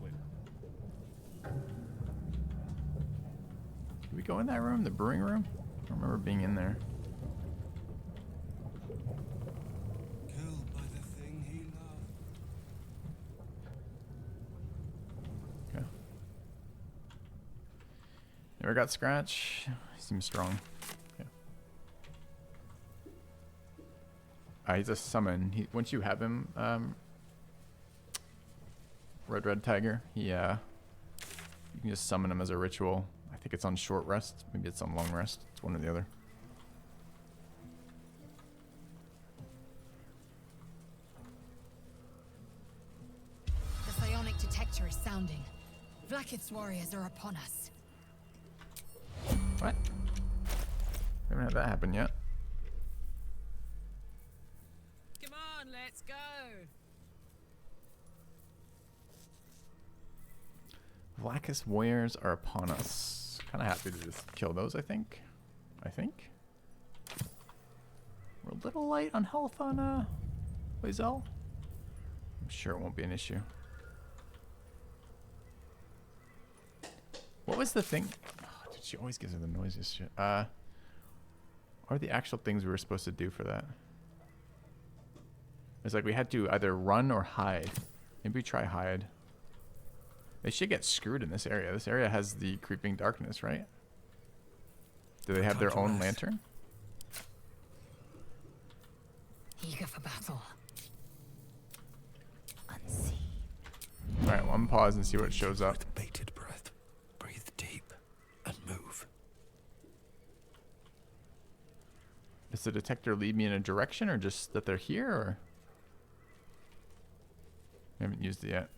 Wait. Did we go in that room? The brewing room? I don't remember being in there. Killed by the thing he loved. Okay. Never got Scratch. He seems strong. Yeah. He's a summon. Once you have him, Red Tiger, you can just summon him as a ritual. I think it's on short rest. Maybe it's on long rest. It's one or the other. The psionic detector is sounding. Vlaakith's warriors are upon us. What? We haven't had that happen yet. Come on, let's go. Blackest warriors are upon us. Kind of happy to just kill those, I think. We're a little light on health on Lae'zel. I'm sure it won't be an issue. What was the thing? Oh, dude, she always gives her the noisiest shit. What are the actual things we were supposed to do for that? It's like we had to either run or hide. Maybe try hide. They should get screwed in this area. This area has the creeping darkness, right? Do they have their own lantern? Eager for battle. Unseen. Alright, well, I'm gonna pause and see what shows up. With bated breath, breathe deep and move. Does the detector lead me in a direction or just that they're here, or? I haven't used it yet.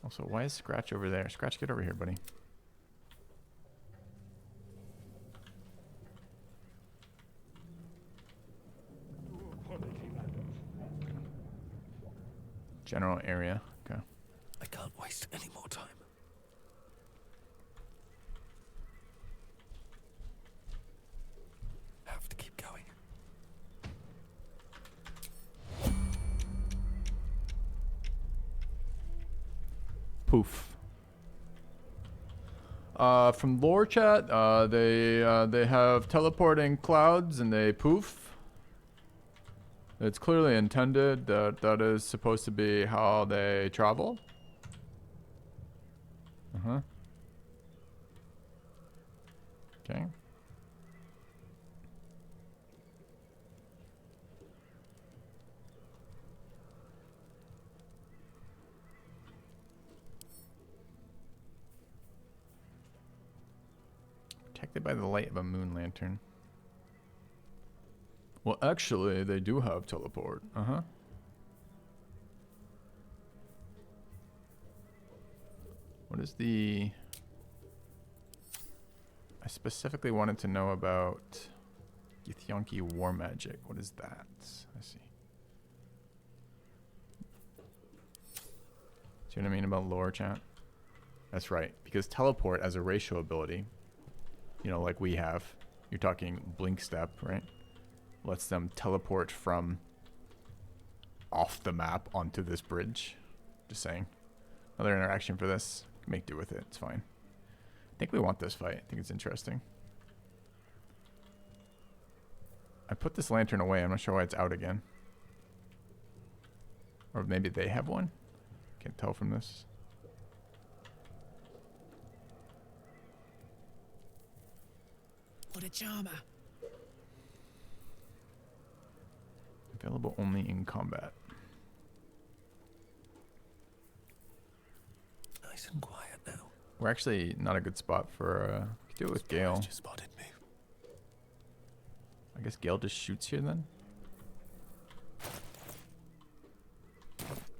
Also, why is Scratch over there? Scratch, get over here, buddy. General area. Okay. I can't waste any more time. Have to keep going. Poof. From lore chat, they have teleporting clouds and they poof. It's clearly intended that that is supposed to be how they travel. Okay. Protected by the light of a moon lantern. Well, actually, they do have teleport. What is the... I specifically wanted to know about Githyanki war magic. What is that? I see. See what I mean about lore, chat? That's right. Because teleport as a ratio ability, you know, like we have, you're talking blink step, right? Lets them teleport from off the map onto this bridge. Just saying. Another interaction for this. Make do with it. It's fine. I think we want this fight. I think it's interesting. I put this lantern away. I'm not sure why it's out again. Or maybe they have one? Can't tell from this. What a charmer. Available only in combat. Nice and quiet now. We're actually not a good spot for we could do it with Gale. Just spotted me. I guess Gale just shoots here then.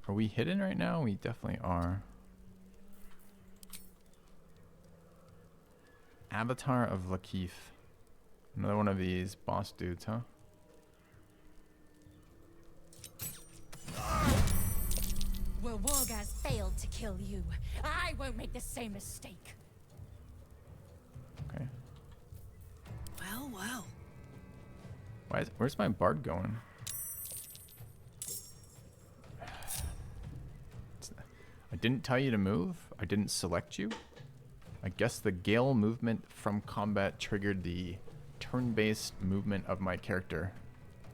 Are we hidden right now? We definitely are. Avatar of Lakith. Another one of these boss dudes, huh? Well, Wargaz failed to kill you. I won't make the same mistake. Okay. Well, well. Where's my bard going? I didn't tell you to move. I didn't select you. I guess the Gale movement from combat triggered the turn-based movement of my character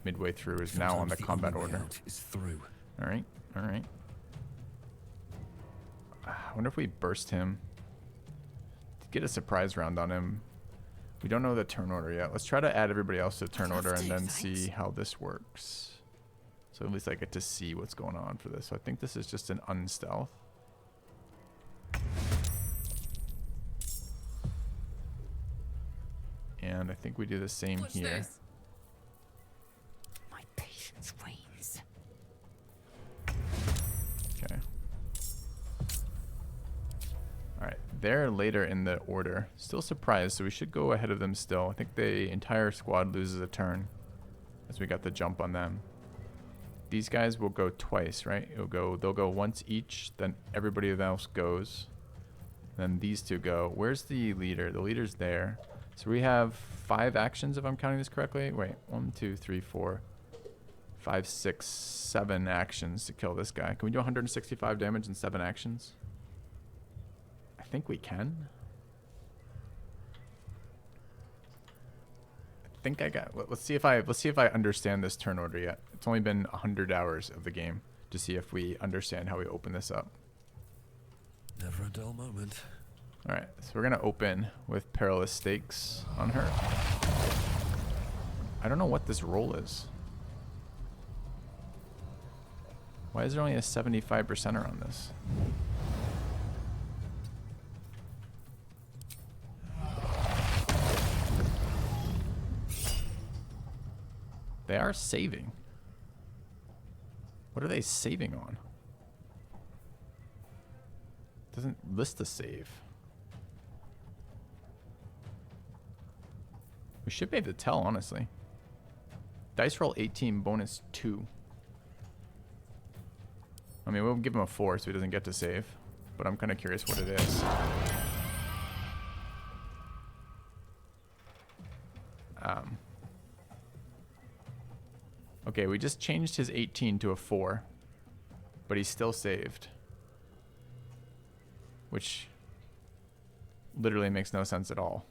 midway through is now on the combat order. Is through. All right, all right. I wonder if we burst him to get a surprise round on him. We don't know the turn order yet. Let's try to add everybody else to turn order and then see how this works. So at least I get to see what's going on for this. So I think this is just an unstealth. And I think we do the same here. My patience wanes. Okay. Alright, they're later in the order. Still surprised, so we should go ahead of them still. I think the entire squad loses a turn as we got the jump on them. These guys will go twice, right? They'll go once each, then everybody else goes. Then these two go. Where's the leader? The leader's there. So we have 5 actions if I'm counting this correctly. Wait, 1, 2, 3, 4, 5, 6, 7 actions to kill this guy. Can we do 165 damage in 7 actions? I think we can. I think I got. Let's see if I understand this turn order yet. It's only been 100 hours of the game to see if we understand how we open this up. Never a dull moment. All right, so we're gonna open with Perilous Stakes on her. I don't know what this roll is. Why is there only a 75%er on this? They are saving. What are they saving on? Doesn't list the save. We should be able to tell, honestly. Dice roll 18, bonus 2. I mean, we'll give him a 4 so he doesn't get to save. But I'm kind of curious what it is. Okay, we just changed his 18 to a 4. But he's still saved. which literally makes no sense at all.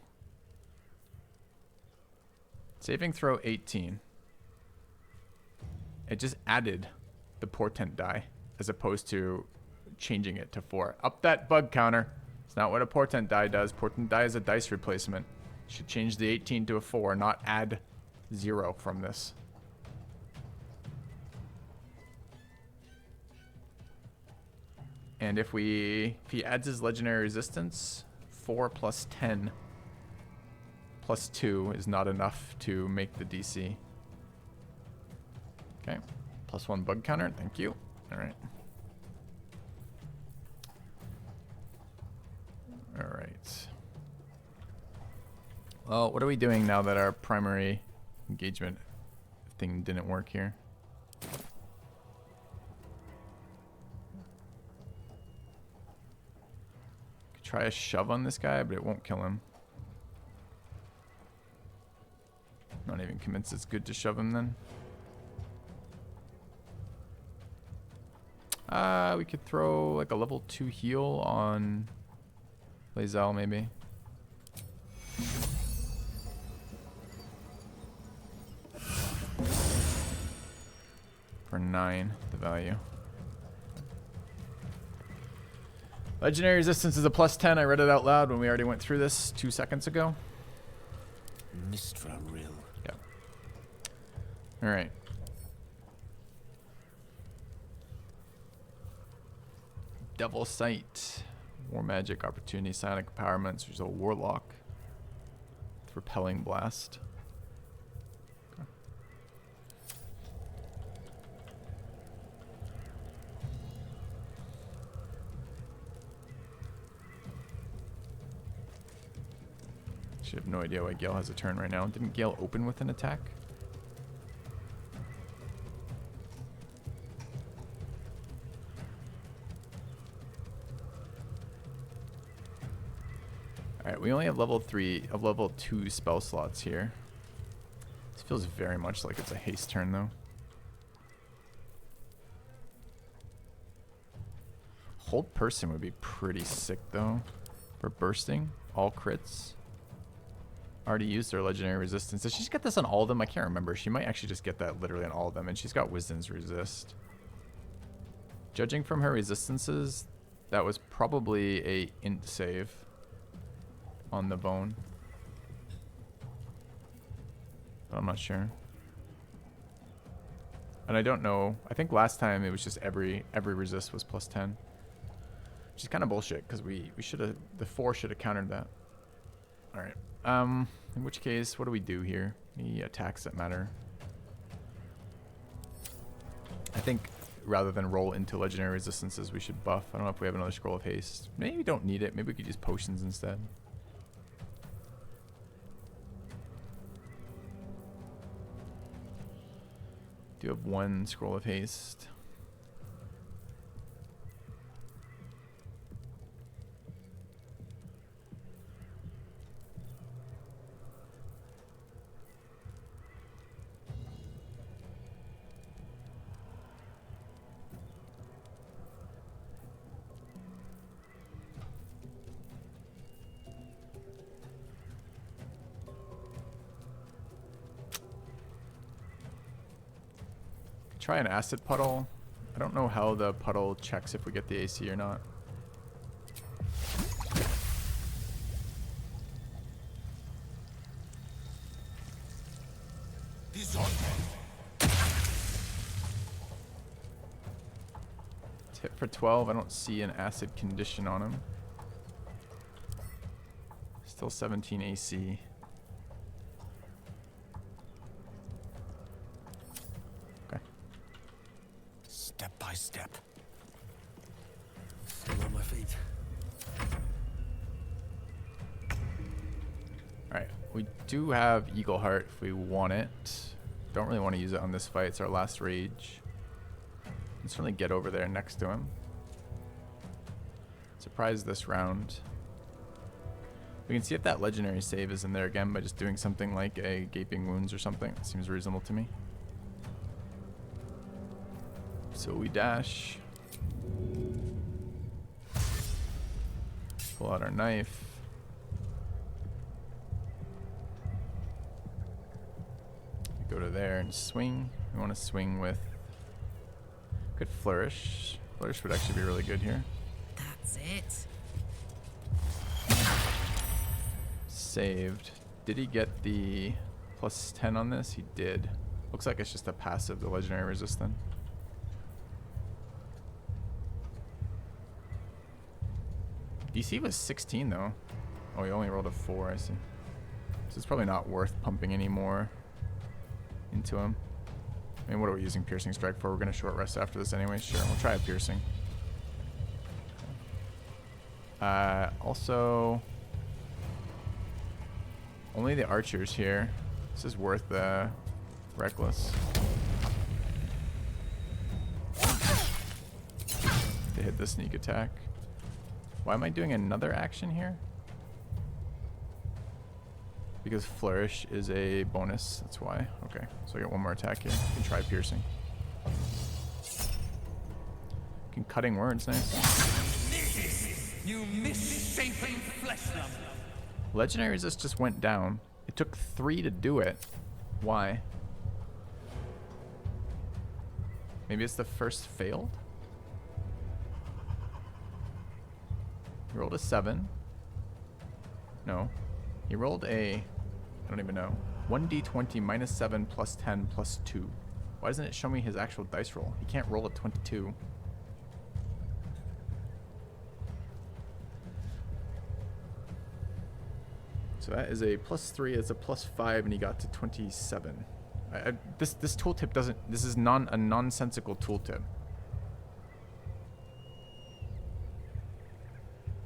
Saving throw 18. It just added the portent die as opposed to changing it to 4. Up that bug counter. It's not what a portent die does. Portent die is a dice replacement. Should change the 18 to a 4, not add 0 from this. And if he adds his legendary resistance, 4 plus 10 plus 2 is not enough to make the DC. Okay. Plus 1 bug counter. Thank you. All right. All right. Well, what are we doing now that our primary engagement thing didn't work here? Could try a shove on this guy, but it won't kill him. Not even convinced it's good to shove him then. We could throw like a level 2 heal on Lae'zel maybe. For 9, the value. Legendary resistance is a plus 10. I read it out loud when we already went through this 2 seconds ago. Mistra Rill. Yeah. Alright. Devil Sight. War Magic, Opportunity, Psionic Empowerments. There's a Warlock. With Repelling Blast. Okay. Actually, I have no idea why Gale has a turn right now. Didn't Gale open with an attack? Alright, we only have level 2 spell slots here. This feels very much like it's a haste turn though. Hold Person would be pretty sick though. For bursting, all crits. Already used their legendary resistance. Does she just get this on all of them? I can't remember. She might actually just get that literally on all of them. And she's got Wisdom's Resist. Judging from her resistances, that was probably a int save on the bone. But I'm not sure. And I don't know. I think last time it was just every resist was plus 10. Which is kind of bullshit because we should have, the 4 should have countered that. Alright. In which case, what do we do here? Any attacks that matter? I think rather than roll into legendary resistances, we should buff. I don't know if we have another scroll of haste. Maybe we don't need it. Maybe we could use potions instead. Do have 1 scroll of haste. Try an acid puddle. I don't know how the puddle checks if we get the AC or not. It's hit for 12. I don't see an acid condition on him. Still 17 AC. Step by step. Still on my feet. Alright, we do have Eagle Heart if we want it. Don't really want to use it on this fight. It's our last rage. Let's really get over there next to him. Surprise this round. We can see if that legendary save is in there again by just doing something like a Gaping Wounds or something. That seems reasonable to me. So we dash. Pull out our knife. Go to there and swing. We want to swing with... Good flourish. Flourish would actually be really good here. That's it. Saved. Did he get the plus 10 on this? He did. Looks like it's just a passive, the legendary resistant. DC was 16 though. Oh, he only rolled a 4, I see. So it's probably not worth pumping any more into him. I mean, what are we using Piercing Strike for? We're going to short rest after this anyway. Sure, we'll try a Piercing. Also, only the archers here. This is worth the Reckless. To hit the sneak attack. Why am I doing another action here? Because Flourish is a bonus, that's why. Okay, so I get one more attack here. I can try Piercing. Can Cutting Words, nice. You misshapen flesh lump. Legendary Resist just went down. It took 3 to do it. Why? Maybe it's the first failed? He rolled a 7. No. He rolled a... I don't even know. 1d20 minus 7 plus 10 plus 2. Why doesn't it show me his actual dice roll? He can't roll a 22. So that is a plus 3, it's a plus 5, and he got to 27. This tooltip doesn't... This is a nonsensical tooltip.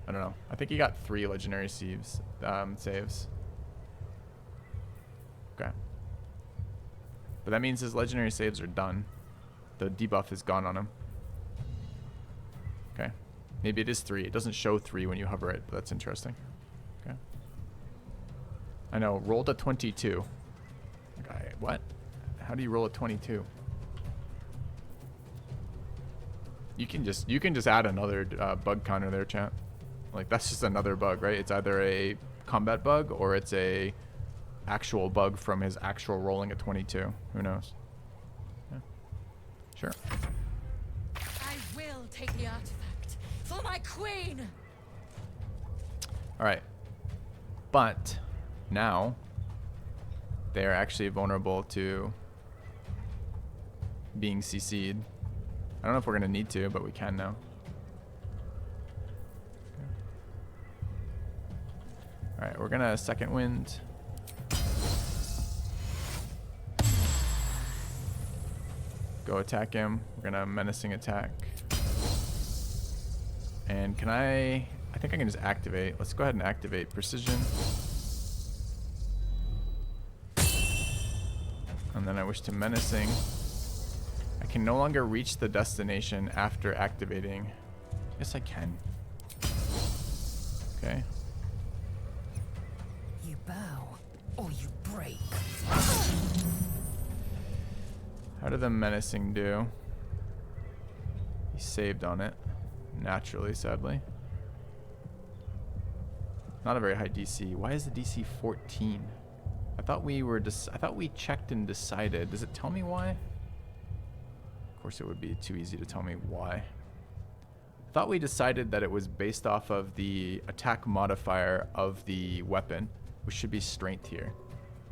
I don't know. I think he got 3 legendary saves. Okay. But that means his legendary saves are done. The debuff is gone on him. Okay. Maybe it is 3. It doesn't show 3 when you hover it, but that's interesting. Okay. I know. Rolled a 22. Okay, what? How do you roll a 22? You can just add another bug counter there, chat. Like, that's just another bug, right? It's either a combat bug or it's a actual bug from his actual rolling at 22. Who knows? Yeah. Sure. I will take the artifact for my queen. All right. But now they're actually vulnerable to being CC'd. I don't know if we're going to need to, but we can now. All right, we're going to second wind. Go attack him. We're going to menacing attack. And can I think I can just activate. Let's go ahead and activate precision. And then I wish to menacing. I can no longer reach the destination after activating. Yes, I can. Okay. You bow or you break. How did the menacing do? He saved on it. Naturally, sadly. Not a very high DC. Why is the DC 14? I thought we checked and decided. Does it tell me why? Of course it would be too easy to tell me why. I thought we decided that it was based off of the attack modifier of the weapon, which should be strength here.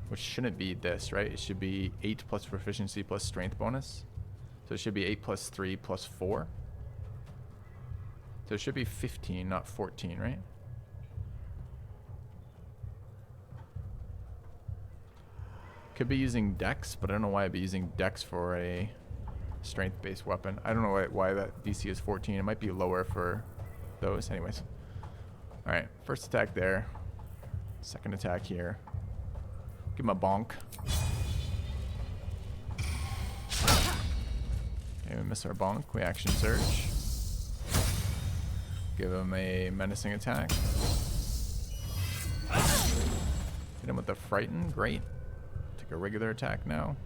Which shouldn't be this, right? It should be 8 plus proficiency plus strength bonus. So it should be 8 plus 3 plus 4. So it should be 15, not 14, right? Could be using Dex, but I don't know why I'd be using Dex for a strength-based weapon. I don't know why that DC is 14. It might be lower for those. Anyways. Alright, first attack there. Second attack here. Give him a bonk. Okay, we miss our bonk. We action surge. Give him a menacing attack. Hit him with the frighten. Great. Take a regular attack now.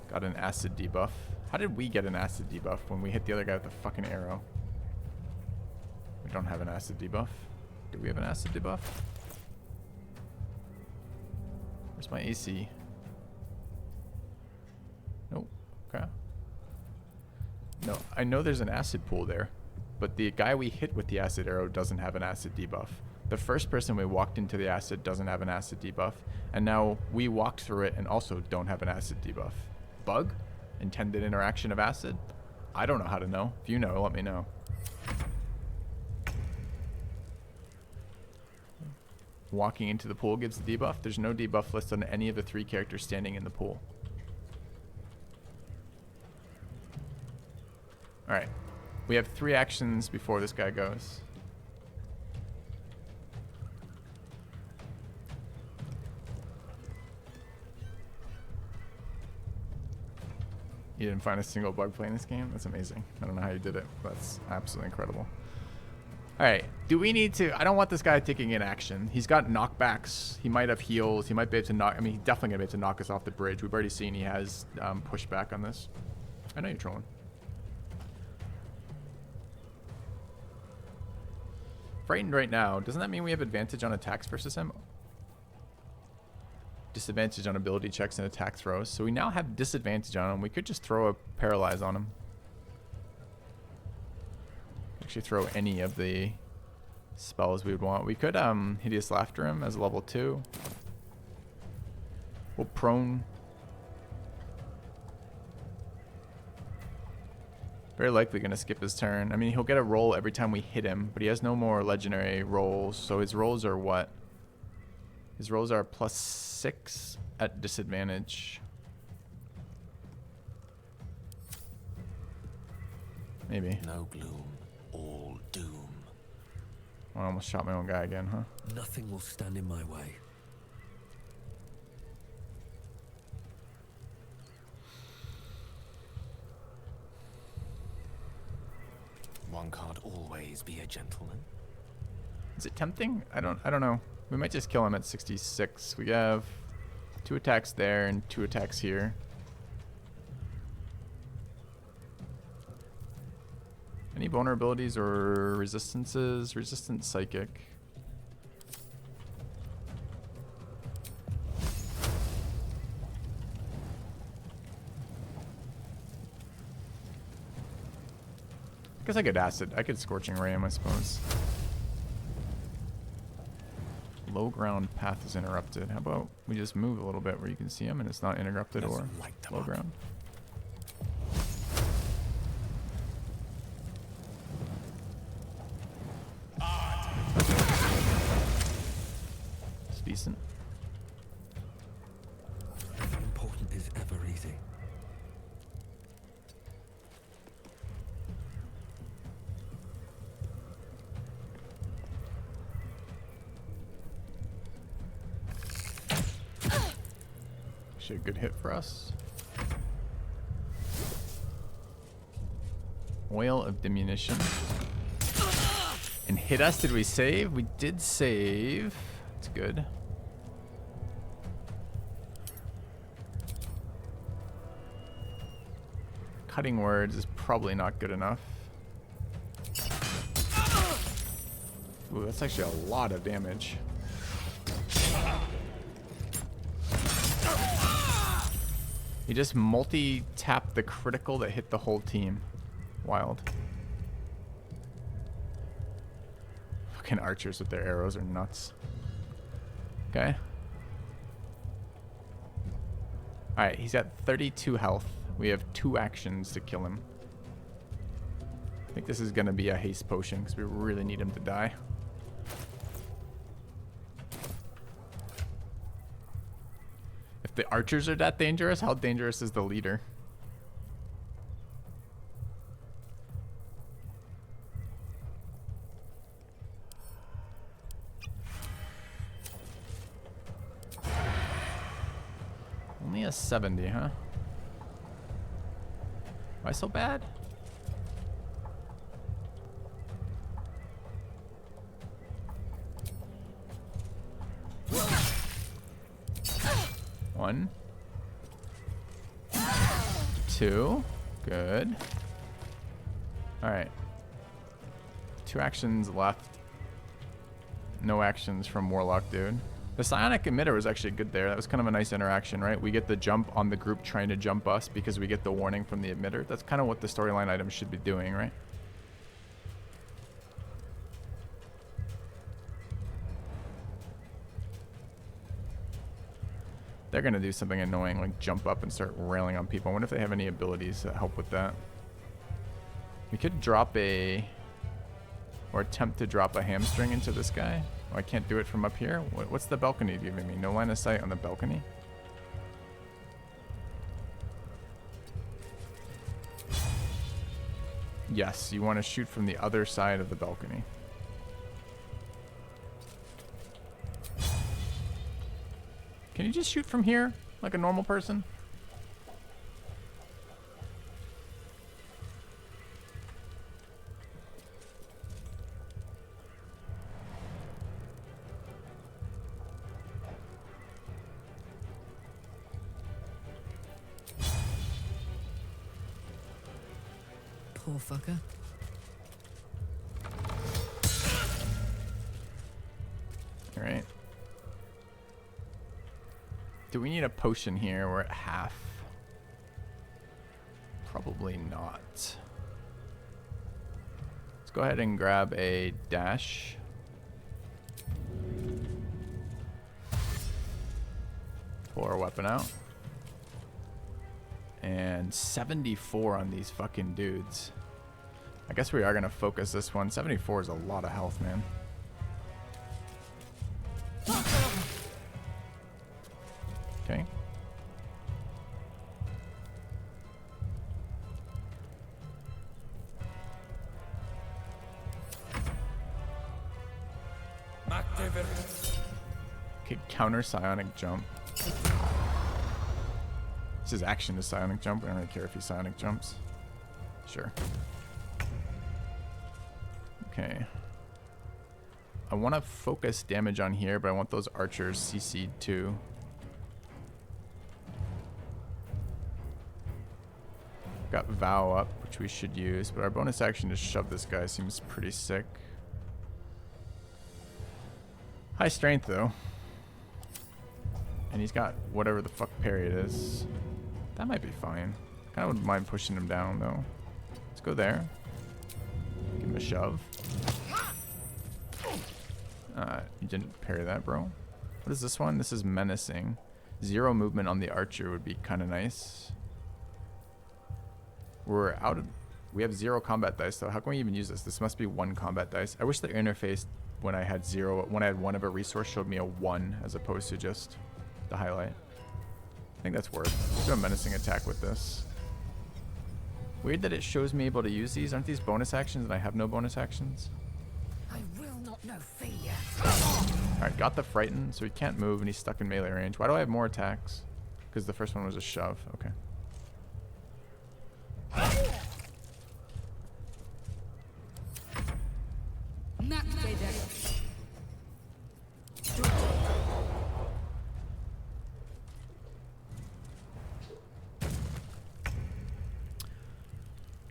Got an acid debuff. How did we get an acid debuff when we hit the other guy with the fucking arrow? We don't have an acid debuff. Do we have an acid debuff? Where's my AC? Nope. Okay. No, I know there's an acid pool there, but the guy we hit with the acid arrow doesn't have an acid debuff. The first person we walked into the acid doesn't have an acid debuff, and now we walked through it and also don't have an acid debuff. Bug? Intended interaction of acid? I don't know how to know. If you know, let me know. Walking into the pool gives the debuff. There's no debuff list on any of the 3 characters standing in the pool. Alright. We have 3 actions before this guy goes. You didn't find a single bug playing this game? That's amazing. I don't know how you did it. That's absolutely incredible. Alright, do we need to... I don't want this guy taking in action. He's got knockbacks. He might have heals. He might be able to knock... I mean, he's definitely going to be able to knock us off the bridge. We've already seen he has pushback on this. I know you're trolling. Frightened right now. Doesn't that mean we have advantage on attacks versus him? Disadvantage on ability checks and attack throws. So we now have disadvantage on him. We could just throw a paralyze on him. Actually throw any of the spells we would want. We could Hideous Laughter him as a level 2. We'll prone. Very likely going to skip his turn. I mean, he'll get a roll every time we hit him, but he has no more legendary rolls. So his rolls are what? His rolls are +6 at disadvantage. Maybe. No gloom, all doom. I almost shot my own guy again, huh? Nothing will stand in my way. One can't always be a gentleman. Is it tempting? I don't know. We might just kill him at 66. We have 2 attacks there and 2 attacks here. Any vulnerabilities or resistances? Resistant psychic. I guess I could acid. I could scorching ray him, I suppose. Low ground path is interrupted. How about we just move a little bit where you can see him and it's not interrupted or low ground? It's decent. Important is ever easy. Actually a good hit for us. Oil of Diminution. And hit us. Did we save? We did save. That's good. Cutting Words is probably not good enough. Ooh, that's actually a lot of damage. He just multi-tapped the critical that hit the whole team. Wild. Fucking archers with their arrows are nuts. Okay. Alright, he's at 32 health. We have 2 actions to kill him. I think this is going to be a haste potion because we really need him to die. If the archers are that dangerous, how dangerous is the leader? Only a 70, huh? Why so bad? One. 2. Good. Alright. 2 actions left. No actions from Warlock, dude. The psionic emitter was actually good there. That was kind of a nice interaction, right? We get the jump on the group trying to jump us because we get the warning from the emitter. That's kind of what the storyline items should be doing, right? They're going to do something annoying, like jump up and start railing on people. I wonder if they have any abilities that help with that. We could drop a... or attempt to drop a hamstring into this guy. Oh, I can't do it from up here? What's the balcony giving me? No line of sight on the balcony? Yes, you want to shoot from the other side of the balcony. Can you just shoot from here like a normal person? Poor fucker. All right. Do we need a potion here? We're at half. Probably not. Let's go ahead and grab a dash. Pull our weapon out. And 74 on these fucking dudes. I guess we are going to focus this one. 74 is a lot of health, man. Okay. Okay, counter psionic jump. This is action to psionic jump. I don't really care if he psionic jumps. Sure. Okay. I want to focus damage on here, but I want those archers CC'd too. Got Vow up, which we should use, but our bonus action to shove this guy seems pretty sick. High strength though. And he's got whatever the fuck parry it is. That might be fine. Kind of wouldn't mind pushing him down though. Let's go there. Give him a shove. You didn't parry that, bro. What is this one? This is menacing. 0 movement on the archer would be kind of nice. We're out of... We have 0 combat dice though. How can we even use this? This must be 1 combat dice. I wish the interface when I had 0, when I had 1 of a resource showed me a 1 as opposed to just the highlight. I think that's worth. Let's do a menacing attack with this. Weird that it shows me able to use these. Aren't these bonus actions and I have no bonus actions? I will not know fear. Alright, got the frighten, so he can't move and he's stuck in melee range. Why do I have more attacks? Because the first one was a shove. Okay.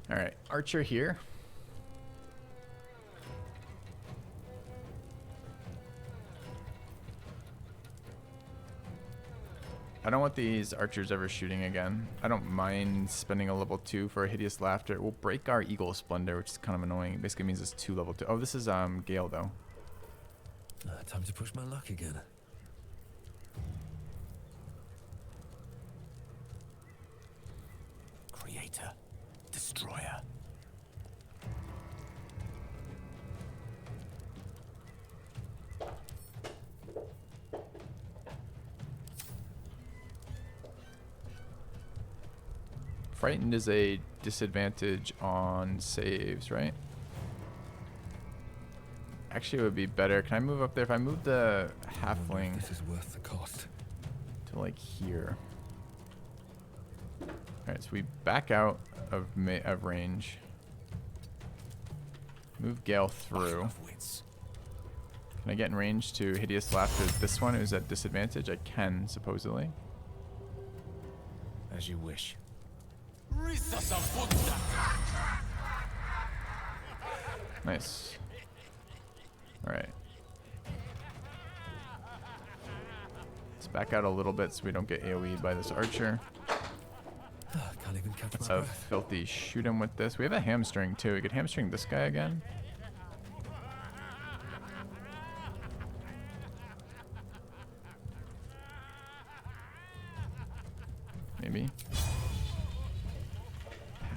Alright, archer here. I don't want these archers ever shooting again. I don't mind spending a level 2 for a hideous laughter. It will break our eagle splendor, which is kind of annoying. It basically means it's 2 level 2. Oh, this is Gale though. Time to push my luck again. Creator, destroyer. Frightened is a disadvantage on saves, right? Actually, it would be better. Can I move up there? If I move the halfling... This is worth the cost. To like here. Alright, so we back out of range. Move Gale through. Can I get in range to Hideous Laughter? This one is at disadvantage? I can, supposedly. As you wish. Nice. Alright. Let's back out a little bit so we don't get AoE'd by this archer. Can't even catch Let's my have breath. Filthy shoot him with this. We have a hamstring too. We could hamstring this guy again. Maybe.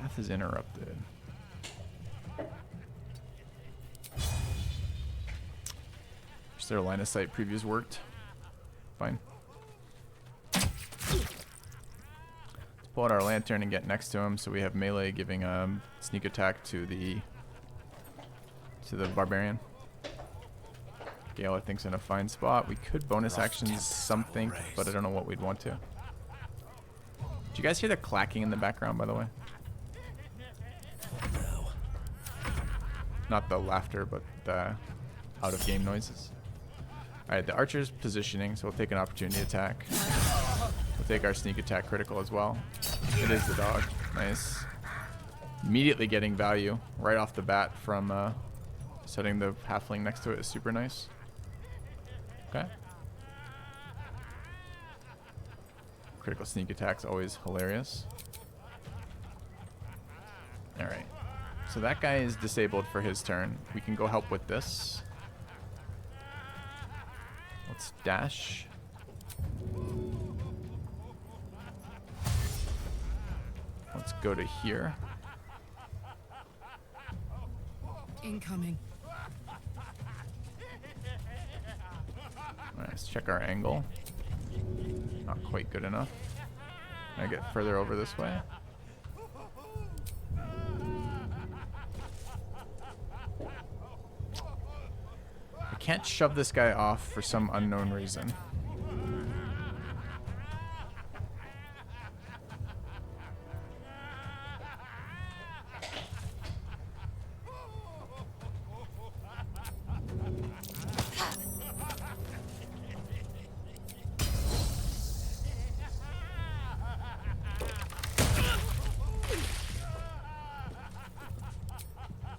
Path is interrupted. Just their line of sight previews worked. Fine. Let's pull out our lantern and get next to him so we have melee giving sneak attack to the barbarian. Gale I think's in a fine spot. We could bonus actions something, but I don't know what we'd want to. Did you guys hear the clacking in the background, by the way? No. Not the laughter, but the out-of-game noises. Alright, the archer's positioning, so we'll take an opportunity attack. We'll take our sneak attack critical as well. It is the dog. Nice. Immediately getting value right off the bat from setting the halfling next to it is super nice. Okay. Critical sneak attack's always hilarious. Alright. So that guy is disabled for his turn. We can go help with this. Let's dash. Let's go to here. Incoming. Alright, let's check our angle. Not quite good enough. Can I get further over this way? I can't shove this guy off for some unknown reason.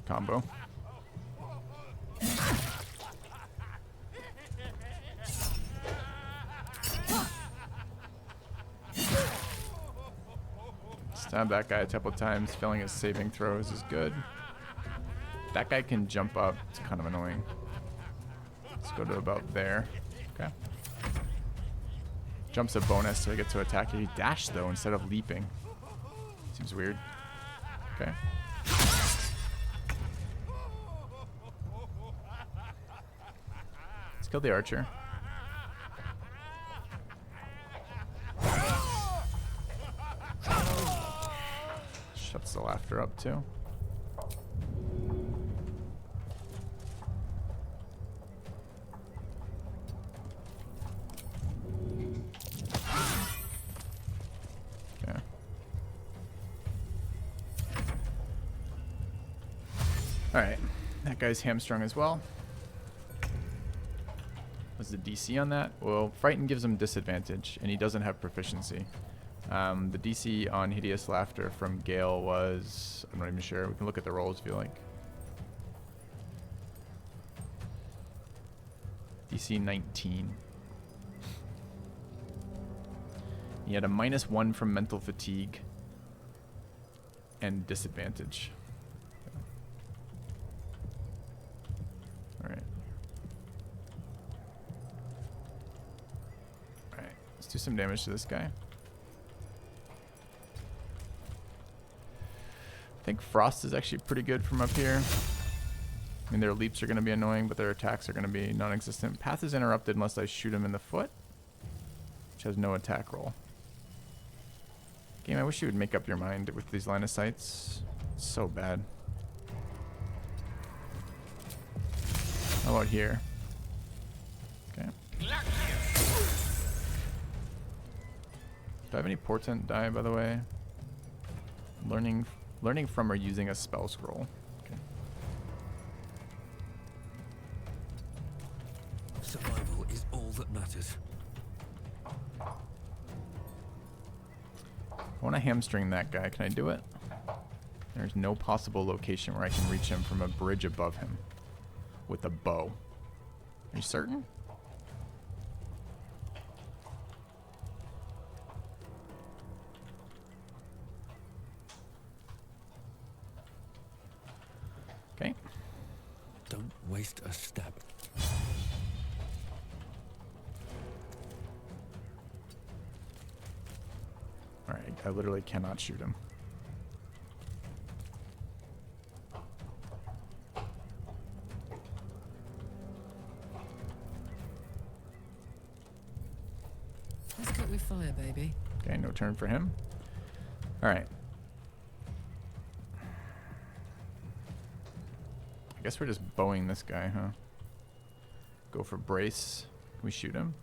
Combo. Stab that guy a couple times, failing his saving throws is good. That guy can jump up, it's kind of annoying. Let's go to about there. Okay. Jump's a bonus so I get to attack. He dashed though instead of leaping. Seems weird. Okay. Let's kill the archer. Shuts the laughter up too. Okay. Alright. That guy's hamstrung as well. What's the DC on that? Well, Frighten gives him disadvantage, and he doesn't have proficiency. The DC on Hideous Laughter from Gale was... I'm not even sure. We can look at the rolls if you like. DC 19. He had a -1 from mental fatigue and disadvantage. Alright. Alright, let's do some damage to this guy. I think Frost is actually pretty good from up here. I mean, their leaps are going to be annoying, but their attacks are going to be non-existent. Path is interrupted unless I shoot him in the foot, which has no attack roll. Game, I wish you would make up your mind with these line of sights. It's so bad. How about here? Okay. Do I have any portent die, by the way? Learning from or using a spell scroll. Okay. Survival is all that matters. I want to hamstring that guy. Can I do it? There's no possible location where I can reach him from a bridge above him with a bow. Are you certain? Okay. Don't waste a step. Alright, I literally cannot shoot him. Let's cook with fire, baby. Okay, no turn for him. Alright. I guess we're just bowing this guy, huh? Go for brace. Can we shoot him?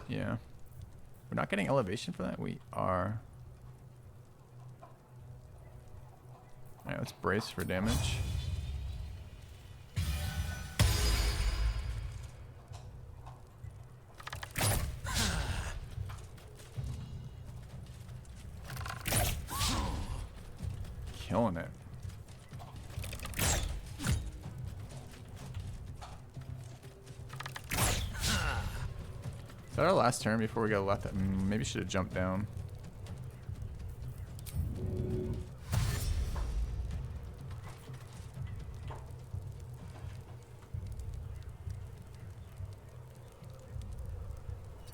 Yeah. We're not getting elevation for that? We are. Alright, let's brace for damage. Killing it. Is that our last turn before we go left? Maybe should have jumped down.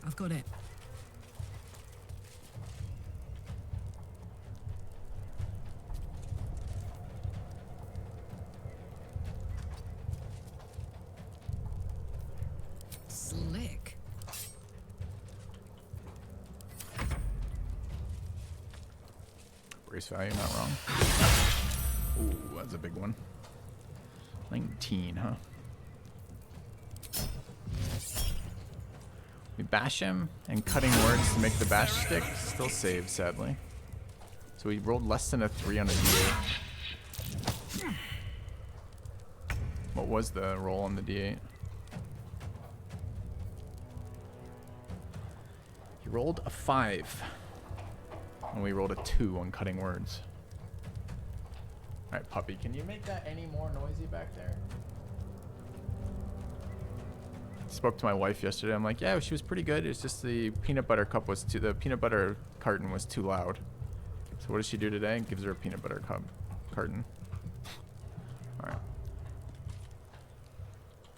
I've got it. Slick. Brace value, not wrong. Ooh, that's a big one. 19, huh? We bash him, and cutting words to make the bash stick still saves, sadly. So we rolled less than a 3 on a D8. What was the roll on the D8? He rolled a 5. And we rolled a 2 on cutting words. Alright, puppy, can you make that any more noisy back there? Spoke to my wife yesterday. I'm like, yeah, she was pretty good. It's just the peanut butter cup was the peanut butter carton was too loud. So what does she do today? Gives her a peanut butter cup carton. Alright.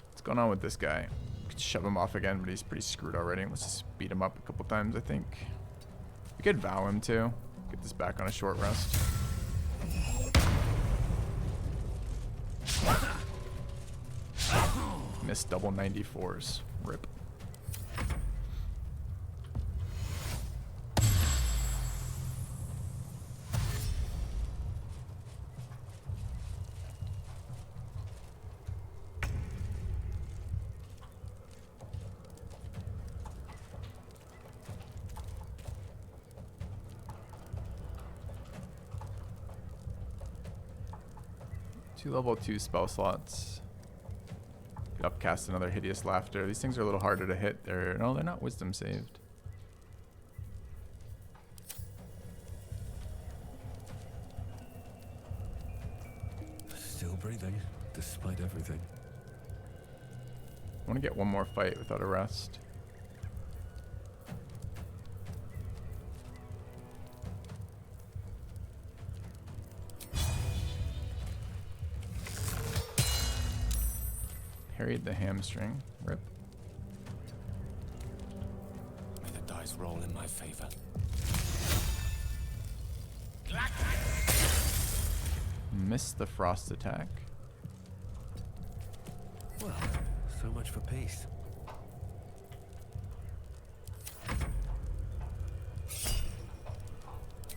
What's going on with this guy? We could shove him off again, but he's pretty screwed already. Let's just beat him up a couple times, I think. We could vow him too. Get this back on a short rest. Missed double 94s. Rip. Two level 2 spell slots. Could upcast another hideous laughter. These things are a little harder to hit. They're not wisdom saved. Still breathing, despite everything. I want to get one more fight without a rest. Parried the hamstring. Rip. May the dice roll in my favor. Missed the frost attack. Well, so much for peace.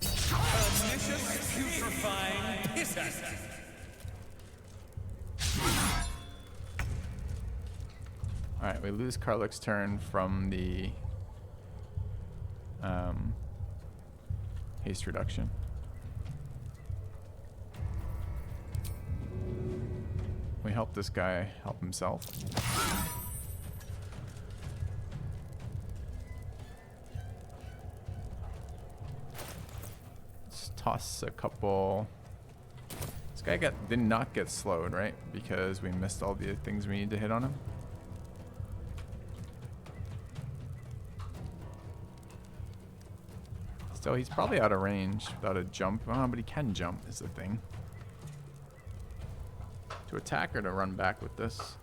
Pernicious, putrefying pissant. Alright, we lose Karluk's turn from the haste reduction. We help this guy help himself. toss a couple. This guy did not get slowed, right? Because we missed all the things we need to hit on him. Still, he's probably out of range without a jump. Oh, but he can jump is the thing. To attack or to run back with this?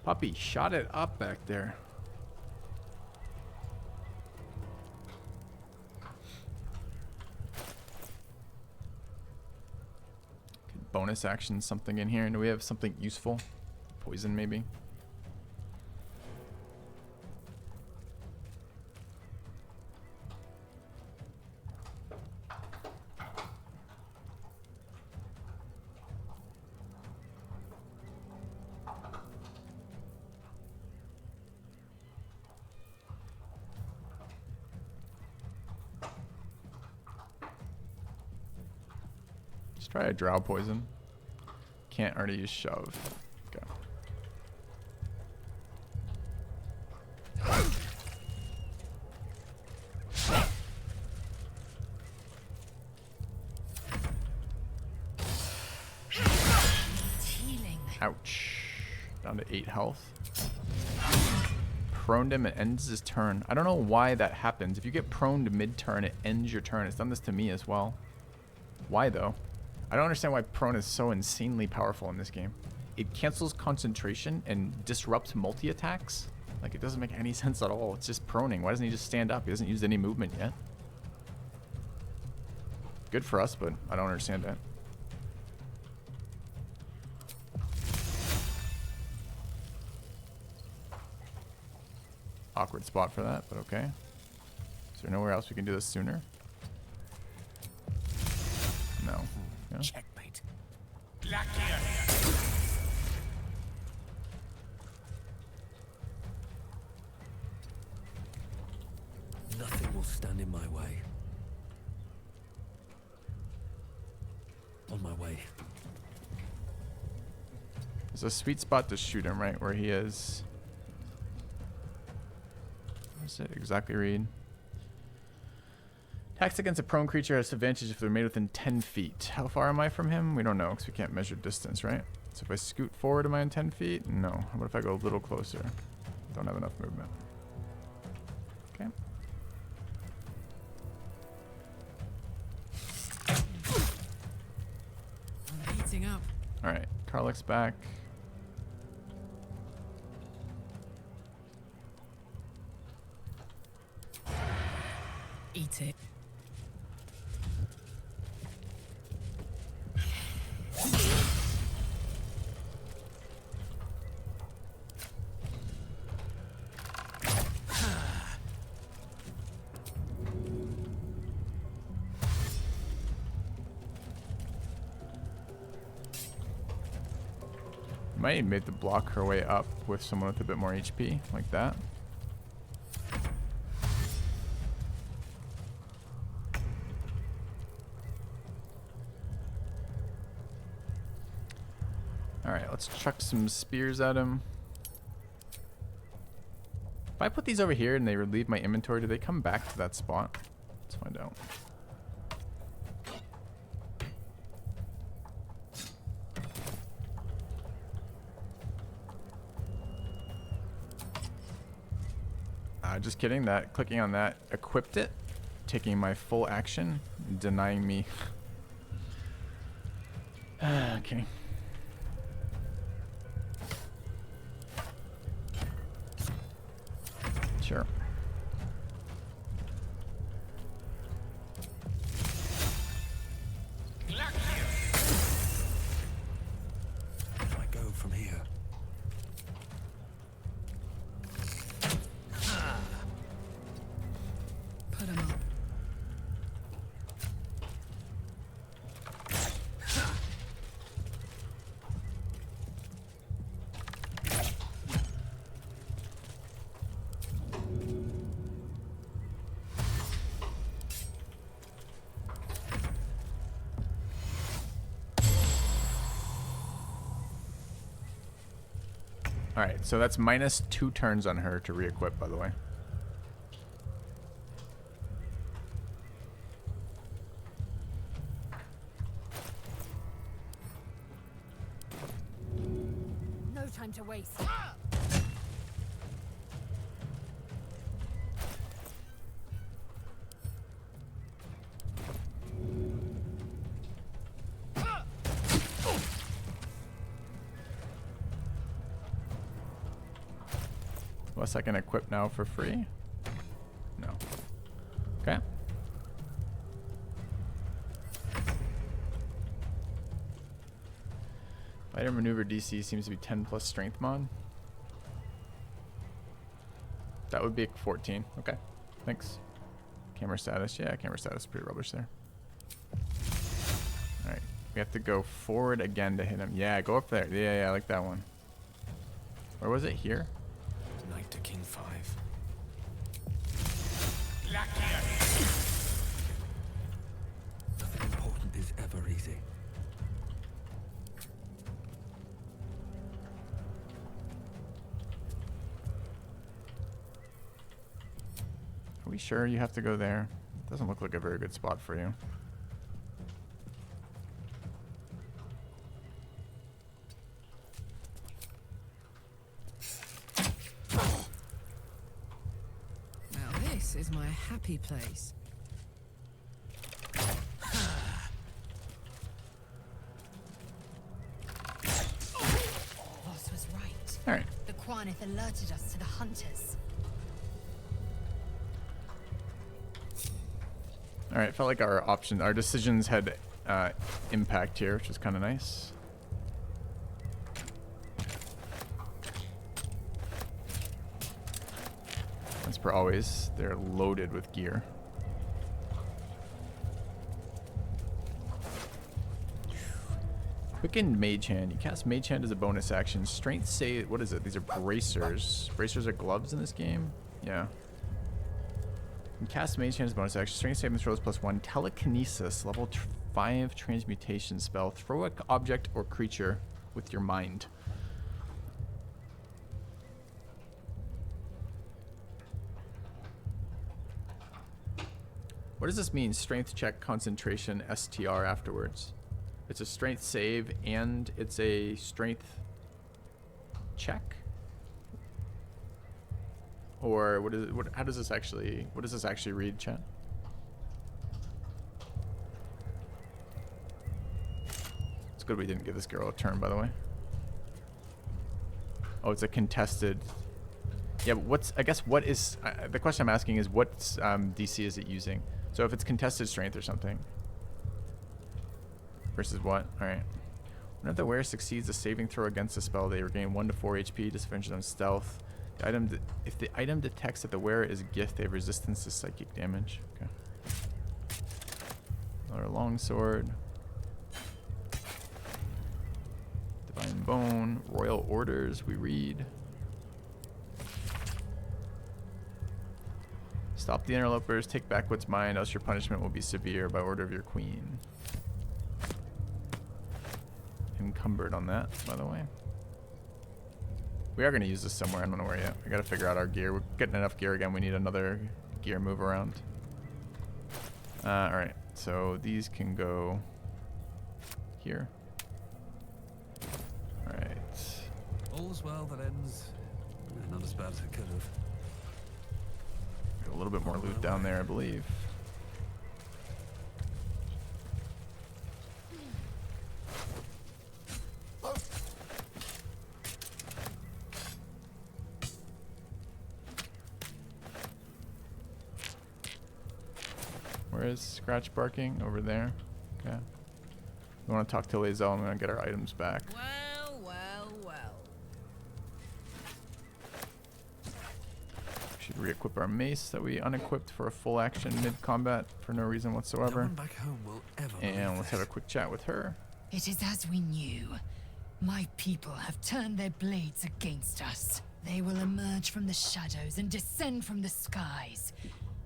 Puppy, shot it up back there. Could bonus action something in here. Do we have something useful? Poison maybe? Try a drow poison. Can't already use shove. Go. Ouch. Down to 8 health. Proned him, it ends his turn. I don't know why that happens. If you get proned mid-turn, it ends your turn. It's done this to me as well. Why though? I don't understand why prone is so insanely powerful in this game. It cancels concentration and disrupts multi-attacks. Like, it doesn't make any sense at all. It's just proning. Why doesn't he just stand up? He hasn't used any movement yet. Good for us, but I don't understand that. Awkward spot for that, but okay. Is there nowhere else we can do this sooner? No. No? Checkmate. Nothing will stand in my way. On my way. There's a sweet spot to shoot him, right? Where he is. Where's it exactly read? Attacks against a prone creature has advantage if they're made within 10 feet. How far am I from him? We don't know because we can't measure distance, right? So if I scoot forward, am I in 10 feet? No. What if I go a little closer? Don't have enough movement. Okay. I'm heating up. All right. Karlach's back. Eat it. Might have made the block her way up with someone with a bit more HP, like that. Alright, let's chuck some spears at him. If I put these over here and they relieve my inventory, do they come back to that spot? Let's find out. Just kidding. That clicking on that equipped it, taking my full action, denying me. Okay. Sure. Where do I go from here? Put him up. Alright, so that's minus 2 turns on her to re-equip, by the way. Unless I can equip now for free? No. Okay. Fighter maneuver DC seems to be 10 plus strength mod. That would be 14. Okay. Thanks. Camera status. Yeah, camera status is pretty rubbish there. Alright. We have to go forward again to hit him. Yeah, go up there. Yeah, I like that one. Where was it? Here? Knight to King 5. Nothing important is ever easy. Are we sure you have to go there? Doesn't look like a very good spot for you. Now this is my happy place. Voss was right. All right. The Quanith alerted us to the hunters. All right, felt like our decisions had impact here, which is kind of nice. As per always, they're loaded with gear. Quicken Mage Hand. You cast Mage Hand as a bonus action. Strength save. What is it? These are bracers. Bracers are gloves in this game? Yeah. You can cast Mage Hand as a bonus action. Strength saving throws +1. Telekinesis. Level 5 transmutation spell. Throw an object or creature with your mind. What does this mean? Strength check, concentration, STR afterwards. It's a strength save and it's a strength check? Or what is it, how does this actually, what does this actually read, chat? It's good we didn't give this girl a turn, by the way. Oh, it's a contested. Yeah, but what's, I guess what is, the question I'm asking is what DC is it using? So if it's contested strength or something. Versus what? Alright. Whenever the wearer succeeds a saving throw against a spell, they regain 1 to 4 HP, disadvantage on stealth. The item if the item detects that the wearer is a gift, they have resistance to psychic damage. Okay. Another longsword. Divine Bone. Royal Orders, we read. Stop the interlopers, take back what's mine, else your punishment will be severe by order of your queen. Encumbered on that, by the way. We are going to use this somewhere, I don't know where yet. We got to figure out our gear. We're getting enough gear again, we need another gear move around. Alright, so these can go here. Alright. All's well that ends. Not as bad as it could have. A little bit more loot down there, I believe. Where is Scratch barking? Over there. Okay. We want to talk to Lae'zel and we're gonna get our items back. Well, well, well. Should re-equip our mace that we unequipped for a full action mid-combat for no reason whatsoever. No one back home will ever And let's have a quick chat with her. It is as we knew. My people have turned their blades against us. They will emerge from the shadows and descend from the skies.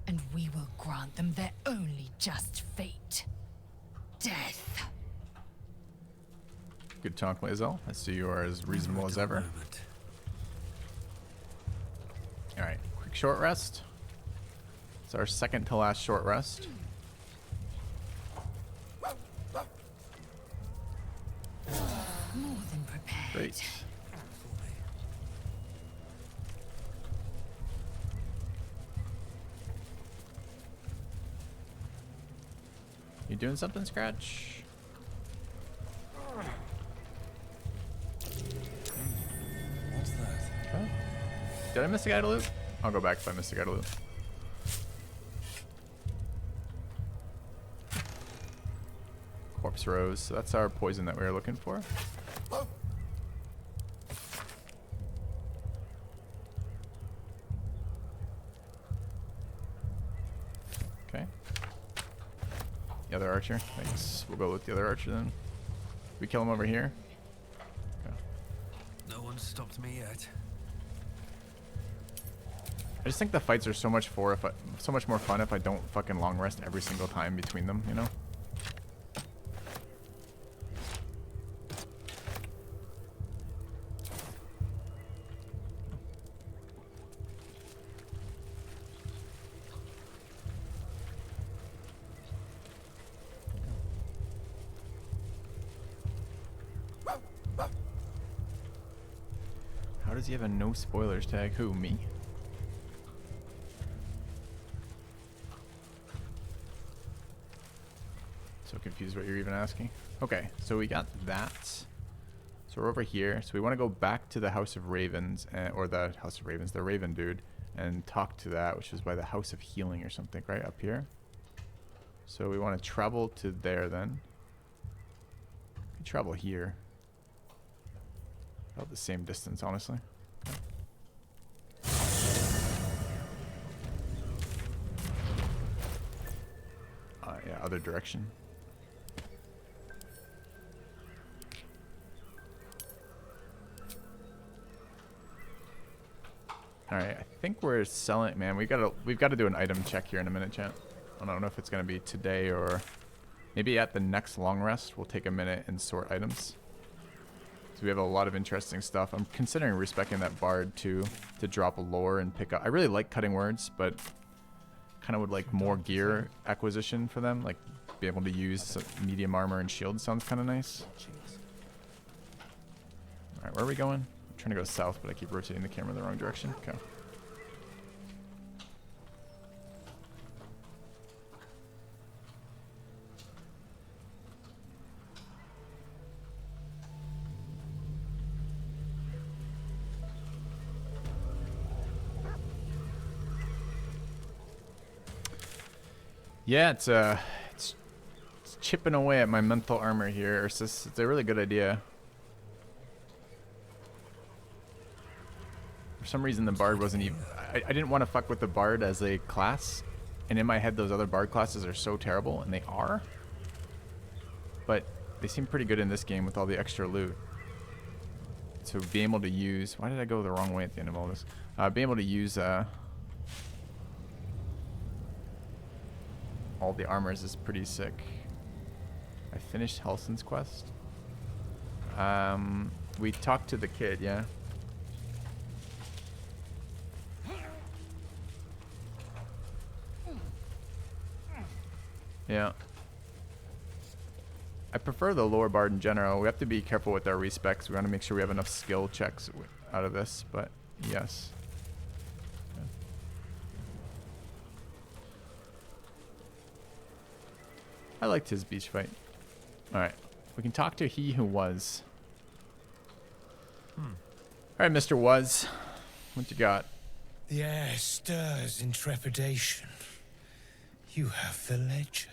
And we will grant them their only just fate. Death. Good talk, Lae'zel. I see you are as reasonable as ever. Alright, quick short rest. It's our second to last short rest. More than prepared. Great. You doing something, Scratch? What's that? Okay. Did I miss a guy to loot? I'll go back if I missed a guy to loot. Corpse Rose. So that's our poison that we were looking for. Okay. The other archer. Thanks. We'll go with the other archer then. We kill him over here. Okay. No one's stopped me yet. I just think the fights are so much so much more fun if I don't fucking long rest every single time between them, you know? How does he have a no spoilers tag? Who, me? So confused what you're even asking. Okay, so we got that. So we're over here. So we want to go back to the House of Ravens, or the House of Ravens, the Raven dude, and talk to that, which is by the House of Healing or something, right up here. So we want to travel to there then. We can travel here. About the same distance, honestly. Yeah, other direction. All right, I think we're selling. Man, we've got to do an item check here in a minute, chat. I don't know if it's gonna be today or maybe at the next long rest. We'll take a minute and sort items. So we have a lot of interesting stuff. I'm considering respecing that bard too to drop a lore and pick up. I really like cutting words, but kind of would like more gear acquisition for them. Like be able to use medium armor and shield sounds kind of nice. All right, where are we going? I'm trying to go south, but I keep rotating the camera in the wrong direction. Okay. Yeah, it's chipping away at my mental armor here. It's a really good idea. For some reason, the bard wasn't even. I didn't want to fuck with the bard as a class, and in my head, those other bard classes are so terrible, and they are. But they seem pretty good in this game with all the extra loot. So being able to use. Why did I go the wrong way at the end of all this? Being able to use all the armors is pretty sick. I finished Helson's quest. We talked to the kid, yeah. Yeah. I prefer the lower bard in general. We have to be careful with our respecs. We want to make sure we have enough skill checks out of this, but yes. I liked his beach fight. Alright. We can talk to he who was. Alright, Mr. Was. What you got? The air stirs in trepidation. You have the ledger.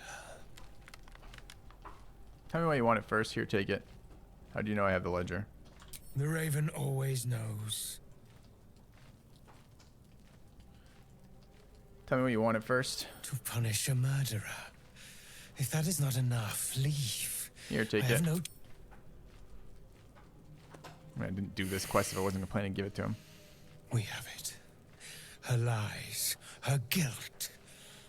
Tell me why you want it first. Here, take it. How do you know I have the ledger? The Raven always knows. Tell me what you want it first. To punish a murderer. If that is not enough, leave. Here, take I it. have no... I didn't do this quest if I wasn't planning to give it to him. We have it. Her lies, her guilt.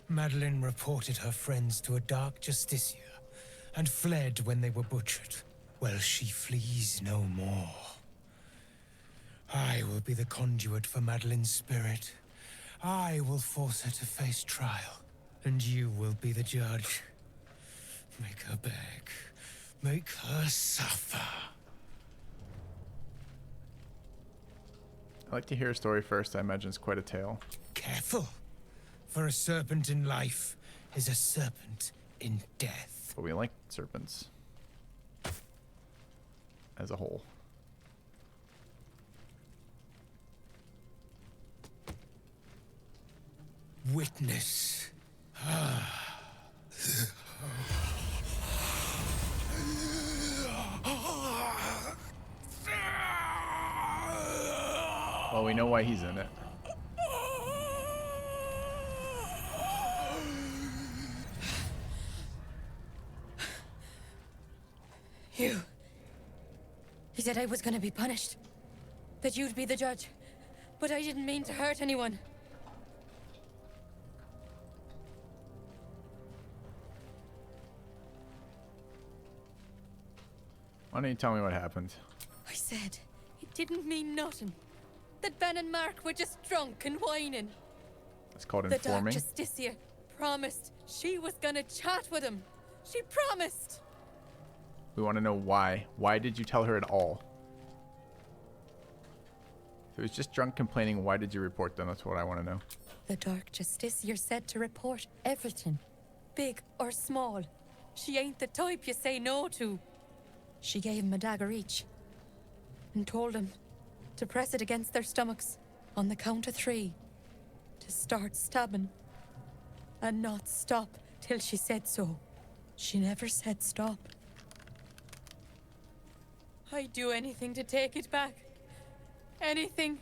Madeline reported her friends to a dark justiciar and fled when they were butchered. Well, she flees no more. I will be the conduit for Madeline's spirit. I will force her to face trial, and you will be the judge. Make her beg. Make her suffer. I like to hear a story first. I imagine it's quite a tale. Careful. For a serpent in life is a serpent in death. But we like serpents. As a whole. witness. Well, we know why he's in it. You. He said I was gonna be punished. That you'd be the judge. But I didn't mean to hurt anyone. Why don't you tell me what happened? I said it didn't mean nothing. That Ben and Mark were just drunk and whining. It's called The Dark informing. Justicia promised she was gonna chat with him. She promised. We want to know why. Why did you tell her at all? If it was just drunk complaining, why did you report them? That's what I want to know. The Dark Justicia said to report everything, big or small. She ain't the type you say no to. She gave him a dagger each and told him to press it against their stomachs on the count of 3 to start stabbing and not stop till she said so. She never said stop. I'd do anything to take it back. Anything.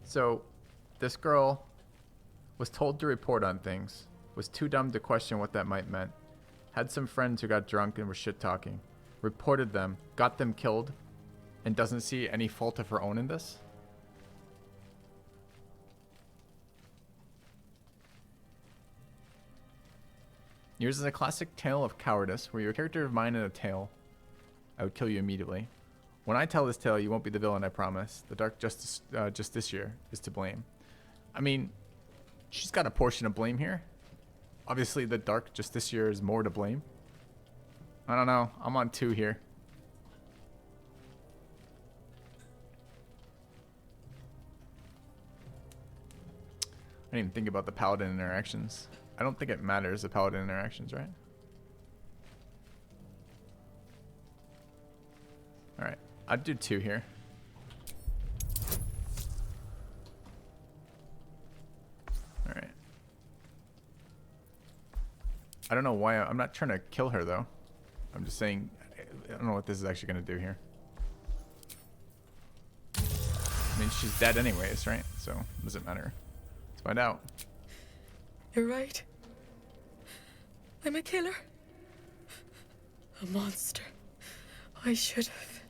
So, this girl was told to report on things, was too dumb to question what that might meant, had some friends who got drunk and were shit-talking, reported them, got them killed, and doesn't see any fault of her own in this? Yours is a classic tale of cowardice, where you're a character of mine in a tale. I would kill you immediately. When I tell this tale, you won't be the villain, I promise. The Dark Justiciar is to blame. I mean, she's got a portion of blame here. Obviously, the Dark Justiciar is more to blame. I don't know. I'm on 2 here. I didn't even think about the paladin interactions. I don't think it matters, the paladin interactions, right? Alright, I'd do 2 here. Alright. I don't know why, I'm not trying to kill her though. I'm just saying, I don't know what this is actually going to do here. I mean, she's dead anyways, right? So, it doesn't matter. Let's find out. You're right. I'm a killer. A monster. I should have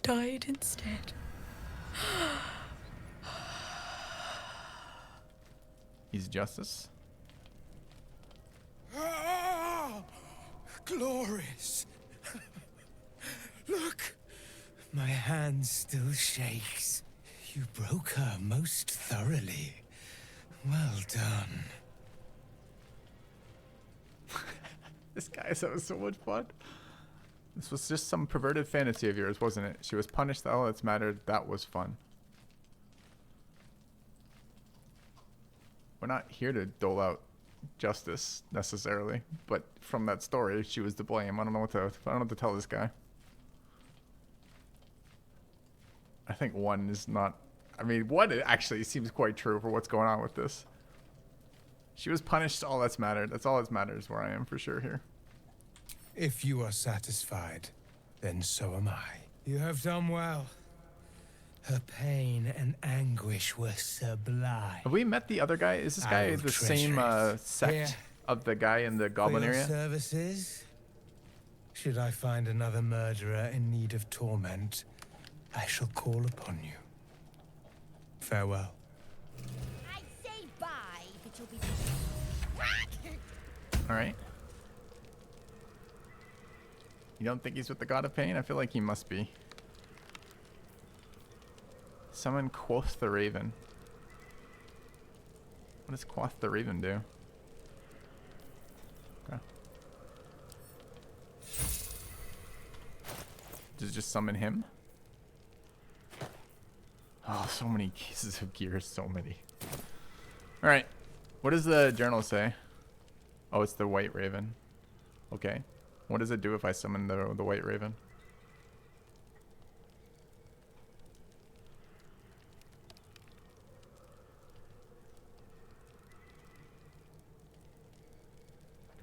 died instead. He's justice. Ah, glorious. Look, my hand still shakes. You broke her most thoroughly. Well done. This guy is having so much fun. This was just some perverted fantasy of yours, wasn't it? She was punished, all that's mattered. That was fun. We're not here to dole out justice necessarily, but from that story, she was to blame. I don't know what to tell this guy. I think 1 is not. I mean, 1 actually seems quite true for what's going on with this. She was punished, all that's mattered. That's all that matters where I am for sure here. If you are satisfied, then so am I. You have done well. Her pain and anguish were sublime. Have we met the other guy? Is this guy the same sect Here. of the guy in the goblin For your area? services? Should I find another murderer in need of torment, I shall call upon you. Farewell. I'd say bye, but you'll be. All right. You don't think he's with the God of Pain? I feel like he must be. Summon Quoth the Raven. What does Quoth the Raven do? Okay. Does it just summon him? Oh, so many cases of gear, so many. Alright. What does the journal say? Oh, it's the White Raven. Okay. What does it do if I summon the White Raven?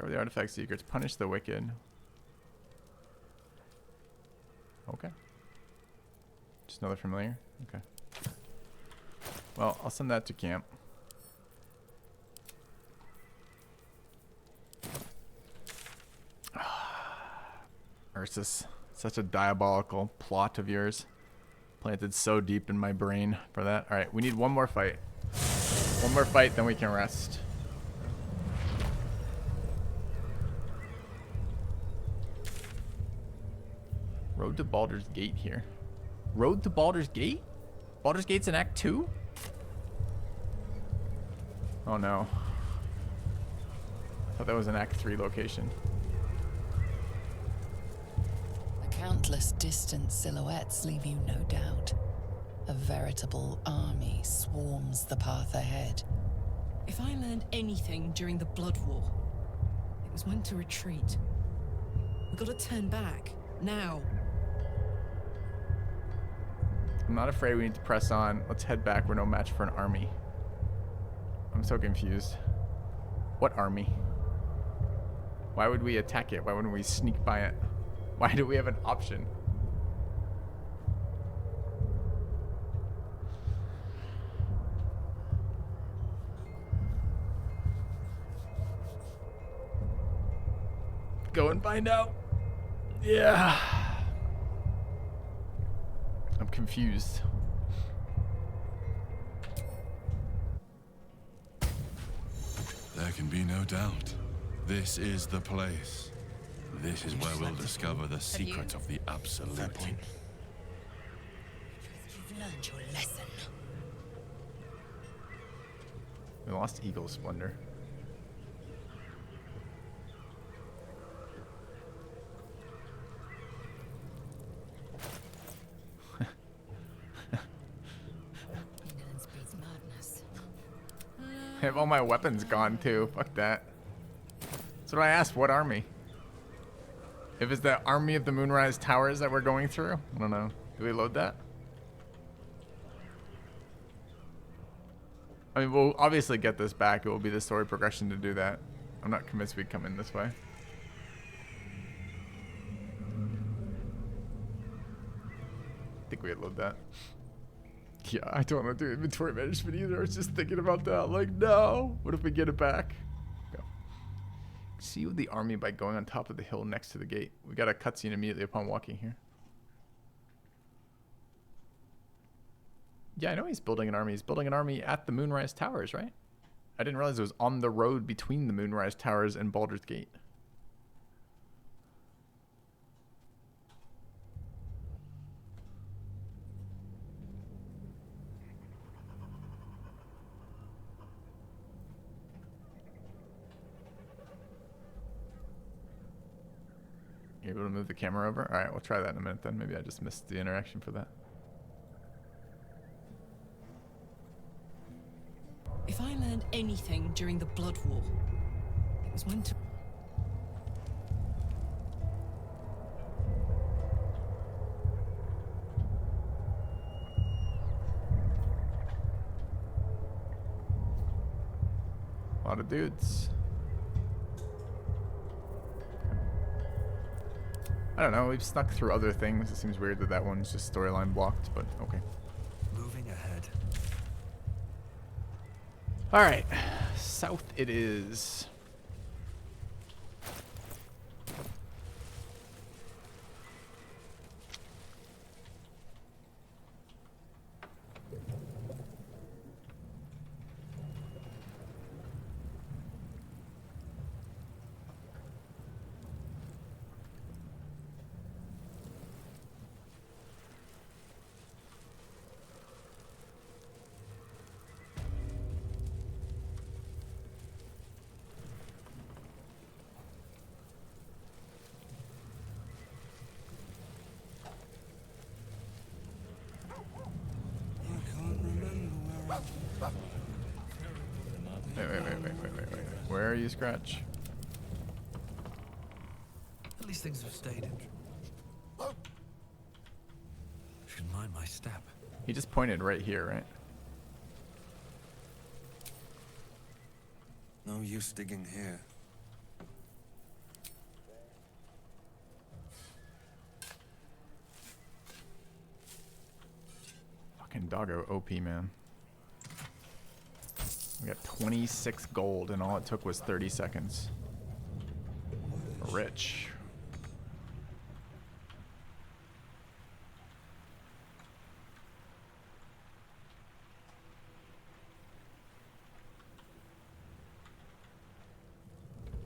Cover the artifact secrets. Punish the wicked. Okay. Just another familiar? Okay. Well, I'll send that to camp. Ursus, such a diabolical plot of yours. Planted so deep in my brain for that. Alright, we need one more fight. One more fight, then we can rest. Road to Baldur's Gate here. Road to Baldur's Gate? Baldur's Gate's in Act 2? Oh no. I thought that was an Act 3 location. The countless distant silhouettes leave you no doubt. A veritable army swarms the path ahead. If I learned anything during the Blood War, it was when to retreat. We gotta turn back. Now. I'm not afraid we need to press on. Let's head back. We're no match for an army. I'm so confused. What army? Why would we attack it? Why wouldn't we sneak by it? Why do we have an option? Go and find out. Yeah. I'm confused. There can be no doubt. This is the place. This is where we'll discover the secret of the Absolute. You've learned your lesson. We lost Eagle Splendor. I have all my weapons gone too. Fuck that. That's what I asked. What army? If it's the army of the Moonrise Towers that we're going through? I don't know. Do we load that? I mean, we'll obviously get this back. It will be the story progression to do that. I'm not convinced we'd come in this way. I think we'd load that. Yeah, I don't want to do inventory management either. I was just thinking about that. Like, no. What if we get it back? Go. See the army by going on top of the hill next to the gate. We got a cutscene immediately upon walking here. Yeah, I know he's building an army. He's building an army at the Moonrise Towers, right? I didn't realize it was on the road between the Moonrise Towers and Baldur's Gate. You able to move the camera over? All right, we'll try that in a minute then. Maybe I just missed the interaction for that. If I learned anything during the Blood War, it was when to... A lot of dudes. I don't know, we've snuck through other things. It seems weird that that one's just storyline blocked, but okay. Moving ahead. Alright, south it is. Wait. Where are you, Scratch? At least things have stayed in. Should mind my step. He just pointed right here, right? No use digging here. Fucking doggo OP, man. We got 26 gold, and all it took was 30 seconds. Rich.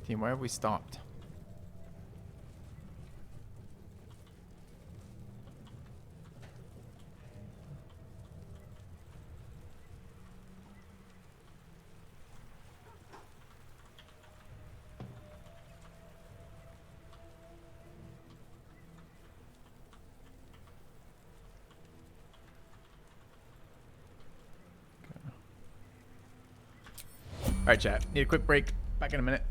Team, why have we stopped? All right, chat. Need a quick break. Back in a minute.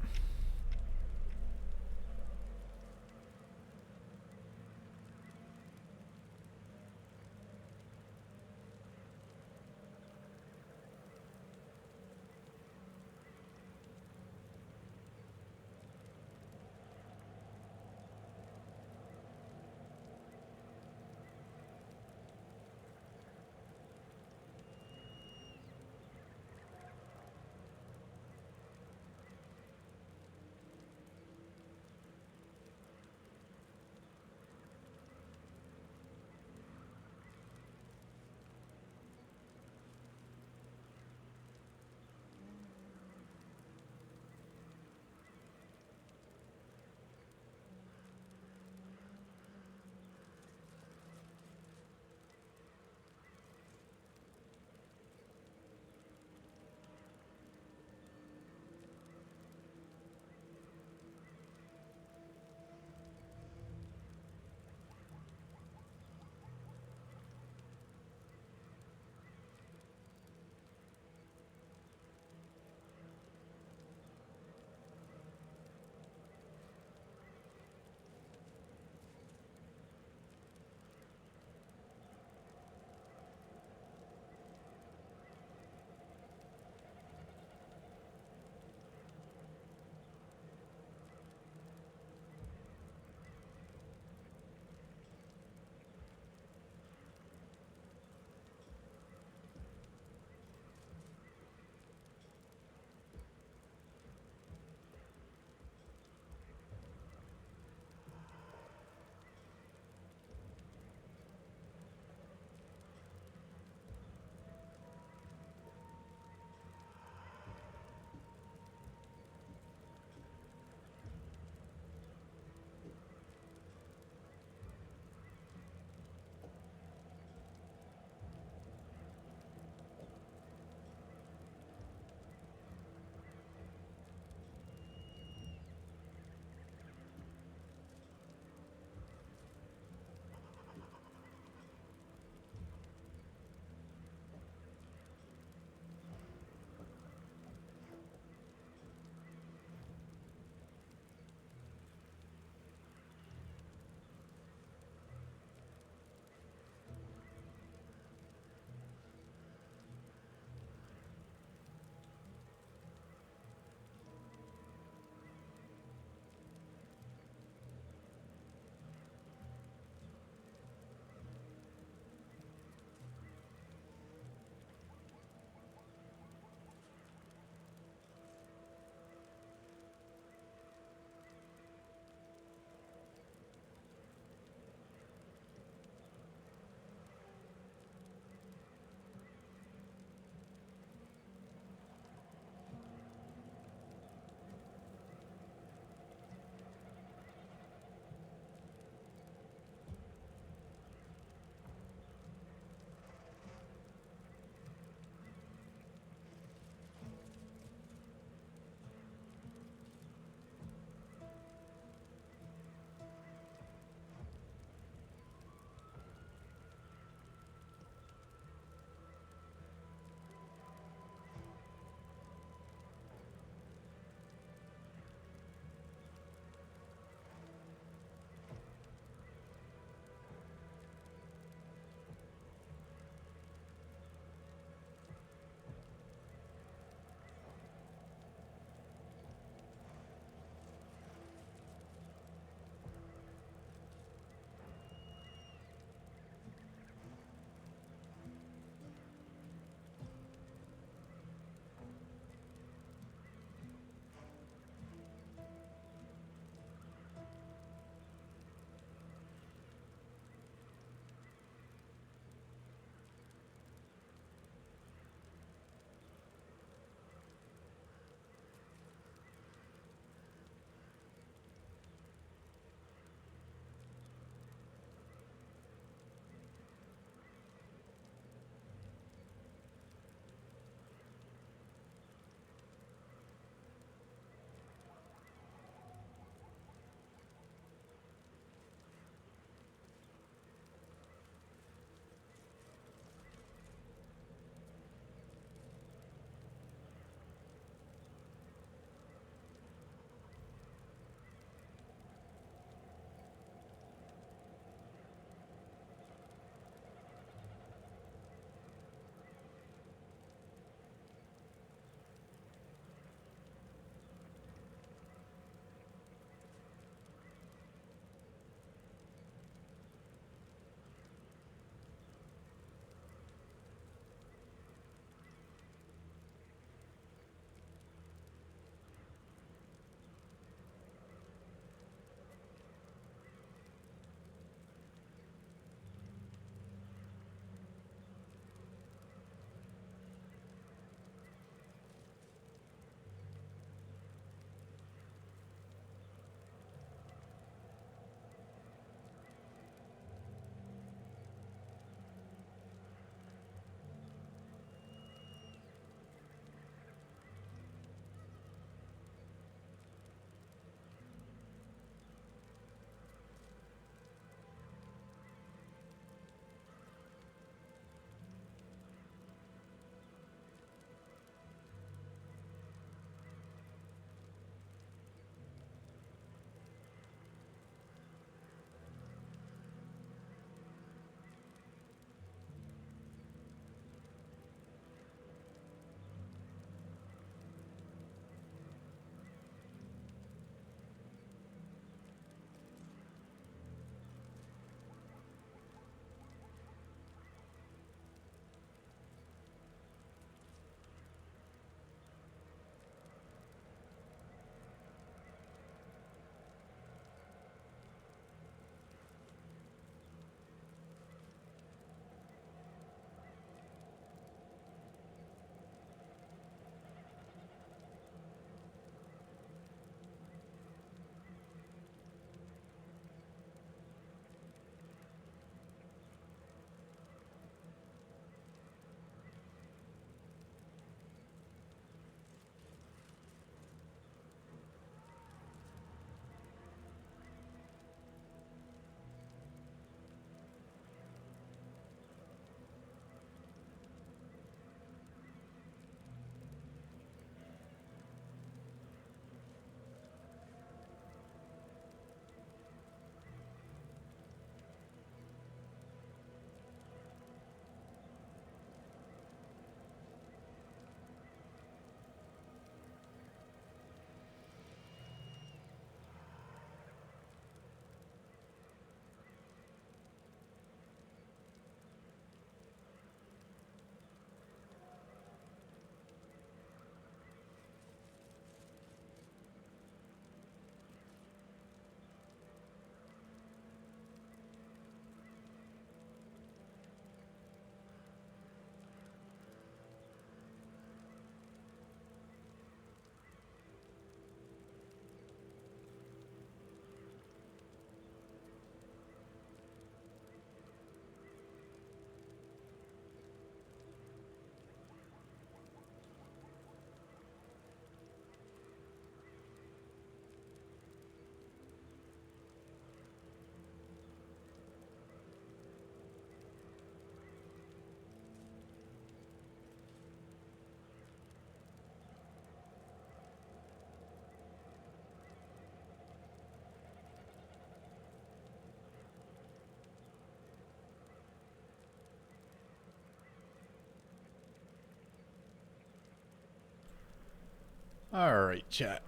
Alright, chat.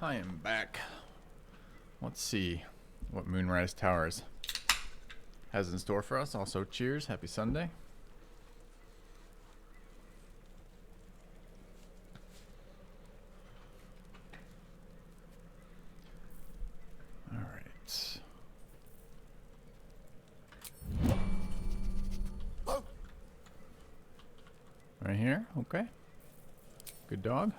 I am back. Let's see what Moonrise Towers has in store for us. Also, cheers. Happy Sunday. Alright. Right here. Okay. Good dog.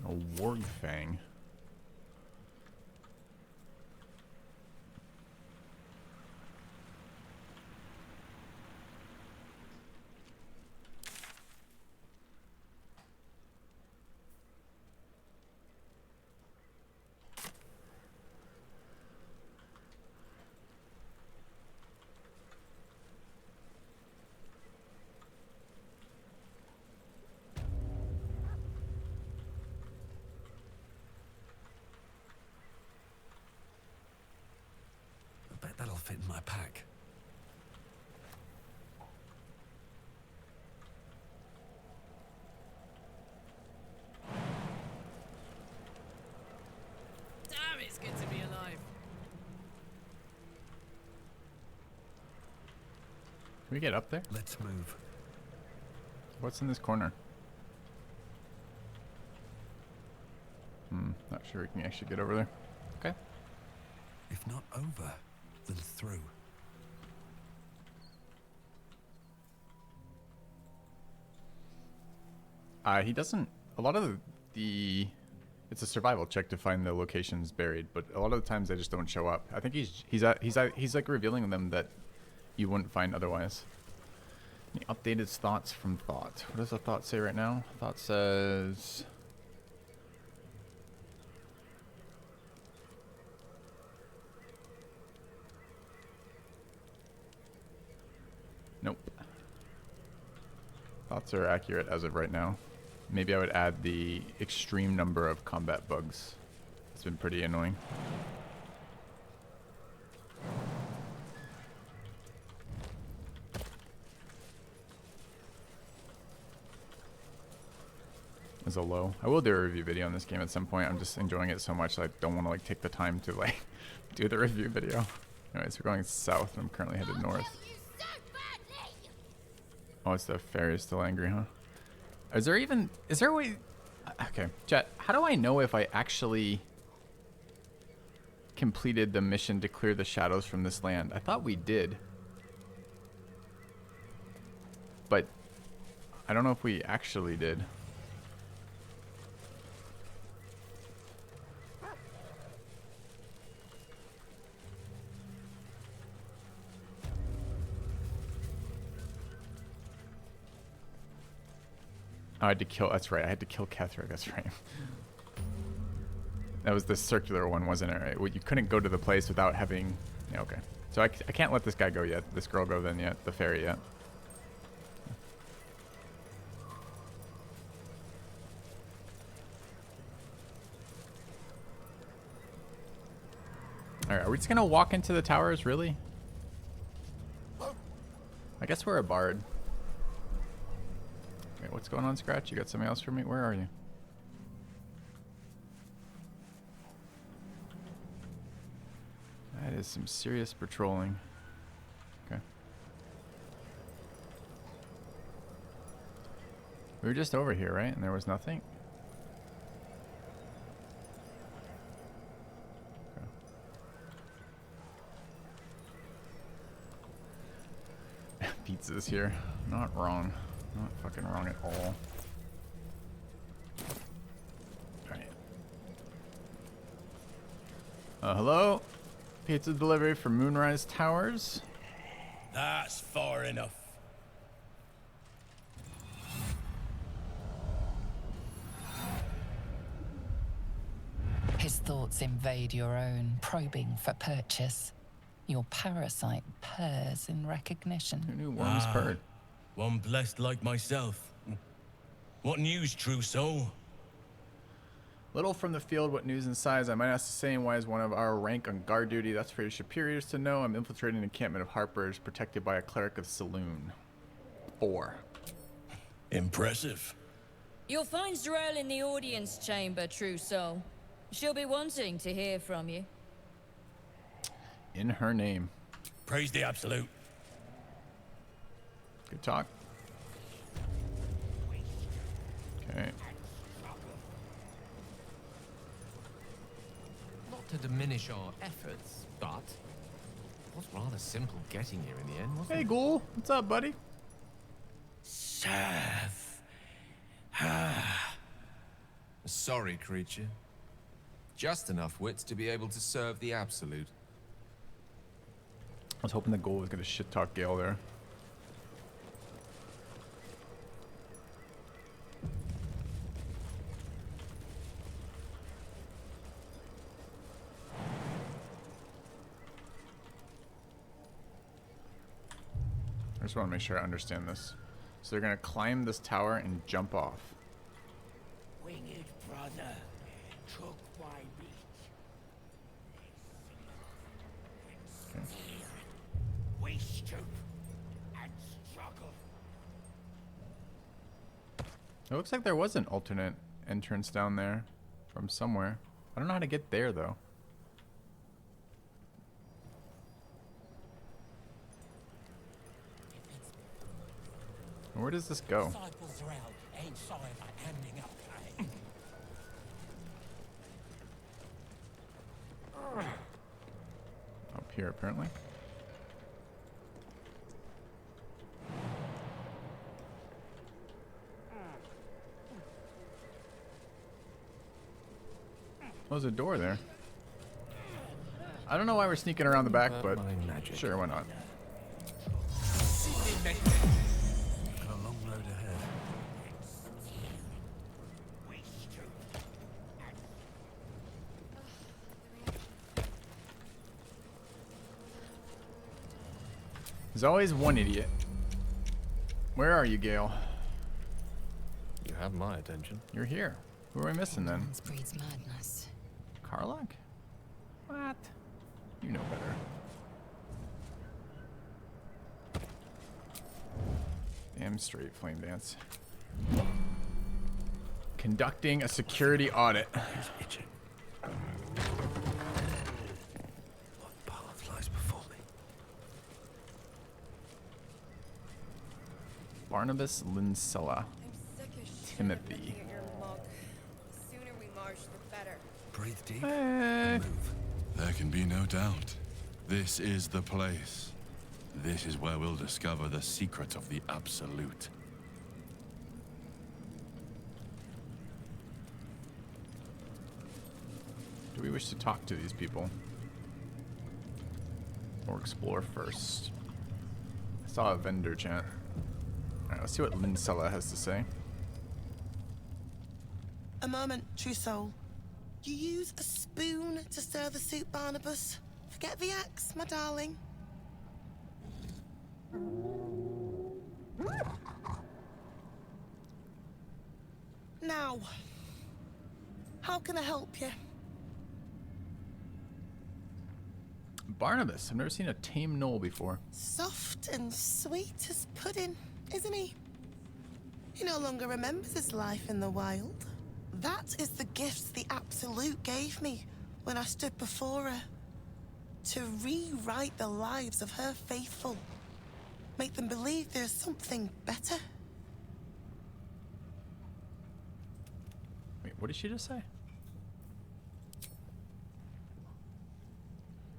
A warg fang. I bet that'll fit in my pack. Damn, it's good to be alive. Can we get up there? Let's move. What's in this corner? Not sure we can actually get over there. Okay. If not over, then through. He doesn't. A lot of the it's a survival check to find the locations buried, but a lot of the times they just don't show up. I think he's like revealing them that you wouldn't find otherwise. He updated his thoughts from thought. What does the thought say right now? Thought says. Nope. Thoughts are accurate as of right now. Maybe I would add the extreme number of combat bugs. It's been pretty annoying. As a low. I will do a review video on this game at some point. I'm just enjoying it so much that I don't want to like take the time to like do the review video. Anyways, we're going south and I'm currently headed north. Oh, it's the fairy is still angry, huh? Is there a way... Okay, chat, how do I know if I actually completed the mission to clear the shadows from this land? I thought we did. But I don't know if we actually did. Oh, I had to kill, that's right, I had to kill Ketheric, that's right. That was the circular one, wasn't it? Right? Well, you couldn't go to the place without having, yeah, okay. So I can't let this guy go yet, this girl go then yet, the fairy yet. Alright, are we just gonna walk into the towers, really? I guess we're a bard. Wait, what's going on, Scratch? You got something else for me? Where are you? That is some serious patrolling. Okay. We were just over here, right? And there was nothing? Okay. Pizza's here. Not wrong. Not fucking wrong at all. Alright. Hello? Pizza delivery from Moonrise Towers. That's far enough. His thoughts invade your own, probing for purchase. Your parasite purrs in recognition. Who knew worms purred? One blessed like myself. What news, true soul? Little from the field, what news and size? I might ask the same. Why is one of our rank on guard duty? That's for your superiors to know. I'm infiltrating an encampment of Harpers, protected by a cleric of Saloon. 4. Impressive. You'll find Z'rell in the audience chamber, true soul. She'll be wanting to hear from you. In her name. Praise the Absolute. Good talk. Okay. Not to diminish our efforts, but it was rather simple getting here in the end, wasn't Hey, it? Ghoul. What's up, buddy? Serve. Sorry, creature. Just enough wits to be able to serve the Absolute. I was hoping the Ghoul was going to shit-talk Gale there. I just want to make sure I understand this. So they're going to climb this tower and jump off. Winged brother, took my meat. We stoop and struggle. It looks like there was an alternate entrance down there from somewhere. I don't know how to get there, though. Where does this go? Disciples around ain't sorry about ending up, eh? Up here, apparently. Oh, there's a door there. I don't know why we're sneaking around the back, but sure, why not? Got a long road ahead. There's always one idiot. Where are you, Gale? You have my attention. You're here. Who are we missing then? Ignorance breeds madness. Karlach? What? You know better. Damn straight, Flame Dance. Conducting a security audit. What path lies before me? Barnabas Linsella. Timothy. The sooner we march, the better. Breathe deep. Hey. Move. There can be no doubt. This is the place. This is where we'll discover the secret of the Absolute. Do we wish to talk to these people? Or explore first? I saw a vendor chat. Alright, let's see what Linsella has to say. A moment, true soul. You use a spoon to stir the soup, Barnabas. Forget the axe, my darling. Now, how can I help you? Barnabas, I've never seen a tame gnoll before. Soft and sweet as pudding, isn't he? He no longer remembers his life in the wild. That is the gift the Absolute gave me when I stood before her. To rewrite the lives of her faithful. Make them believe there's something better. Wait, what did she just say?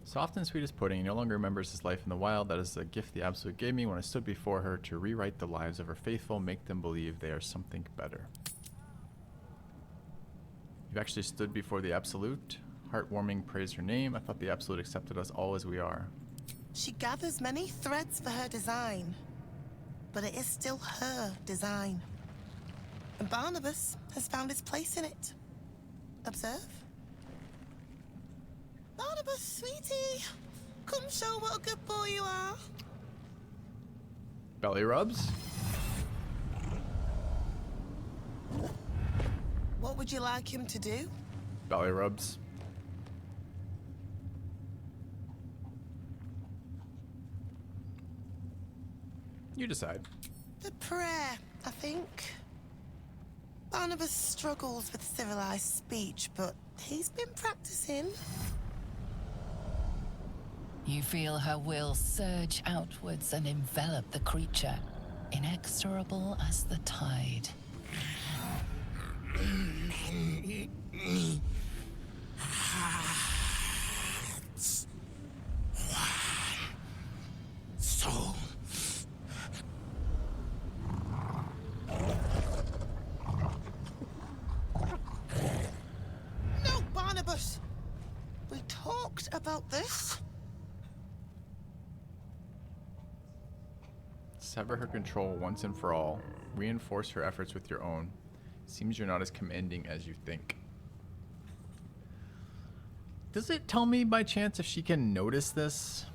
Soft and sweet as pudding, he no longer remembers his life in the wild. That is the gift the Absolute gave me when I stood before her to rewrite the lives of her faithful, make them believe they are something better. You've actually stood before the Absolute. Heartwarming, praise her name. I thought the Absolute accepted us all as we are. She gathers many threads for her design, but it is still her design. And Barnabas has found his place in it. Observe. Barnabas, sweetie, come show what a good boy you are. Belly rubs. What would you like him to do? Belly rubs. You decide. The prayer, I think. Barnabas struggles with civilized speech, but he's been practicing. You feel her will surge outwards and envelop the creature, inexorable as the tide. Hearts. One. Soul. No, Barnabas! We talked about this. Sever her control once and for all. Reinforce her efforts with your own. Seems you're not as commanding as you think. Does it tell me by chance if she can notice this?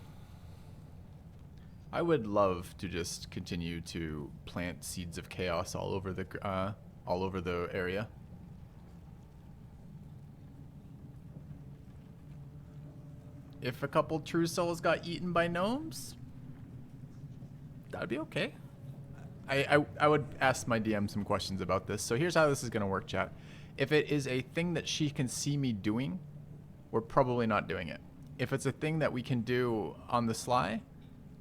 I would love to just continue to plant seeds of chaos all over the area. If a couple true souls got eaten by gnomes, that'd be okay. I would ask my DM some questions about this. So here's how this is going to work, chat. If it is a thing that she can see me doing, we're probably not doing it. If it's a thing that we can do on the sly,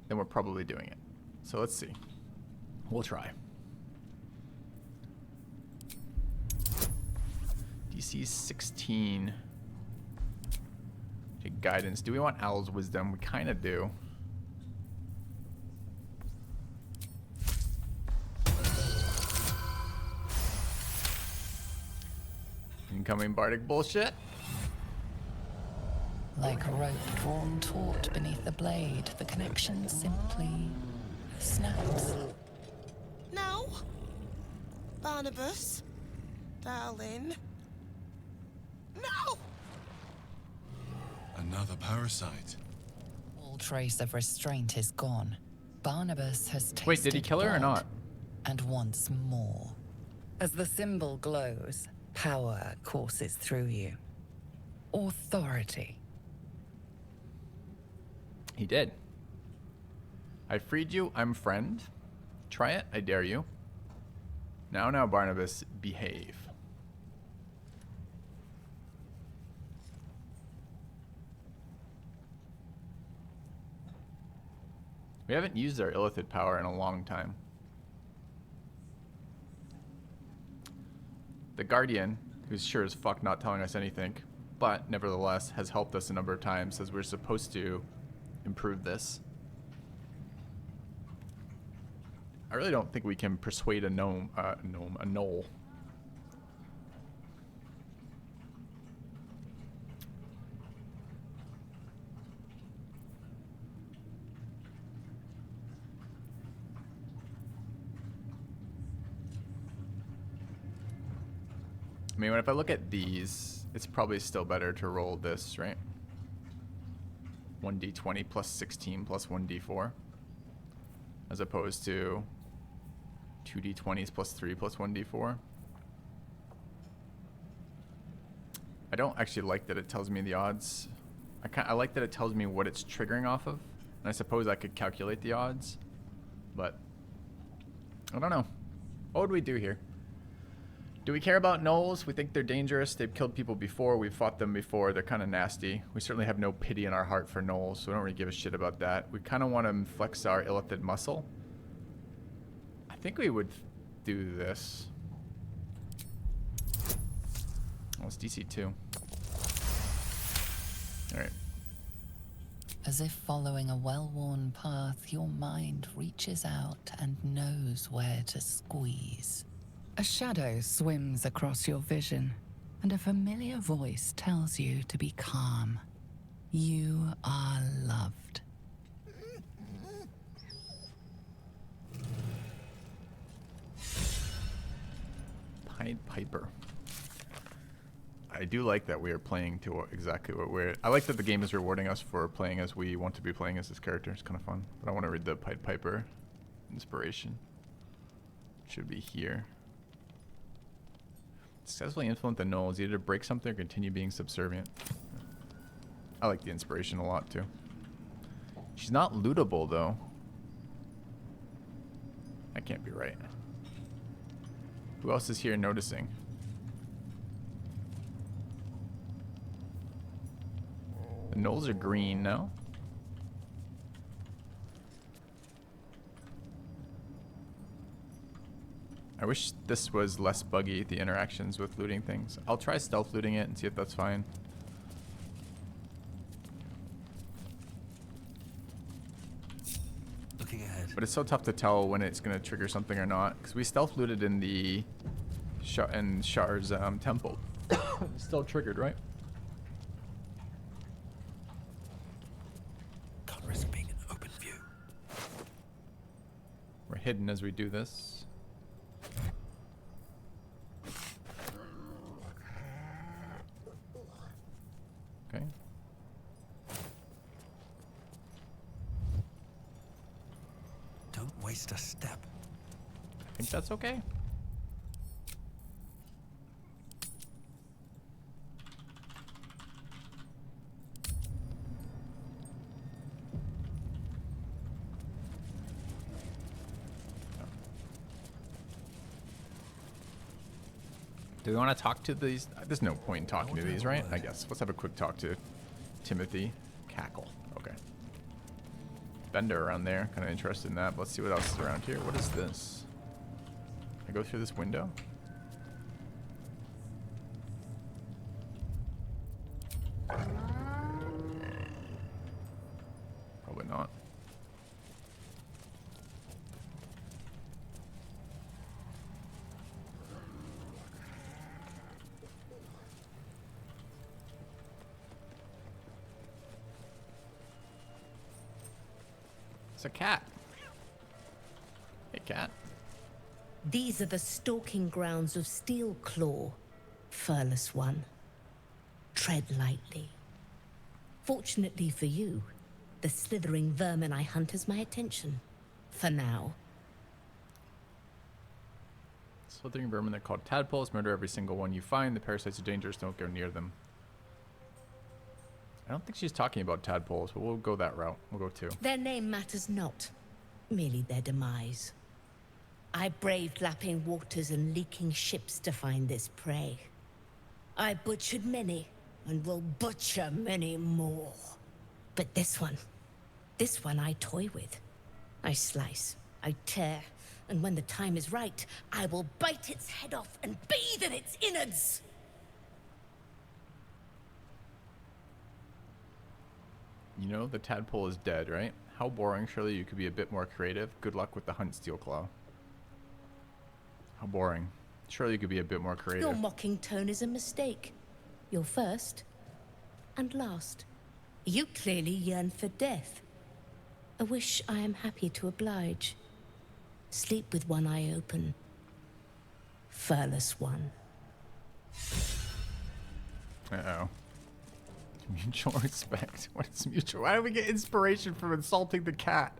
then we're probably doing it. So let's see. We'll try. DC 16. Okay, guidance. Do we want Owl's wisdom? We kind of do. Incoming bardic bullshit. Like a rope drawn taut beneath the blade, the connection simply snaps. No. Barnabas. Darling. No! Another parasite. All trace of restraint is gone. Barnabas has tasted Wait, did he kill her or blood, not? and wants more. As the symbol glows, power courses through you. Authority. He did. I freed you. I'm friend. Try it. I dare you. Now, Barnabas, behave. We haven't used our illithid power in a long time. The Guardian, who's sure as fuck not telling us anything, but nevertheless has helped us a number of times, says we're supposed to improve this. I really don't think we can persuade a gnoll. I mean, if I look at these, it's probably still better to roll this, right? 1d20 plus 16 plus 1d4. As opposed to 2d20s plus 3 plus 1d4. I don't actually like that it tells me the odds. I like that it tells me what it's triggering off of. And I suppose I could calculate the odds. But I don't know. What would we do here? Do we care about gnolls? We think they're dangerous. They've killed people before. We've fought them before. They're kind of nasty. We certainly have no pity in our heart for gnolls, so we don't really give a shit about that. We kind of want to flex our illithid muscle. I think we would do this. Oh, it's DC 2. Alright. As if following a well-worn path, your mind reaches out and knows where to squeeze. A shadow swims across your vision, and a familiar voice tells you to be calm. You are loved. Pied Piper. I do like that we are playing to exactly what we're... I like that the game is rewarding us for playing as we want to be playing as this character. It's kind of fun. But I want to read the Pied Piper inspiration. It should be here. Successfully influence the gnolls, either to break something or continue being subservient. I like the inspiration a lot too. She's not lootable though. That can't be right. Who else is here noticing? The gnolls are green now. I wish this was less buggy, the interactions with looting things. I'll try stealth looting it and see if that's fine. Looking ahead. But it's so tough to tell when it's going to trigger something or not. Because we stealth looted in the Shar's temple. Still triggered, right? Can't risk being in open view. We're hidden as we do this. Okay. Don't waste a step. I think that's okay. Do we want to talk to these? There's no point in talking to these, right? I guess. Let's have a quick talk to Timothy. Cackle. Okay. Bender around there. Kind of interested in that. But let's see what else is around here. What is this? Can I go through this window? Probably not. It's a cat. Hey, cat. These are the stalking grounds of Steelclaw, furless one. Tread lightly. Fortunately for you, the slithering vermin I hunt has my attention. For now. Slithering vermin, they're called tadpoles. Murder every single one you find. The parasites are dangerous. Don't go near them. I don't think she's talking about tadpoles, but we'll go that route. We'll go two. Their name matters not, merely their demise. I braved lapping waters and leaking ships to find this prey. I butchered many, and will butcher many more. But this one I toy with. I slice, I tear, and when the time is right, I will bite its head off and bathe in its innards! You know, the tadpole is dead, right? How boring. Surely you could be a bit more creative. Good luck with the hunt, Steelclaw. How boring. Surely you could be a bit more creative. Your mocking tone is a mistake. You're first and last. You clearly yearn for death. A wish I am happy to oblige. Sleep with one eye open. Furless one. Uh-oh. Mutual respect. What is mutual? Why do we get inspiration from insulting the cat?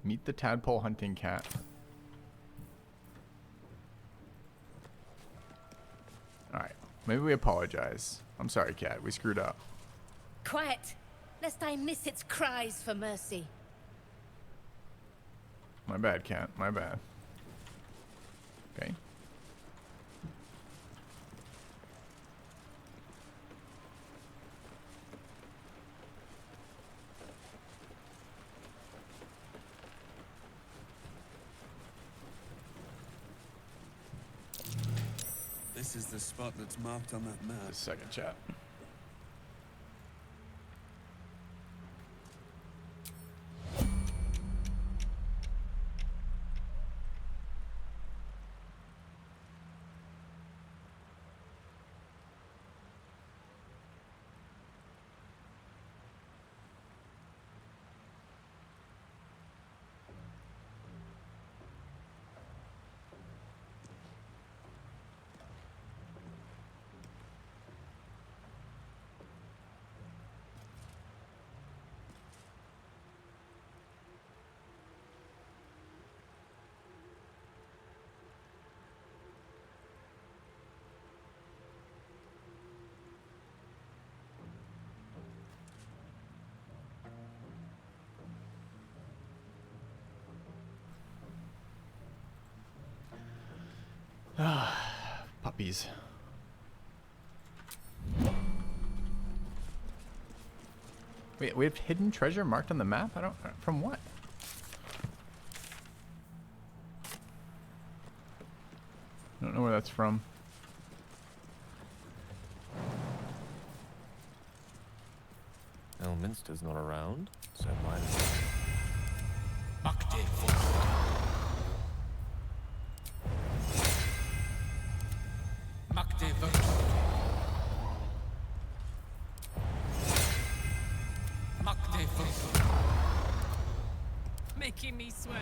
Meet the tadpole hunting cat. Alright. Maybe we apologize. I'm sorry, cat. We screwed up. Quiet, lest I miss its cries for mercy. My bad, cat. My bad. Okay. This is the spot that's marked on that map. Just a second, chat. puppies. Wait, we have hidden treasure marked on the map? I don't... From what? I don't know where that's from. Elminster's not around, so might as well. Making me sweat.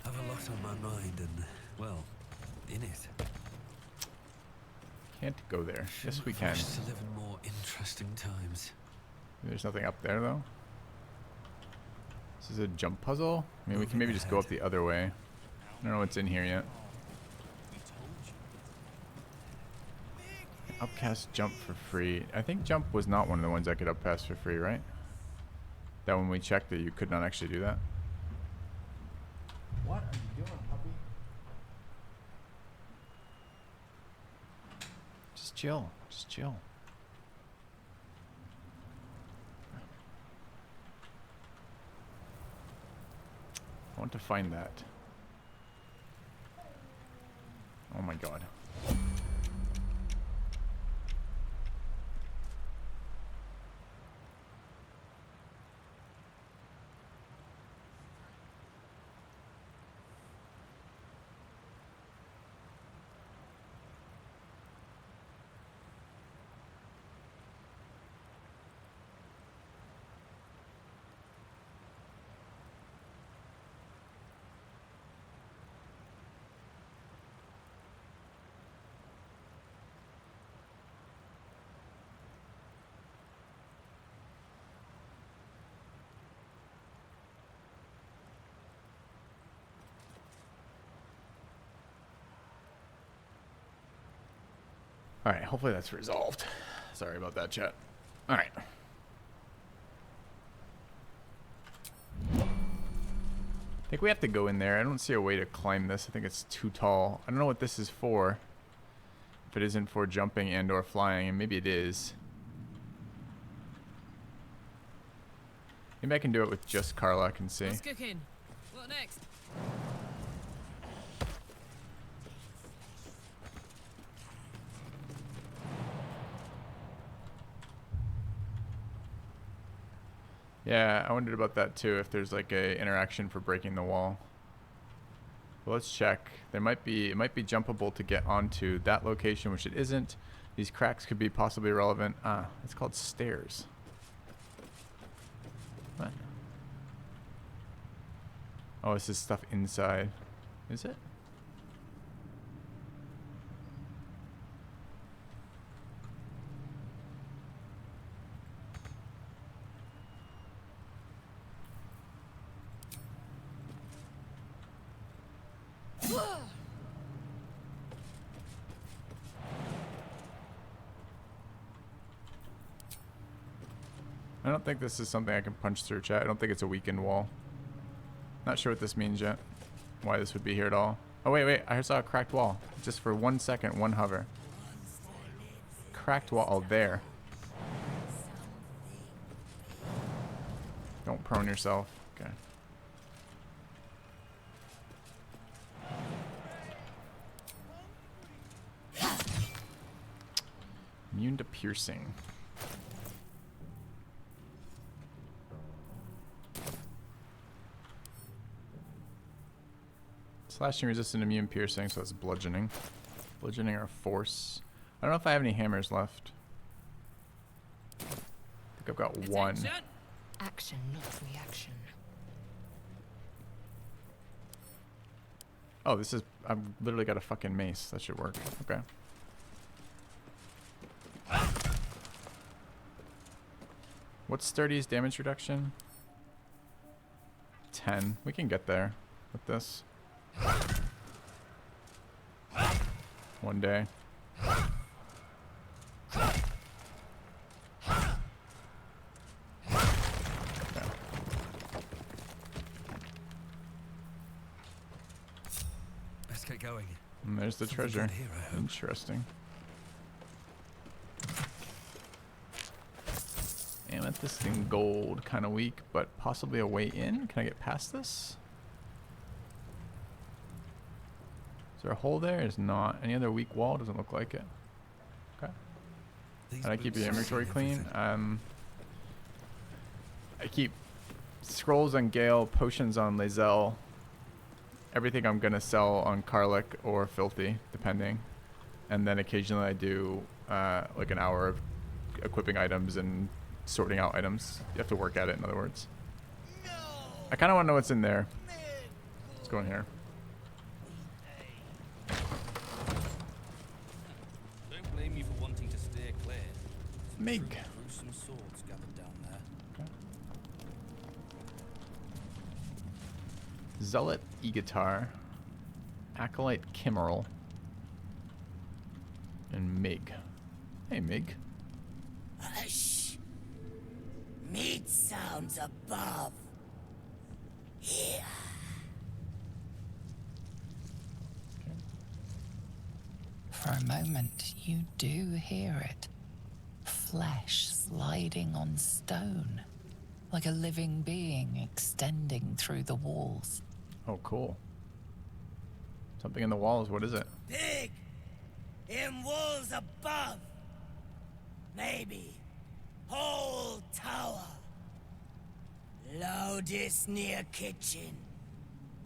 Have a lot on my mind and, well, in it. Can't go there. Yes, we can. Forced to live in more interesting times. There's nothing up there, though. This is a jump puzzle. I mean, we can maybe just go up the other way. I don't know what's in here yet. Upcast jump for free. I think jump was not one of the ones I could upcast for free, right? That when we checked that you could not actually do that. What are you doing, puppy? Just chill. Just chill. I want to find that. Oh my god. Alright, hopefully that's resolved. Sorry about that, chat. Alright. I think we have to go in there. I don't see a way to climb this. I think it's too tall. I don't know what this is for. If it isn't for jumping and or flying, and maybe it is. Maybe I can do it with just Karlach and see. What's cooking? What next? Yeah, I wondered about that too, if there's like a interaction for breaking the wall. Well, let's check. There might be, it might be jumpable to get onto that location, which it isn't. These cracks could be possibly relevant. Ah, it's called stairs. What? Oh, this is stuff inside. Is it? I don't think this is something I can punch through, chat. I don't think it's a weakened wall. Not sure what this means yet. Why this would be here at all. Oh, wait. I saw a cracked wall. Just for 1 second, one hover. Cracked wall. Oh, there. Don't prone yourself. Okay. Immune to piercing. Slashing resistant immune piercing, so that's bludgeoning. Bludgeoning or force. I don't know if I have any hammers left. I think I've got one. Action, not reaction. Oh, this is... I've literally got a fucking mace. That should work. Okay. What's Sturdy's damage reduction? 10. We can get there with this. One day. Okay. Let's get going. And there's the Something treasure. good here, I hope. Interesting. Amethyst and gold, kind of weak, but possibly a way in. Can I get past this? Is there a hole there? There's not. Any other weak wall? Doesn't look like it. Okay. And I keep your inventory clean. I keep scrolls on Gale, potions on Lae'zel, everything I'm gonna sell on Karlach or Filthy, depending. And then occasionally I do like an hour of equipping items and sorting out items. You have to work at it, in other words. I kind of want to know what's in there. Let's go in here. Don't blame me for wanting to steer clear. Mig. Gruesome swords gathered down there. Okay. Zealot E-Guitar, Acolyte Kimmerl, and Mig. Hey, Mig. Hush! Meat sounds above. Here. For a moment, you do hear it. Flesh sliding on stone, like a living being extending through the walls. Oh, cool. Something in the walls. What is it? Big! In walls above! Maybe. Whole tower. Loudest near kitchen.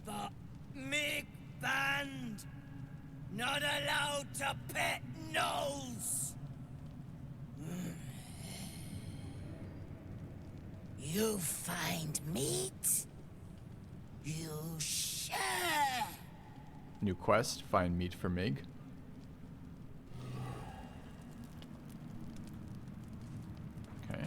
But Mig banned. Not allowed to pet nose. You find meat? You share. New quest. Find meat for Mig. Okay.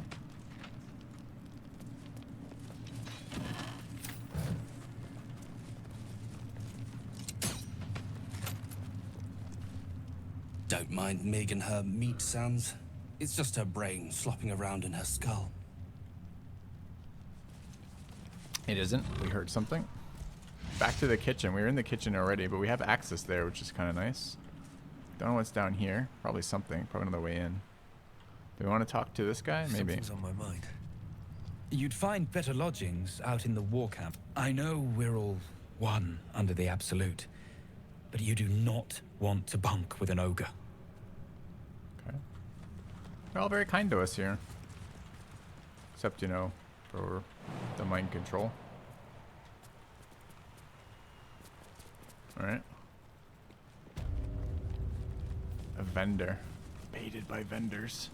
Don't mind Mig and her meat sounds. It's just her brain slopping around in her skull. It isn't. We heard something. Back to the kitchen. We were in the kitchen already, but we have access there, which is kind of nice. Don't know what's down here. Probably something. Probably another way in. Do we want to talk to this guy? Maybe. Something's on my mind. You'd find better lodgings out in the war camp. I know we're all one under the Absolute, but you do not want to bunk with an ogre. Okay. They're all very kind to us here. Except, you know, for the mind control. Alright. A vendor. Baited by vendors.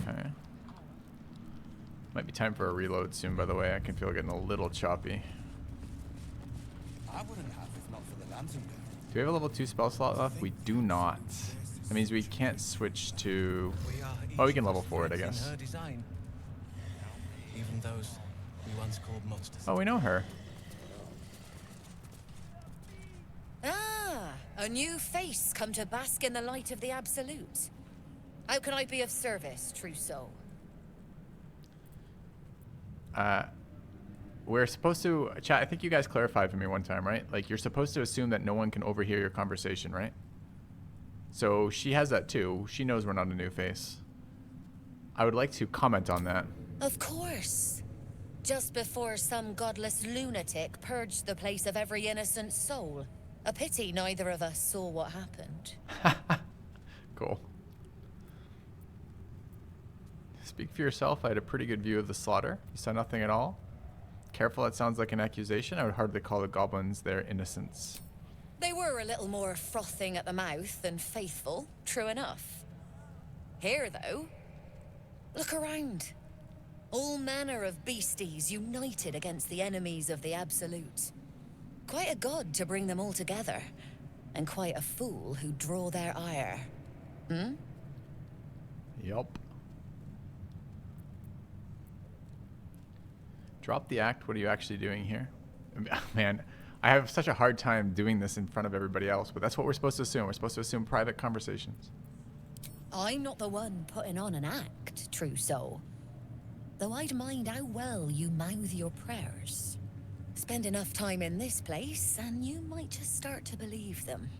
Okay. Might be time for a reload soon, by the way. I can feel getting a little choppy. I wouldn't have if not for the Lantern Bearer. Do we have a level 2 spell slot left? We do not. That means we can't switch to... Oh, we can level 4 it, I guess. Her design. Even those we once called monsters. Oh, we know her. Ah, a new face come to bask in the light of the Absolute. How can I be of service, true soul? We're supposed to... Chat, I think you guys clarified for me one time, right? Like, you're supposed to assume that no one can overhear your conversation, right? So she has that too. She knows we're not a new face. I would like to comment on that. Of course. Just before some godless lunatic purged the place of every innocent soul. A pity neither of us saw what happened. Cool. Speak for yourself. I had a pretty good view of the slaughter. You saw nothing at all. Careful, that sounds like an accusation. I would hardly call the goblins their innocents. They were a little more frothing at the mouth than faithful, true enough. Here, though, look around. All manner of beasties united against the enemies of the Absolute. Quite a god to bring them all together, and quite a fool who draw their ire. Hmm? Yup. Drop the act. What are you actually doing here? Man, I have such a hard time doing this in front of everybody else, but that's what we're supposed to assume. We're supposed to assume private conversations. I'm not the one putting on an act, true soul. Though I'd mind how well you mouth your prayers. Spend enough time in this place, and you might just start to believe them.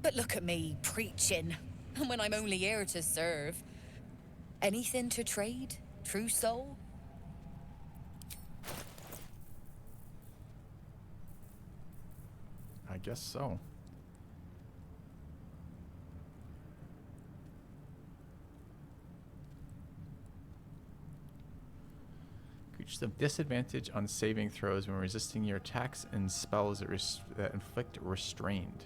But look at me, preaching, and when I'm only here to serve. Anything to trade, true soul? I guess so. Creatures have disadvantage on saving throws when resisting your attacks and spells that inflict restrained.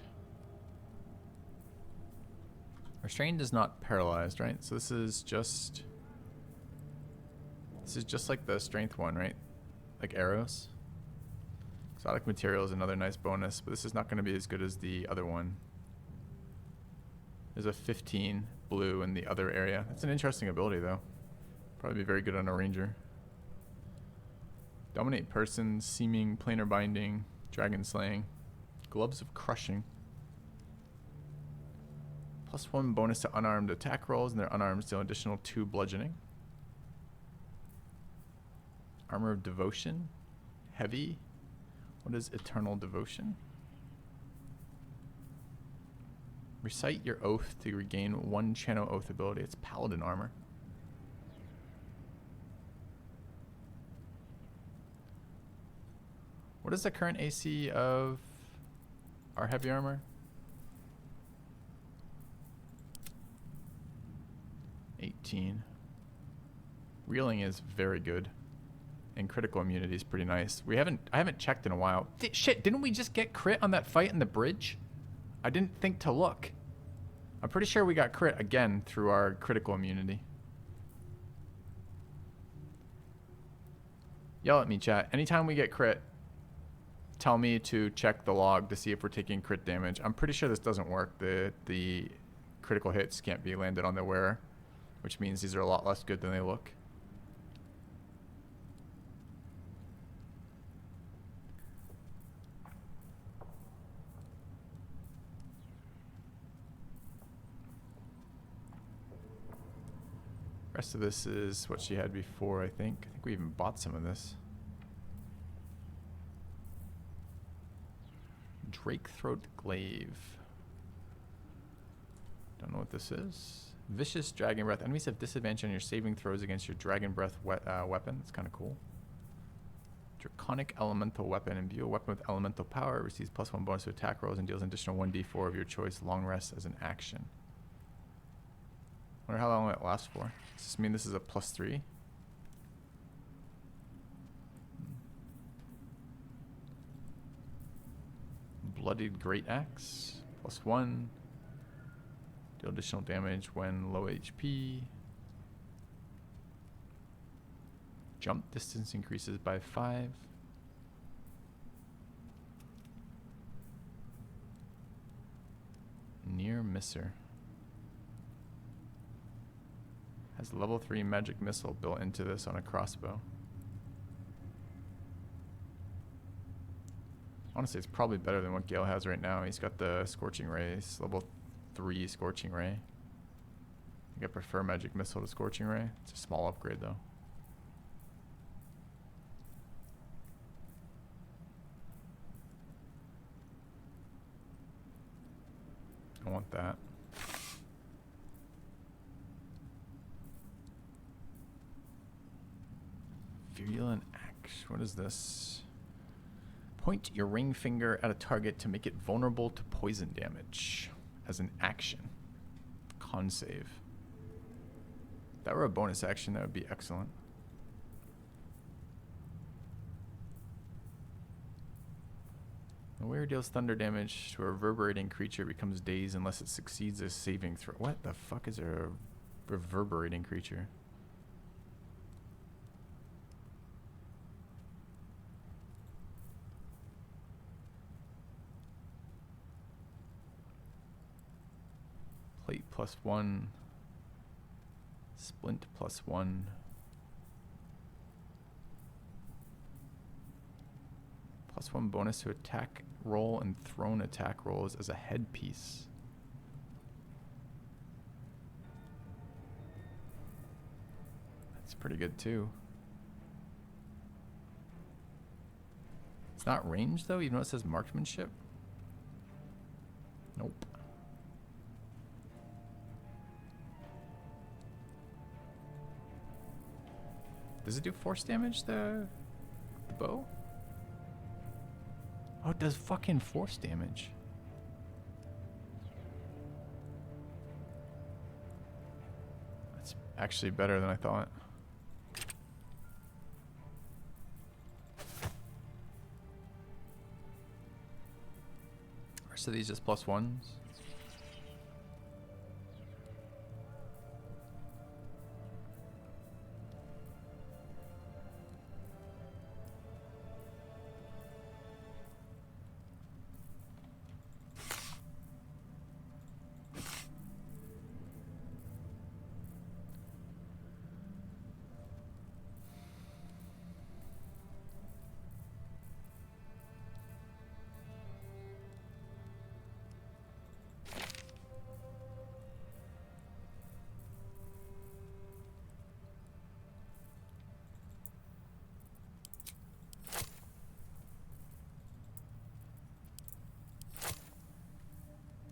Restrained is not paralyzed, right? So this is just like the strength one, right? Like arrows. Exotic material is another nice bonus, but this is not going to be as good as the other one. There's a 15 blue in the other area. That's an interesting ability, though. Probably be very good on a ranger. Dominate persons, seeming, planar binding, dragon slaying, gloves of crushing. +1 bonus to unarmed attack rolls, and their unarmed deal additional 2 bludgeoning. Armor of devotion, heavy. What is eternal devotion? Recite your oath to regain 1 channel oath ability. It's paladin armor. What is the current AC of our heavy armor? 18. Reeling is very good. And critical immunity is pretty nice. I haven't checked in a while. Shit, didn't we just get crit on that fight in the bridge? I didn't think to look. I'm pretty sure we got crit again through our critical immunity. Yell at me, chat. Anytime we get crit, tell me to check the log to see if we're taking crit damage. I'm pretty sure this doesn't work. The critical hits can't be landed on the wearer, which means these are a lot less good than they look. Rest of this is what she had before, I think. I think we even bought some of this. Drake Throat Glaive. Don't know what this is. Vicious Dragon Breath. Enemies have disadvantage on your saving throws against your Dragon Breath weapon. It's kind of cool. Draconic Elemental Weapon. Imbue a weapon with elemental power. It receives +1 bonus to attack rolls and deals an additional 1d4 of your choice long rest as an action. Wonder how long it lasts for. Does this mean this is a +3? Bloodied Great Axe. +1. Deal additional damage when low HP. Jump distance increases by 5. Near Misser. Has level 3 magic missile built into this on a crossbow. Honestly, it's probably better than what Gale has right now. He's got the Scorching Ray. It's level 3 Scorching Ray. I think I prefer magic missile to Scorching Ray. It's a small upgrade though. I want that. Virulent Axe. What is this? Point your ring finger at a target to make it vulnerable to poison damage as an action. Con save. If that were a bonus action, that would be excellent. The wearer deals thunder damage to a reverberating creature. It becomes dazed unless it succeeds a saving throw. What the fuck is a reverberating creature? Plate +1. Splint +1. +1 bonus to attack roll and thrown attack rolls as a headpiece. That's pretty good too. It's not ranged though, even though it says marksmanship. Nope. Does it do force damage, the bow? Oh, it does fucking force damage. That's actually better than I thought. Rest of these just +1s.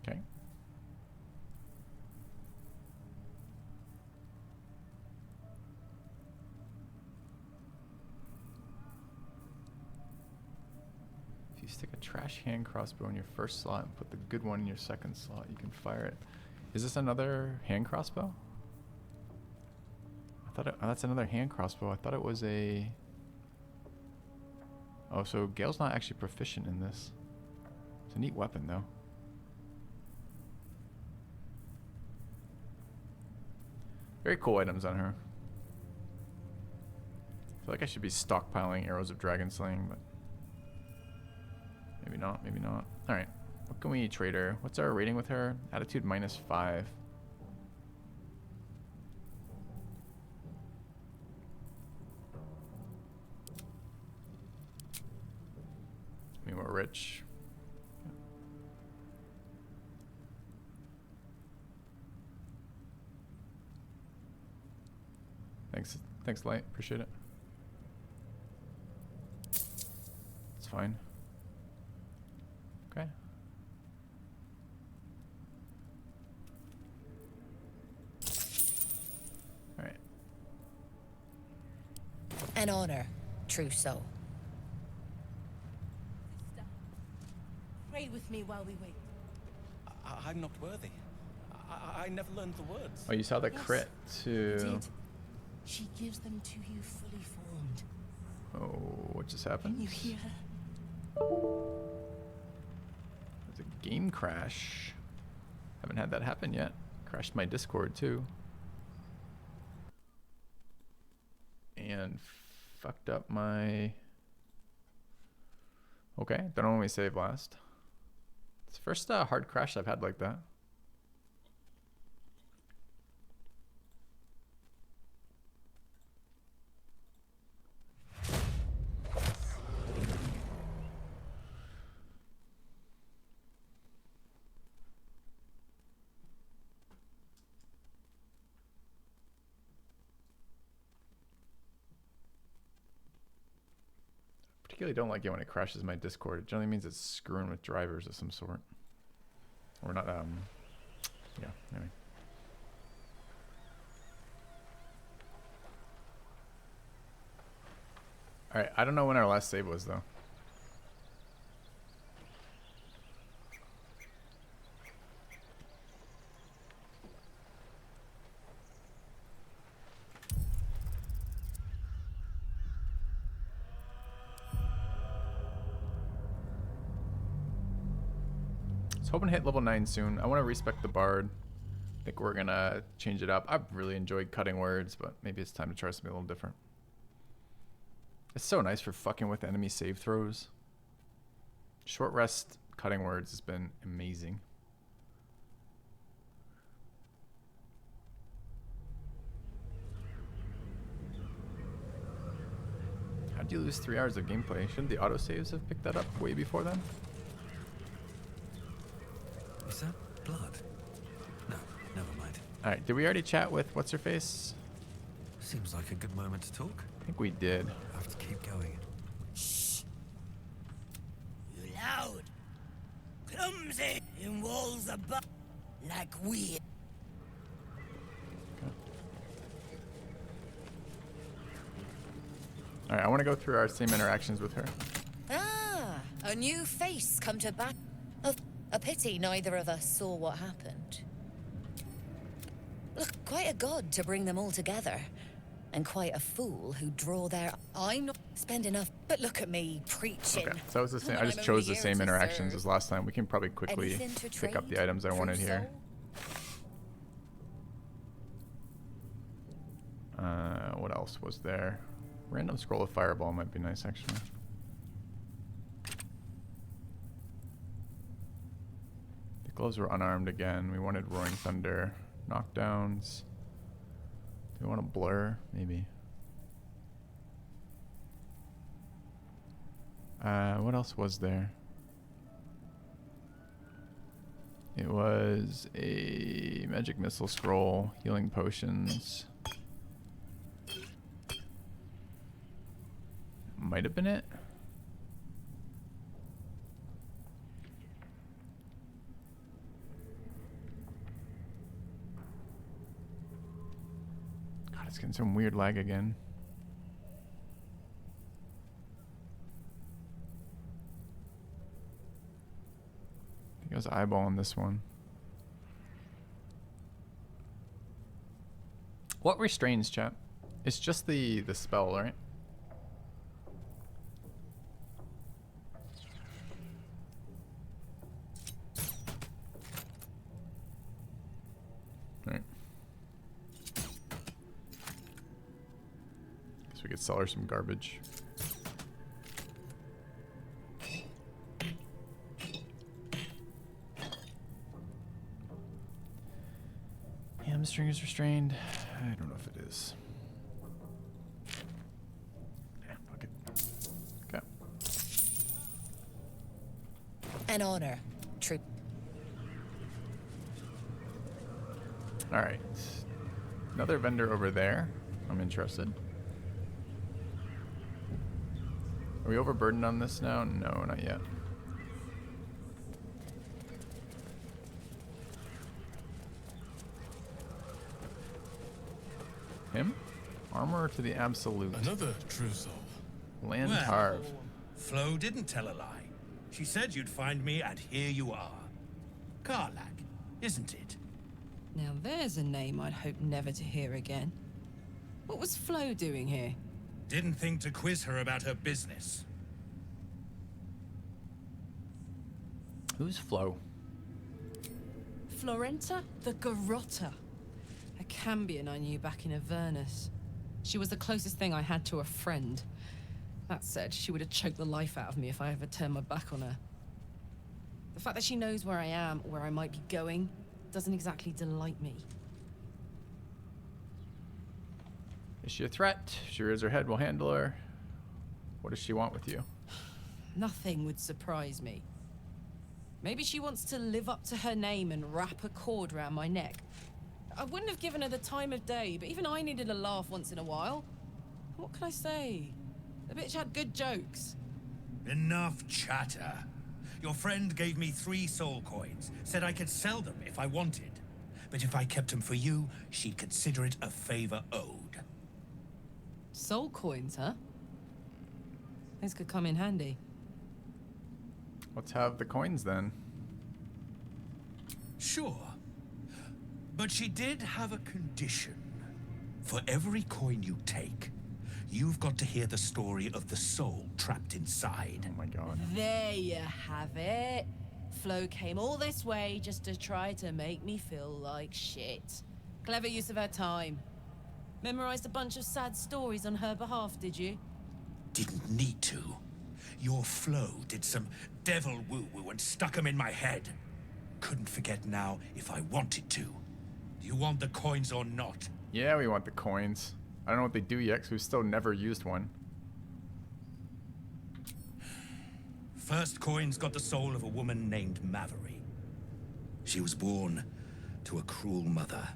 Okay. If you stick a trash hand crossbow in your first slot and put the good one in your second slot, you can fire it. Is this another hand crossbow? I thought it, oh, that's another hand crossbow. I thought it was a... Oh, so Gale's not actually proficient in this. It's a neat weapon, though. Very cool items on her. I feel like I should be stockpiling arrows of dragon slaying, but maybe not, maybe not. Alright, what can we trade her? What's our rating with her? Attitude -5. I mean, we're rich. Thanks, Light. Appreciate it. It's fine. Okay. All right. An honor, trousseau. Pray with me while we wait. I'm not worthy. I never learned the words. Oh, you saw the crit too. Did. She gives them to you fully formed. Oh, what just happened? Can you hear her? There's a game crash. Haven't had that happen yet. Crashed my Discord too. And fucked up my... Okay, don't only save last. It's the first hard crash I've had like that. Particularly don't like it when it crashes my Discord. It generally means it's screwing with drivers of some sort. Or not, yeah, anyway. Alright, I don't know when our last save was though. Hoping to hit level 9 soon. I want to respec the Bard. I think we're gonna change it up. I've really enjoyed cutting words, but maybe it's time to try something a little different. It's so nice for fucking with enemy save throws. Short rest cutting words has been amazing. How'd you lose 3 hours of gameplay? Shouldn't the autosaves have picked that up way before then? Is that blood? No, never mind. Alright, did we already chat with what's-her-face? Seems like a good moment to talk. I think we did. I have to keep going. Shh. comes in walls above, like we. All right, I want to go through our same interactions with her. Ah, a new face come to back. A pity neither of us saw what happened. Look, quite a god to bring them all together. And quite a fool who draw their... I'm not spend enough, but look at me, preaching. Okay, so that was the same. I just chose the same interactions as last time. We can probably quickly pick up the items I wanted here. What else was there? Random scroll of fireball might be nice, actually. The gloves were unarmed again. We wanted roaring thunder, knockdowns. Do we want to blur? Maybe. What else was there? It was a magic missile scroll, healing potions. Might have been it. God, it's getting some weird lag again. I think I was eyeballing this one. What restrains, chat? It's just the spell, right? Right. Guess we could sell her some garbage. Hamstring is restrained. I don't know if it is. Yeah, fuck it. Okay. An honor, true. All right. Another vendor over there. I'm interested. Are we overburdened on this now? No, not yet. Him? Armor to the absolute. Another true soul. Lantarv. Well, Flo didn't tell a lie. She said you'd find me, and here you are. Karlach, isn't it? Now there's a name I'd hope never to hear again. What was Flo doing here? Didn't think to quiz her about her business. Who's Flo? Florenta the Garotta. A Cambion I knew back in Avernus. She was the closest thing I had to a friend. That said, she would have choked the life out of me if I ever turned my back on her. The fact that she knows where I am, where I might be going, doesn't exactly delight me. Is she a threat? If she rears her head, we'll handle her. What does she want with you? Nothing would surprise me. Maybe she wants to live up to her name and wrap a cord around my neck. I wouldn't have given her the time of day, but even I needed a laugh once in a while. What can I say? The bitch had good jokes. Enough chatter. Your friend gave me 3 soul coins, said I could sell them if I wanted. But if I kept them for you, she'd consider it a favor owed. Soul coins, huh? These could come in handy. Let's have the coins then. Sure. But she did have a condition. For every coin you take, you've got to hear the story of the soul trapped inside. Oh my god. There you have it. Flo came all this way just to try to make me feel like shit. Clever use of her time. Memorized a bunch of sad stories on her behalf, did you? Didn't need to. Your Flo did some devil woo-woo and stuck 'em in my head. Couldn't forget now if I wanted to. Do you want the coins or not? Yeah, we want the coins. I don't know what they do yet, because we've still never used one. First coin's got the soul of a woman named Maveri. She was born to a cruel mother,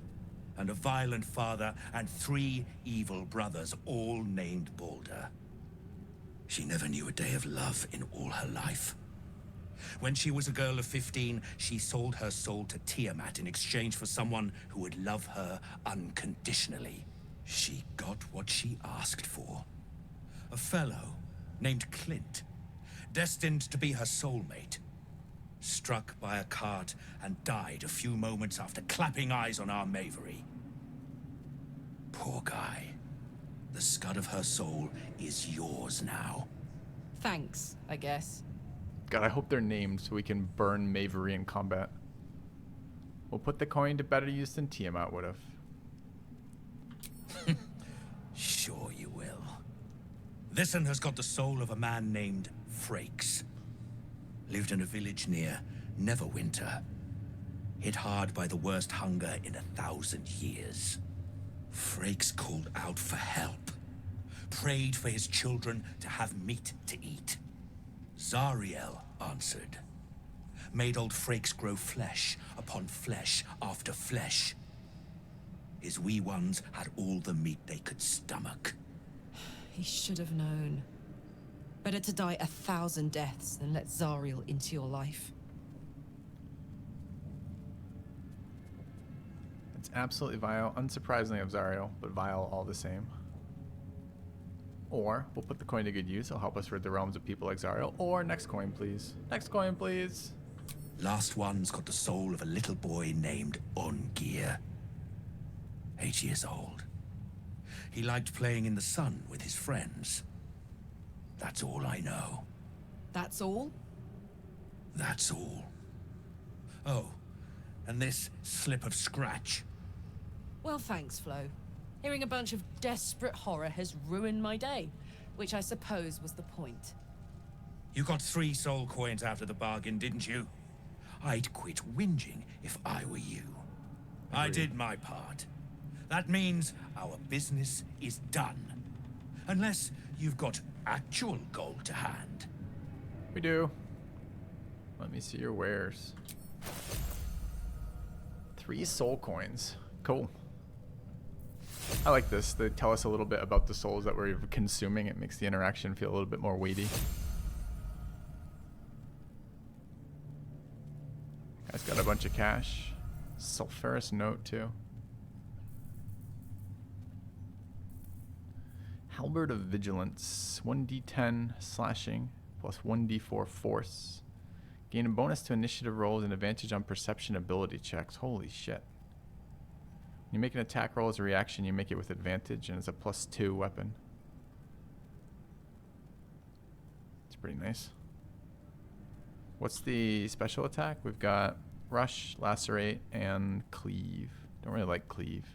and a violent father, and 3 evil brothers, all named Baldur. She never knew a day of love in all her life. When she was a girl of 15, she sold her soul to Tiamat in exchange for someone who would love her unconditionally. She got what she asked for. A fellow named Clint, destined to be her soulmate, struck by a cart and died a few moments after clapping eyes on our Mavery. Poor guy. The scud of her soul is yours now. Thanks, I guess. God, I hope they're named so we can burn Mavery in combat. We'll put the coin to better use than Tiamat would have. Sure you will. This one has got the soul of a man named Frakes. Lived in a village near Neverwinter. Hit hard by the worst hunger in 1,000 years. Frakes called out for help. Prayed for his children to have meat to eat. Zariel answered. Made old Frakes grow flesh upon flesh after flesh. His wee ones had all the meat they could stomach. He should have known. Better to die 1,000 deaths than let Zariel into your life. It's absolutely vile, unsurprisingly of Zariel, but vile all the same. Or we'll put the coin to good use. It'll help us rid the realms of people like Zariel. Or next coin, please. Next coin, please. Last one's got the soul of a little boy named Ungir. 8 years old. He liked playing in the sun with his friends. That's all I know. That's all? That's all. Oh, and this slip of scratch. Well, thanks, Flo. Hearing a bunch of desperate horror has ruined my day, which I suppose was the point. You got 3 soul coins out of the bargain, didn't you? I'd quit whinging if I were you. I did my part. That means our business is done. Unless you've got actual gold to hand. We do. Let me see your wares. 3 soul coins. Cool. I like this. They tell us a little bit about the souls that we're consuming. It makes the interaction feel a little bit more weighty. Guy's got a bunch of cash. Sulphurous note too. Halberd of Vigilance. 1d10 slashing plus 1d4 force. Gain a bonus to initiative rolls and advantage on perception ability checks. Holy shit. When you make an attack roll as a reaction, you make it with advantage, and it's a +2 weapon. It's pretty nice. What's the special attack? We've got Rush, Lacerate, and Cleave. Don't really like Cleave.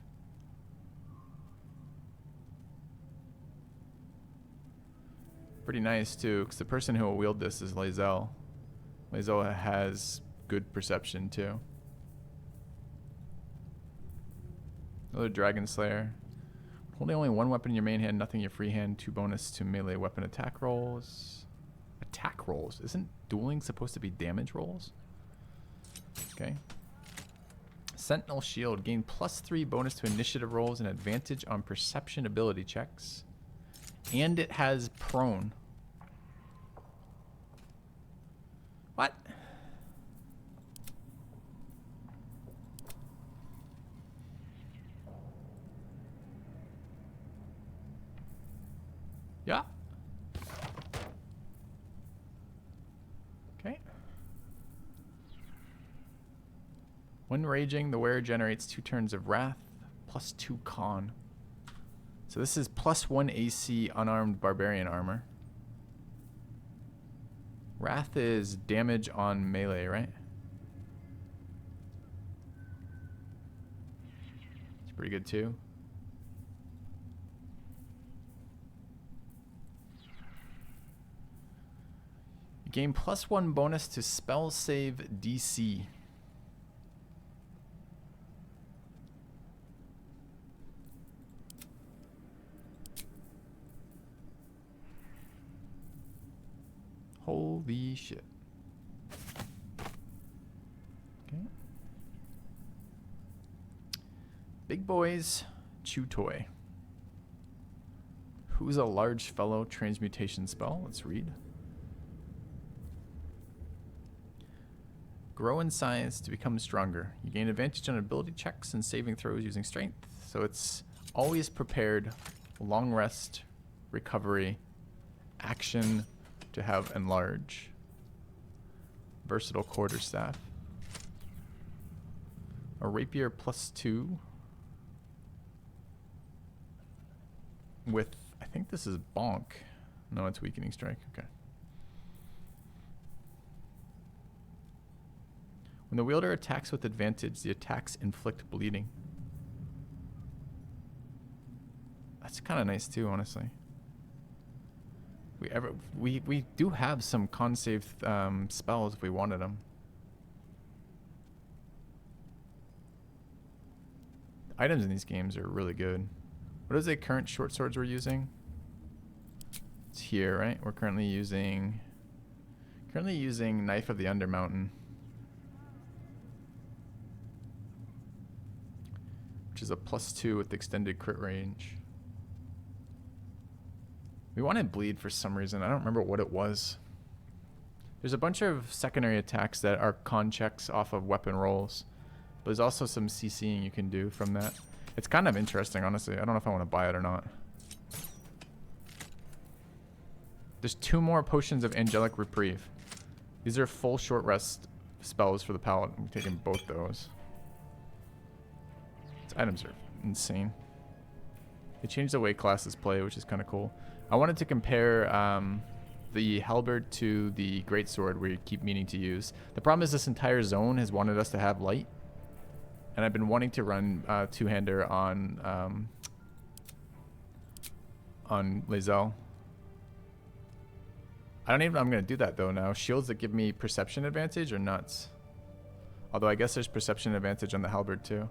Pretty nice too, because the person who will wield this is Lae'zel. Lae'zel has good perception too. Another Dragon Slayer. Holding only 1 weapon in your main hand, nothing in your free hand. 2 bonus to melee weapon attack rolls. Attack rolls? Isn't dueling supposed to be damage rolls? Okay. Sentinel Shield. Gain +3 bonus to initiative rolls and advantage on perception ability checks. And it has prone. What? Yeah. Okay. When raging, the wearer generates 2 turns of wrath, +2 con. So this is +1 AC unarmed barbarian armor. Wrath is damage on melee, right? It's pretty good too. You gain +1 bonus to spell save DC. Holy shit. Okay. Big Boys Chew Toy. Who's a large fellow transmutation spell? Let's read. Grow in science to become stronger. You gain advantage on ability checks and saving throws using strength. So it's always prepared, long rest, recovery, action to have enlarge. Versatile quarterstaff. A rapier +2. With, I think this is bonk. No, it's weakening strike. Okay. When the wielder attacks with advantage, the attacks inflict bleeding. That's kind of nice too, honestly. We do have some con save spells if we wanted them. Items in these games are really good. What is the current short swords we're using? It's here, right? We're currently using Knife of the Undermountain, which is a +2 with extended crit range. We wanted bleed for some reason. I don't remember what it was. There's a bunch of secondary attacks that are con checks off of weapon rolls. But there's also some CCing you can do from that. It's kind of interesting, honestly. I don't know if I want to buy it or not. There's 2 more potions of Angelic Reprieve. These are full short rest spells for the paladin. I'm taking both those. These items are insane. They changed the way classes play, which is kind of cool. I wanted to compare the halberd to the greatsword we keep meaning to use. The problem is this entire zone has wanted us to have light. And I've been wanting to run two-hander on Lae'zel. I don't even know if I'm going to do that though now. Shields that give me perception advantage are nuts. Although I guess there's perception advantage on the halberd too.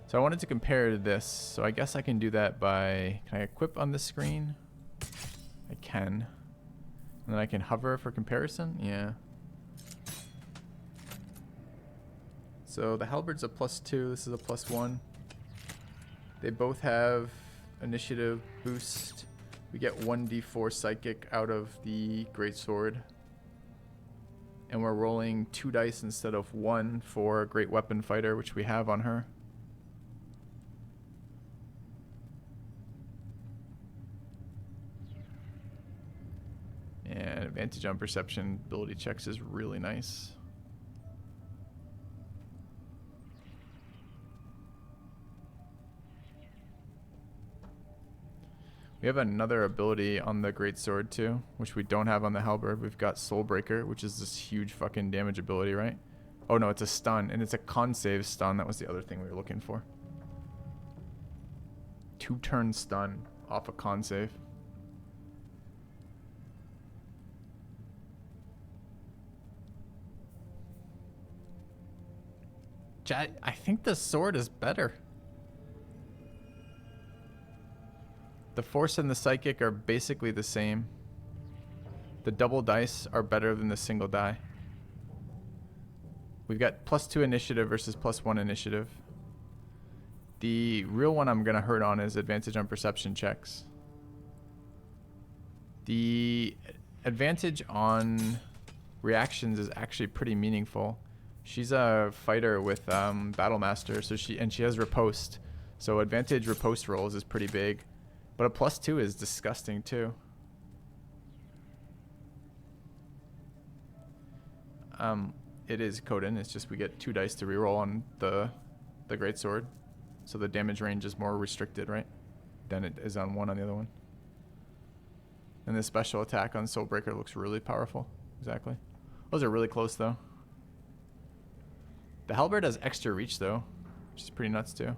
So I wanted to compare this. So I guess I can do that by... Can I equip on this screen? I can. And then I can hover for comparison? Yeah. So the halberd's a +2. This is a +1. They both have initiative boost. We get 1d4 psychic out of the greatsword. And we're rolling 2 dice instead of 1 for Great Weapon Fighter, which we have on her. And advantage on perception ability checks is really nice. We have another ability on the greatsword too, which we don't have on the halberd. We've got Soulbreaker, which is this huge fucking damage ability, right? Oh no, it's a stun, and it's a con save stun. That was the other thing we were looking for. 2-turn stun off a con save. I think the sword is better. The force and the psychic are basically the same. The double dice are better than the single die. We've got +2 initiative versus +1 initiative. The real one I'm going to hurt on is advantage on perception checks. The advantage on reactions is actually pretty meaningful. She's a fighter with Battlemaster, so she has riposte. So advantage riposte rolls is pretty big. But a +2 is disgusting too. It is Coden. It's just we get 2 dice to reroll on the greatsword. So the damage range is more restricted, right? Than it is on 1 on the other one. And the special attack on Soulbreaker looks really powerful. Exactly. Those are really close though. The halberd has extra reach though, which is pretty nuts too.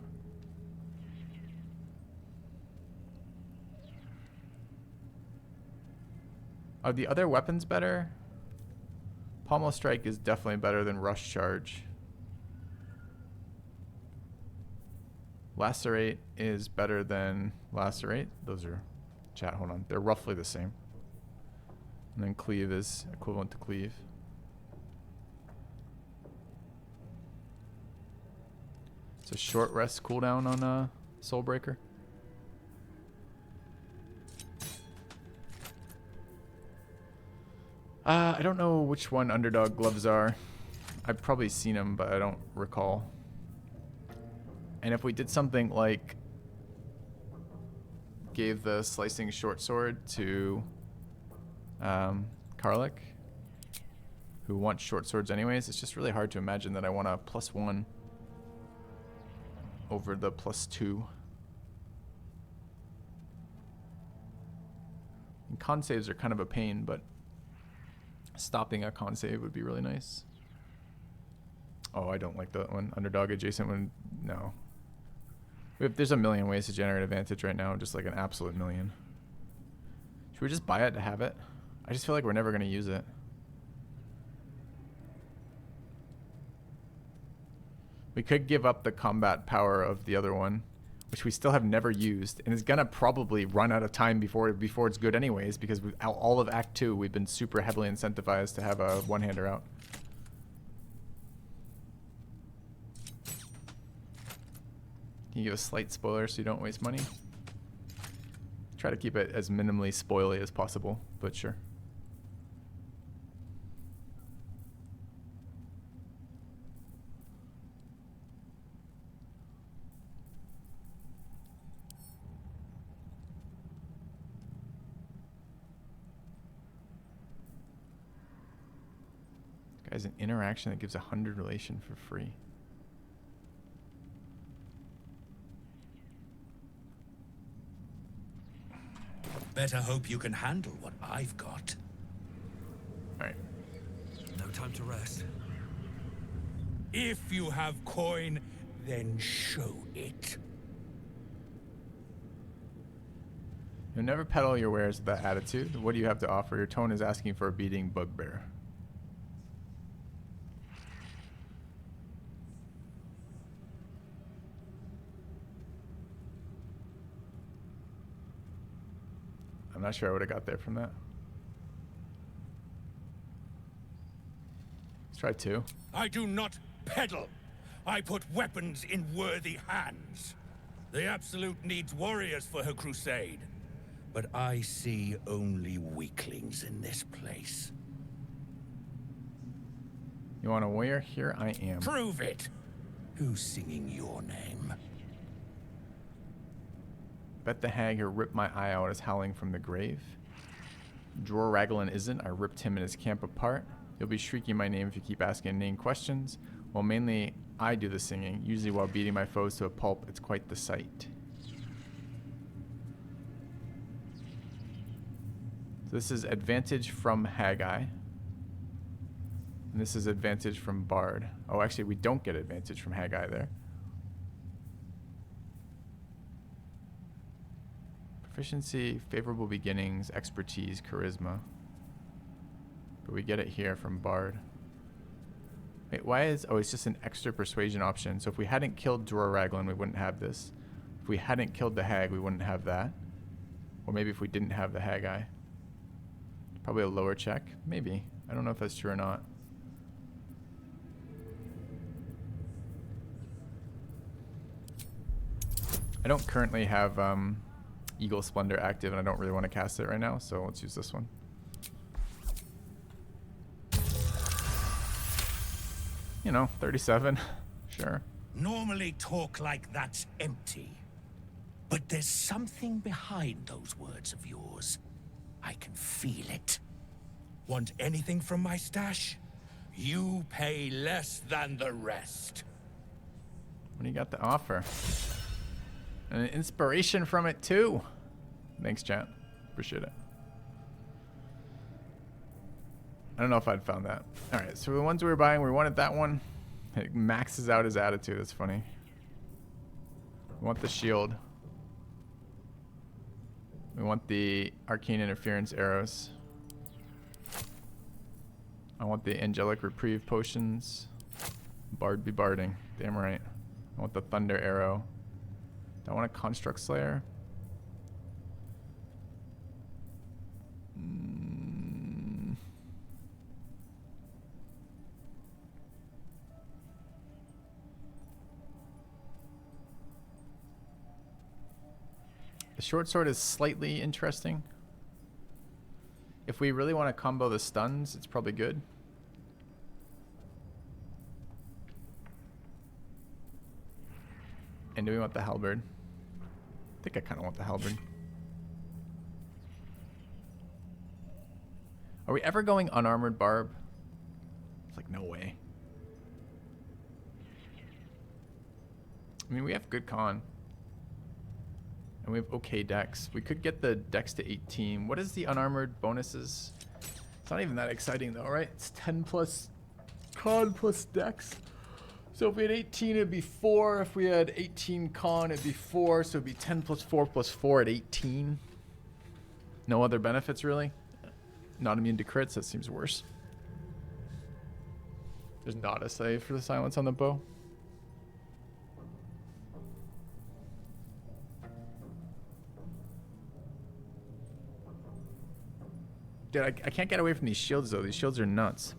Are the other weapons better? Pommel Strike is definitely better than Rush Charge. Lacerate is better than Lacerate. Those are... Chat, hold on. They're roughly the same. And then Cleave is equivalent to Cleave. It's a short rest cooldown on Soulbreaker. I don't know which one underdog gloves are. I've probably seen them, but I don't recall. And if we did something like gave the slicing short sword to Karlach, who wants short swords anyways, it's just really hard to imagine that I want a +1 over the +2. And con saves are kind of a pain, but stopping a con save would be really nice. Oh, I don't like that one. Underdog adjacent one, no. There's a million ways to generate advantage right now, just like an absolute million. Should we just buy it to have it? I just feel like we're never going to use it. We could give up the combat power of the other one, which we still have never used, and is going to probably run out of time before it's good anyways, because all of Act 2, we've been super heavily incentivized to have a one-hander out. Can you give a slight spoiler so you don't waste money? Try to keep it as minimally spoily as possible, but sure. Guys, an interaction that gives 100 relation for free. Better hope you can handle what I've got. Alright. No time to rest. If you have coin, then show it. You'll never peddle your wares with that attitude. What do you have to offer? Your tone is asking for a beating bugbear. I'm not sure I would have got there from that. Let's try 2. I do not peddle. I put weapons in worthy hands. The Absolute needs warriors for her crusade. But I see only weaklings in this place. You want a warrior? Here I am. Prove it. Who's singing your name? Bet the hag who ripped my eye out is howling from the grave. Dror Raglan isn't. I ripped him and his camp apart. You'll be shrieking my name if you keep asking inane questions. Well, mainly I do the singing, usually while beating my foes to a pulp. It's quite the sight. So this is advantage from Haggai. And this is advantage from Bard. Oh, actually, we don't get advantage from Haggai there. Proficiency, favorable beginnings, expertise, charisma. But we get it here from Bard. Wait, why is... Oh, it's just an extra persuasion option. So if we hadn't killed Dror Raglan, we wouldn't have this. If we hadn't killed the hag, we wouldn't have that. Or maybe if we didn't have the Haggai. Probably a lower check. Maybe. I don't know if that's true or not. I don't currently have Eagle Splendor active, and I don't really want to cast it right now, so let's use this one. You know, 37. Sure. Normally talk like that's empty. But there's something behind those words of yours. I can feel it. Want anything from my stash? You pay less than the rest. What do you got to offer? And an inspiration from it too. Thanks, chat. Appreciate it. I don't know if I'd found that. All right, so the ones we were buying, we wanted that one. It maxes out his attitude. That's funny. We want the shield. We want the arcane interference arrows. I want the angelic reprieve potions. Bard be barding. Damn right. I want the thunder arrow. Do I want a construct slayer? The short sword is slightly interesting. If we really want to combo the stuns, it's probably good. And do we want the halberd? I think I kind of want the halberd. Are we ever going unarmored barb? It's like, no way. I mean, we have good con. And we have okay dex. We could get the dex to 18. What is the unarmored bonuses? It's not even that exciting though, right? It's 10 plus con plus dex. So if we had 18, it'd be 4. If we had 18 con, it'd be 4. So it'd be 10 plus 4 plus 4 at 18. No other benefits, really? Not immune to crits, that seems worse. There's not a save for the silence on the bow. Dude, I can't get away from these shields, though. These shields are nuts.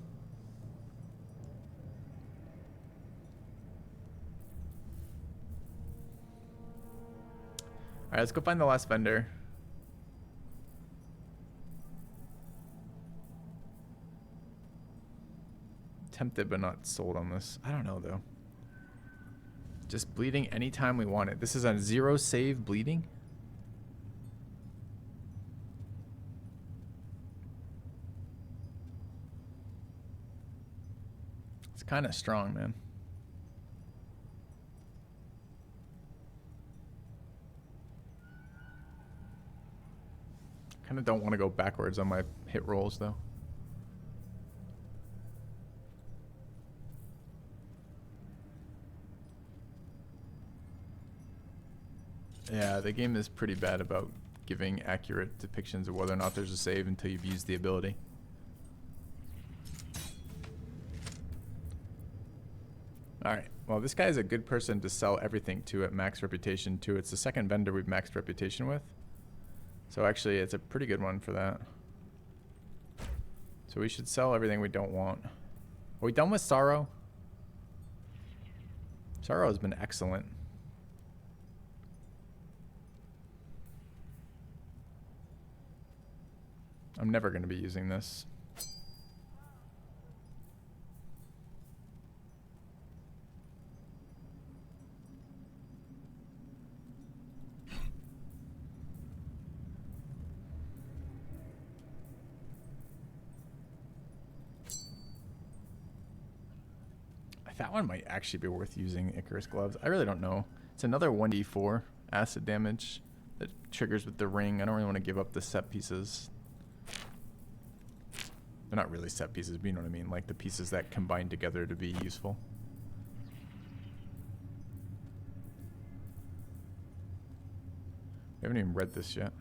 Alright, let's go find the last vendor. Tempted but not sold on this. I don't know, though. Just bleeding anytime we want it. This is a 0 save bleeding. It's kind of strong, man. Kind of don't want to go backwards on my hit rolls, though. Yeah, the game is pretty bad about giving accurate depictions of whether or not there's a save until you've used the ability. Alright, well this guy is a good person to sell everything to at max reputation to. It's the second vendor we've maxed reputation with. So actually it's a pretty good one for that. So we should sell everything we don't want. Are we done with Sorrow? Sorrow has been excellent. I'm never going to be using this. That one might actually be worth using, Icarus Gloves. I really don't know. It's another 1d4 acid damage that triggers with the ring. I don't really want to give up the set pieces. They're not really set pieces, but you know what I mean. Like the pieces that combine together to be useful. We haven't even read this yet.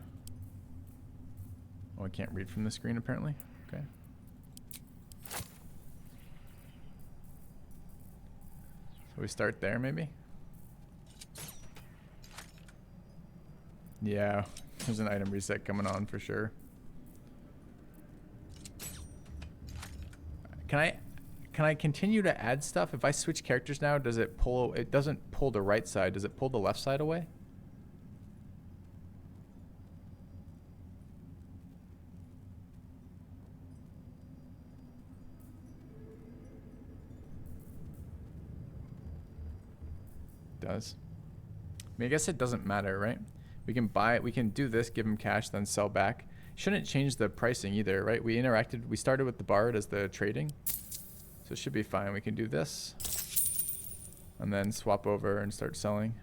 Oh, I can't read from the screen apparently. Okay. So we start there maybe? Yeah, there's an item reset coming on for sure. Can I continue to add stuff? If I switch characters now, does it pull? It doesn't pull the right side. Does it pull the left side away? Does. I mean, I guess it doesn't matter, right? We can buy, we can do this, give him cash, then sell back. Shouldn't change the pricing either, right? We started with the Bard as the trading. So it should be fine. We can do this. And then swap over and start selling.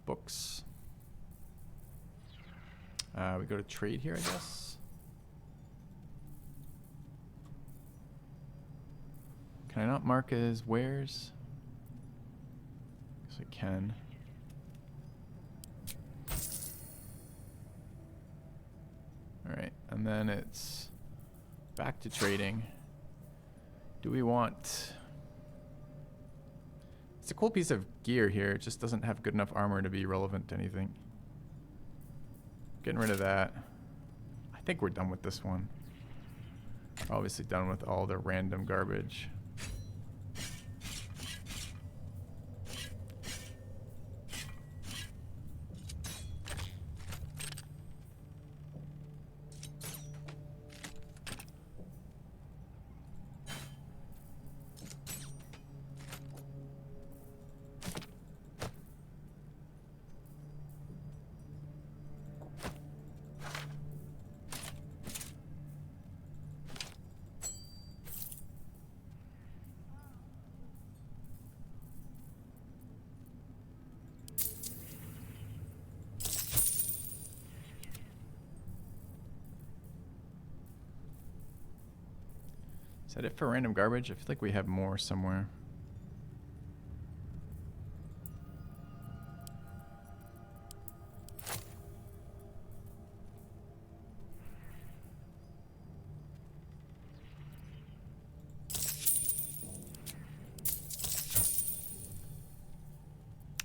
Books. We go to trade here, I guess. Can I not mark as wares? Guess I can. Alright, and then it's back to trading. Do we want... It's a cool piece of gear here. It just doesn't have good enough armor to be relevant to anything. Getting rid of that. I think we're done with this one. We're obviously done with all the random garbage. Is that it for random garbage? I feel like we have more somewhere.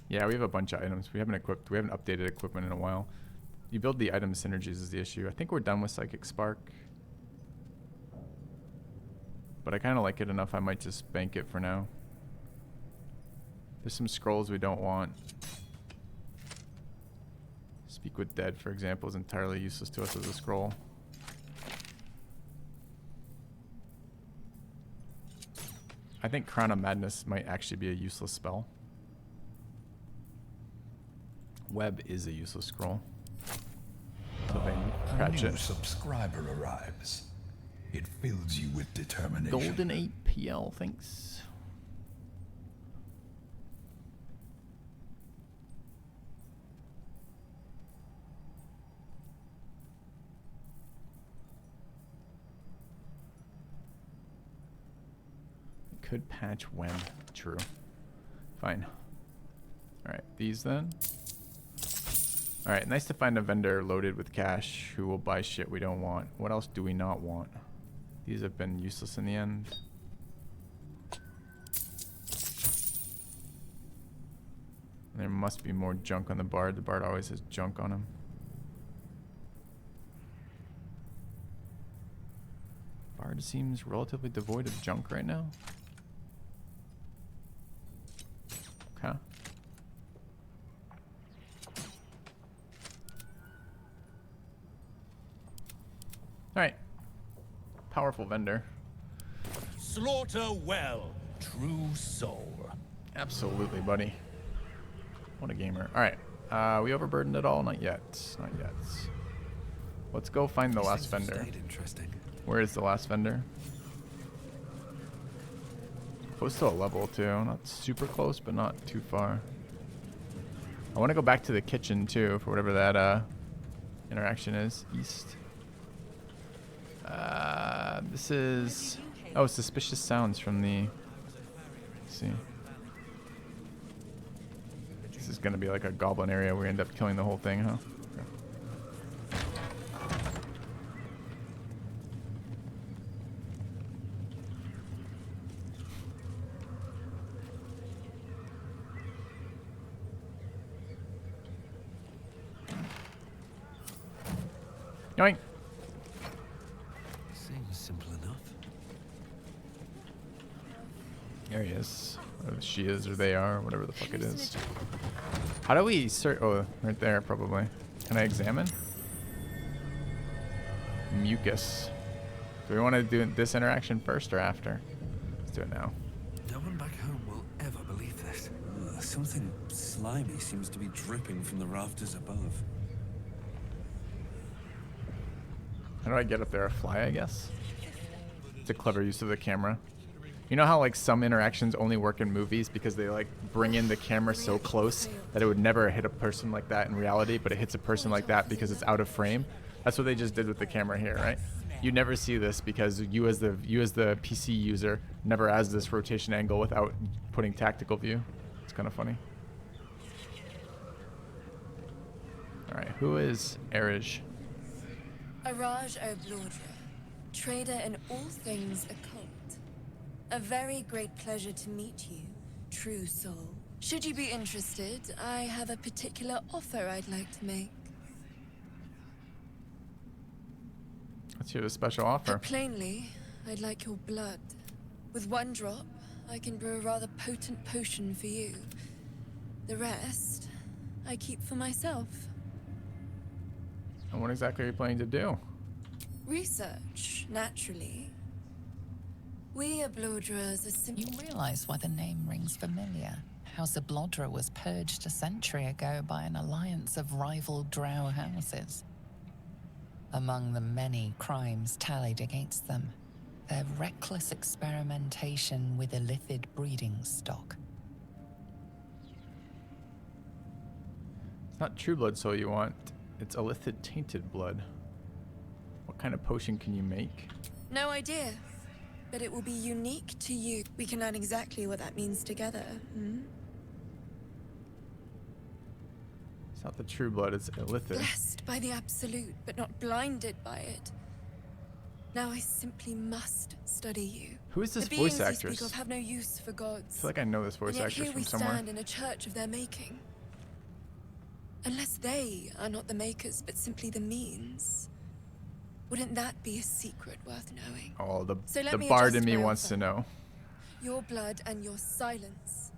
Yeah, we have a bunch of items. We haven't updated equipment in a while. You build the item synergies is the issue. I think we're done with Psychic Spark. But I kind of like it enough I might just bank it for now. There's some scrolls we don't want. Speak with Dead, for example, is entirely useless to us as a scroll. I think Crown of Madness might actually be a useless spell. Web is a useless scroll. A new subscriber arrives. It fills you with determination. Golden 8 PL, thanks. Could patch when. True. Fine. Alright, these then. Alright, nice to find a vendor loaded with cash who will buy shit we don't want. What else do we not want? These have been useless in the end. There must be more junk on the Bard. The Bard always has junk on him. Bard seems relatively devoid of junk right now. Okay. Alright. Powerful vendor. Slaughter well, true soul. Absolutely, buddy. What a gamer. Alright. We overburdened it all? Not yet. Not yet. Let's go find the last vendor. Where is the last vendor? Close to a level too. Not super close, but not too far. I want to go back to the kitchen too for whatever that interaction is. East. This is... Oh, suspicious sounds from the... Let's see. This is going to be like a goblin area where we end up killing the whole thing, huh? Okay. Yoink. Seems simple enough. There he is. Or she is, or they are, whatever the fuck it is. How do we search? Oh, right there, probably. Can I examine? Mucus. Do we want to do this interaction first or after? Let's do it now. No one back home will ever believe this. Something slimy seems to be dripping from the rafters above. How do I get up there? A fly, I guess? It's a clever use of the camera. You know how like some interactions only work in movies because they like bring in the camera so close that it would never hit a person like that in reality, but it hits a person like that because it's out of frame? That's what they just did with the camera here, right? You never see this because you as the PC user never has this rotation angle without putting tactical view. It's kind of funny. All right, who is Erij? Araj Baldur, trader in all things occult. A very great pleasure to meet you, true soul. Should you be interested, I have a particular offer I'd like to make. Let's hear the special offer. Put plainly, I'd like your blood. With one drop, I can brew a rather potent potion for you. The rest, I keep for myself. And what exactly are you planning to do? Research, naturally. We Ablodras are simply... You realize why the name rings familiar? House Ablodra was purged a century ago by an alliance of rival drow houses. Among the many crimes tallied against them, their reckless experimentation with illithid breeding stock. It's not true blood soul you want. It's illithid tainted blood. What kind of potion can you make? No idea. but it will be unique to you. We can learn exactly what that means together. It's not the true blood, it's Illithid. Blessed by the absolute, but not blinded by it. Now I simply must study you. Who is this the voice beings actress? you speak of have no use for gods. I feel like I know this voice and yet actress here from we somewhere. stand in a church of their making. Unless they are not the makers, but simply the means. Wouldn't that be a secret worth knowing? Oh, the let me bard in adjust me my wants offer. to know. Your blood and your silence.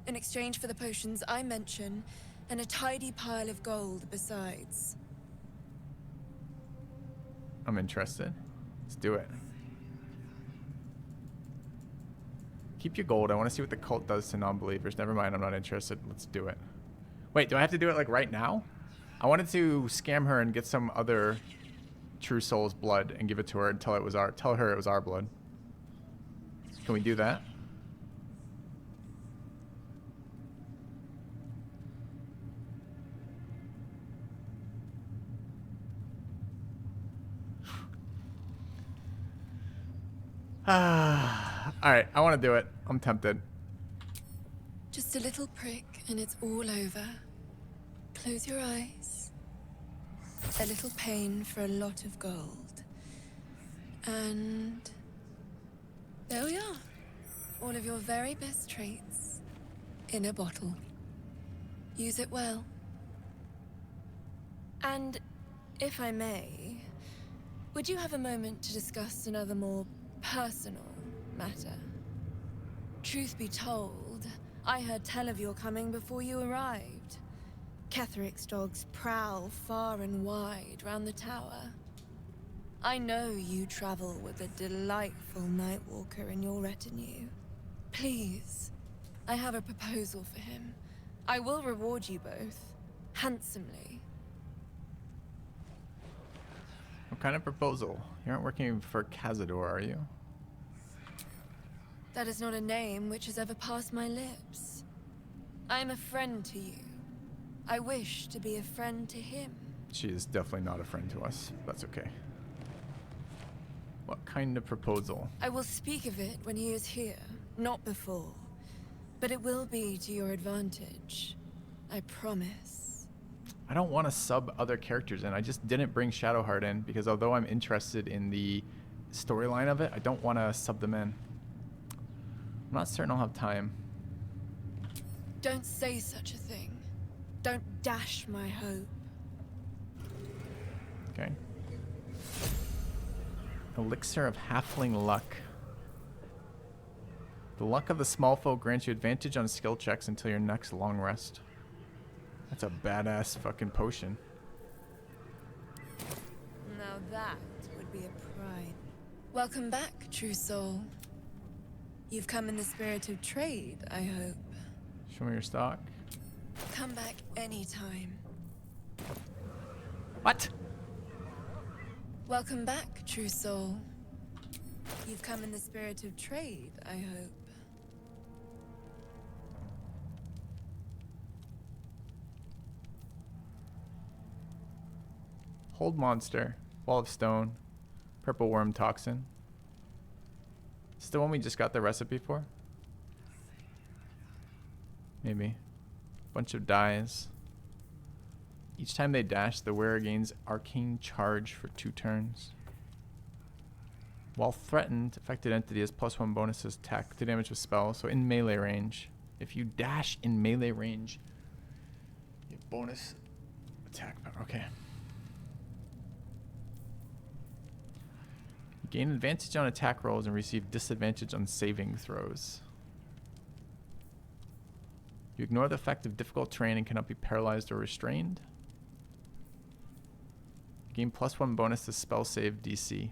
In exchange for the potions I mention, and a tidy pile of gold besides. I'm interested. Let's do it. Keep your gold. I want to see what the cult does to non-believers. Never mind, I'm not interested. Let's do it. Wait, do I have to do it like right now? I wanted to scam her and get some other true soul's blood and give it to her and tell her it was our blood. Can we do that? Alright, I want to do it. I'm tempted. Just a little prick and it's all over. Close your eyes. A little pain for a lot of gold. And there we are. All of your very best traits in a bottle. Use it well. And if I may, would you have a moment to discuss another more personal matter? Truth be told, I heard tell of your coming before you arrived. Ketheric's dogs prowl far and wide round the tower. I know you travel with a delightful Nightwalker in your retinue. Please, I have a proposal for him. I will reward you both, handsomely. What kind of proposal? You aren't working for Cazador, are you? That is not a name which has ever passed my lips. I am a friend to you. I wish to be a friend to him. She is definitely not a friend to us. That's okay. What kind of proposal? I will speak of it when he is here, not before. But it will be to your advantage. I promise. I don't want to sub other characters in. I just didn't bring Shadowheart in because although I'm interested in the storyline of it, I don't want to sub them in. I'm not certain I'll have time. Don't say such a thing. Don't dash my hope. Okay. Elixir of Halfling Luck. The luck of the small folk grants you advantage on skill checks until your next long rest. That's a badass fucking potion. Now that would be a pride. Welcome back, true soul. You've come in the spirit of trade, I hope. Show me your stock. Come back anytime. What? Welcome back, true soul. You've come in the spirit of trade, I hope. Hold monster. Wall of stone. Purple worm toxin. Is this the one we just got the recipe for? Maybe. Bunch of dies. Each time they dash, the wearer gains arcane charge for 2 turns. While threatened, affected entity has +1 bonus to attack to damage with spell, so in melee range. If you dash in melee range, you have bonus attack power. Okay. Gain advantage on attack rolls and receive disadvantage on saving throws. You ignore the effect of difficult terrain and cannot be paralyzed or restrained. Gain +1 bonus to spell save DC.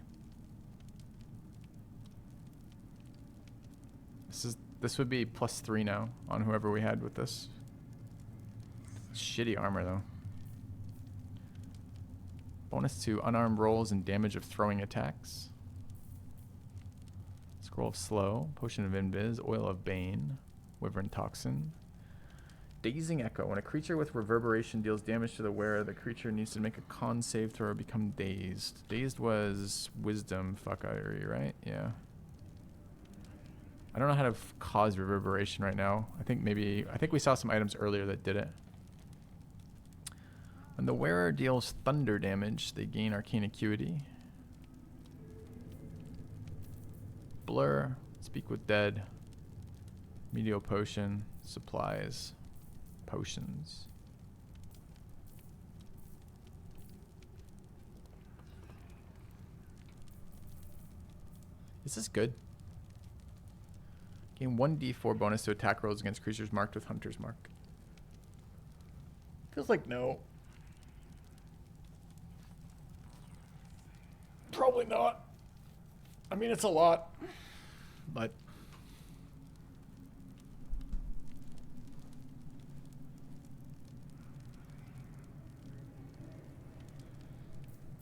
This would be +3 now on whoever we had with this. Shitty armor though. Bonus to unarmed rolls and damage of throwing attacks. Scroll of Slow, Potion of Invis, Oil of Bane, Wyvern Toxin. Dazing Echo. When a creature with reverberation deals damage to the wearer, the creature needs to make a con save throw or become dazed. Dazed was wisdom fuckery, right? Yeah. I don't know how to cause reverberation right now. I think we saw some items earlier that did it. When the wearer deals thunder damage, they gain arcane acuity. Blur, speak with dead, medial potion, supplies, potions. Is this good? Gain 1d4 bonus to attack rolls against creatures marked with Hunter's Mark. Feels like no. Probably not. I mean, it's a lot, but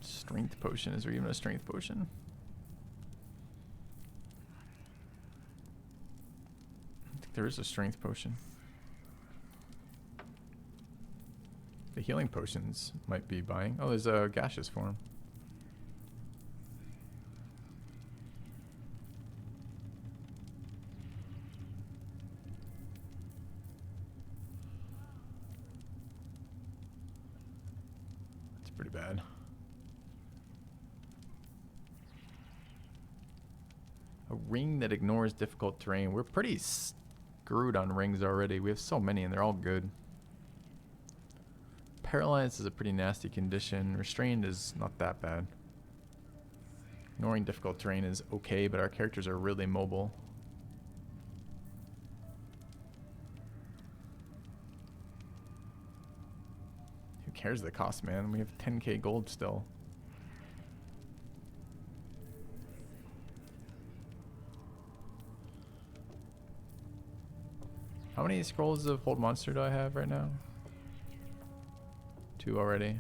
strength potion. Is there even a strength potion? I think there is a strength potion. The healing potions might be buying. Oh, there's a gaseous form. Pretty bad. A ring that ignores difficult terrain. We're pretty screwed on rings already. We have so many and they're all good. Paralyzed is a pretty nasty condition. Restrained is not that bad. Ignoring difficult terrain is okay, but our characters are really mobile. Who cares the cost, man? We have 10k gold still. How many scrolls of Hold Monster do I have right now? 2 already.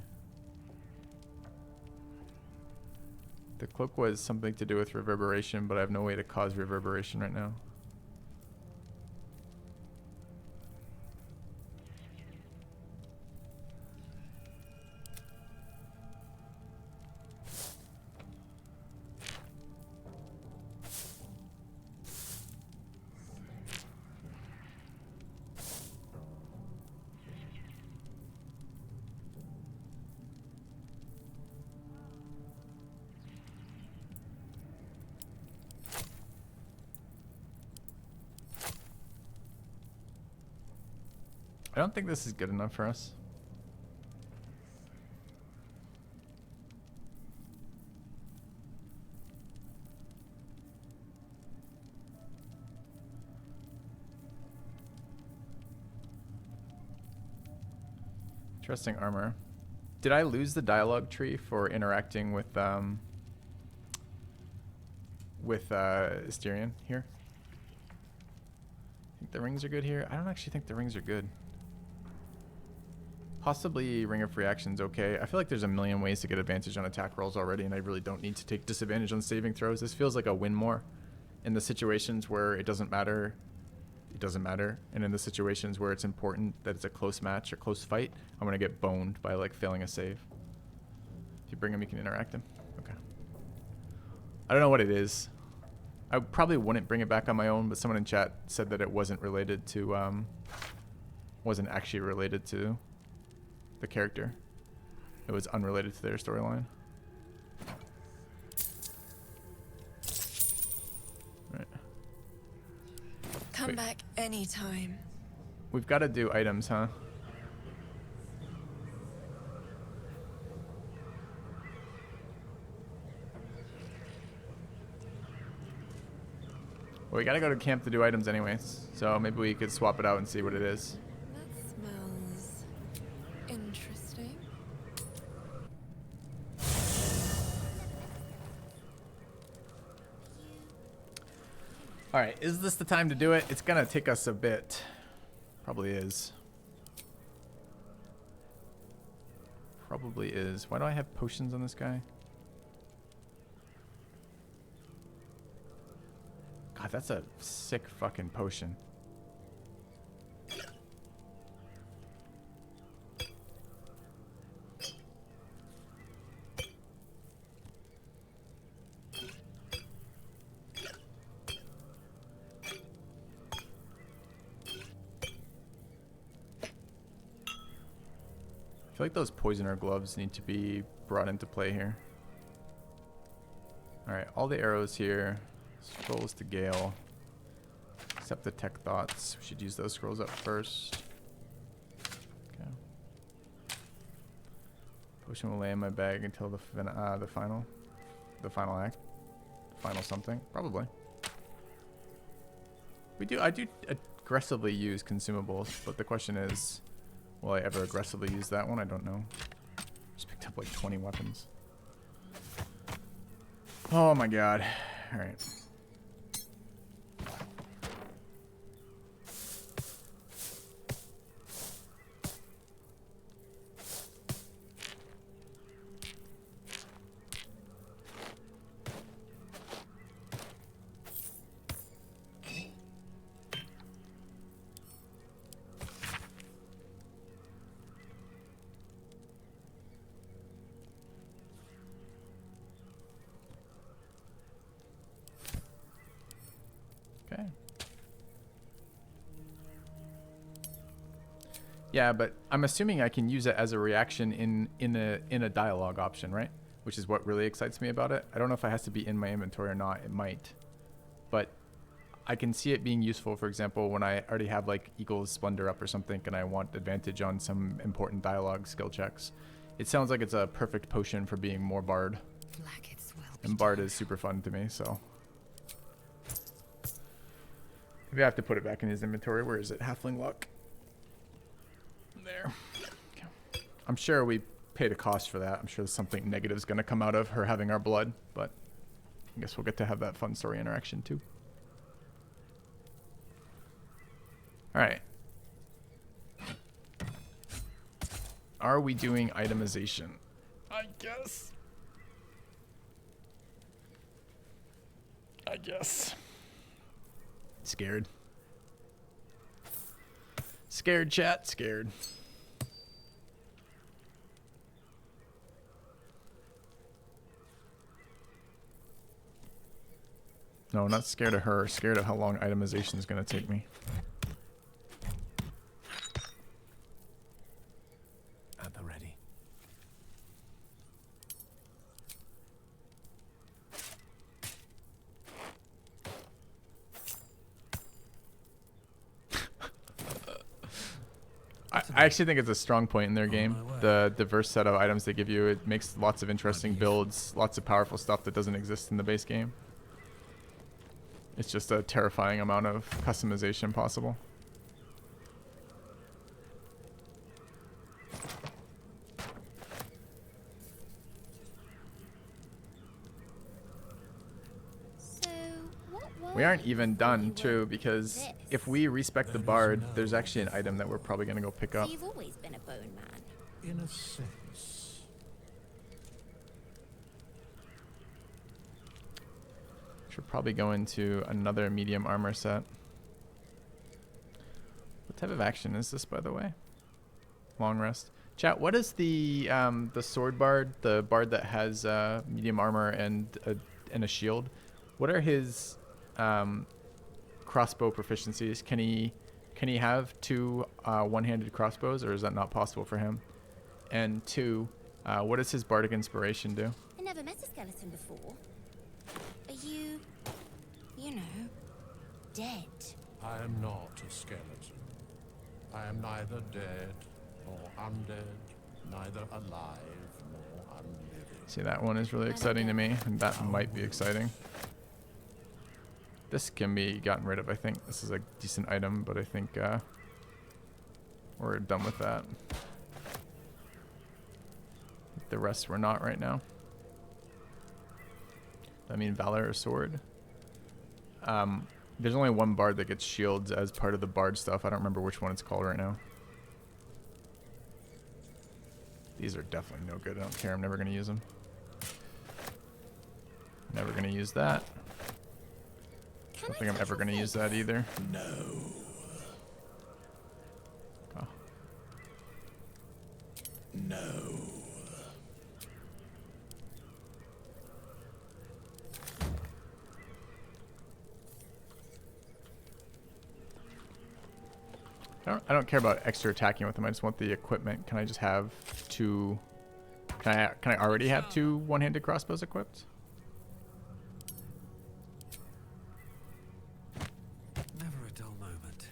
The cloak was something to do with reverberation, but I have no way to cause reverberation right now. I don't think this is good enough for us. Interesting armor. Did I lose the dialogue tree for interacting with Asterion here? I think the rings are good here. I don't actually think the rings are good. Possibly Ring of Reaction's okay. I feel like there's a million ways to get advantage on attack rolls already, and I really don't need to take disadvantage on saving throws. This feels like a win more. In the situations where it doesn't matter, it doesn't matter. And in the situations where it's important that it's a close match or close fight, I'm going to get boned by like failing a save. If you bring him, you can interact him. Okay. I don't know what it is. I probably wouldn't bring it back on my own, but someone in chat said that it wasn't related to, wasn't actually related to the character. It was unrelated to their storyline. Right. Come Wait. back anytime. We've got to do items, huh? Well, we gotta go to camp to do items anyways, so maybe we could swap it out and see what it is. That smells interesting. Alright, is this the time to do it? It's gonna take us a bit. Probably is. Probably is. Why do I have potions on this guy? God, that's a sick fucking potion. feel like those poisoner gloves need to be brought into play here. Alright, all the arrows here. Scrolls to Gale. Except the tech thoughts. We should use those scrolls up first. Okay. Potion will lay in my bag until the final act. Final something. Probably. I do aggressively use consumables, but the question is, will I ever aggressively use that one? I don't know. Just picked up like 20 weapons. Oh my god. Alright. Yeah, but I'm assuming I can use it as a reaction in a dialogue option, right? Which is what really excites me about it. I don't know if it has to be in my inventory or not. It might. But I can see it being useful, for example, when I already have like equals splendor up or something and I want advantage on some important dialogue skill checks. It sounds like it's a perfect potion for being more Bard. And Bard is super fun to me, so. Maybe I have to put it back in his inventory. Where is it? Halfling luck. There. Okay. I'm sure we paid a cost for that. I'm sure something negative is going to come out of her having our blood, but I guess we'll get to have that fun story interaction too. All right. Are we doing itemization? I guess. Scared. Scared, chat. Scared. No, not scared of her. Scared of how long itemization is going to take me. At the ready. I actually think it's a strong point in their game. The diverse set of items they give you. It makes lots of interesting builds, lots of powerful stuff that doesn't exist in the base game. It's just a terrifying amount of customization possible. We aren't even done, too, because if we respect the Bard, there's actually an item that we're probably going to go pick up. So you've always been a bone man. In a sense. Should probably go into another medium armor set. What type of action is this, by the way? Long rest. Chat, what is the sword bard, the bard that has medium armor and a shield? What are his crossbow proficiencies? Can he have two one-handed crossbows, or is that not possible for him? And two, what does his bardic inspiration do? I never met a skeleton before. Are you know, dead? I am not a skeleton. I am neither dead nor undead, neither alive nor unliving. See, that one is really exciting to me, and that might be exciting. This can be gotten rid of, I think. This is a decent item, but I think we're done with that. The rest we're not right now. I mean, Valor or Sword. There's only one bard that gets shields as part of the bard stuff. I don't remember which one it's called right now. These are definitely no good. I don't care. I'm never going to use them. Never going to use that. I don't think I'm ever going to use that either. No. Oh. No. I don't care about extra attacking with them. I just want the equipment. Can I just have 2? Can I already have 2 one-handed crossbows equipped? Never a dull moment.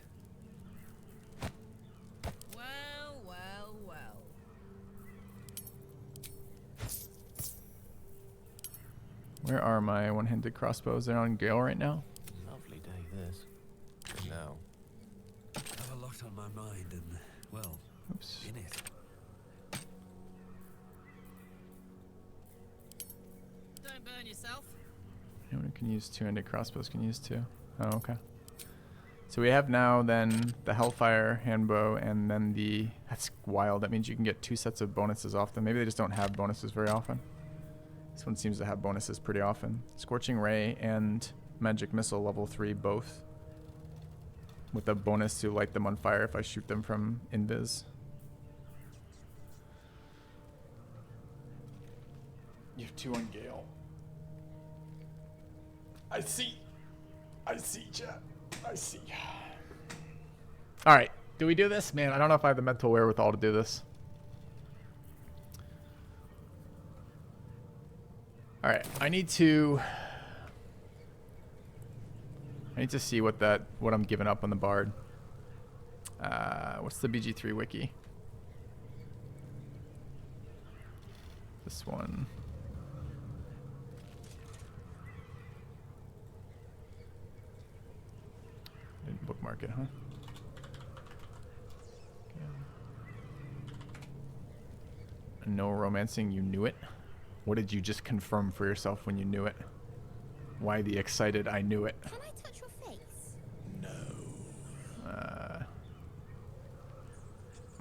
Well, well, well. Where are my one-handed crossbows? They're on Gale right now. Lovely day this. Now. I have a lot on my mind and, well, Oops. in it. Don't burn yourself. Anyone who can use 2-handed crossbows can use 2. Oh, okay. So we have now then the Hellfire handbow and then the... That's wild. That means you can get 2 sets of bonuses off them. Maybe they just don't have bonuses very often. This one seems to have bonuses pretty often. Scorching Ray and Magic Missile level 3 both. With a bonus to light them on fire if I shoot them from invis. You have 2 on Gale. I see, chat. I see. Alright, do we do this? Man, I don't know if I have the mental wherewithal to do this. Alright, I need to see what I'm giving up on the Bard. What's the BG3 wiki? This one. Didn't bookmark it, huh? Okay. No romancing, you knew it? What did you just confirm for yourself when you knew it? Why the excited I knew it? Can I touch your face?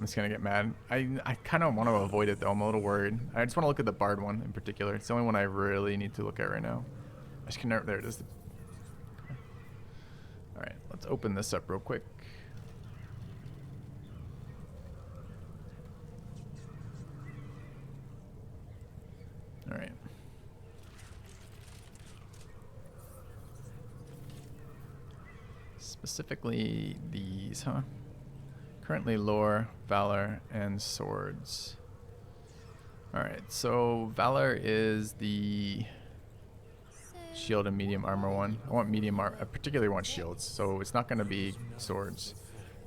I'm just gonna get mad. I kind of want to avoid it though. I'm a little worried. I just want to look at the Bard one in particular. It's the only one I really need to look at right now. I just can never. There it is. All right, let's open this up real quick. All right. Specifically these, huh? Currently lore, valor, and swords. Alright, so valor is the shield and medium armor one. I want medium armor. I particularly want shields, so it's not going to be swords.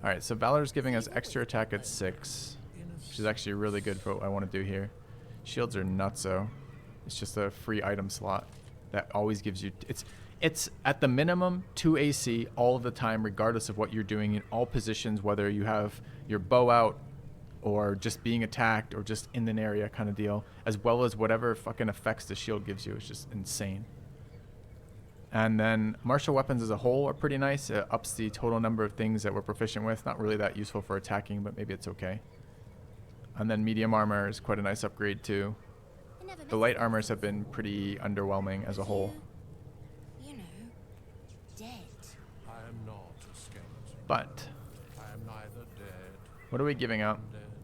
Alright, so valor is giving us extra attack at 6, which is actually really good for what I want to do here. Shields are nutso. It's just a free item slot that always gives you... It's at the minimum 2 AC all of the time, regardless of what you're doing in all positions, whether you have your bow out or just being attacked or just in an area kind of deal, as well as whatever fucking effects the shield gives you. It's just insane. And then martial weapons as a whole are pretty nice. It ups the total number of things that we're proficient with. Not really that useful for attacking, but maybe it's okay. And then medium armor is quite a nice upgrade too. The light armors have been pretty underwhelming as a whole. I am not a skeleton. But I am neither dead. what are we giving up?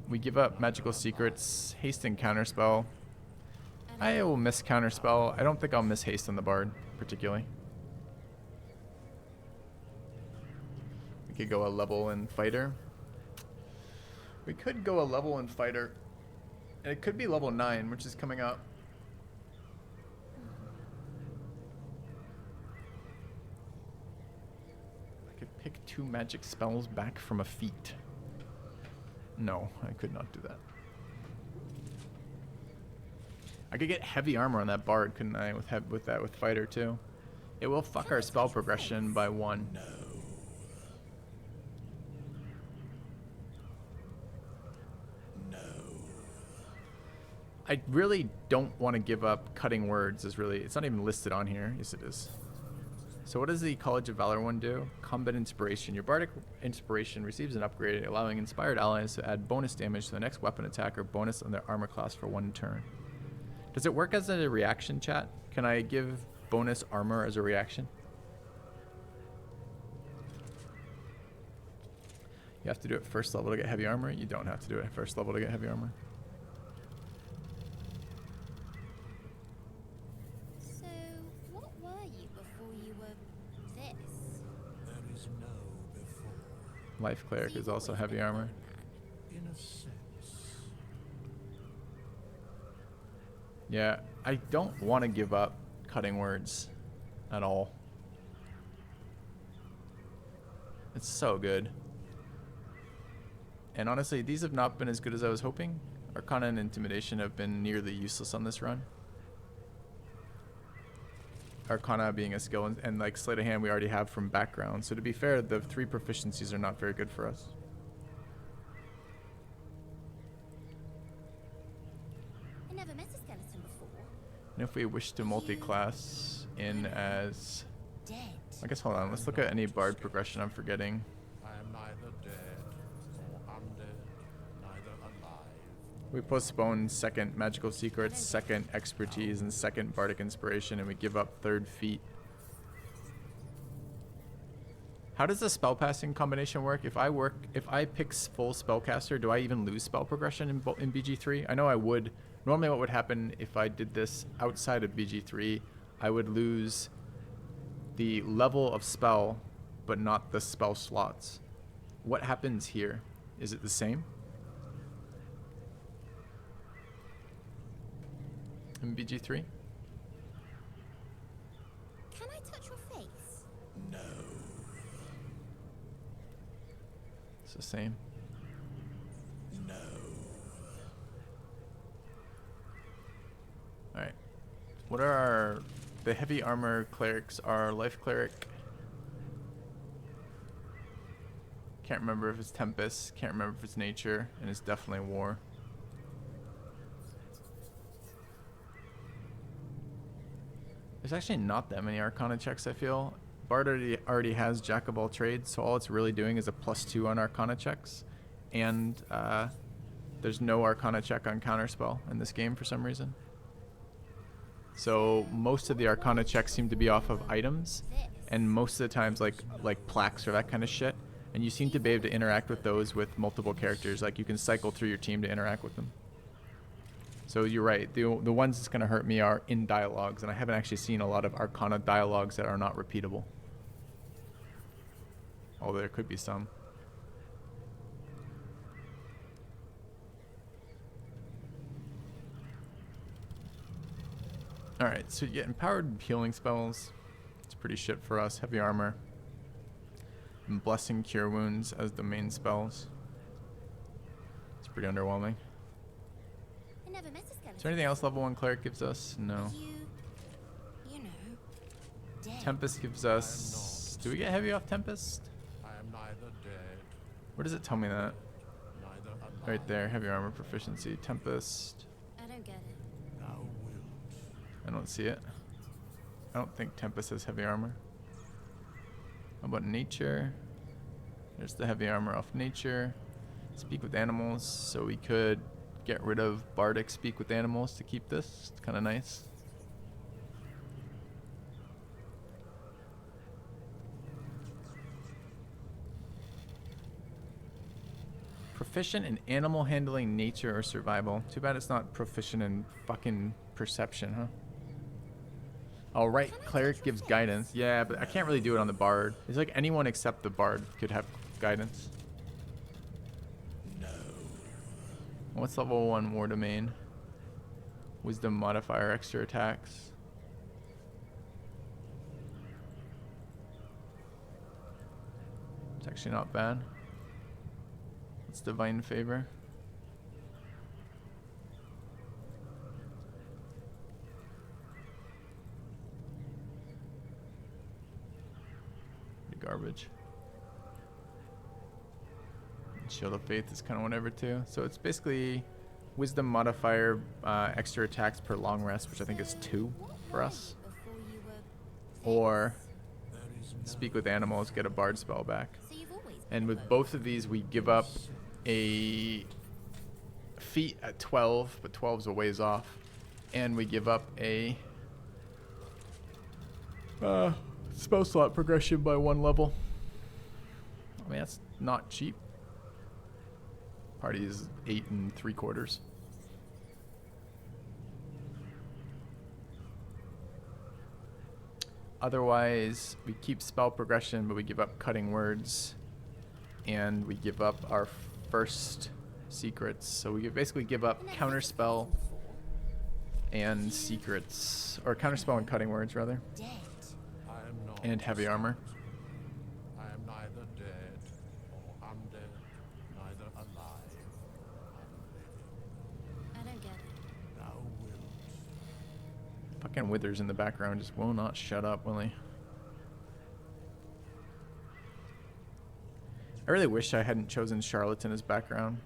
We give up magical secrets, haste and counterspell. I will miss counterspell. I don't think I'll miss haste on the Bard particularly. We could go a level in fighter. We could go a level in fighter. And it could be level 9, which is coming up. I could pick 2 magic spells back from a feat. No, I could not do that. I could get heavy armor on that Bard, couldn't I? With fighter too. It will fuck our spell progression by 1. No. I really don't want to give up cutting words. It's not even listed on here. Yes, it is. So what does the College of Valor one do? Combat Inspiration. Your Bardic Inspiration receives an upgrade, allowing inspired allies to add bonus damage to the next weapon attack or bonus on their armor class for 1 turn. Does it work as a reaction, chat? Can I give bonus armor as a reaction? You have to do it first level to get heavy armor. You don't have to do it first level to get heavy armor. So, what were you before you were this? There is no before. Life Cleric is also heavy armor. In a sense. Yeah, I don't want to give up cutting words at all. It's so good. And honestly, these have not been as good as I was hoping. Arcana and Intimidation have been nearly useless on this run. Arcana being a skill, and like Sleight of Hand we already have from background. So to be fair, the 3 proficiencies are not very good for us. I never met a skeleton before. And if we wish to multi-class in as... I guess, hold on, let's look at any bard progression I'm forgetting. I am neither dead nor undead, neither alive. We postpone 2nd Magical Secrets, 2nd Expertise, and 2nd Bardic Inspiration, and we give up 3rd Feat. How does the spellcasting combination work? If I pick full spellcaster, do I even lose spell progression in BG3? I know I would. Normally what would happen if I did this outside of BG3, I would lose the level of spell, but not the spell slots. What happens here? Is it the same? In BG3? Can I touch your face? No. It's the same. No. Alright. What are the heavy armor clerics? Are Life Cleric. Can't remember if it's Tempest. Can't remember if it's Nature. And it's definitely War. There's actually not that many Arcana checks, I feel. Bard already has Jack of all trades, so all it's really doing is a +2 on Arcana checks. And there's no Arcana check on Counterspell in this game for some reason. So most of the Arcana checks seem to be off of items, and most of the times like plaques or that kind of shit. And you seem to be able to interact with those with multiple characters. Like you can cycle through your team to interact with them. So you're right. The ones that's going to hurt me are in dialogues, and I haven't actually seen a lot of Arcana dialogues that are not repeatable. Although there could be some. Alright, so you get empowered healing spells. It's pretty shit for us. Heavy armor. And blessing cure wounds as the main spells. It's pretty underwhelming. I never met a skeleton. Is there anything else level 1 cleric gives us? No. You know, dead. Tempest gives us... Do we get heavy off Tempest? I am neither dead. Where does it tell me that? Neither alive. Right there, heavy armor proficiency. Tempest. I don't get it. Thou wilt. I don't see it. I don't think Tempest has heavy armor. How about Nature? There's the heavy armor off Nature. Speak with animals, so we could get rid of Bardic Speak with Animals to keep this. It's kind of nice. Proficient in animal handling, nature, or survival. Too bad it's not proficient in fucking perception, huh? All right, cleric gives guidance. Yeah, but I can't really do it on the bard. It's like anyone except the bard could have guidance. No. What's level 1 war domain? Wisdom modifier, extra attacks. It's actually not bad. What's divine favor? Garbage. Shield of Faith is kind of whatever too. So it's basically wisdom modifier, extra attacks per long rest, which I think is 2 for us. Or speak with animals, get a bard spell back. And with both of these, we give up a feat at 12, but 12's a ways off. And we give up a spell slot progression by 1 level. I mean, that's not cheap. Party is 8 3/4. Otherwise, we keep spell progression, but we give up cutting words and we give up our first secrets. So we basically give up counterspell and secrets, or counterspell and cutting words rather, and heavy armor. I am neither dead or undead, neither alive nor unliving. I don't get it. Thou wilt. Fucking Withers in the background just will not shut up, will he? I really wish I hadn't chosen Charlatan as background.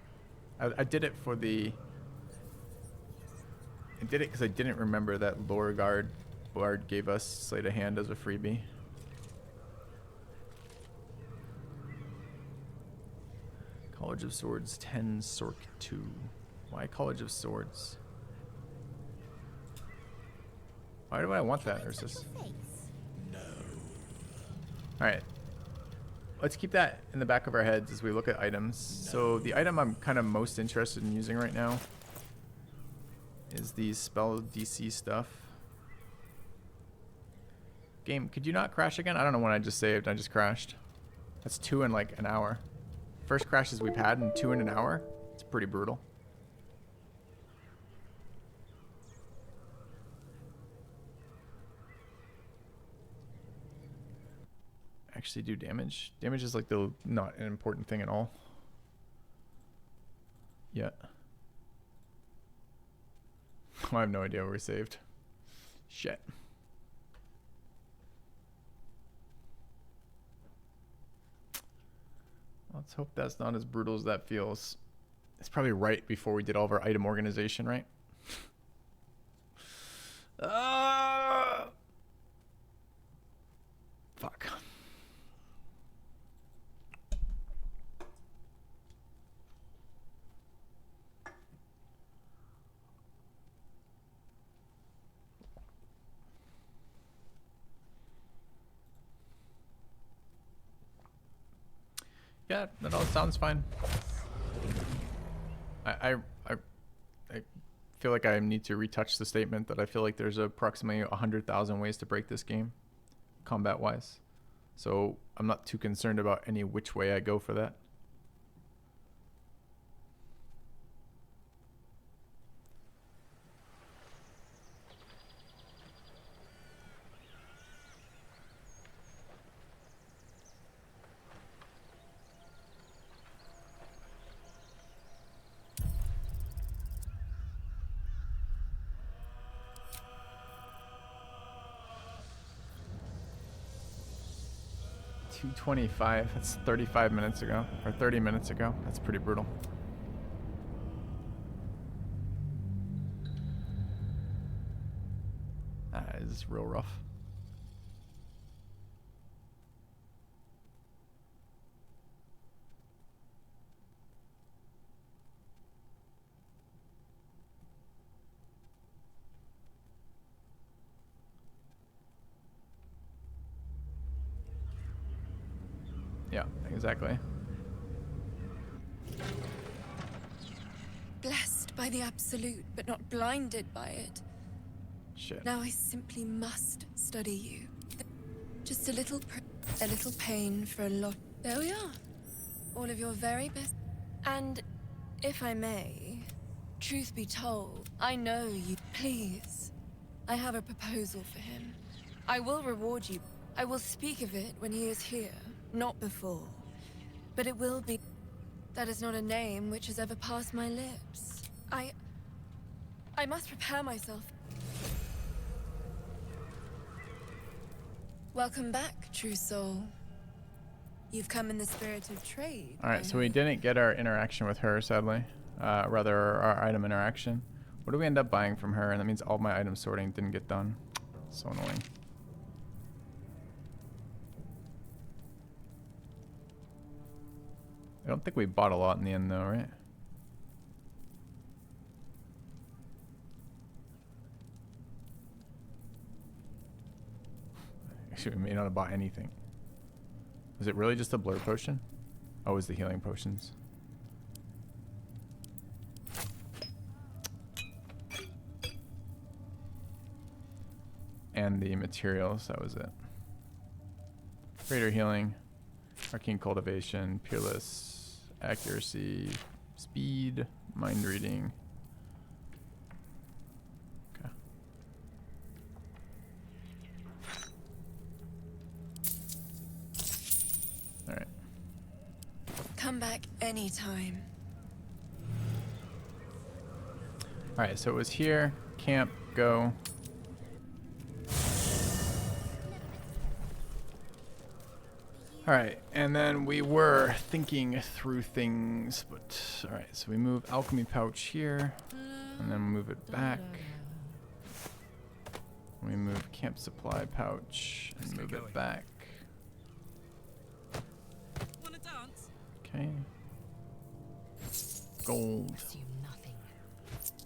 I did it for the... I did it because I didn't remember that Lorgard Bard gave us Sleight of Hand as a freebie. College of Swords 10 Sork 2. Why College of Swords? Why do I want that, Ursus? No. Alright. Let's keep that in the back of our heads as we look at items. So the item I'm kind of most interested in using right now is these spell DC stuff. Game, could you not crash again? I don't know when I just saved. I just crashed. That's 2 in like an hour. First crashes we've had in 2 in an hour. It's pretty brutal. Actually do damage. Damage is like the not an important thing at all. Yet. I have no idea where we saved. Shit. Let's hope that's not as brutal as that feels. It's probably right before we did all of our item organization, right? Fuck. Yeah, that all sounds fine. I feel like I need to retouch the statement that I feel like there's approximately 100,000 ways to break this game, combat-wise. So I'm not too concerned about any which way I go for that. .25, that's 35 minutes ago, or 30 minutes ago. That's pretty brutal. That is real rough. Yeah, exactly. Blessed by the absolute, but not blinded by it. Shit. Now I simply must study you. Just a little pain for a lot. There we are. All of your very best. And if I may, truth be told, I know you. Please, I have a proposal for him. I will reward you. I will speak of it when he is here. Not before, but it will be. That is not a name which has ever passed my lips. I must prepare myself. Welcome back, true soul. You've come in the spirit of trade. Alright, so we didn't get our interaction with her, sadly. Rather, our item interaction. What do we end up buying from her? And that means all my item sorting didn't get done. So annoying. I don't think we bought a lot in the end though, right? Actually, we may not have bought anything. Was it really just a blur potion? Oh, it was the healing potions. And the materials, that was it. Greater healing. Arcane cultivation, peerless, accuracy, speed, mind reading. Okay. All right. Come back anytime. All right, so it was here, camp, go. All right, and then we were thinking through things, but all right, so we move alchemy pouch here, and then move it back. We move camp supply pouch and move it back. Wanna dance? Okay. Gold.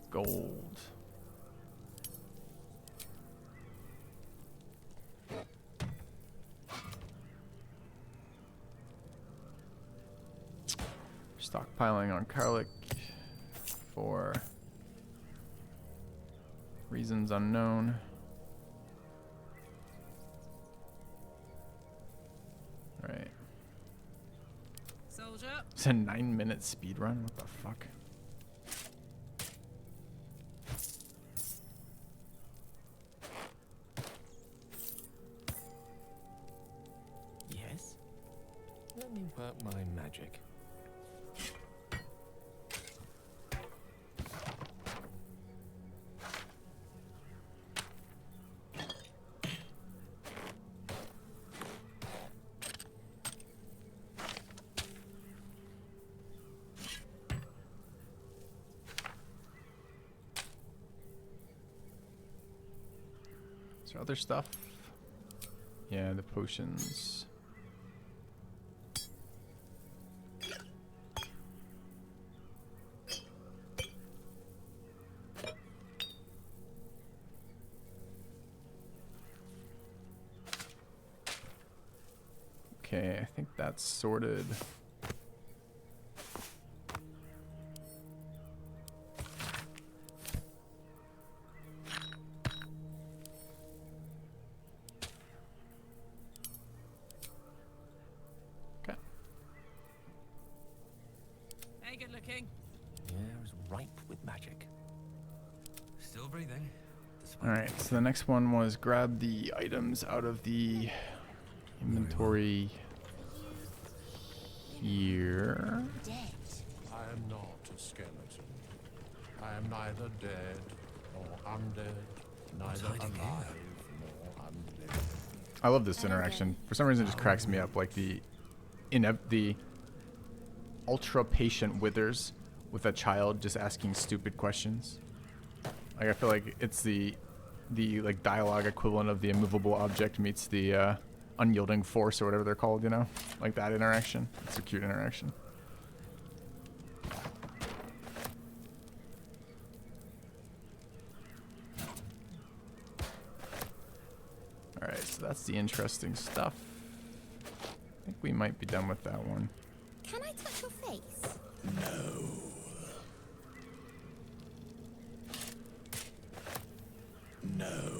Gold. Stockpiling on garlic for reasons unknown. All right. Soldier. It's a 9-minute speed run. What the fuck? Yes? Let me work my magic. Is there other stuff? Yeah, the potions. Okay, I think that's sorted. Okay. Hey, good looking. The air is ripe with magic. Still breathing. Alright, so the next one was grab the items out of the inventory here. I am not a skeleton. I am neither dead nor undead, neither alive nor undead. I love this interaction. For some reason it just cracks me up, like the ultra patient withers with a child just asking stupid questions. Like I feel like it's the like dialogue equivalent of the immovable object meets the unyielding force or whatever they're called, you know? Like that interaction. It's a cute interaction. Alright, so that's the interesting stuff. I think we might be done with that one. Can I touch your face? No. No.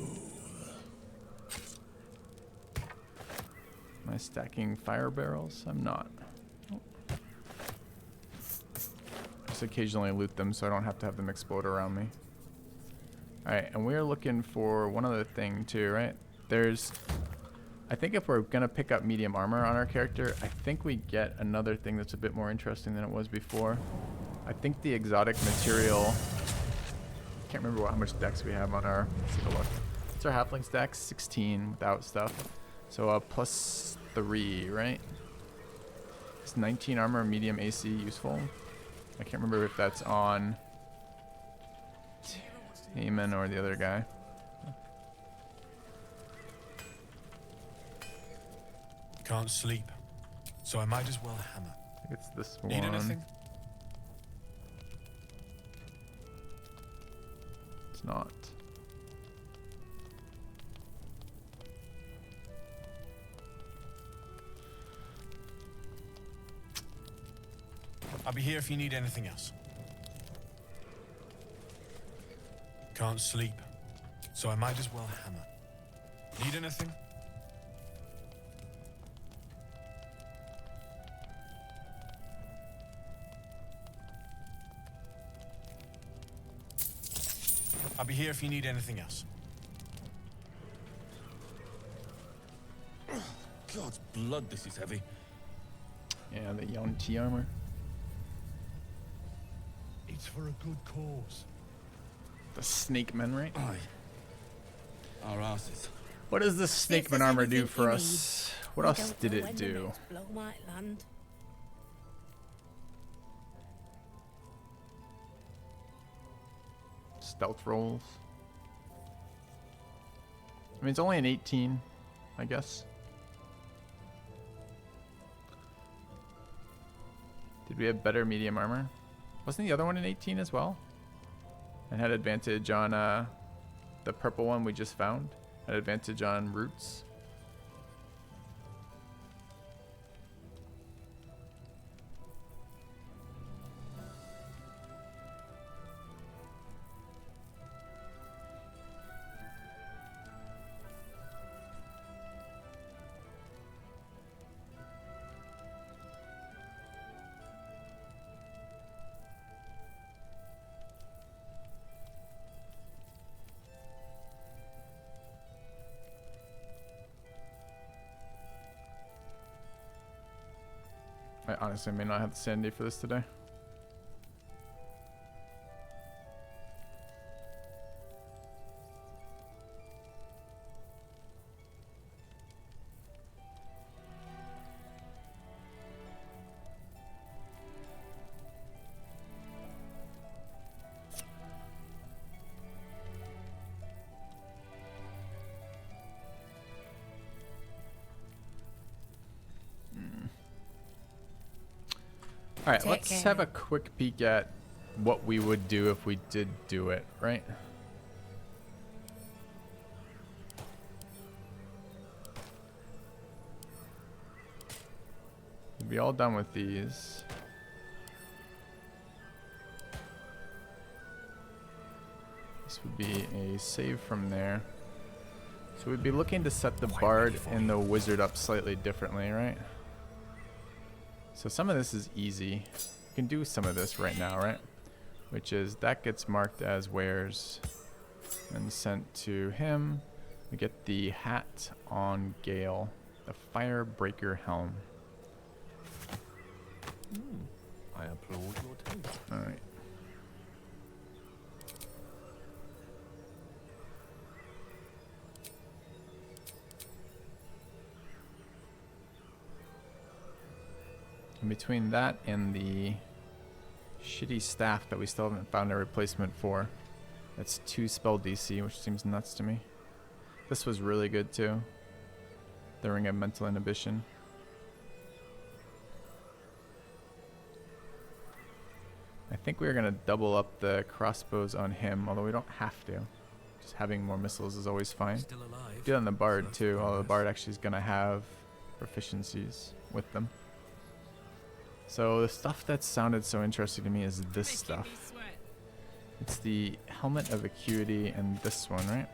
Am I stacking fire barrels? I'm not. Oh. Just occasionally loot them so I don't have to have them explode around me. Alright, and we're looking for one other thing too, right? There's... I think if we're gonna pick up medium armor on our character, I think we get another thing that's a bit more interesting than it was before. I think the exotic material... Can't remember how much dex we have on our... Let's take a look. What's our halfling's dex? 16 without stuff. So plus 3, right? Is 19 armor, medium AC useful? I can't remember if that's on Eamon or the other guy. Can't sleep, so I might as well hammer. I think it's this Need one. anything? It's not. I'll be here if you need anything else. Can't sleep, so I might as well hammer. Need anything? I'll be here if you need anything else. God's blood, this is heavy. Yeah, the Yonti armor. It's for a good cause. The snake men, right? Aye. Our asses. What does the snake man armor do for us? What else did it do? Blow might land. Stealth rolls. I mean, it's only an 18, I guess. Did we have better medium armor? Wasn't the other one an 18 as well? And had advantage on the purple one we just found. Had advantage on roots. I honestly may not have the sanity for this today. All right, let's have a quick peek at what we would do if we did do it, right? We'd be all done with these. This would be a save from there. So we'd be looking to set the bard and the wizard up slightly differently, right? So some of this is easy. We can do some of this right now, right? Which is that gets marked as wares and sent to him. We get the hat on Gale, the Firebreaker helm. I applaud your taste. All right. In between that and the shitty staff that we still haven't found a replacement for, that's 2 spell DC, which seems nuts to me. This was really good too. The Ring of Mental Inhibition. I think we're gonna double up the crossbows on him, although we don't have to. Just having more missiles is always fine. Still alive. Do it on the bard too, although the bard actually is gonna have proficiencies with them. So the stuff that sounded so interesting to me is this stuff. It's the Helmet of Acuity and this one, right?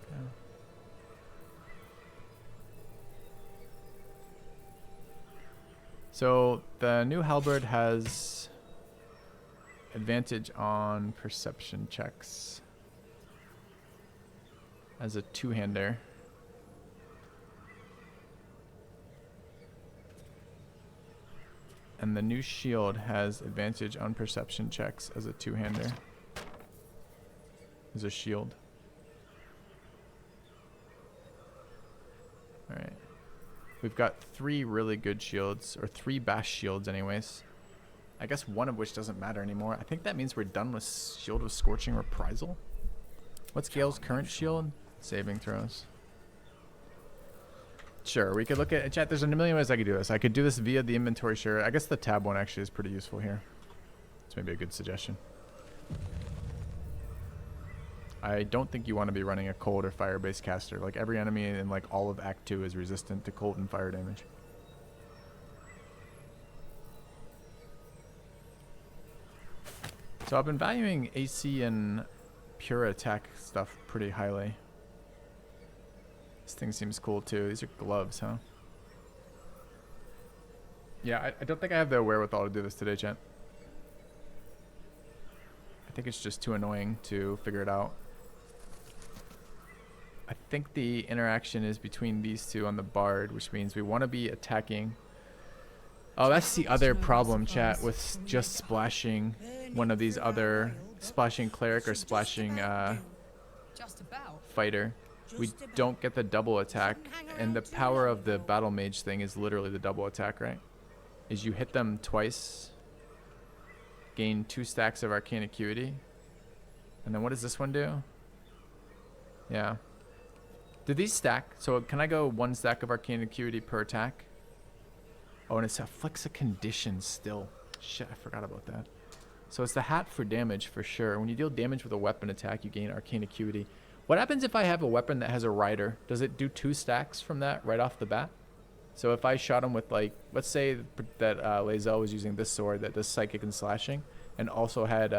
Okay. So the new halberd has advantage on perception checks as a two-hander. And the new shield has advantage on perception checks as a two-hander. As a shield. Alright. We've got 3 really good shields, or 3 bash shields anyways. I guess one of which doesn't matter anymore. I think that means we're done with Shield of Scorching Reprisal. What's Gale's current shield? Saving throws. Sure, we could look at chat. There's a million ways I could do this. I could do this via the inventory. Sure, I guess the tab one actually is pretty useful here. It's maybe a good suggestion. I don't think you want to be running a cold or fire based caster. Like every enemy in like all of Act 2 is resistant to cold and fire damage. So I've been valuing AC and pure attack stuff pretty highly. This thing seems cool too. These are gloves, huh? Yeah, I don't think I have the wherewithal to do this today, chat. I think it's just too annoying to figure it out. I think the interaction is between these two on the Bard, which means we want to be attacking. Oh, that's the other problem, chat, with just splashing one of these other, splashing cleric or splashing fighter. We don't get the double attack, and the power of the battle mage thing is literally the double attack, right? Is you hit them twice, gain 2 stacks of arcane acuity, and then what does this one do? Yeah. Did these stack? So can I go 1 stack of arcane acuity per attack? Oh, and it afflicts a condition still. Shit, I forgot about that. So it's the hat for damage for sure. When you deal damage with a weapon attack, you gain arcane acuity. What happens if I have a weapon that has a rider? Does it do 2 stacks from that right off the bat? So if I shot him with, like, let's say that Lae'zel was using this sword that does psychic and slashing, and also had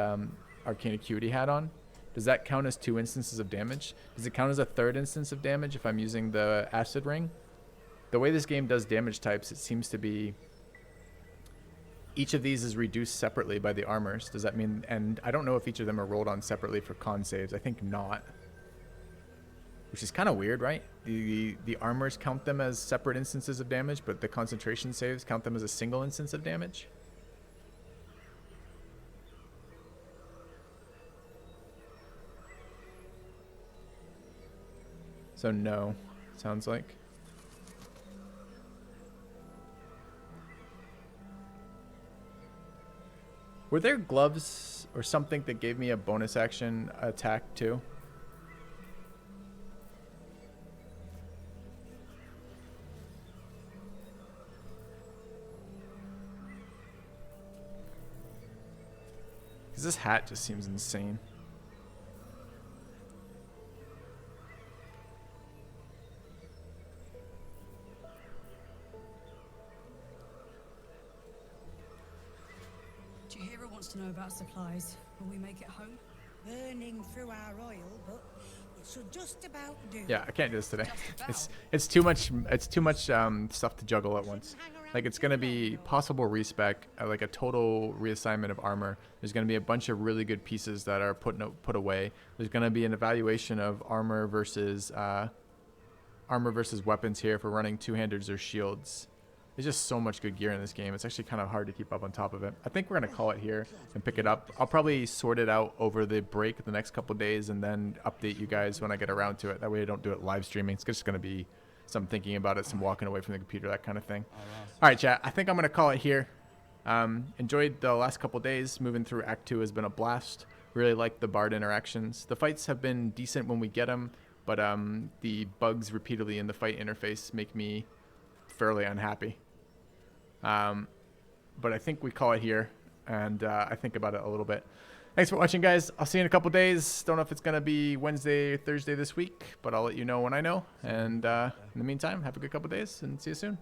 arcane acuity hat on, does that count as 2 instances of damage? Does it count as a 3rd instance of damage if I'm using the acid ring? The way this game does damage types, it seems to be each of these is reduced separately by the armors. Does that mean, and I don't know if each of them are rolled on separately for con saves. I think not. Which is kind of weird, right? The armors count them as separate instances of damage, but the concentration saves count them as a single instance of damage. So no, sounds like. Were there gloves or something that gave me a bonus action attack too? Because this hat just seems insane. Chihiro wants to know about supplies. Will we make it home? Burning through our oil, but it should just about do. Yeah, I can't do this today. It's too much. It's too much stuff to juggle at once. Like, it's gonna be possible respec, like a total reassignment of armor. There's gonna be a bunch of really good pieces that are put away. There's gonna be an evaluation of armor versus weapons here for running 2-handers or shields. There's just so much good gear in this game. It's actually kind of hard to keep up on top of it. I think we're going to call it here and pick it up. I'll probably sort it out over the break the next couple of days and then update you guys when I get around to it. That way I don't do it live streaming. It's just going to be some thinking about it, some walking away from the computer, that kind of thing. All right, chat. I think I'm going to call it here. Enjoyed the last couple of days. Moving through Act 2 has been a blast. Really like the Bard interactions. The fights have been decent when we get them, but the bugs repeatedly in the fight interface make me fairly unhappy. But I think we call it here, and I think about it a little bit. Thanks for watching, guys. I'll see you in a couple days. Don't know if it's going to be Wednesday or Thursday this week, but I'll let you know when I know. And in the meantime, have a good couple days, and see you soon.